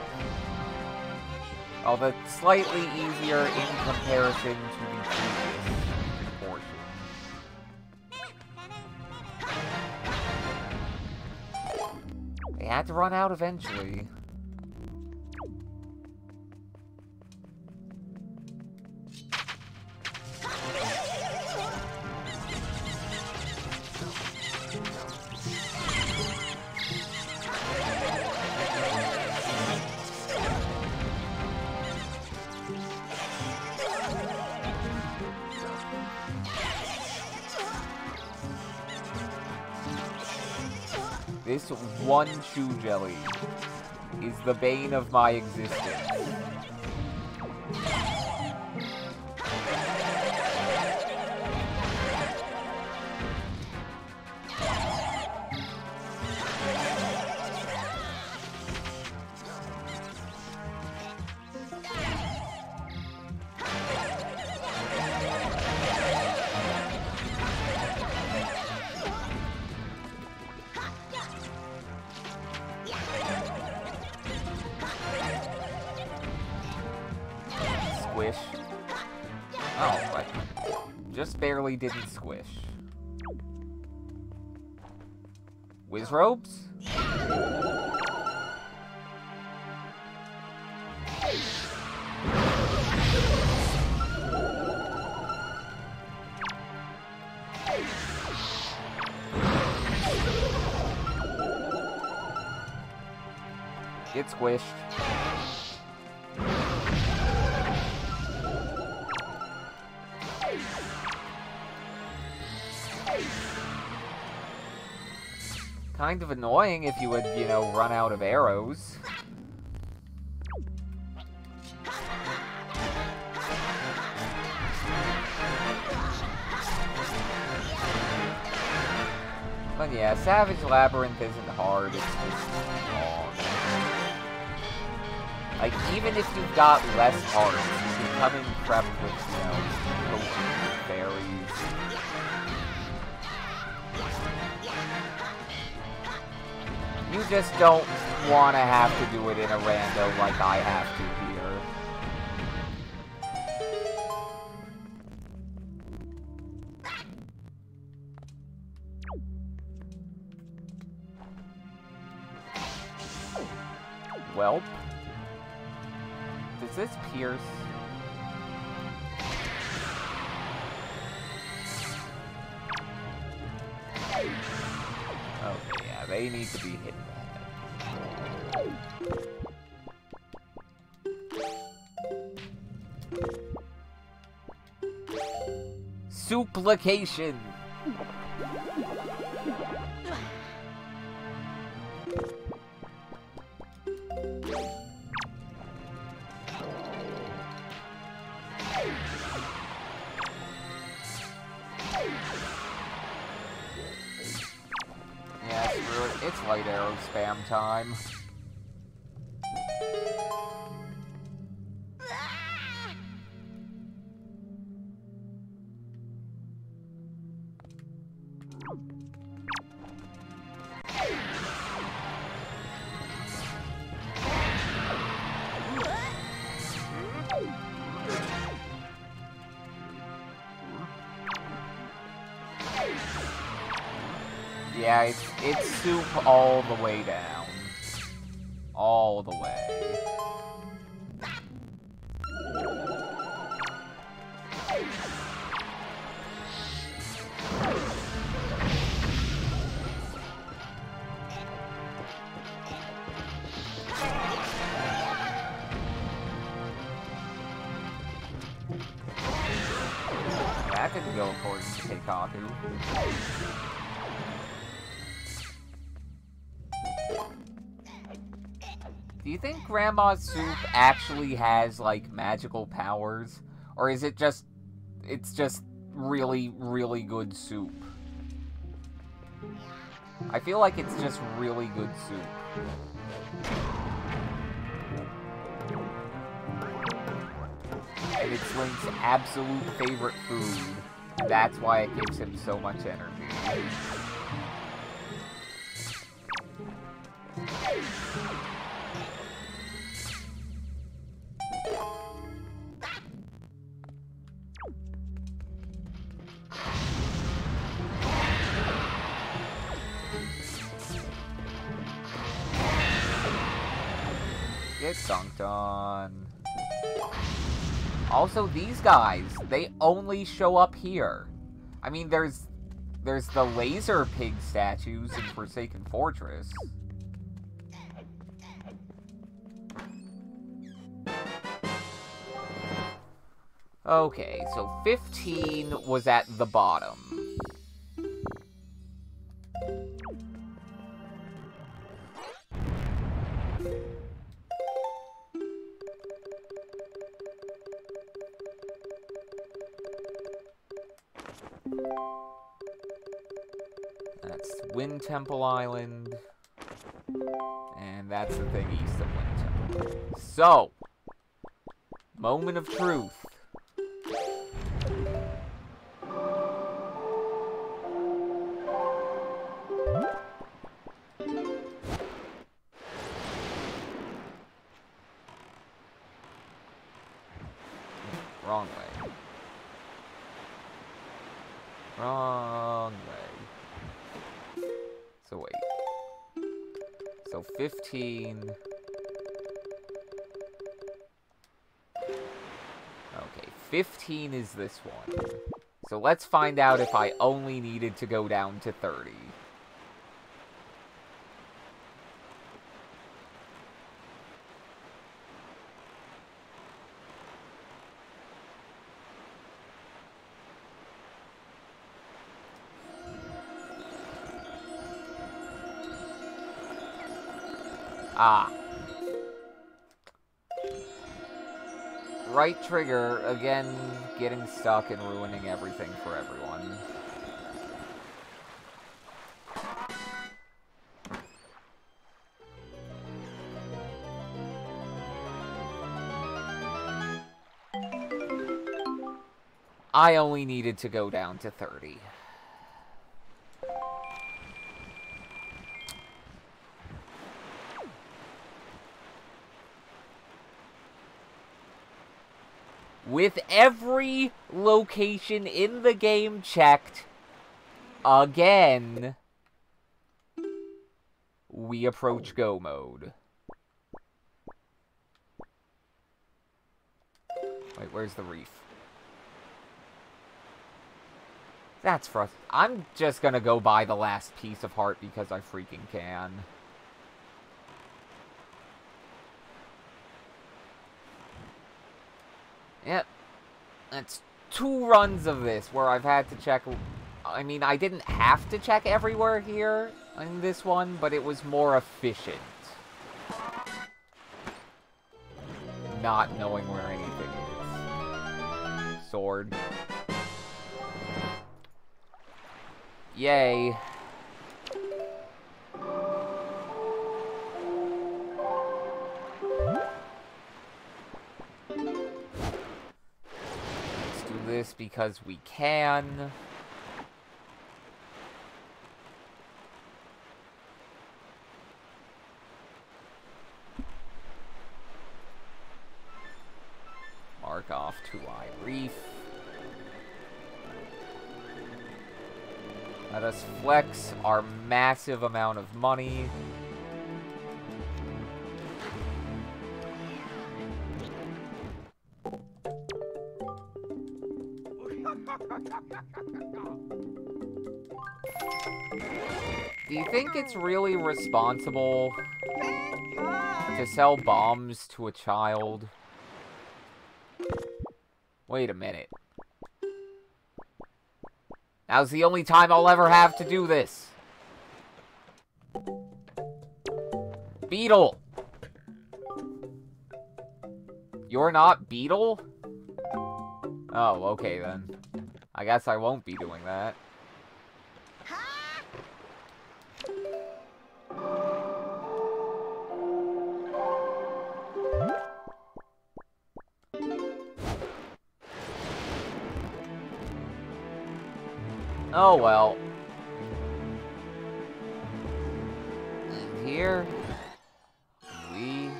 Although slightly easier in comparison to the previous portion. They had to run out eventually. This one Chew Jelly is the bane of my existence. Squish. Oh, I just barely didn't squish. Wizrobes? Get squished. Kind of annoying if you would, you know, run out of arrows. But yeah, Savage Labyrinth isn't hard, it's just long. Like, even if you've got less hearts, you can come in prepped with, you know, potent berries. You just don't want to have to do it in a rando like I have to here. Welp. Does this pierce? Okay, yeah, they need to be hit in the head. Supplication! Yeah, screw it. It's light arrow spam time. Yeah, it's soup all the way down. All the way. That didn't go according to Keikaku. Do you think Grandma's soup actually has, like, magical powers? Or is it just... it's just really, really good soup? I feel like it's just really good soup. And it's Link's absolute favorite food. And that's why it gives him so much energy. Get dunked on. Also, these guys, they only show up here. I mean, there's the laser pig statues in Forsaken Fortress. Okay, so 15 was at the bottom. That's Wind Temple Island. And that's the thing east of Wind Temple. So, moment of truth. Wrong way. Wrong way. So wait. So 15. Okay, 15 is this one. So let's find out if I only needed to go down to 30. Ah. Right trigger, again, getting stuck and ruining everything for everyone. I only needed to go down to 30. With every location in the game checked, again, we approach go mode. Wait, where's the reef? That's frustrating. I'm just gonna go buy the last piece of heart because I freaking can. Yep. That's 2 runs of this where I've had to check... I mean, I didn't have to check everywhere here in this one, but it was more efficient. Not knowing where anything is. Sword. Yay. Let's do this because we can. Mark off 2-eye reef. Let us flex our massive amount of money. Do you think it's really responsible to sell bombs to a child? Wait a minute. Now's the only time I'll ever have to do this. Beetle! You're not Beetle? Oh, okay then. I guess I won't be doing that. Oh well. And here we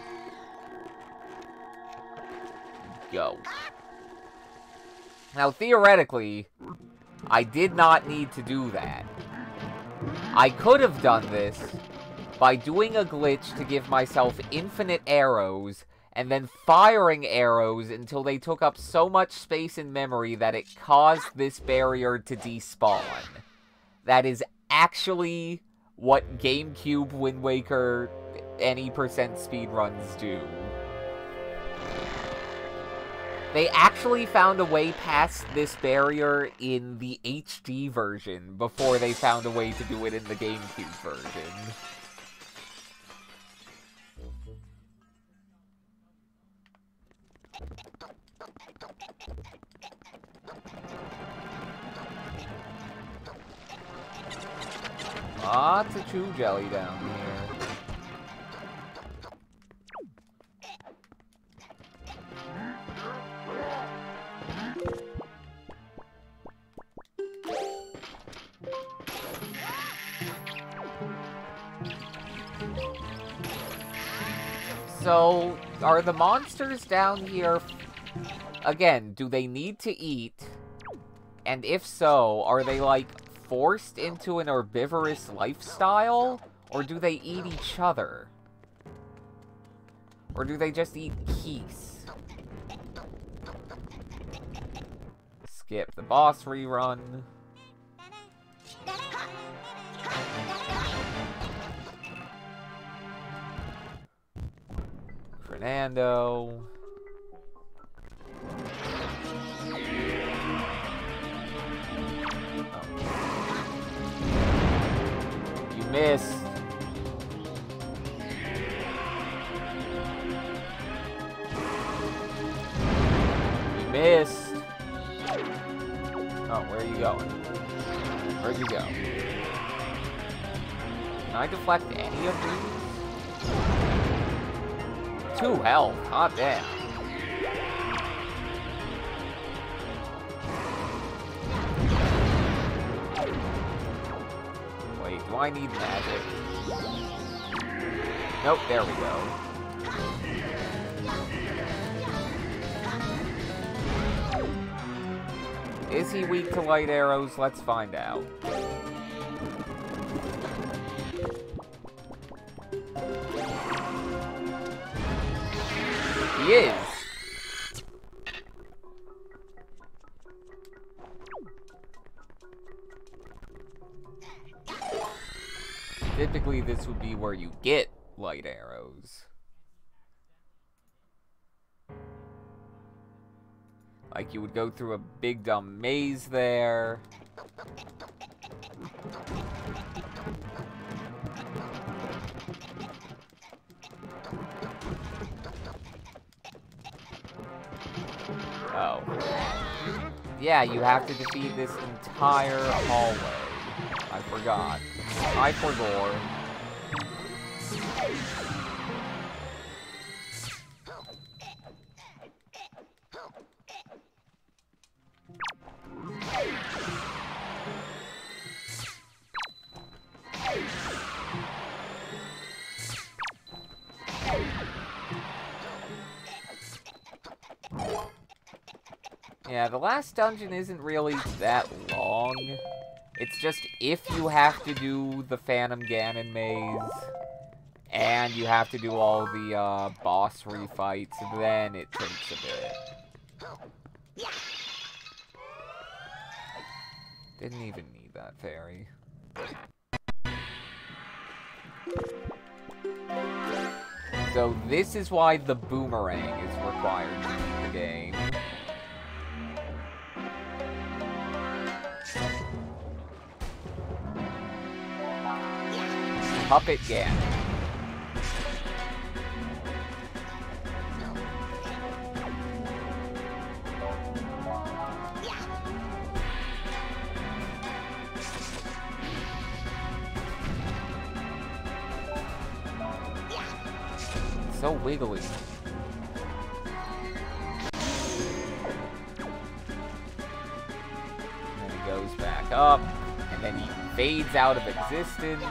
go. Now theoretically, I did not need to do that. I could have done this by doing a glitch to give myself infinite arrows and then firing arrows until they took up so much space in memory that it caused this barrier to despawn. That is actually what GameCube Wind Waker any % speedruns do. They actually found a way past this barrier in the HD version before they found a way to do it in the GameCube version. Lots of chew jelly down here. So, are the monsters down here... Again, do they need to eat? And if so, are they, like, forced into an herbivorous lifestyle? Or do they eat each other? Or do they just eat geese? Skip the boss rerun. Fernando. Oh. You missed. Missed. Oh, where are you going? Where'd you go? Can I deflect any of these? 2 health. Hot damn. Wait, do I need magic? Nope, there we go. Is he weak to light arrows? Let's find out. He is. Typically, this would be where you get light arrows. Like, you would go through a big dumb maze there. Oh. Yeah, you have to defeat this entire hallway. I forgot. I forgot. Yeah, the last dungeon isn't really that long. It's just if you have to do the Phantom Ganon maze, and you have to do all the boss refights, then it takes a bit. Didn't even need that fairy. So this is why the boomerang is required to beat the game. Puppet Ganon. So wiggly. And then he goes back up, and then he fades out of existence.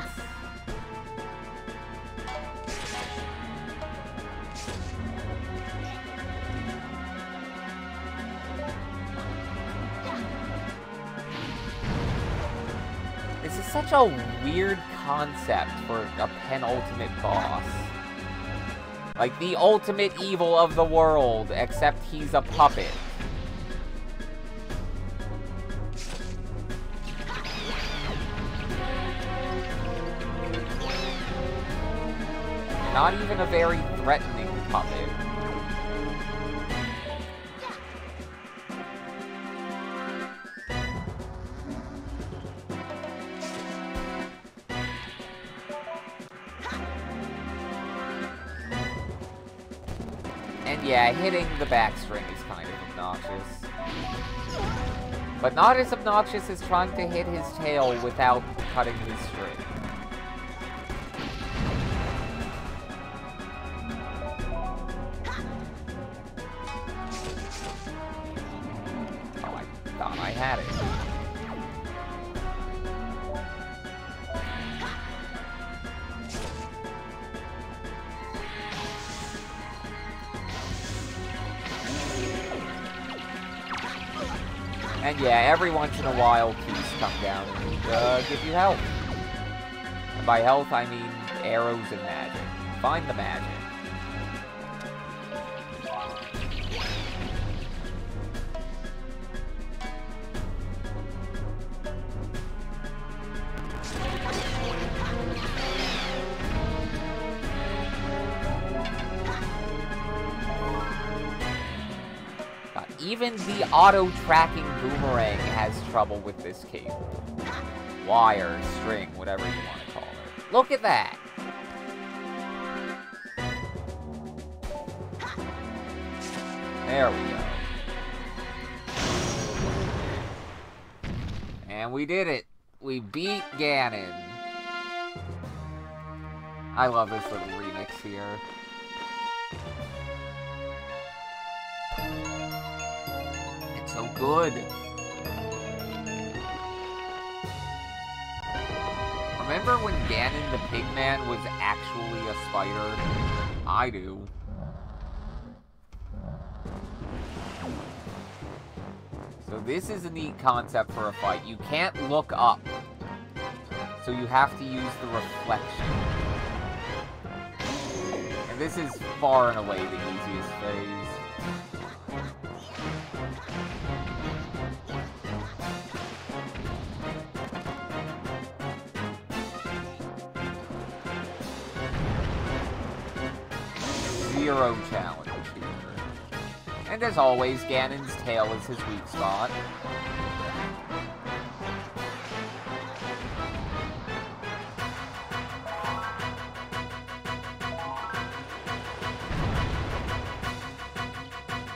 This is such a weird concept for a penultimate boss. Like, the ultimate evil of the world, except he's a puppet. Not even a very threatening puppet. And yeah, hitting the backstring is kind of obnoxious. But not as obnoxious as trying to hit his tail without cutting his string. Oh, I thought I had it. And yeah, every once in a while, keys come down and give you health. And by health, I mean arrows and magic. Find the magic. Even the auto-tracking boomerang has trouble with this cable. Wire, string, whatever you want to call it. Look at that! There we go. And we did it. We beat Ganon. I love this little remix here. It's so good. Remember when Ganon the Pigman was actually a spider? I do. So this is a neat concept for a fight. You can't look up. So you have to use the reflection. And this is far and away the easiest phase. Zero challenge here. And as always, Ganon's tail is his weak spot.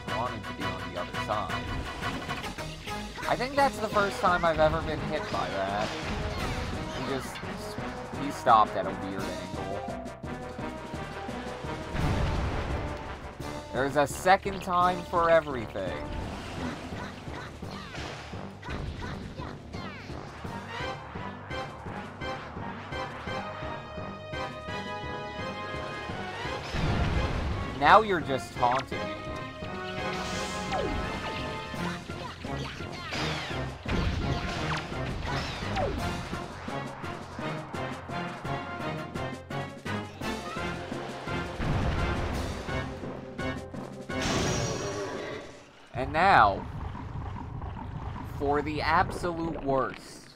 I wanted to be on the other side. I think that's the first time I've ever been hit by that. He stopped at a weird angle. There's a second time for everything. Now you're just taunting me. And now, for the absolute worst.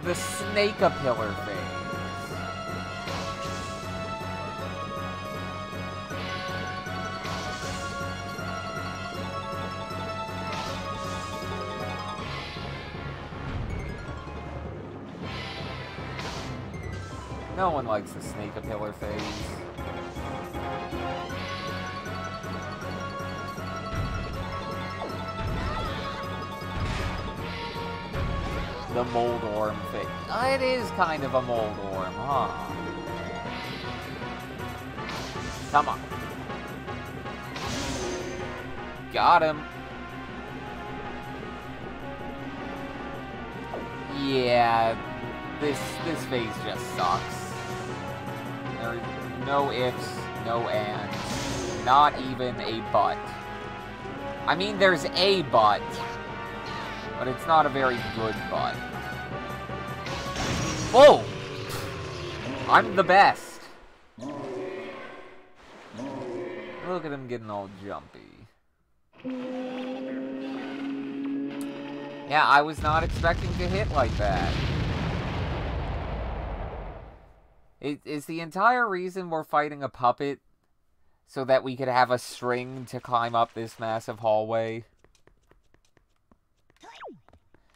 The Snake-a-Pillar phase. No one likes the Snake-a-Pillar phase. The Moldorm phase. It is kind of a Moldorm, huh? Come on. Got him. Yeah, this phase just sucks. There's no ifs, no ands, not even a but. I mean, there's a but it's not a very good but. Whoa! I'm the best! Look at him getting all jumpy. Yeah, I was not expecting to hit like that. Is the entire reason we're fighting a puppet so that we could have a string to climb up this massive hallway?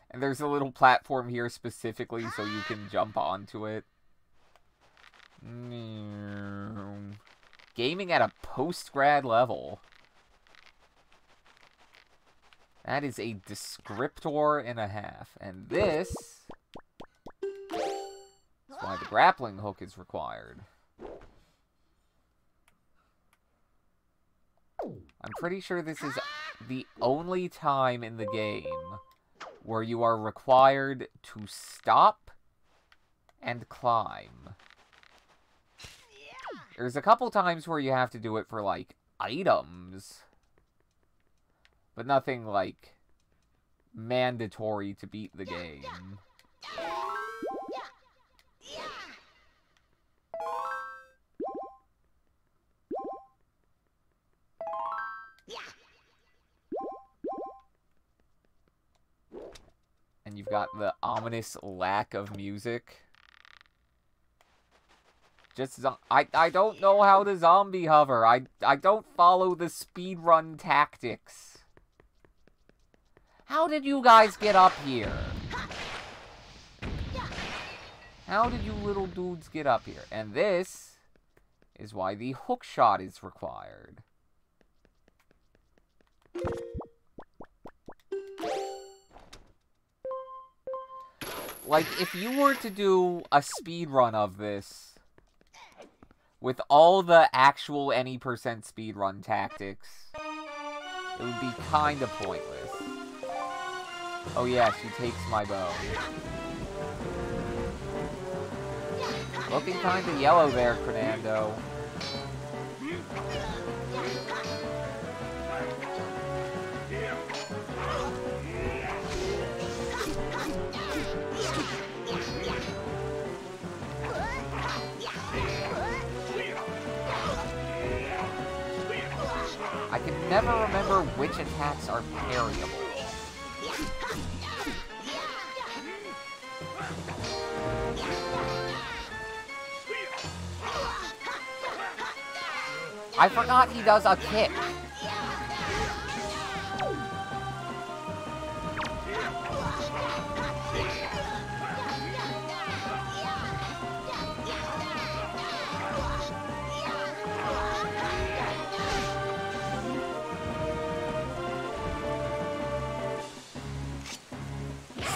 And there's a little platform here specifically so you can jump onto it. Gaming at a post-grad level. That is a descriptor and a half. And this is why the grappling hook is required. I'm pretty sure this is the only time in the game where you are required to stop and climb. There's a couple times where you have to do it for, like, items. But nothing, like, mandatory to beat the game. And you've got the ominous lack of music. Just, I don't know how to zombie hover. I don't follow the speedrun tactics. How did you guys get up here? How did you little dudes get up here? And this is why the hook shot is required. Like, if you were to do a speed run of this with all the actual any percent speed run tactics, it would be kind of pointless. Oh yeah, she takes my bow. Looking kind of yellow there, Fernando. I can never remember which attacks are parryable. I forgot he does a kick.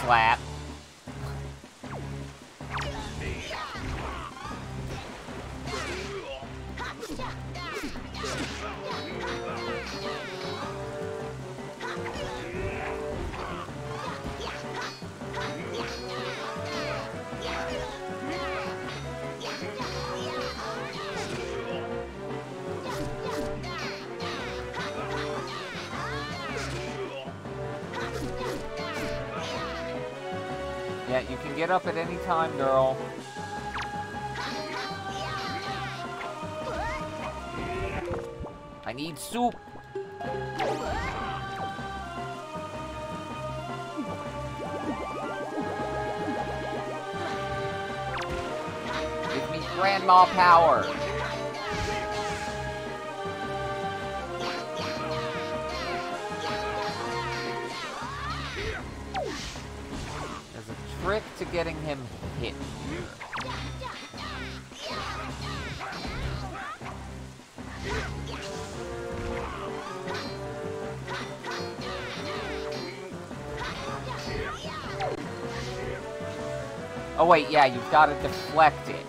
Slap. Yeah, you can get up at any time, girl. I need soup. Give me grandma power. Trick to getting him hit here. Oh wait, yeah, you've got to deflect it.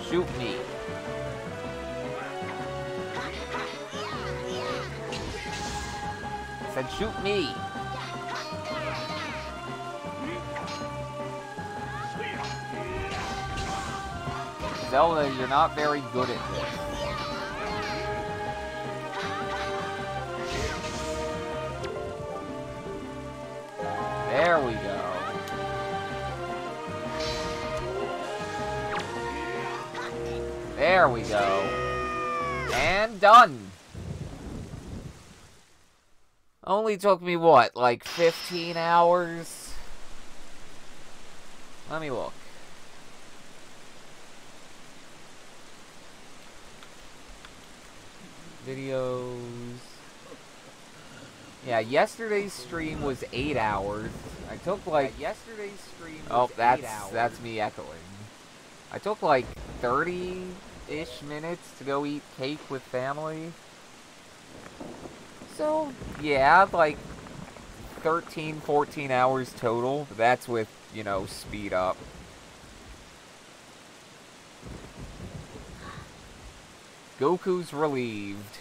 Shoot me. Said shoot me. Zelda, you're not very good at this. There we go. There we go. And done. Only took me, what, like 15 hours? Let me look. Videos. Yeah, yesterday's stream was 8 hours. I took like yesterday's stream was 8 hours. That's me echoing. I took like 30-ish minutes to go eat cake with family. So, yeah, like 13, 14 hours total. That's with, you know, speed up. Goku's relieved.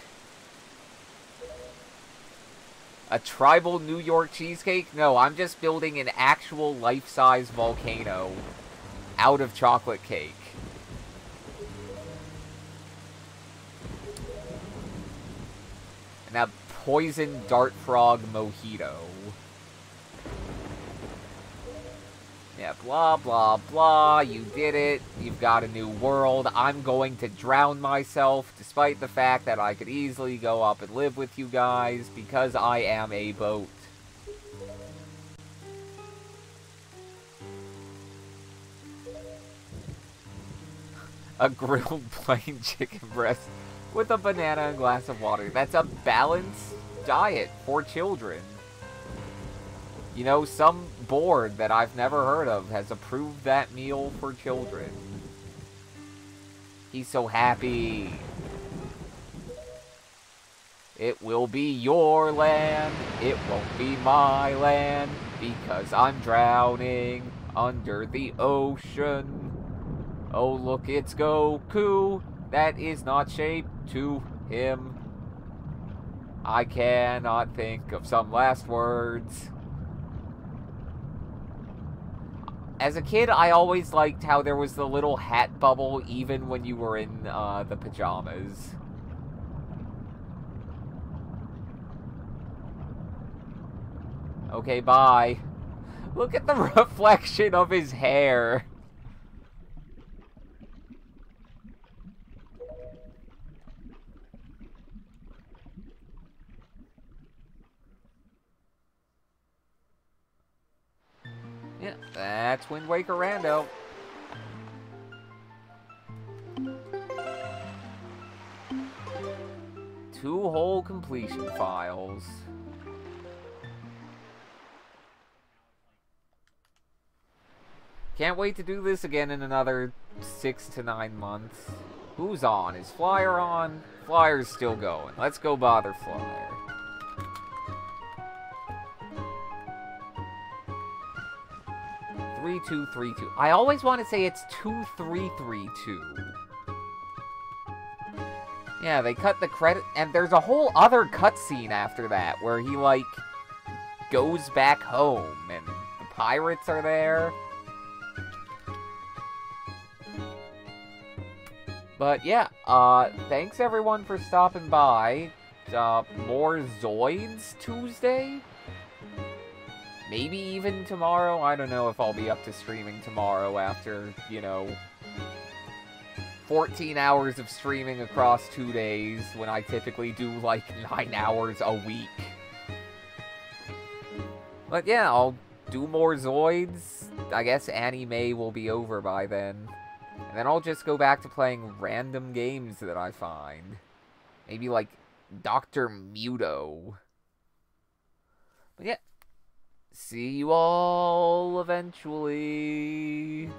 A tribal New York cheesecake? No, I'm just building an actual life-size volcano out of chocolate cake. And a poison dart frog mojito. Yeah, blah, blah, blah. You did it. You've got a new world. I'm going to drown myself, despite the fact that I could easily go up and live with you guys, because I am a boat. A grilled plain chicken breast with a banana and glass of water. That's a balanced diet for children. You know, some board that I've never heard of has approved that meal for children. He's so happy. It will be your land. It won't be my land. Because I'm drowning under the ocean. Oh, look, it's Goku. That is not shaped to him. I cannot think of some last words. As a kid, I always liked how there was the little hat bubble even when you were in the pajamas. Okay, bye. Look at the reflection of his hair. Yeah, that's Wind Waker Rando. Two whole completion files. Can't wait to do this again in another 6 to 9 months. Who's on? Is Flyer on? Flyer's still going. Let's go bother Flyer. Three, 2, 3, 2. I always want to say it's 2, 3, 3, 2. Yeah, they cut the credit, and there's a whole other cutscene after that where he, like, goes back home, and the pirates are there. But yeah, thanks everyone for stopping by. More Zoids Tuesday? Maybe even tomorrow? I don't know if I'll be up to streaming tomorrow after, you know, 14 hours of streaming across 2 days when I typically do like 9 hours a week. But yeah, I'll do more Zoids. I guess Anime will be over by then. And then I'll just go back to playing random games that I find. Maybe like Dr. Muto. But yeah. See you all eventually.